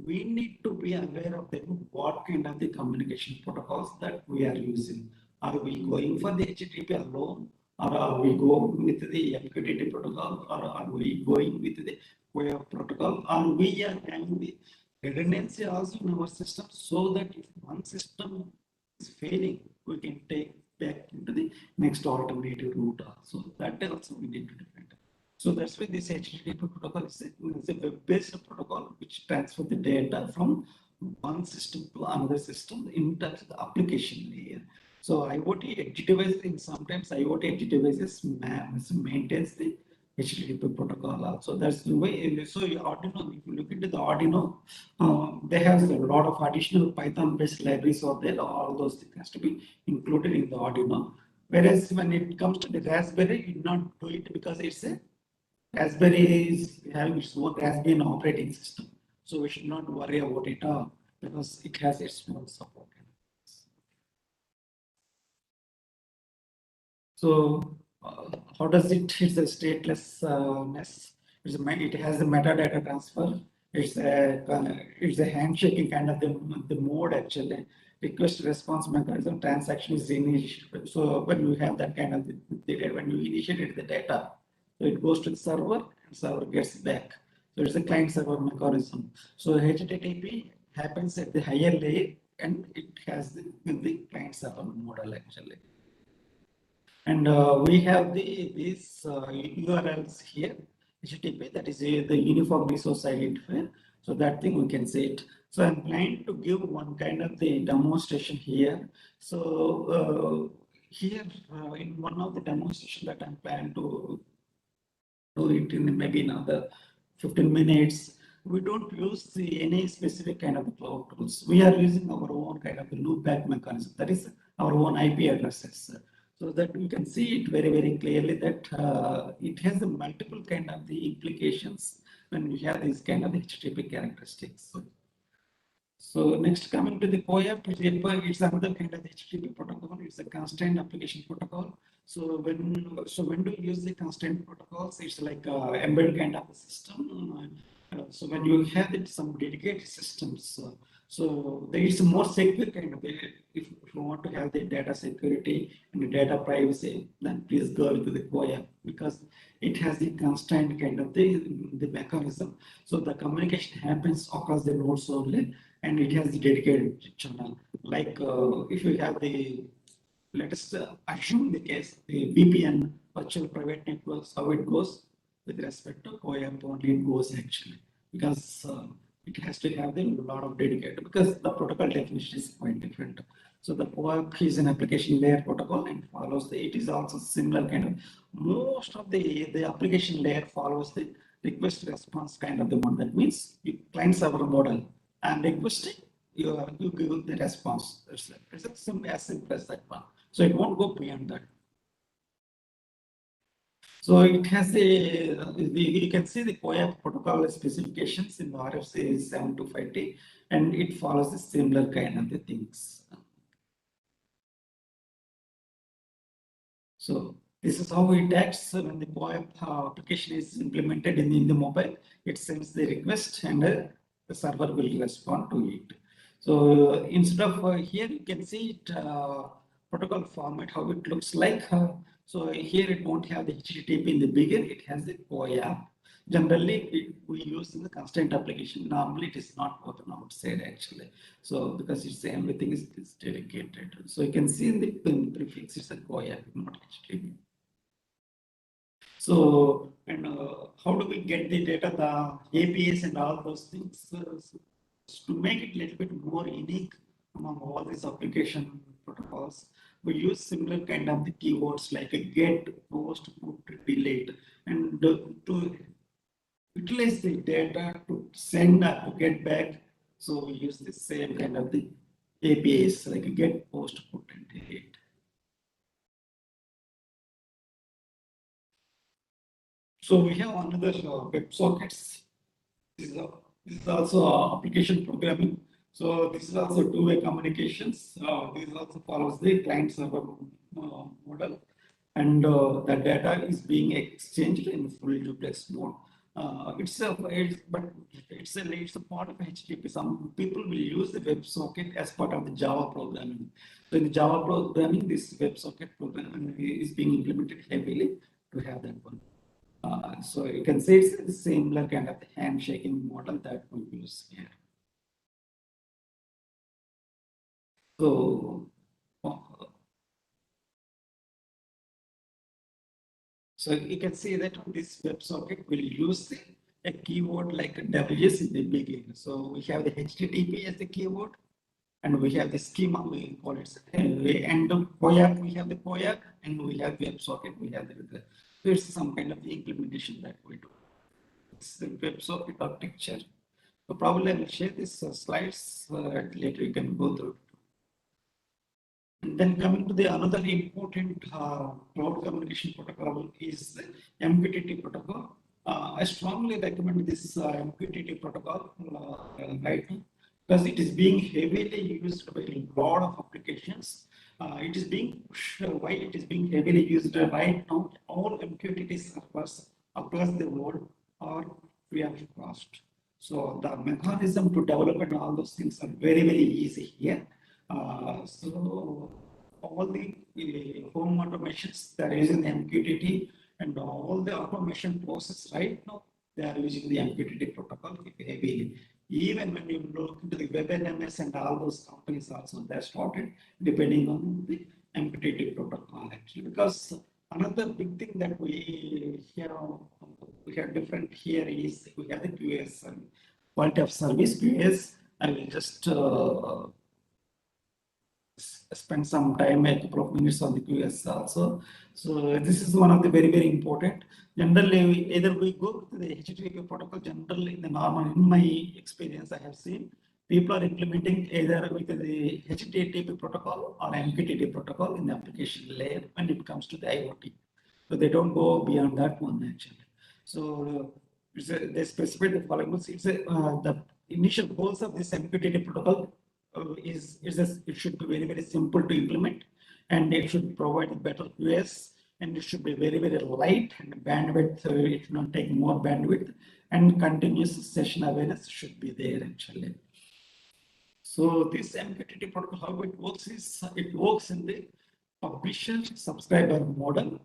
We need to be aware of what kind of the communication protocols that we are using. Are we going for the HTTP alone, or are we going with the MQTT protocol, or are we going with the web protocol, or we are having the redundancy also in our system, so that if one system is failing, we can take back into the next alternative route also. That also we need to define. So that's why this HTTP protocol is a web-based protocol which transfers the data from one system to another system in terms of the application layer. So IoT edge devices, sometimes IoT edge devices maintains the HTTP protocol also. That's the way. So Arduino, if you look into the Arduino, they have a lot of additional Python-based libraries out there. All those things has to be included in the Arduino. Whereas when it comes to the Raspberry, you not do it because it's a Raspberry is having its own Raspberry operating system. So we should not worry about it because it has its own support. So how does it? It's a statelessness. It has a metadata transfer. It's a handshaking kind of the mode actually. Request response mechanism transaction is initiated. So when you have that kind of when you initiate the data, so it goes to the server and server gets back. So it's a client server mechanism. So HTTP happens at the higher layer and it has the client server model actually. And we have these URLs here, HTTP, that is the Uniform Resource Identifier. So that thing we can see it. So I'm planning to give one kind of the demonstration here. So here in one of the demonstration that I'm planning to do it in maybe another 15 minutes. We don't use any specific kind of cloud tools. We are using our own kind of loopback mechanism. That is our own IP addresses. So that we can see it very, very clearly that it has a multiple kind of the implications when we have these kind of HTTP characteristics. So next, coming to the POAP, it's another kind of HTTP protocol. It's a constrained application protocol. So when do you use the constrained protocols? It's like embedded kind of a system. So when you have some dedicated systems, So there is a more secure kind of if you want to have the data security and the data privacy, then please go with the COIA because it has the constant kind of the mechanism. So the communication happens across the nodes only, and it has the dedicated channel. Like if you have the, let us assume the case, the VPN, virtual private networks, how it goes with respect to COIA only it goes actually, because it has to have a lot of dedicated, because the protocol definition is quite different. So the COIA is an application layer protocol and follows it is also similar kind of, most of the application layer follows the request response kind of the one. That means you client server model and requesting, you give the response. It's as simple as that one. So it won't go beyond that. So it has you can see the COIA protocol specifications in the RFC 725T, and it follows the similar kind of the things. So this is how it acts when the COIA application is implemented in the mobile. It sends the request and the server will respond to it. So instead of here, you can see it protocol format, how it looks like. So here it won't have the HTTP in the beginning, it has the COIA. Generally, we use in the constant application. Normally, it is not open outside actually. So because it's everything is dedicated. So you can see in the prefix, it's a COIA, not HTTP. So, and how do we get the data, the APIs and all those things? To make it a little bit more unique among all these application protocols, we use similar kind of the keywords like a get, post, put, delete, and to utilize the data to send or to get back. So we use the same kind of the APIs like a get, post, put, and delete. So we have another WebSockets. This is also application programming. So this is also two-way communications. This also follows the client server model, and the data is being exchanged in full duplex mode. It's a part of HTTP. Some people will use the WebSocket as part of the Java programming. So in the Java programming, this WebSocket programming is being implemented heavily to have that one. So you can say it's the similar kind of handshaking model that we use here. So, so you can see that this WebSocket will use a keyword like WS in the beginning. So we have the HTTP as the keyword, and we have the schema, we call it, and COIA, we have the COIA, and we have WebSocket, we have the, there's some kind of the implementation that we do. It's the WebSocket architecture. So probably I will share these slides later. You can go through. And then coming to the another important cloud communication protocol is the MQTT protocol. I strongly recommend this MQTT protocol right now because it is being heavily used by a lot of applications. It is being why it is being heavily used right now. All MQTT servers across the world are free of cost. So the mechanism to develop and all those things are very, very easy here. So all the home automations that are using the MQTT and all the automation process right now, they are using the MQTT protocol heavily. Even when you look into the WebNMS and all those companies also, they started depending on the MQTT protocol actually. Because another big thing that we have different here is we have the QS and quality of service QS. I will just spend some time, a couple of minutes on the QS also. So this is one of the very, very important. Generally, either we go to the HTTP protocol, generally in the normal, in my experience, I have seen people are implementing either with the HTTP protocol or MQTT protocol in the application layer when it comes to the IoT. So they don't go beyond that one actually. So they specify the following. It's the initial goals of this MQTT protocol it should be very, very simple to implement, and it should provide better QS, and it should be very, very light and bandwidth. It should not take more bandwidth, and continuous session awareness should be there actually. So this MQTT protocol, how it works is it works in the publisher subscriber model.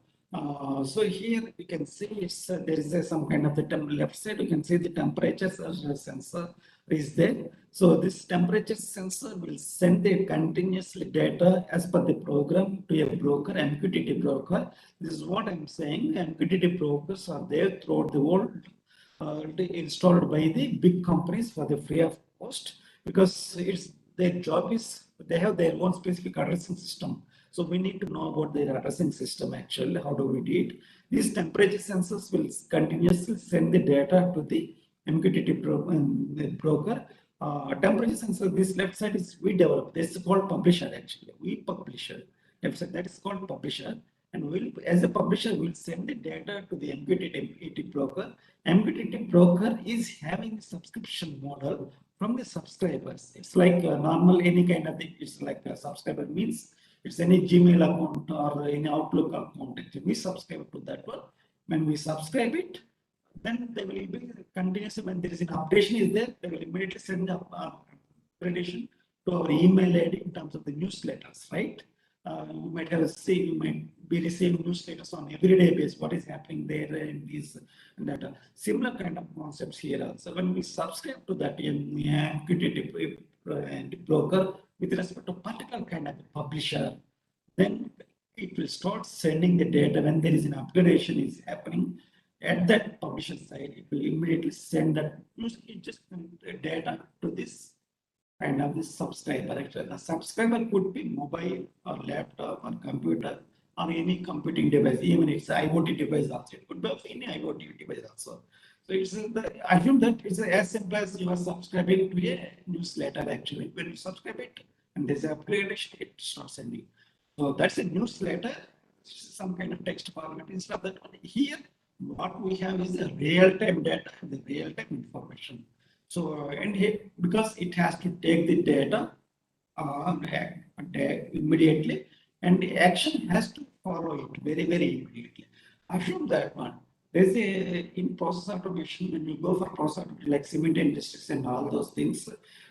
So here you can see it's there is some kind of the left side. You can see the temperature sensor is there. So this temperature sensor will send the continuously data as per the program to a broker, MQTT broker. This is what I'm saying. MQTT brokers are there throughout the world, installed by the big companies for the free of cost, because it's their job is they have their own specific addressing system. So we need to know about their addressing system actually. How do we do it? These temperature sensors will continuously send the data to the MQTT broker. Temperature sensor, this left side is we develop. This is called publisher actually. We publisher. Left side, that is called publisher. And we'll, as a publisher, we'll send the data to the MQTT broker. MQTT broker is having a subscription model from the subscribers. It's like a normal, any kind of thing. It's like a subscriber means it's any Gmail account or any Outlook account. We subscribe to that one. When we subscribe it, then they will be continuously, when there is an updation is there, they will immediately send the updation to our email ID in terms of the newsletters, right? You might have seen, you might be receiving newsletters on everyday basis, what is happening there in these data. Similar kind of concepts here also. When we subscribe to that MQTT broker with respect to particular kind of publisher, then it will start sending the data when there is an upgradation is happening. At that publisher side, it will immediately send that just data to this kind of this subscriber. Actually, the subscriber could be mobile or laptop or computer or any computing device, even it's IoT device also. It could be any IoT device also. So it's I assume that it's as simple as you are subscribing to a newsletter actually. When you subscribe it and there's an upgradation, it starts sending. So that's a newsletter, some kind of text format. Instead of that, here what we have is the real-time data, the real-time information. So, and here, because it has to take the data immediately, and the action has to follow it very, very immediately. Assume that one. There's a in process automation, when you go for process automation, like cement industries and all those things,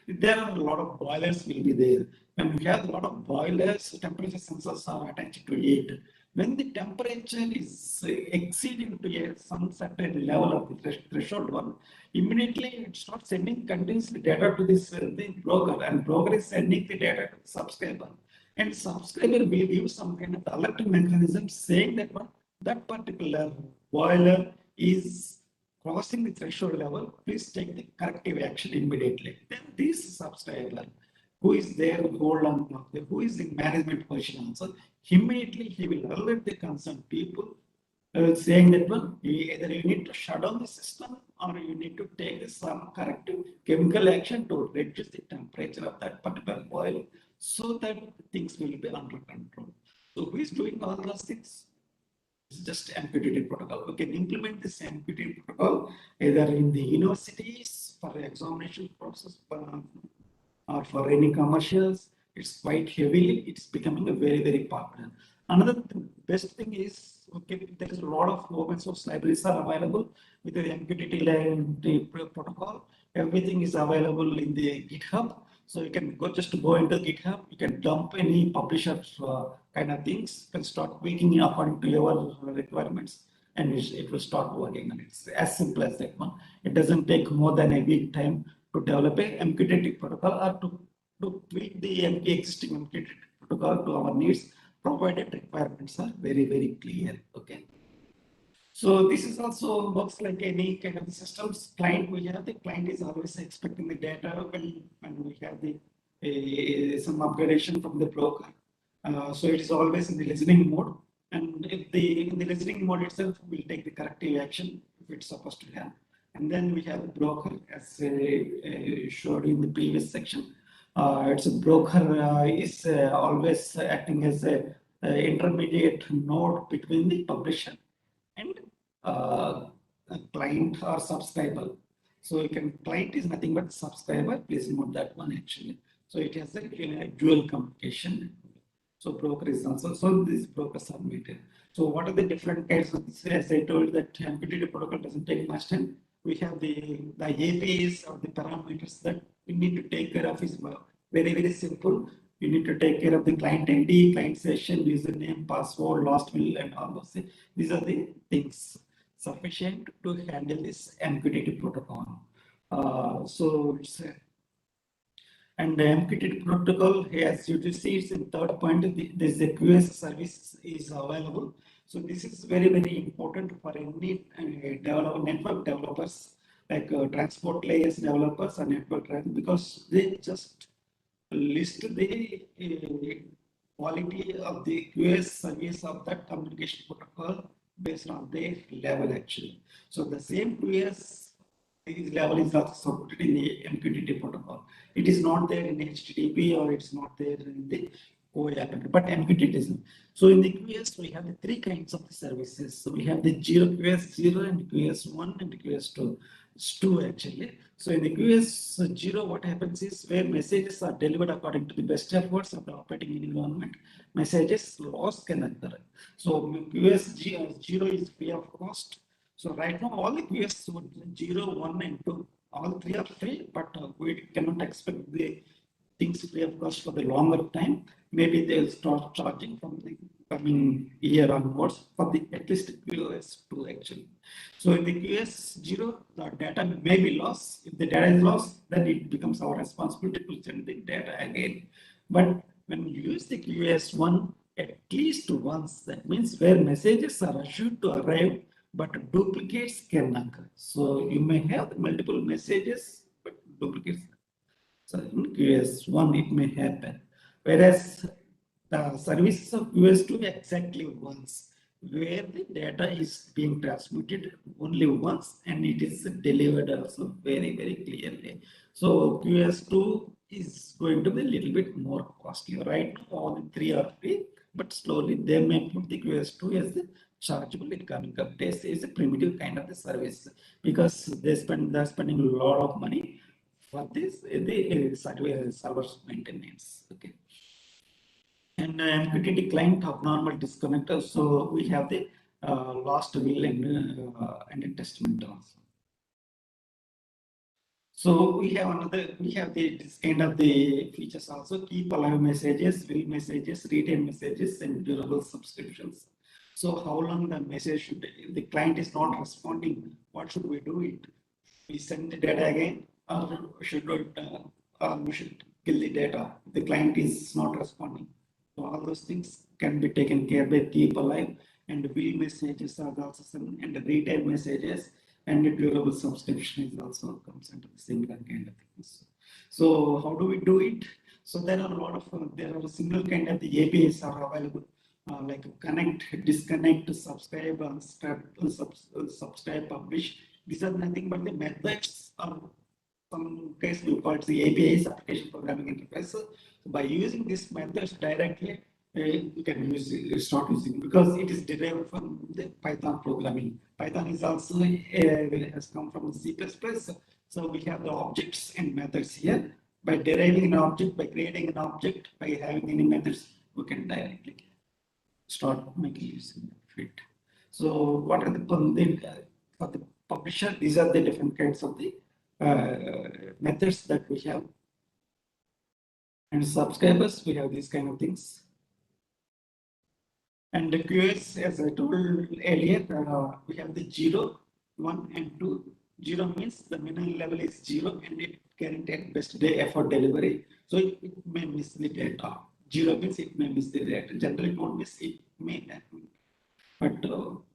there are a lot of boilers will be there. When we have a lot of boilers, temperature sensors are attached to it. When the temperature is exceeding to some certain level of the threshold one, immediately it starts sending continuously data to this the broker, and broker is sending the data to the subscriber. And subscriber will give some kind of alert mechanism saying that one, that particular boiler is crossing the threshold level, please take the corrective action immediately. Then this subscriber, who is there, who is in management position also, immediately he will alert the concerned people saying that one, either you need to shut down the system or you need to take some corrective chemical action to reduce the temperature of that particular boiler so that things will be under control. So who is doing all those things? It's just MQTT protocol. We can implement this MQTT protocol either in the universities for the examination process or for any commercials. It's quite heavily, it's becoming a very, very popular. Another best thing is, okay, there is a lot of open source libraries are available with the MQTT protocol. Everything is available in the GitHub. So you can go into GitHub, you can dump any publisher kind of things, you can start tweaking according to your requirements, and it will start working. And it's as simple as that one. It doesn't take more than a week time to develop a MQTT protocol or to tweak the existing MQTT protocol to our needs, provided requirements are very, very clear. Okay. So this is also works like any kind of systems client we have. The client is always expecting the data when we have the some upgradation from the broker. So it is always in the listening mode. And if in the listening mode itself, we'll take the corrective action if it's supposed to have. And then we have a broker, as showed in the previous section. It's a broker is always acting as a intermediate node between the publisher and a client or subscriber. So you can, client is nothing but subscriber. Please note that one actually. So it has a dual communication. So broker is also, so these brokers are meted. So what are the different kinds of this? As I told that MQTT protocol doesn't take much time. We have the APIs or the parameters that we need to take care of is very simple. You need to take care of the client ID, client session, username, password, last will, and all those things. These are the things sufficient to handle this MQTT protocol. So it's and the MQTT protocol, as you see, it's in third point. This the QS service is available. So this is very important for any network developers like transport layers developers and network because they just list the quality of the QS service of that communication protocol based on their level actually. So the same QS level is also supported in the MQTT protocol. It is not there in HTTP or it's not there in the OAP, but MQTT is. So in the QS, we have the three kinds of the services. So we have the QS 0 and QS 1 and QS 2. It's 2 actually. So in the QS 0, what happens is where messages are delivered according to the best efforts of the operating environment, messages loss can occur. So QS 0 is free of cost. So right now, all the QS 0, 1, and 2, all three are free, but we cannot expect the things free of cost for the longer time. Maybe they'll start charging from the coming year onwards for the at least QS 2 actually. So in the QS 0, the data may be lost. If the data is lost, then it becomes our responsibility to send the data again. But when you use the QS 1, at least once, that means where messages are assured to arrive, but duplicates can occur. So you may have multiple messages, but duplicates. So in QS1, it may happen. Whereas the services of QS2 exactly once, where the data is being transmitted only once and it is delivered also very clearly. So QS2 is going to be a little bit more costly, right? All the three are free, but slowly they may put the QS2 as the chargeable in coming up days. Is a primitive kind of the service because they're spending a lot of money for this the server maintenance. Okay. And MQTT client abnormal disconnector. So we have the last will and a testament also. So we have this kind of the features also: keep alive messages, will messages, retain messages, and durable subscriptions. So how long the message should, the client is not responding, what should we do it? We send the data again, or should we should kill the data? The client is not responding. So all those things can be taken care by keep alive, and will messages are also sent, and the retain messages and the durable subscription is also comes into the similar kind of things. So how do we do it? So there are a lot of there are single kind of the APIs are available. Like connect, disconnect, subscribe, subscribe, publish. These are nothing but the methods of some case we call it the APIs, application programming interface. So by using these methods directly, you can start using because it is derived from the Python programming. Python is also has come from C++. So we have the objects and methods here. By deriving an object, by creating an object, by having any methods, we can directly start making use of it. So what are for the publisher? These are the different kinds of the methods that we have. And subscribers, we have these kind of things. And the QS, as I told earlier, we have the 0, 1, and 2. 0 means the minimum level is 0 and it guaranteed best day effort delivery. So it may miss the data. 0 means it may miss the data. Generally, don't miss it may happen. But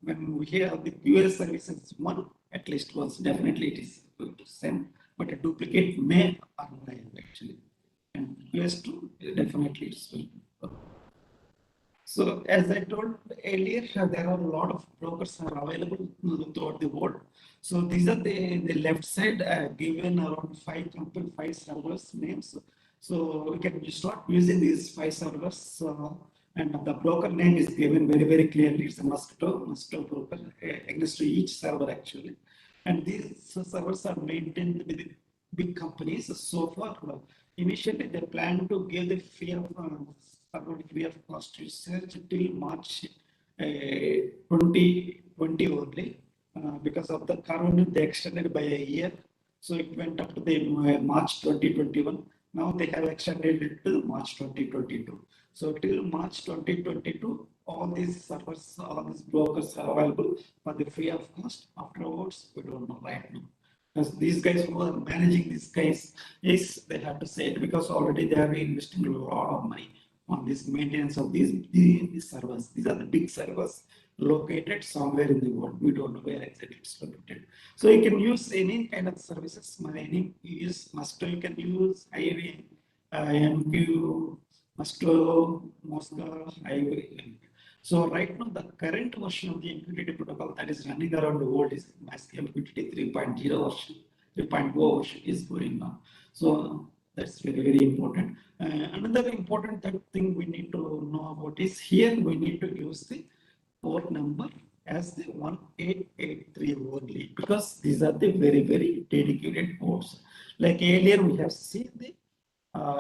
when we hear the QS services 1, at least once, definitely it is going to send. But a duplicate may arrive actually. And QS2, definitely it's going to. So as I told earlier, there are a lot of brokers are available throughout the world. So these are the left side given around 5 servers names. So we can start using these 5 servers and the broker name is given very clearly. It's a Mosquito broker against to each server actually. And these servers are maintained with big companies. So far, initially they plan to give the free of cost research till March 2020 only. Because of the corona, they extended by a year. So it went up to the March 2021. Now they have extended it till March 2022. So till March 2022, all these servers, all these brokers are available for the free of cost. Afterwards, we don't know right now. Because these guys who are managing these guys, yes, they have to say it because already they are investing a lot of money on this maintenance of these servers. These are the big servers located somewhere in the world. We don't know where exactly it's located. So you can use any kind of services. Any use Musto, you can use IAV, MQ, Musto, Mosca, IAV. So right now, the current version of the MQTT protocol that is running around the world is MQTT 3.0 version, 3.0 version is going on. So that's very, very important. Another important thing we need to know about is here we need to use the port number as the 1883 only because these are the very, very dedicated ports. Like earlier we have seen the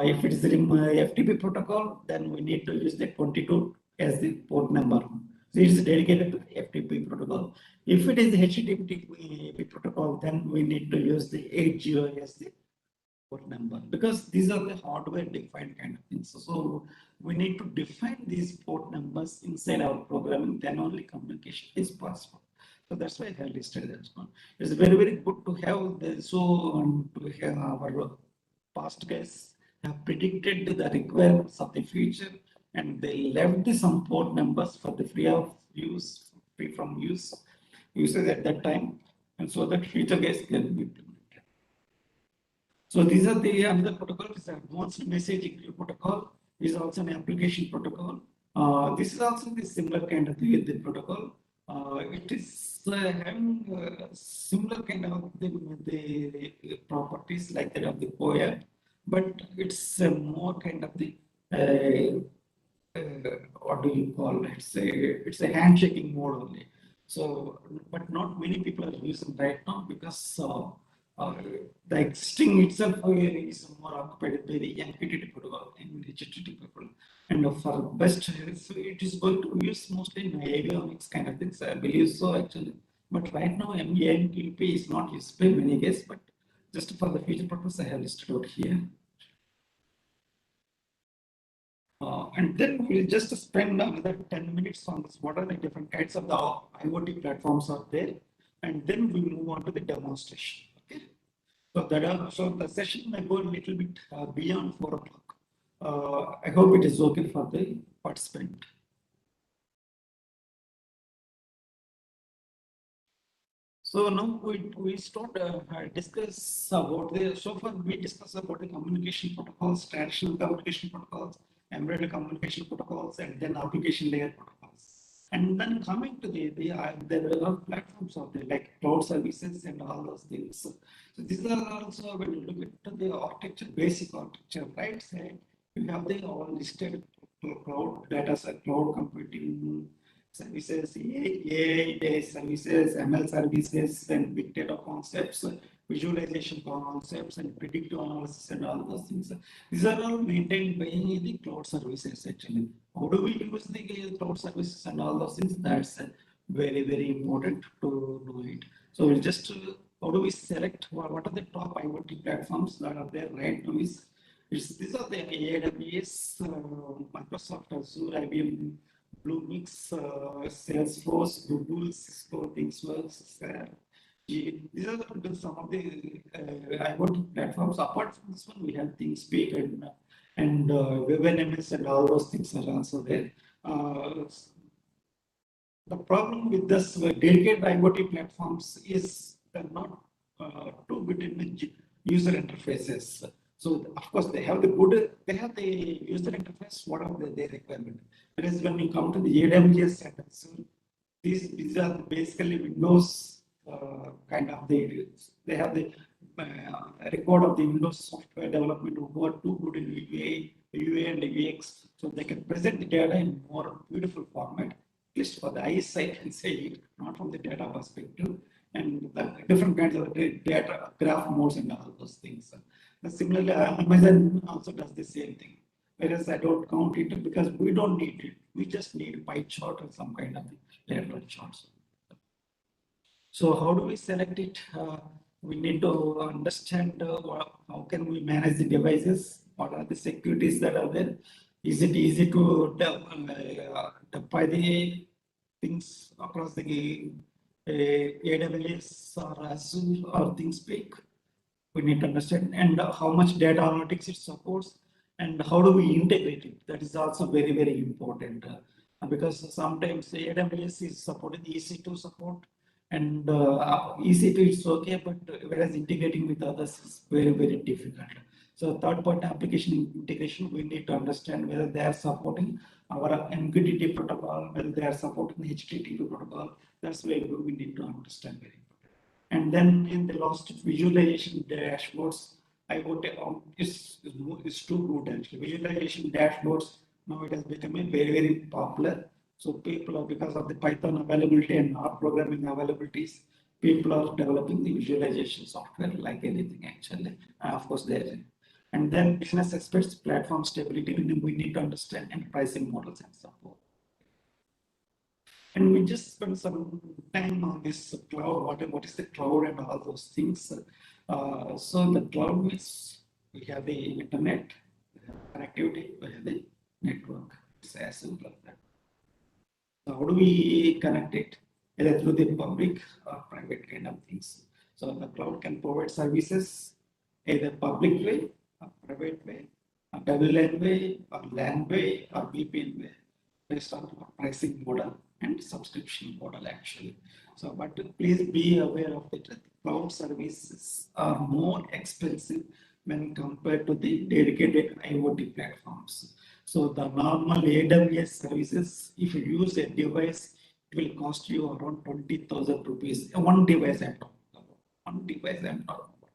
if it is the FTP protocol, then we need to use the 22 as the port number. So it is dedicated to the FTP protocol. If it is the HTTP protocol, then we need to use the 80 as the port number because these are the hardware defined kind of things. So we need to define these port numbers inside our programming, then only communication is possible. So that's why I have listed that one. It's very, very good to have the, to have our past guys have predicted the requirements of the future and they left the some port numbers for the free of use, free from use usage at that time, and so that future guys can be implemented. So these are the another protocol is advanced messaging queue protocol is also an application protocol. This is also the similar kind of the protocol. It is having similar kind of the properties like that of the POA, but it's more kind of the what do you call it? It's a handshaking mode only. So, but not many people are using right now because the existing itself is more occupied by the MQTT protocol and HTTP protocol. And for best, so it is going to use mostly in avionics kind of things. I believe so actually. But right now, MQTT is not used by many guys, but just for the future purpose, I have listed out here. And then we'll just spend another 10 minutes on this. What are the different kinds of the IoT platforms are there? And then we move on to the demonstration. Okay. So so the session may go a little bit beyond 4 o'clock. I hope it is okay for the participant. So now we start discuss about the, so far we discuss about the communication protocols, traditional communication protocols, embedded communication protocols, and then application layer protocols. And then coming to there are platforms out there like cloud services and all those things. So these are also when you look at the architecture, basic architecture, right? Say you have the all listed cloud data, cloud computing services, AI-based services, ML services, and big data concepts, visualization concepts, and predictive analysis, and all those things. These are all maintained by the cloud services actually. How do we use the cloud services and all those things? That's very, very important to know it. So we'll just, how do we select what are the top IoT platforms that are there right now? These are the AWS, Microsoft Azure, IBM, Bluemix, Salesforce, Google, Cisco, ThinkWorks. These are some of the IoT platforms. Apart from this one, we have ThinkSpeak and WebNMS and all those things are also there. The problem with this dedicated IoT platforms is they're not too good in the user interfaces. So of course they have the user interface, whatever their requirement. Whereas when you come to the AWS and Azure, these are basically Windows kind of they have the record of the Windows software development who are too good in UA and UX, so they can present the data in more beautiful format, at least for the eyesight and say it, not from the data perspective, and the different kinds of data graph modes and all those things. Similarly, Amazon also does the same thing. Whereas I don't count it because we don't need it. We just need pie chart or some kind of lateral charts. So how do we select it? we need to understand how can we manage the devices, what are the securities that are there. Is it easy to deploy the things across the AWS or Azure or ThinkSpeak? We need to understand, and how much data analytics it supports, and how do we integrate it. That is also very, very important, because sometimes AWS is supporting EC2 support, and EC2 is okay, but whereas integrating with others is very, very difficult. So third party application integration, we need to understand whether they are supporting our MQTT protocol, whether they are supporting HTTP protocol. That's where we need to understand very important. And then in the last visualization dashboards, IoT is too good actually. Visualization dashboards, now it has become a very, very popular. So people are, because of the Python availability and R programming availabilities, people are developing the visualization software like anything actually. Of course, there. And then business experts, platform stability, we need to understand, and pricing models and support. And we just spend some time on this cloud, what is the cloud and all those things. So the cloud means we have the internet, we have connectivity, we have the network. It's as simple as that. So how do we connect it? Either through the public or private kind of things. So the cloud can provide services either public way or private way, a WLAN way or LAN way or VPN way, based on pricing model and subscription model actually. So, but please be aware of it. Cloud services are more expensive when compared to the dedicated IoT platforms. So the normal AWS services, if you use a device, it will cost you around 20,000 rupees. One device I'm talking about. One device I'm talking about.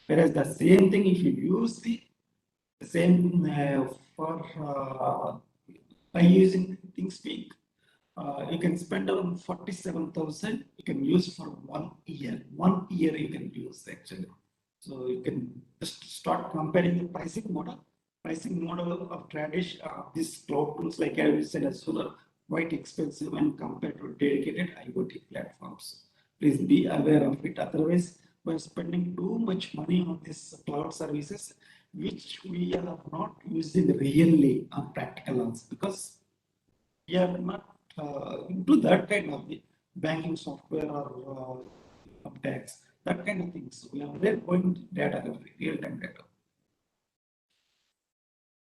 Whereas the same thing, if you use the same by using ThinkSpeak, you can spend around 47,000. You can use for 1 year. 1 year you can use actually. So you can just start comparing the pricing model. Pricing model of tradition, these cloud tools like AWS and Azure are quite expensive when compared to dedicated IoT platforms. Please be aware of it. Otherwise, we're spending too much money on these cloud services, which we are not using really on practical ones, because we are not into that kind of the banking software or tax, that kind of things. We are there going data, real-time data.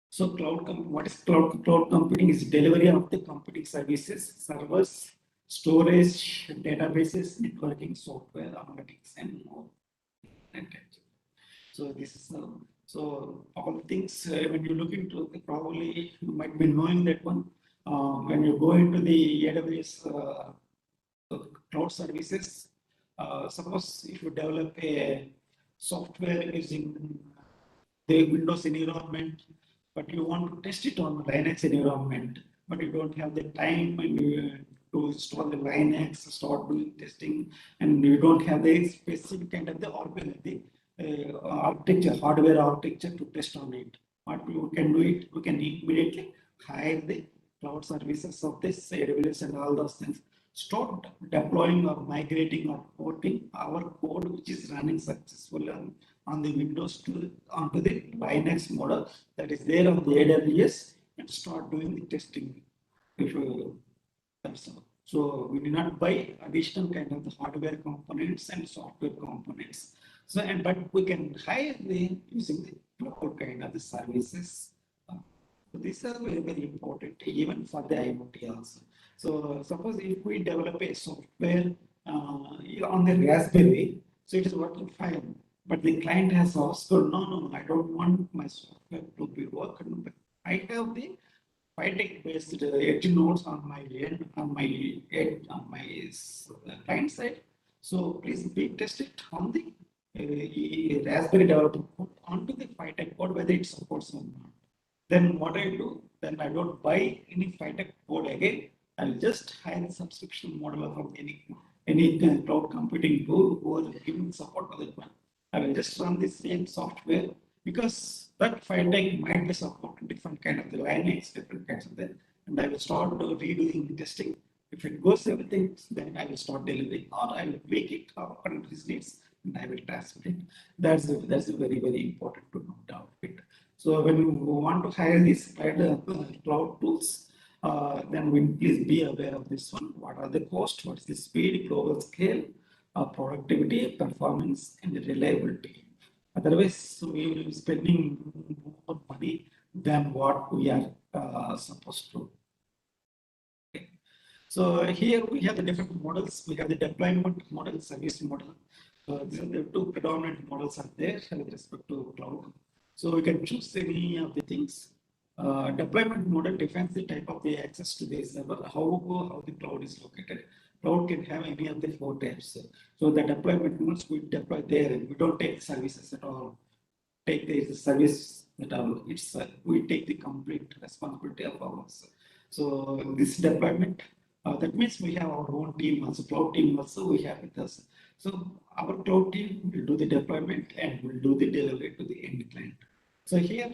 So what is cloud? Cloud computing is delivery of the computing services, servers, storage, databases, networking, software, analytics, and more. So this is so all things when you look into it, probably you might be knowing that one. When you go into the AWS cloud services, suppose if you develop a software using the Windows environment, but you want to test it on Linux environment, but you don't have the time and to install the Linux, start doing testing, and you don't have the specific kind of the architecture, hardware architecture to test on it. What we can do it, we can immediately hire the cloud services of this AWS and all those things. Start deploying or migrating or porting our code, which is running successfully on the Windows onto the Linux model that is there on the AWS, and start doing the testing. If you so we do not buy additional kind of the hardware components and software components. So but we can hire the using the cloud kind of the services. So these are very, very important even for the IoT also. So suppose if we develop a software on the Raspberry, so it is working fine, but the client has asked, no, I don't want my software to be working. But I have the FiTech based edge nodes on my end, on my client side. So please be test it on the Raspberry development code onto the FiTech code, whether it supports or not. Then what I do, then I don't buy any FiTech code again. I'll just hire a subscription model from any cloud computing tool who are giving support to that one. I will just run the same software, because that FiTech might be supporting different kind of the Linux, different kinds of that, and I will start redoing the testing. If it goes everything, then I will start delivering, or I will make it according to his needs. and I will transfer it. That's very, very important to note down it. So when you want to hire these cloud tools, then we please be aware of this one. What are the costs? What is the speed, global scale, productivity, performance, and reliability? Otherwise, we will be spending more money than what we are supposed to. Okay. So here we have the different models. We have the deployment model, service model. These are the two predominant models are there with respect to cloud. So we can choose any of the things. Deployment model defines the type of the access to the server, how the cloud is located. Cloud can have any of the 4 types. So the deployment modes we deploy there, and we don't take services at all. Take the service at all. It's we take the complete responsibility of ours. So this deployment, that means we have our own team also, cloud team also we have with us. So our cloud team will do the deployment and will do the delivery to the end client. So here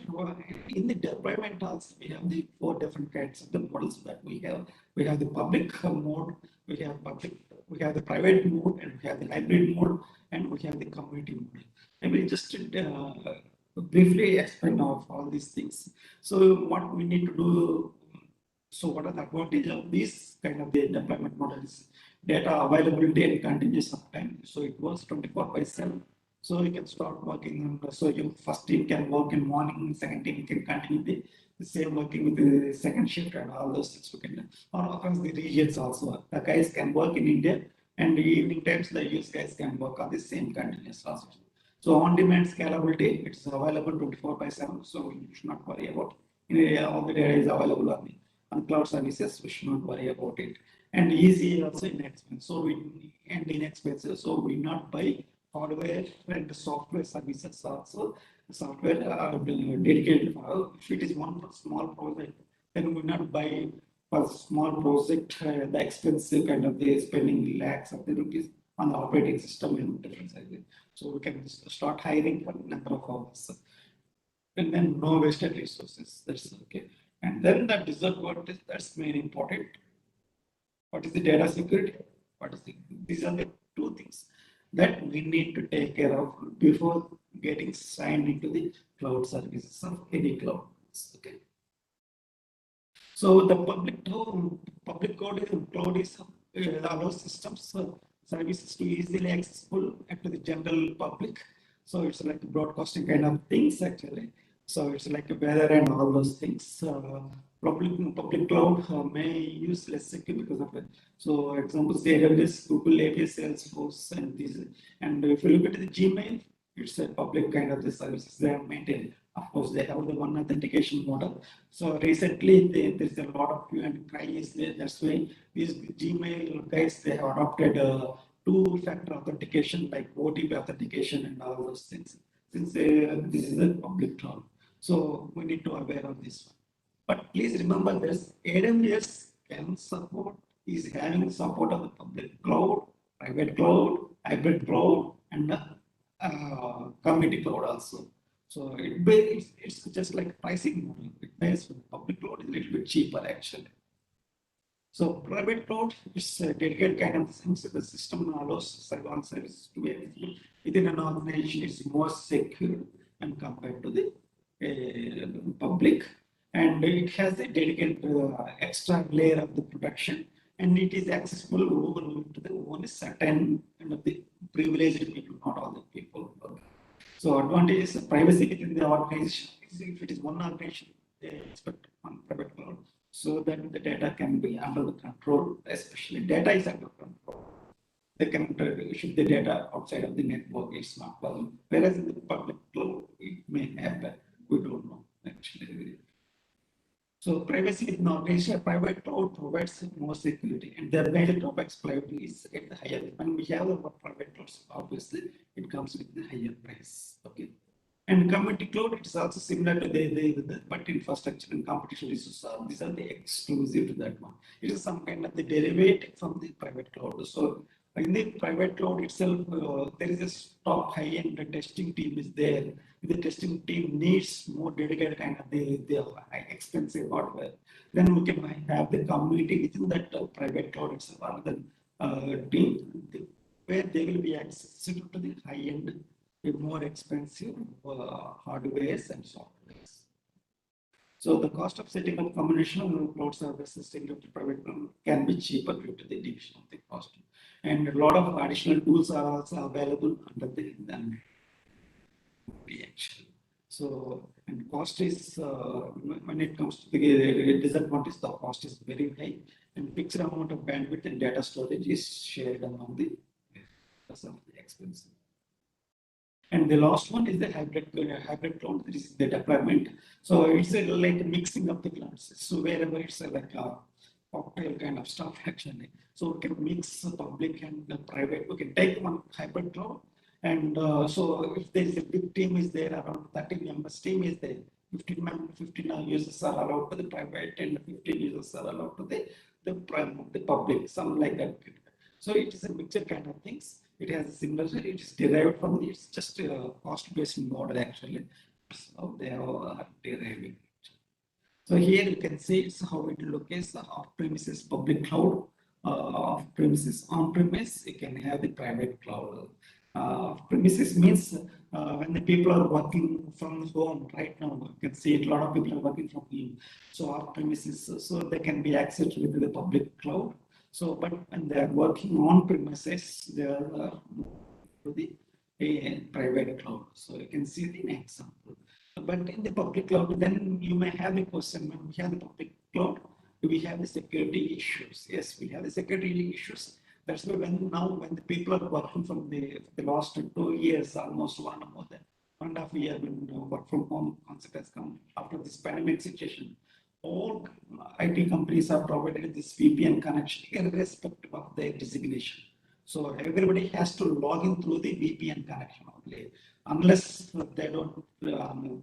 in the deployment also, we have the 4 different kinds of the models that we have. We have the public mode, we have the private mode, and we have the hybrid mode, and we have the community mode. I will just briefly explain of all these things. So what we need to do. So what are the advantages of this kind of the deployment model is data availability and continuous uptime. So it works 24/7. So you can start working on, so your first team can work in morning, second team can continue the same working with the second shift and all those things we can do. Or across the regions also. The guys can work in India and the evening times the US guys can work on the same continuous also. So on-demand scalability, it's available 24/7. So you should not worry about it. All the data is available on cloud services, we should not worry about it. And easy also inexpensive. So inexpensive. So we not buy hardware and software services also. Software dedicated for, if it is one small project, then we not buy for small project the expensive kind of the spending lakhs of the rupees on the operating system and different sizes. So we can start hiring for a number of hours. And then no wasted resources. That's okay. And then the dessert what is that's very important. What is the data security? These are the 2 things that we need to take care of before getting signed into the cloud services of any cloud. Okay. So the public cloud is allows systems services to easily accessible to the general public. So it's like broadcasting kind of things actually. So it's like a weather and all those things. Public cloud may use less secure because of it. So examples, AWS, Google, AWS, Salesforce, and these. And if you look at the Gmail, it's a public kind of the services they are maintained. Of course, they have the one authentication model. So recently, there's a lot of hue and cry is there. That's why these Gmail guys, they have adopted 2-factor authentication like OTP authentication and all those things. Since this is a public cloud. So we need to be aware of this one. But please remember this, AWS is having support of the public cloud, private cloud, hybrid cloud, and community cloud also. So it's just like pricing model. It pays public cloud is a little bit cheaper actually. So private cloud is a dedicated kind of things. The system allows one service to be available within an organization. It's more secure and compared to the public, and it has a dedicated extra layer of the protection, and it is accessible to the only certain kind of the privileged people, not all the people. So advantage is privacy within the organization. If it is one organization, they expect on private cloud, so that the data can be under the control, especially data is under control. They can ship the data outside of the network, it's not problem. Whereas in the public cloud, it may happen. We don't know actually. So privacy in organization, private cloud provides more security, and the major drawbacks privacy is at the higher. When we have a private clouds, obviously it comes with the higher price. Okay. And community cloud, it is also similar to the but infrastructure and competition issues. These are the exclusive to that one. It is some kind of the derivative from the private cloud. So in the private cloud itself, there is a top high-end testing team is there. The testing team needs more dedicated kind of the expensive hardware. Then we can have the community within that private cloud itself, rather than team. where they will be accessible to the high-end, more expensive hardwares and softwares. So the cost of setting up combination cloud services in the private cloud can be cheaper due to the division of the cost. And a lot of additional tools are also available under the actually. So, and cost is, when it comes to the disadvantage, the cost is very high, and fixed amount of bandwidth and data storage is shared among the expenses. And the last one is the hybrid cloud. This is the deployment. So it's like mixing of the clouds. So wherever it's like a cocktail kind of stuff actually. So we can mix public and private. We can take one hybrid cloud. And so if there is a big team is there, around 30 members team is there, 15 users are allowed to the private and 15 users are allowed to the public, something like that. So it is a mixture kind of things. It has a similar, it is derived from, it's just a cost-based model actually. So they are deriving. So here you can see it's how it looks off-premises public cloud, off-premises on-premise, you can have the private cloud. Premises means when the people are working from home right now, you can see a lot of people are working from home. So off-premises, so they can be accessed with the public cloud. So, but when they are working on premises, they are to the private cloud. So you can see the example. But in the public cloud, then you may have a question when we have the public cloud, do we have the security issues? Yes, we have the security issues. That's why when the people are working from the last 2 years, almost more than 1.5 years, when work from home concept has come after this pandemic situation, all IT companies are provided this VPN connection irrespective of their designation. So everybody has to log in through the VPN connection only, unless they don't,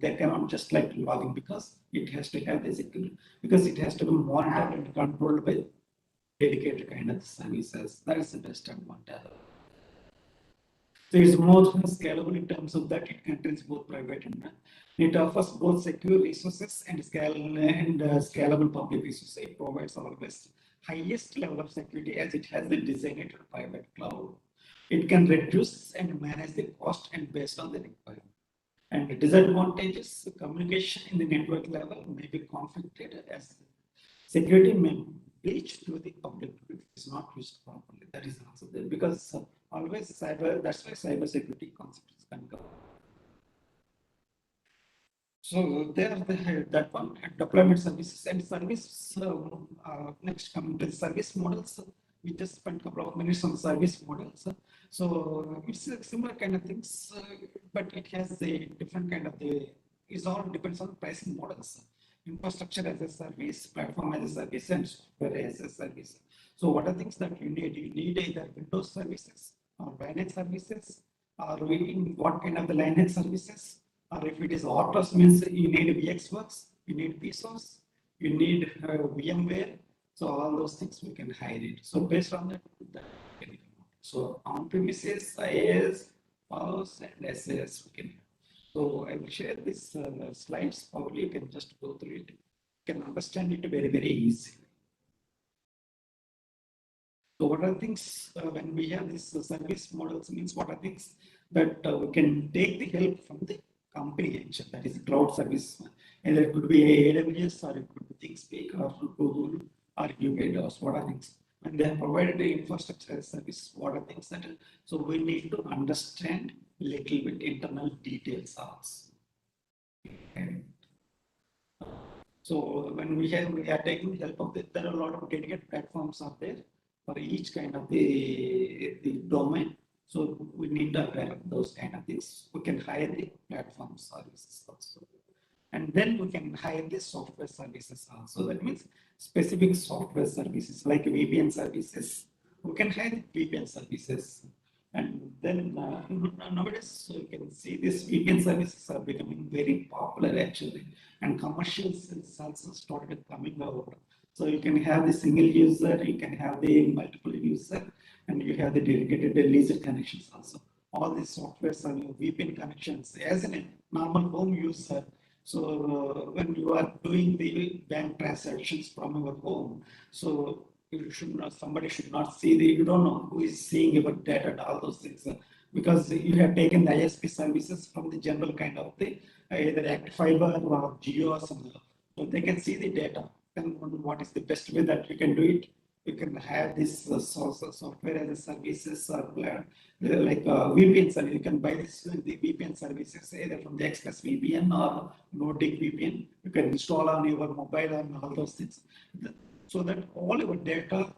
they cannot just like log in because it has to have the security, because it has to be monitored and controlled by dedicated kind of services. That is the best advantage. So it's more scalable in terms of that it contains both private and it offers both secure resources and scalable public resources. It provides always highest level of security as it has the designated private cloud. It can reduce and manage the cost and based on the requirement. And the disadvantages, communication in the network level may be conflicted as security may breach to the public if it is not used properly. That is also there because always cyber, that's why cyber security concepts can go. So there that one deployment services and service next coming to the service models. We just spent a couple of minutes on service models. So it's a similar kind of things, but it has a different kind of it all depends on pricing models. Infrastructure as a service, platform as a service, and software as a service. So what are things that you need? You need either Windows services or Linux services, or what kind of the Linux services, or if it is Autos means you need VxWorks, you need PSOS, you need VMware. So all those things we can hide it. So based on that, so on premises, IaaS, PaaS, and SaaS we can. So I will share these slides. Probably you can just go through it. You can understand it very, very easily. So what are things when we have this service models means what are things that we can take the help from the company, that is cloud service. Either it could be AWS or it could be ThinkSpeak or Google or UKDOS. What are things? When they have provided the infrastructure as service, what are things that so we need to understand little bit internal details also. And so when we are taking help of it, there are a lot of dedicated platforms out there for each kind of the domain. So we need to have those kind of things. We can hire the platform services also. And then we can hire the software services also. That means specific software services like VPN services. We can hire VPN services. And then nowadays you can see these VPN services are becoming very popular actually. And commercial sales also started coming out. So you can have the single user, you can have the multiple user, and you have the dedicated laser connections also. All these software are VPN connections as a normal home user. So when you are doing the bank transactions from your home, so somebody should not see you don't know who is seeing your data and all those things because you have taken the ISP services from the general kind of the either Act Fiber or Geo or something. So they can see the data. And what is the best way that we can do it? We can have this software as a services or like VPN service. You can buy this the VPN services either from the Express VPN or Nordic VPN. You can install on your mobile and all those things, so that all your data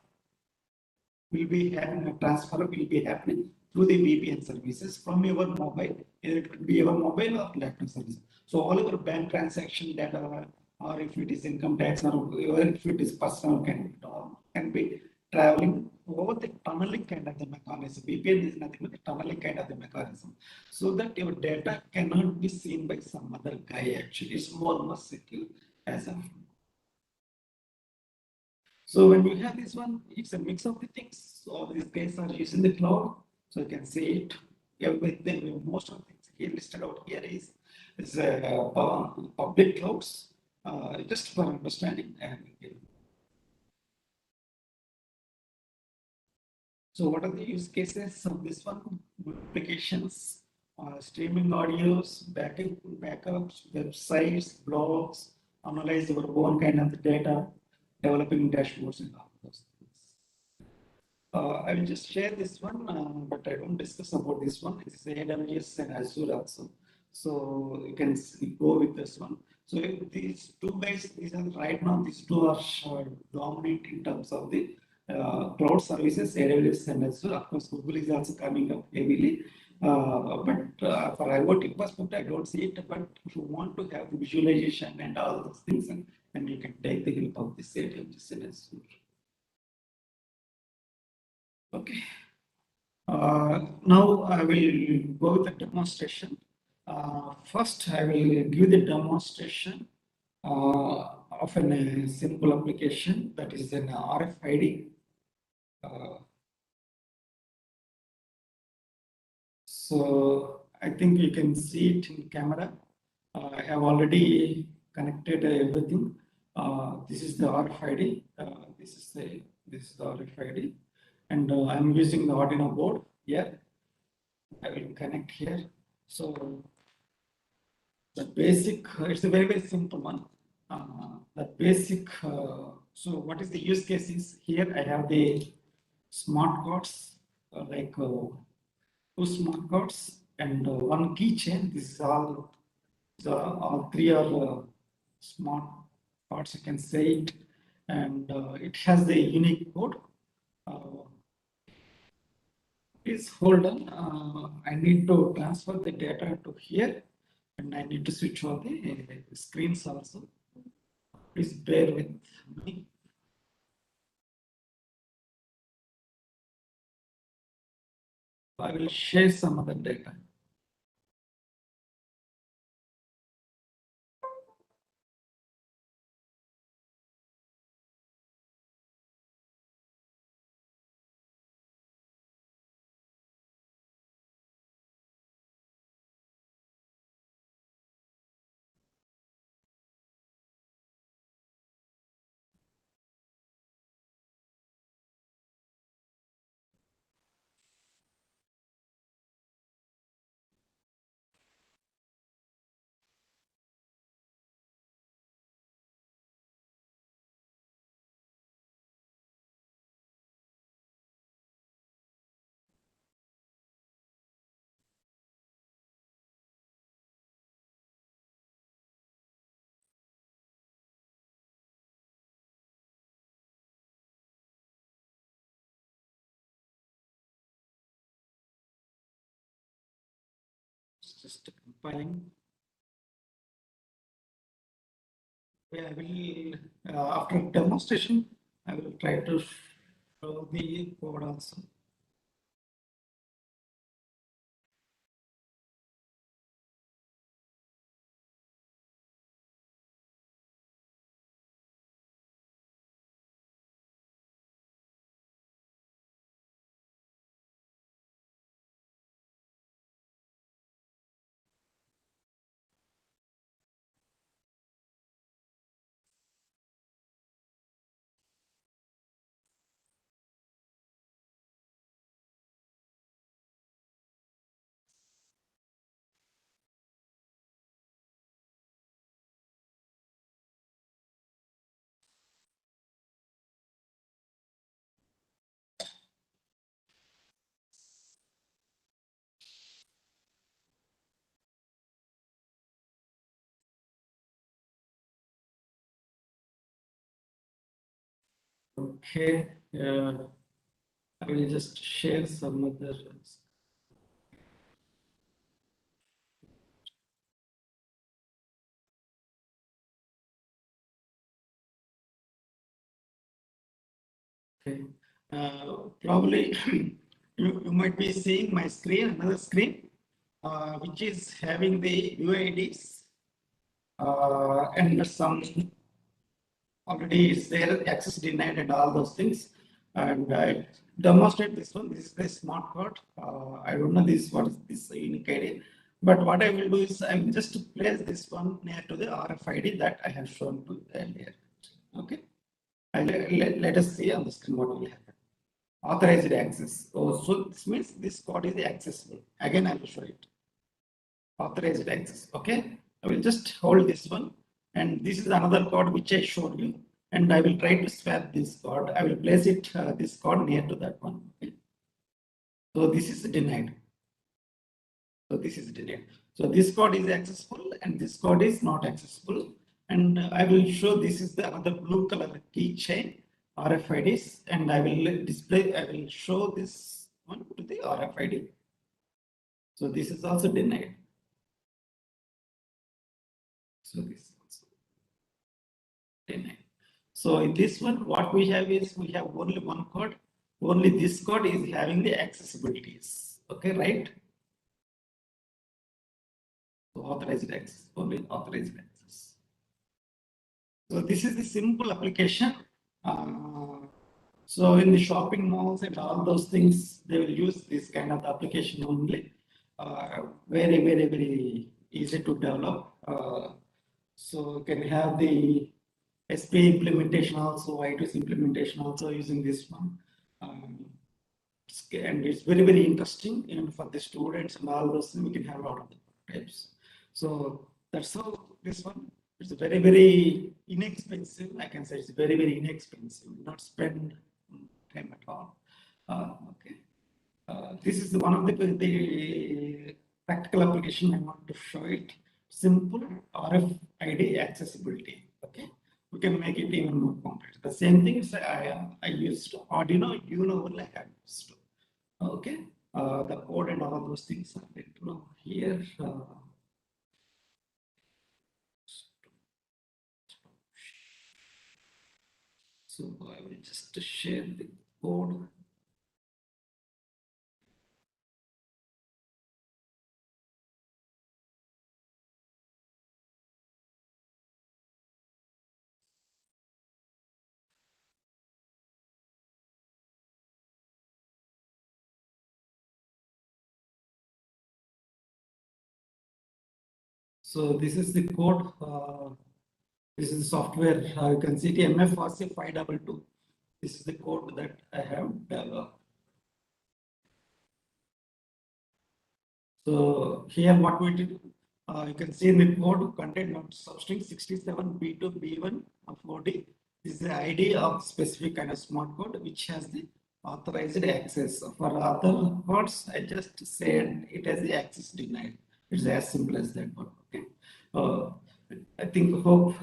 will be happening, transfer will be happening through the VPN services from your mobile. Either it could be your mobile or laptop service. So all your bank transaction data, or if it is income tax, or if it is personal can be traveling over the tunneling kind of the mechanism. VPN is nothing but the tunneling kind of the mechanism, so that your data cannot be seen by some other guy. Actually, it's more secure as of. So when we have this one, it's a mix of the things. So these guys are using the cloud, so you can see it. Everything, most of the things here listed out here is public clouds, just for understanding. And so what are the use cases of this one? Applications, streaming audios, backups, websites, blogs, analyze your own kind of data, developing dashboards and all those things. I will just share this one, but I don't discuss about this one. It is AWS and Azure also. So you can go with this one. So these two guys, these are right now, these two are dominant in terms of the cloud services, AWS and Azure. Of course, Google is also coming up heavily. But for IoT perspective, I don't see it. But if you want to have visualization and all those things, then you can take the help of this AWS and Azure. Okay. Now I will go with the demonstration. First, I will give the demonstration of a simple application that is an RFID. So I think you can see it in camera. I have already connected everything. This is the RFID. This is the RFID, and I'm using the Arduino board here. I will connect here. So the basic, it's a very simple one. The basic, so what is the use cases here? I have the smart cards, like two smart cards and one keychain. This is all three are smart cards, you can say it, and it has the unique code. Please hold on. I need to transfer the data to here, and I need to switch on the screens also. Please bear with me. I will share some other data. Just compiling. I will, after demonstration, I will try to show the code also. Okay, I will just share some other. Okay, probably you might be seeing my screen, another screen, which is having the UIDs and some already is there, access denied and all those things. And I demonstrate this one. This is the smart card. I don't know this what is this unique ID, but what I will do is I will just place this one near to the RFID that I have shown to earlier. Okay, let us see on the screen what will happen. Authorized access. Oh, so this means this code is accessible. Again, I will show it. Authorized access. Okay, I will just hold this one, and this is another code which I showed you, and I will try to swap this code. I will place it this code near to that one. Okay. So this is denied. So this is denied. So this code is accessible, and this code is not accessible. And I will show this is the another blue color keychain RFIDs, and I will display. I will show this one to the RFID. So this is also denied. So this is also denied. So in this one, what we have is we have only one code. Only this code is having the accessibilities. Okay, right? So authorized access, only authorized access. So this is the simple application. So in the shopping malls and all those things, they will use this kind of application only. Very, very, very easy to develop. So you can have the SP implementation also, I2C implementation also using this one. And it's very, very interesting, and for the students and all those things, we can have a lot of types. So that's how this one is very, very inexpensive. I can say it's very, very inexpensive, not spend time at all. Okay. This is one of the practical application I want to show it. Simple RFID accessibility. Okay, we can make it even more complex. The same thing is I used Arduino Uno only I have used. Okay, the code and all those things are written here. So I will just share the code. So this is the code. This is the software. You can see the MFRC 522. This is the code that I have developed. So here what we did, you can see in the code content of substring 67B2B1 of 40. This is the ID of specific kind of smart code which has the authorized access. For other codes, I just said it has the access denied. It's as simple as that one. Okay. I think hope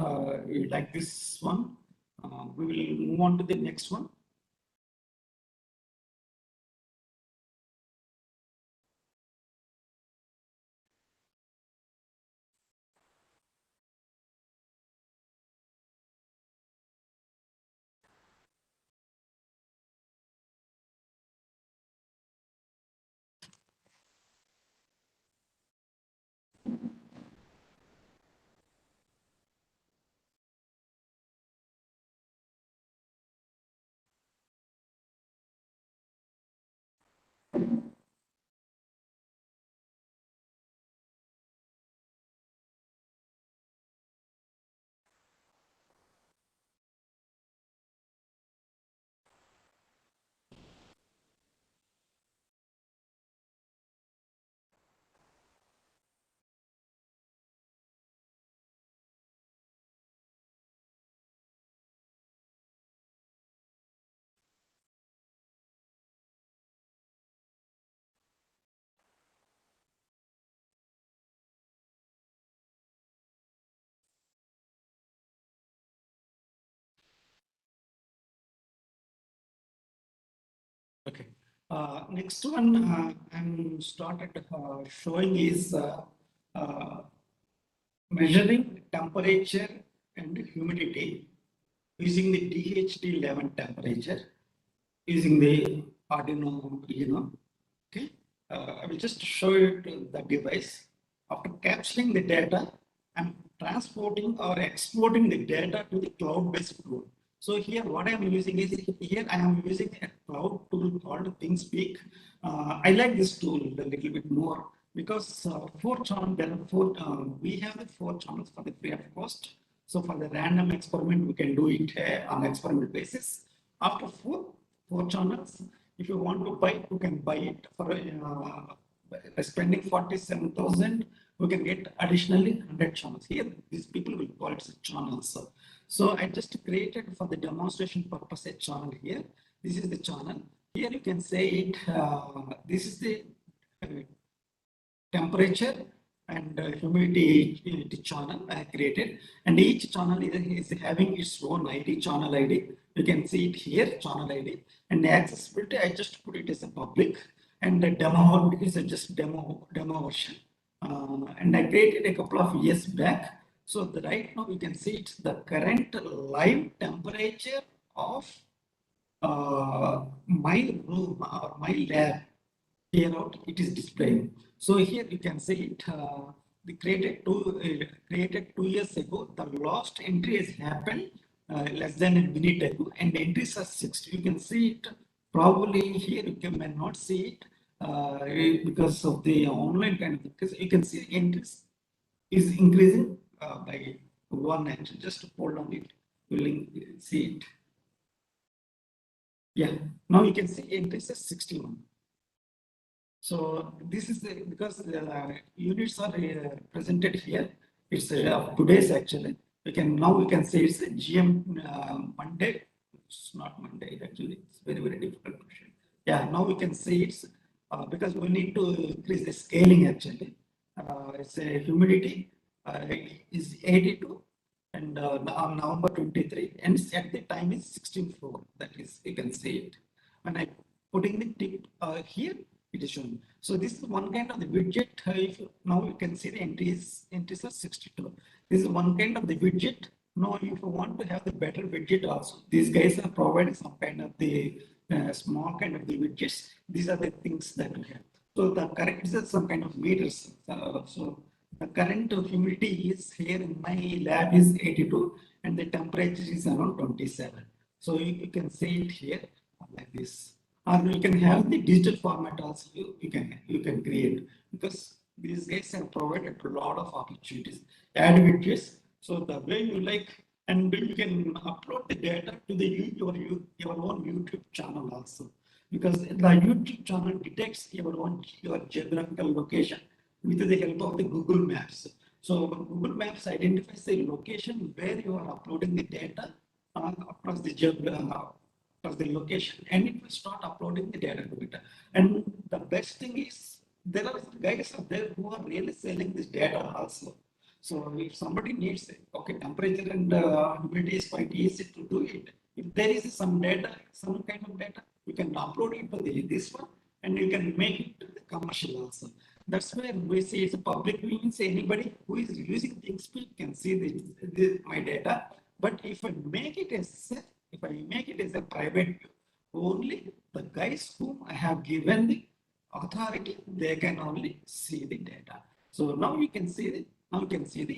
you like this one. We will move on to the next one. Okay. Next one I'm started showing is measuring temperature and humidity using the DHT11 temperature using the Arduino. Okay. I will just show you the device. After capturing the data, I'm transporting or exporting the data to the cloud-based tool. So here, what I'm using is here I am using a cloud tool called ThinkSpeak. I like this tool a little bit more because four channels. There are four. We have the four channels for the free of cost. So for the random experiment, we can do it on experiment basis. After four channels, if you want to buy, you can buy it for by spending 47,000. We can get additionally 100 channels. Here, these people will call it channels. So I just created for the demonstration purpose a channel here. This is the channel. Here you can say it. This is the temperature and humidity channel I created, and each channel is having its own ID, channel ID. You can see it here, channel ID, and the accessibility I just put it as a public, and the demo is just demo version. And I created a couple of years back. So right now you can see it's the current live temperature of my room or my lab. Here out it is displaying. So here you can see it. We created 2 years ago. The last entry has happened less than a minute ago, and the entries are 60. You can see it. Probably here you may not see it because of the online kind of, because you can see entries is increasing by one inch. Just hold on it. You will see it. Yeah. Now you can see entries is 61. So this is because the units are presented here. It's today's actually. We can say it's a GM Monday. It's not Monday actually. It's very difficult question. Yeah, now we can say it's because we need to increase the scaling actually. It's a humidity is 82 and on November 23, and at the time is 16.4. That is, you can see it. When I putting the tip here, it is shown. So this is one kind of the widget. Now you can see the entries are 62. This is one kind of the widget. Now, if you want to have the better widget also, these guys are providing some kind of the small kind of the widgets. These are the things that we have. So the current is some kind of meters. So the current humidity is here in my lab is 82 and the temperature is around 27. So you can see it here like this. Or you can have the digital format also. You can create, because these guys have provided a lot of opportunities. Add widgets. So the way you like, and you can upload the data to the your own YouTube channel also, because the YouTube channel detects your geographical location with the help of the Google Maps. So Google Maps identifies the location where you are uploading the data across the location, and it will start uploading the data to it. And the best thing is there are guys out there who are really selling this data also. So if somebody needs it, okay, temperature and humidity is quite easy to do it. If there is some data, some kind of data, you can upload it to this one, and you can make it to the commercial also. That's where we say it's a public, means anybody who is using ThinkSpeak can see my data. But if I make it as a private view, only the guys whom I have given the authority, they can only see the data. So now you can see the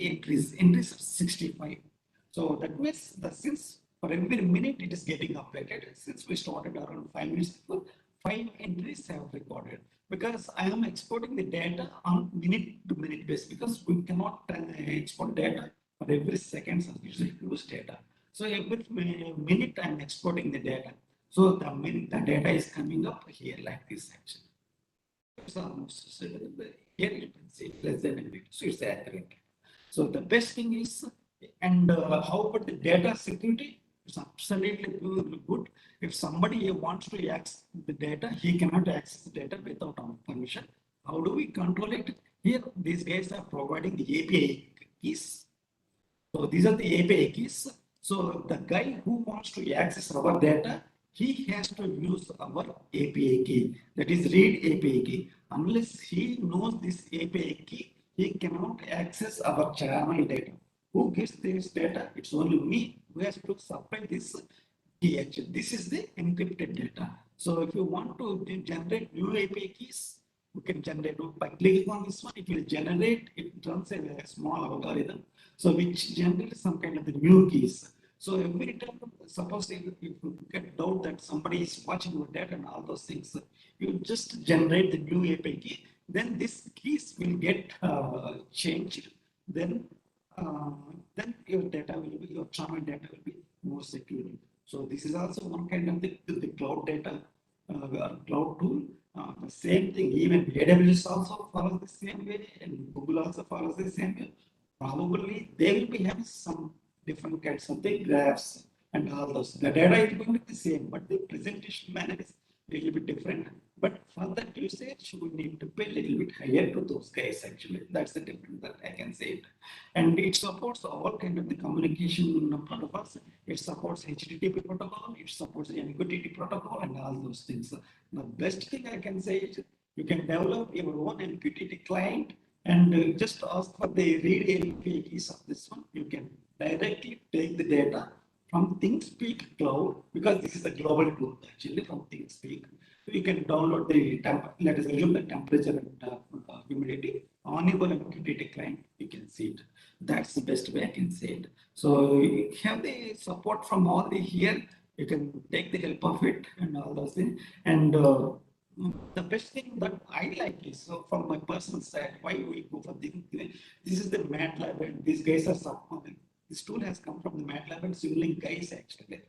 entries are 65. So that means since for every minute it is getting updated. Since we started around 5 minutes before, 5 entries have recorded, because I am exporting the data on minute to minute basis, because we cannot export data for every second of use data. So every minute I am exporting the data. So the data is coming up here like this actually. It's almost here you can see less than a minute, so it's accurate. So the best thing is, and how about the data security? It's absolutely good. If somebody wants to access the data, he cannot access the data without our permission. How do we control it? Here, these guys are providing the API keys. So these are the API keys. So the guy who wants to access our data, he has to use our API key, that is read API key. Unless he knows this API key, he cannot access our channel data. Who gets this data? It's only me who has to supply this key. Actually, this is the encrypted data. So if you want to generate new API keys, you can generate by clicking on this one. It will generate. It runs a small algorithm, so which generates some kind of the new keys. So every time, suppose if you get doubt that somebody is watching your data and all those things, you just generate the new API key. Then these keys will get changed. Then your data will be, your channel data will be more secure. So this is also one kind of the cloud data, cloud tool. The same thing, even AWS also follows the same way, and Google also follows the same way. Probably they will be having some different kinds of the graphs and all those. The data is going to be the same, but the presentation manner is a little bit different. But for that usage, we need to pay a little bit higher to those guys. Actually, that's the difference that I can say it. And it supports all kind of the communication protocols. It supports HTTP protocol. It supports the MQTT protocol and all those things. The best thing I can say is you can develop your own MQTT client and just ask for the read API keys of this one. You can directly take the data from ThinkSpeak Cloud, because this is a global tool actually from ThinkSpeak. You can download the let us assume the temperature and humidity on your MQTT client. You can see it. That's the best way I can say it. So you have the support from all the here. You can take the help of it and all those things. And the best thing that I like is, so from my personal side, why we go for this is the MATLAB, and these guys are supporting. This tool has come from the MATLAB and Simulink guys actually.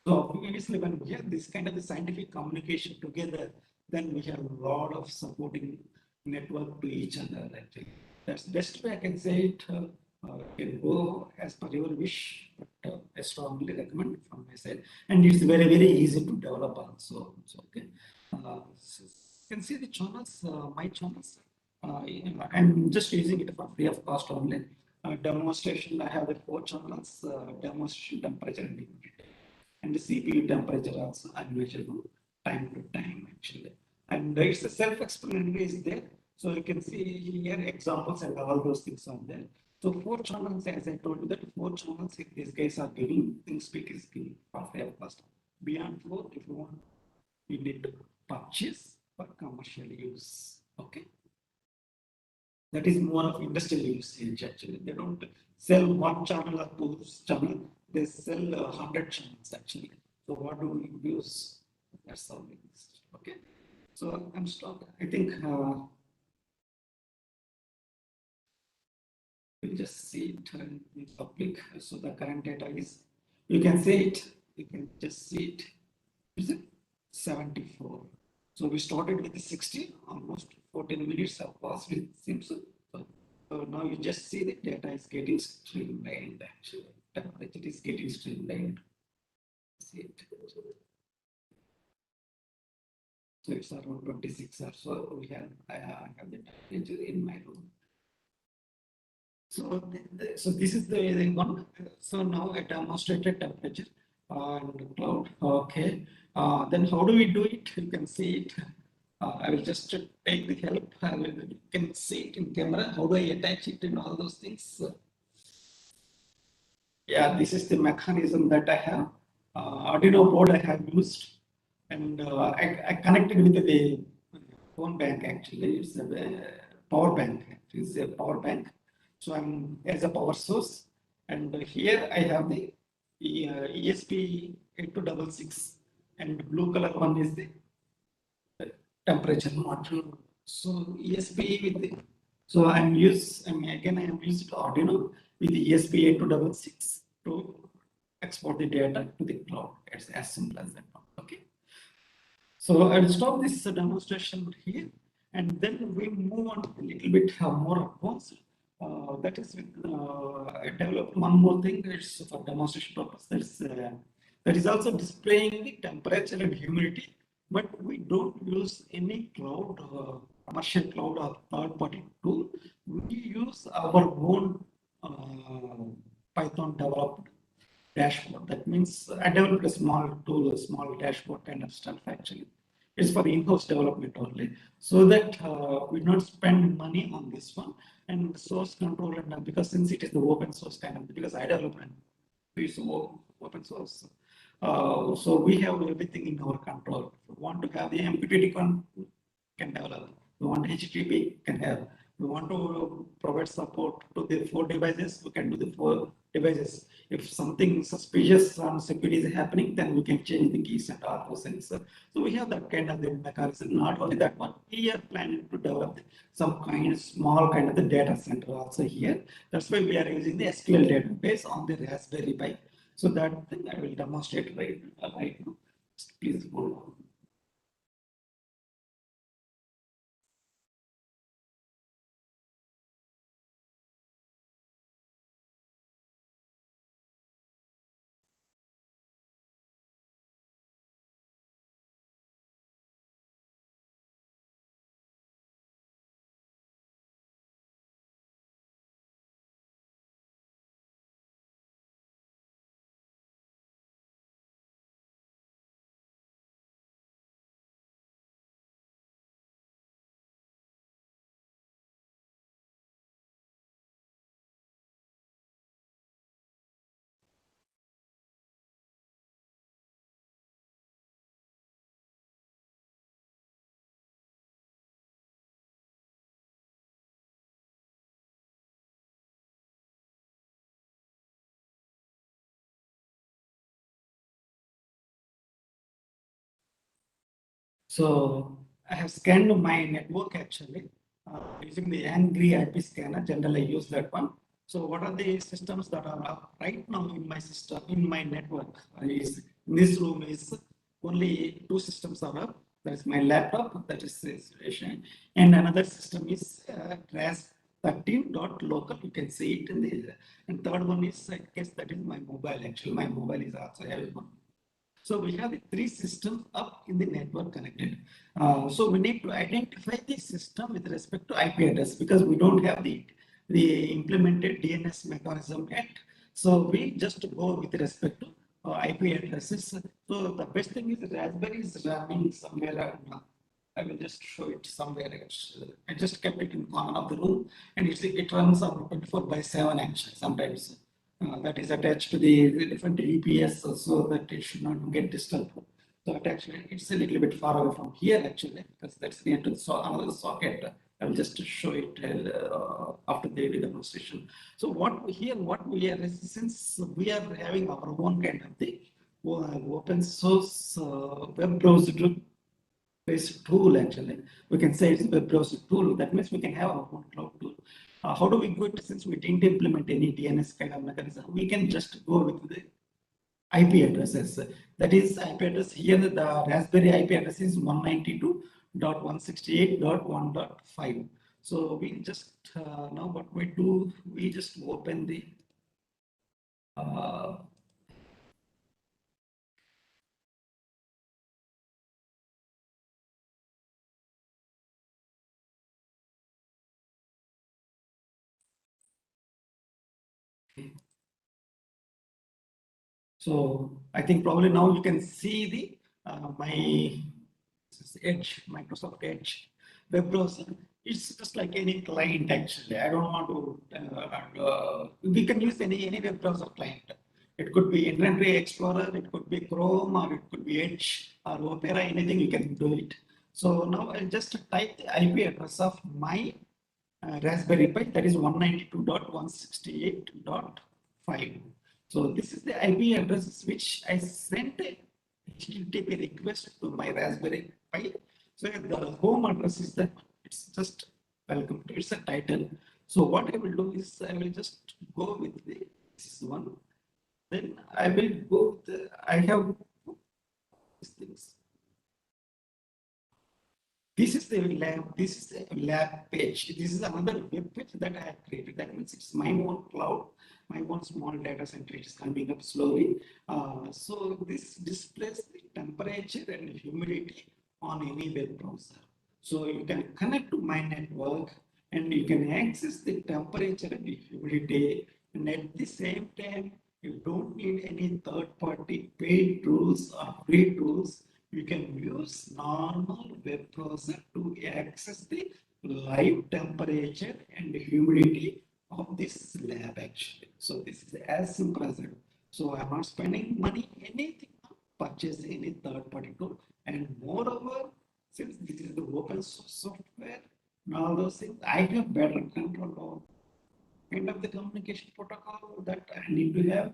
So obviously, when we have this kind of the scientific communication together, then we have a lot of supporting network to each other. Actually, that's the best way I can say it. Can go as per your wish, but I strongly recommend from my side. And it's very easy to develop also. So, okay. So you can see the channels, my channels. I'm just using it for free of cost only. Demonstration, I have the 4 channels, demonstration, temperature, and humidity. And the CPU temperature also unmeasurable time to time actually. And it's a self-explanatory is there. So you can see here examples and all those things are there. So 4 channels, as I told you that 4 channels, if these guys are giving, ThinkSpeak is giving for free of cost. Beyond 4, if you want, you need to purchase for commercial use. Okay. That is more of industrial usage actually. They don't sell 1 channel or 2 channel. They sell 100 channels actually. So what do we use? That's how it is. Okay. So I'm stopped. I think we'll just see it in public. So the current data is, you can see it. You can just see it. Is it 74? So we started with the 60, almost 14 minutes have passed, it seems. So now you just see the data is getting streamlined actually. Temperature is getting streamlined. See it. So it's around 26 or so. I have the temperature in my room. So, this is the one. So now I demonstrated temperature and cloud. Okay. Then how do we do it? You can see it. I will just take the help. You can see it in camera. How do I attach it and all those things? Yeah, this is the mechanism that I have. Arduino board I have used, and I connected with the phone bank actually. It's a power bank. It's a power bank. So I'm as a power source, and here I have the ESP8266, and blue color one is the temperature module. So ESP with the, so I am using Arduino with the ESP8266 to export the data to the cloud. It's as simple as that. Okay. So I will stop this demonstration here, and then we move on a little bit more advanced. That is, I developed one more thing. It's for demonstration purpose. That is also displaying the temperature and humidity, but we don't use any cloud, commercial cloud or third-party tool. We use our own Python developed dashboard. That means I developed a small tool, a small dashboard kind of stuff actually. It's for in-house development only, so that we not spend money on this one and source control and because since it is the open source kind of because I development is open source. So we have everything in our control. If we want to have the MQTT can develop. We want HTTP can have. We want to provide support to the 4 devices. We can do the 4 devices. If something suspicious on security is happening, then we can change the keys and all those things. So we have that kind of the mechanism. Not only that one, we are planning to develop some kind of small kind of the data center also here. That's why we are using the SQL database on the Raspberry Pi. So that thing I will demonstrate right now. Please go on. So I have scanned my network actually using the Angry IP scanner. Generally, I use that one. So what are the systems that are up right now in my system, in my network? Is in this room is only 2 systems are up. That is my laptop, that is installation, and another system is RAS13.local. You can see it in the, and third one is I guess that is my mobile. Actually, my mobile is also having one. So we have 3 systems up in the network connected. So we need to identify the system with respect to IP address because we don't have the implemented DNS mechanism yet. So we just go with respect to IP addresses. So the best thing is Raspberry is running somewhere. I will just show it somewhere. I just kept it in corner of the room and it runs on 24/7 actually sometimes that is attached to the different EPS so that it should not get disturbed. So it actually it's a little bit far away from here actually because that's near to the another socket. I will just show it after the demonstration. So what we are since we are having our own kind of the open source web browser based tool actually. We can say it's a web browser tool. That means we can have our own cloud tool. How do we go it since we didn't implement any DNS kind of mechanism? We can just go with the IP addresses. That is IP address here. The Raspberry IP address is 192.168.1.5. So we just now what we do, we just open the so I think probably now you can see the my Edge, Microsoft Edge web browser. It's just like any client actually. I don't want to. We can use any web browser client. It could be Internet Explorer, it could be Chrome, or it could be Edge or Opera. Anything you can do it. So now I'll just type the IP address of my Raspberry Pi. That is 192.168.5. So this is the IP address which I sent a HTTP request to my Raspberry Pi. So the home address is that it's just welcome to it's a title. So what I will do is I will just go with the this one. Then I will go the I have these things. This is the lab. This is the lab page. This is another web page that I have created. That means it's my own cloud, my own small data center is coming up slowly. So this displays the temperature and humidity on any web browser. So you can connect to my network and you can access the temperature and the humidity. And at the same time, You don't need any third-party paid tools or free tools. You can use normal web browser to access the live temperature and humidity of this lab actually. So this is as simple as it. So I'm not spending money anything on purchasing any third-party tool. And moreover, since this is the open source software and all those things, I have better control over kind of the communication protocol that I need to have,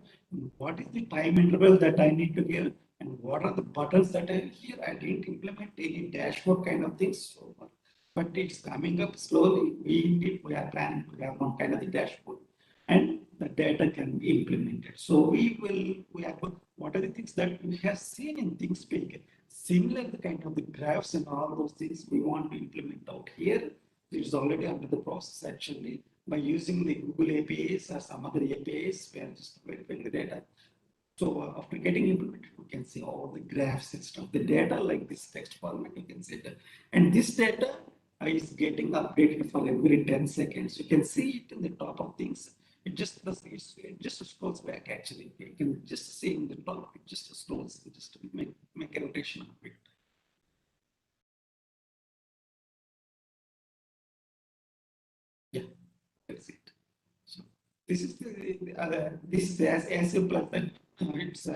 what is the time interval that I need to give, and what are the buttons that are here. I didn't implement any dashboard kind of things so far, but it's coming up slowly. We are planning to have one kind of the dashboard, and the data can be implemented. So we have what are the things that we have seen in ThinkSpeak, similar the kind of the graphs and all those things we want to implement out here. It's already under the process actually by using the Google APIs or some other APIs. We are just verifying the data. So after getting implemented, we can see all the graphs and stuff. The data like this text format, you can see that. And this data is getting updated for every 10 seconds. You can see it in the top of things. It just scrolls back actually. You can just see in the top, it just scrolls, just make a rotation of it. Yeah, that's it. So this is as simple as that.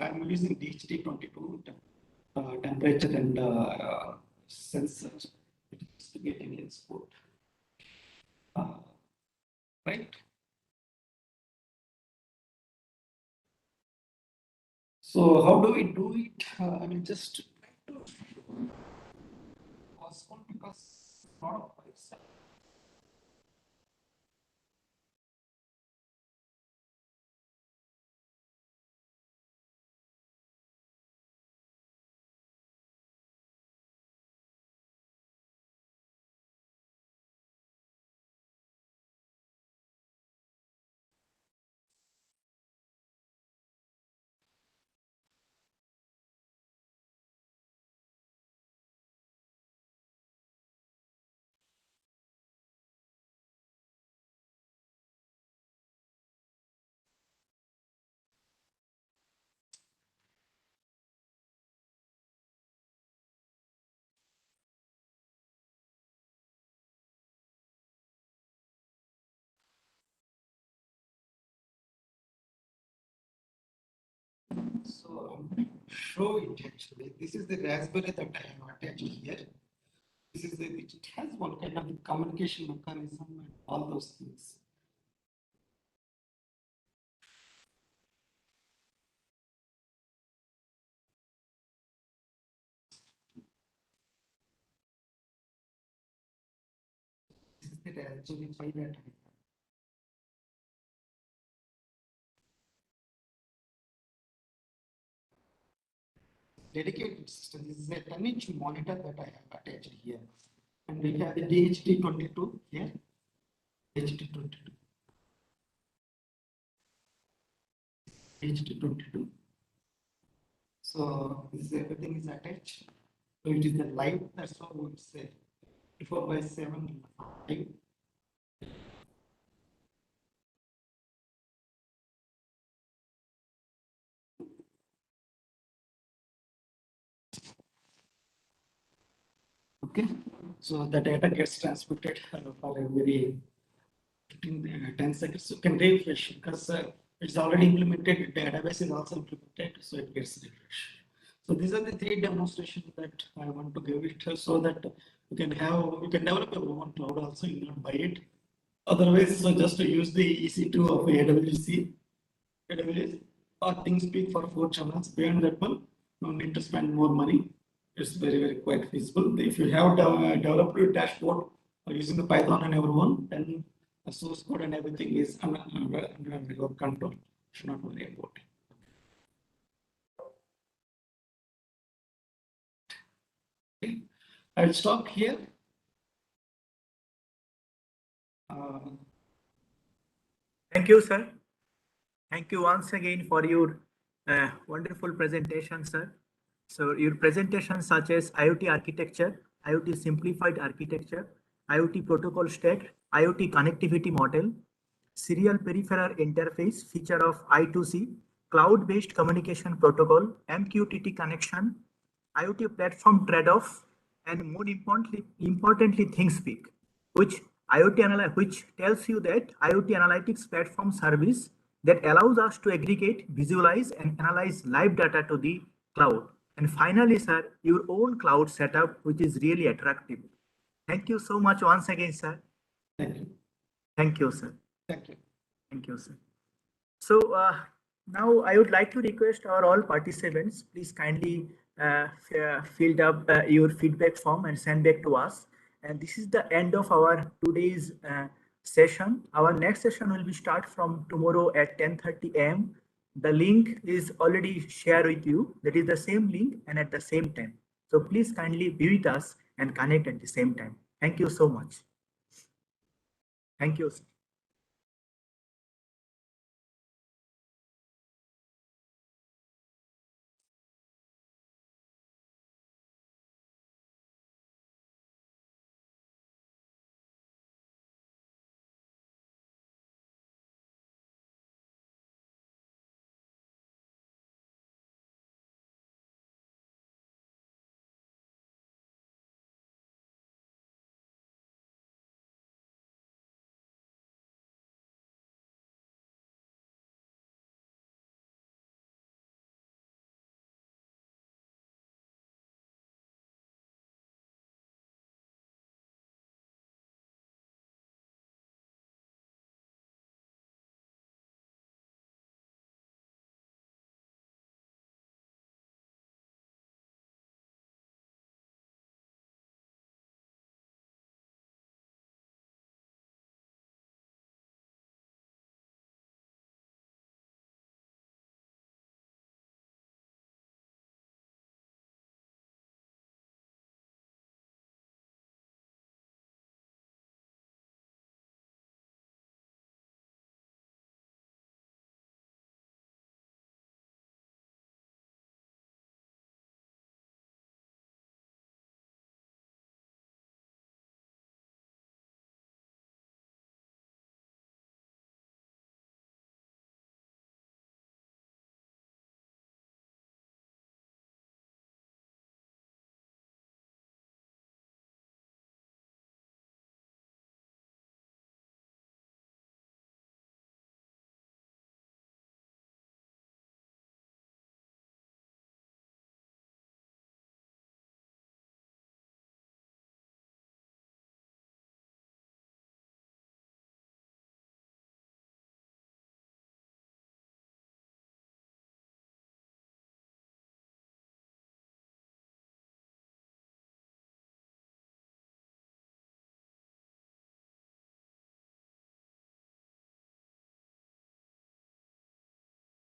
I'm using DHT22 temperature and sensors to get any input. Right. So how do we do it? I mean, just try to postpone because a lot of files. So I'm going to show it actually. This is the Raspberry that I have attached here. This is it has one kind of communication mechanism and all those things. This is the Raspberry Pi that I have. Dedicated system. This is a 10-inch monitor that I have attached here. And we have the DHT22 here. DHT22. DHT22. So this is everything is attached. So it is the live, that's why we say 24/7 live. Okay, so the data gets transmitted for every 10 seconds. You can refresh because it's already implemented. The database is also implemented, so it gets refreshed. So these are the 3 demonstrations that I want to give it so that you can develop your own cloud also. You not buy it. Otherwise, so just to use the EC2 of AWS or ThinkSpeak for 4 channels. Beyond that one, no need to spend more money. It's very quite feasible. If you have developed your dashboard using the Python and everyone, then the source code and everything is under your control. Should not worry about it. Okay. I'll stop here. Thank you, sir. Thank you once again for your wonderful presentation, sir. So your presentation such as IoT architecture, IoT simplified architecture, IoT protocol stack, IoT connectivity model, serial peripheral interface, feature of I2C, cloud-based communication protocol, MQTT connection, IoT platform trade-off, and more importantly, ThinkSpeak, which tells you that IoT analytics platform service that allows us to aggregate, visualize, and analyze live data to the cloud. And finally, sir, your own cloud setup, which is really attractive. Thank you so much once again, sir. Thank you. Thank you, sir. Thank you. Thank you, sir. So now I would like to request our all participants, please kindly fill up your feedback form and send back to us. And this is the end of our today's session. Our next session will be start from tomorrow at 10:30 a.m. The link is already shared with you. That is the same link and at the same time. So please kindly be with us and connect at the same time. Thank you so much. Thank you.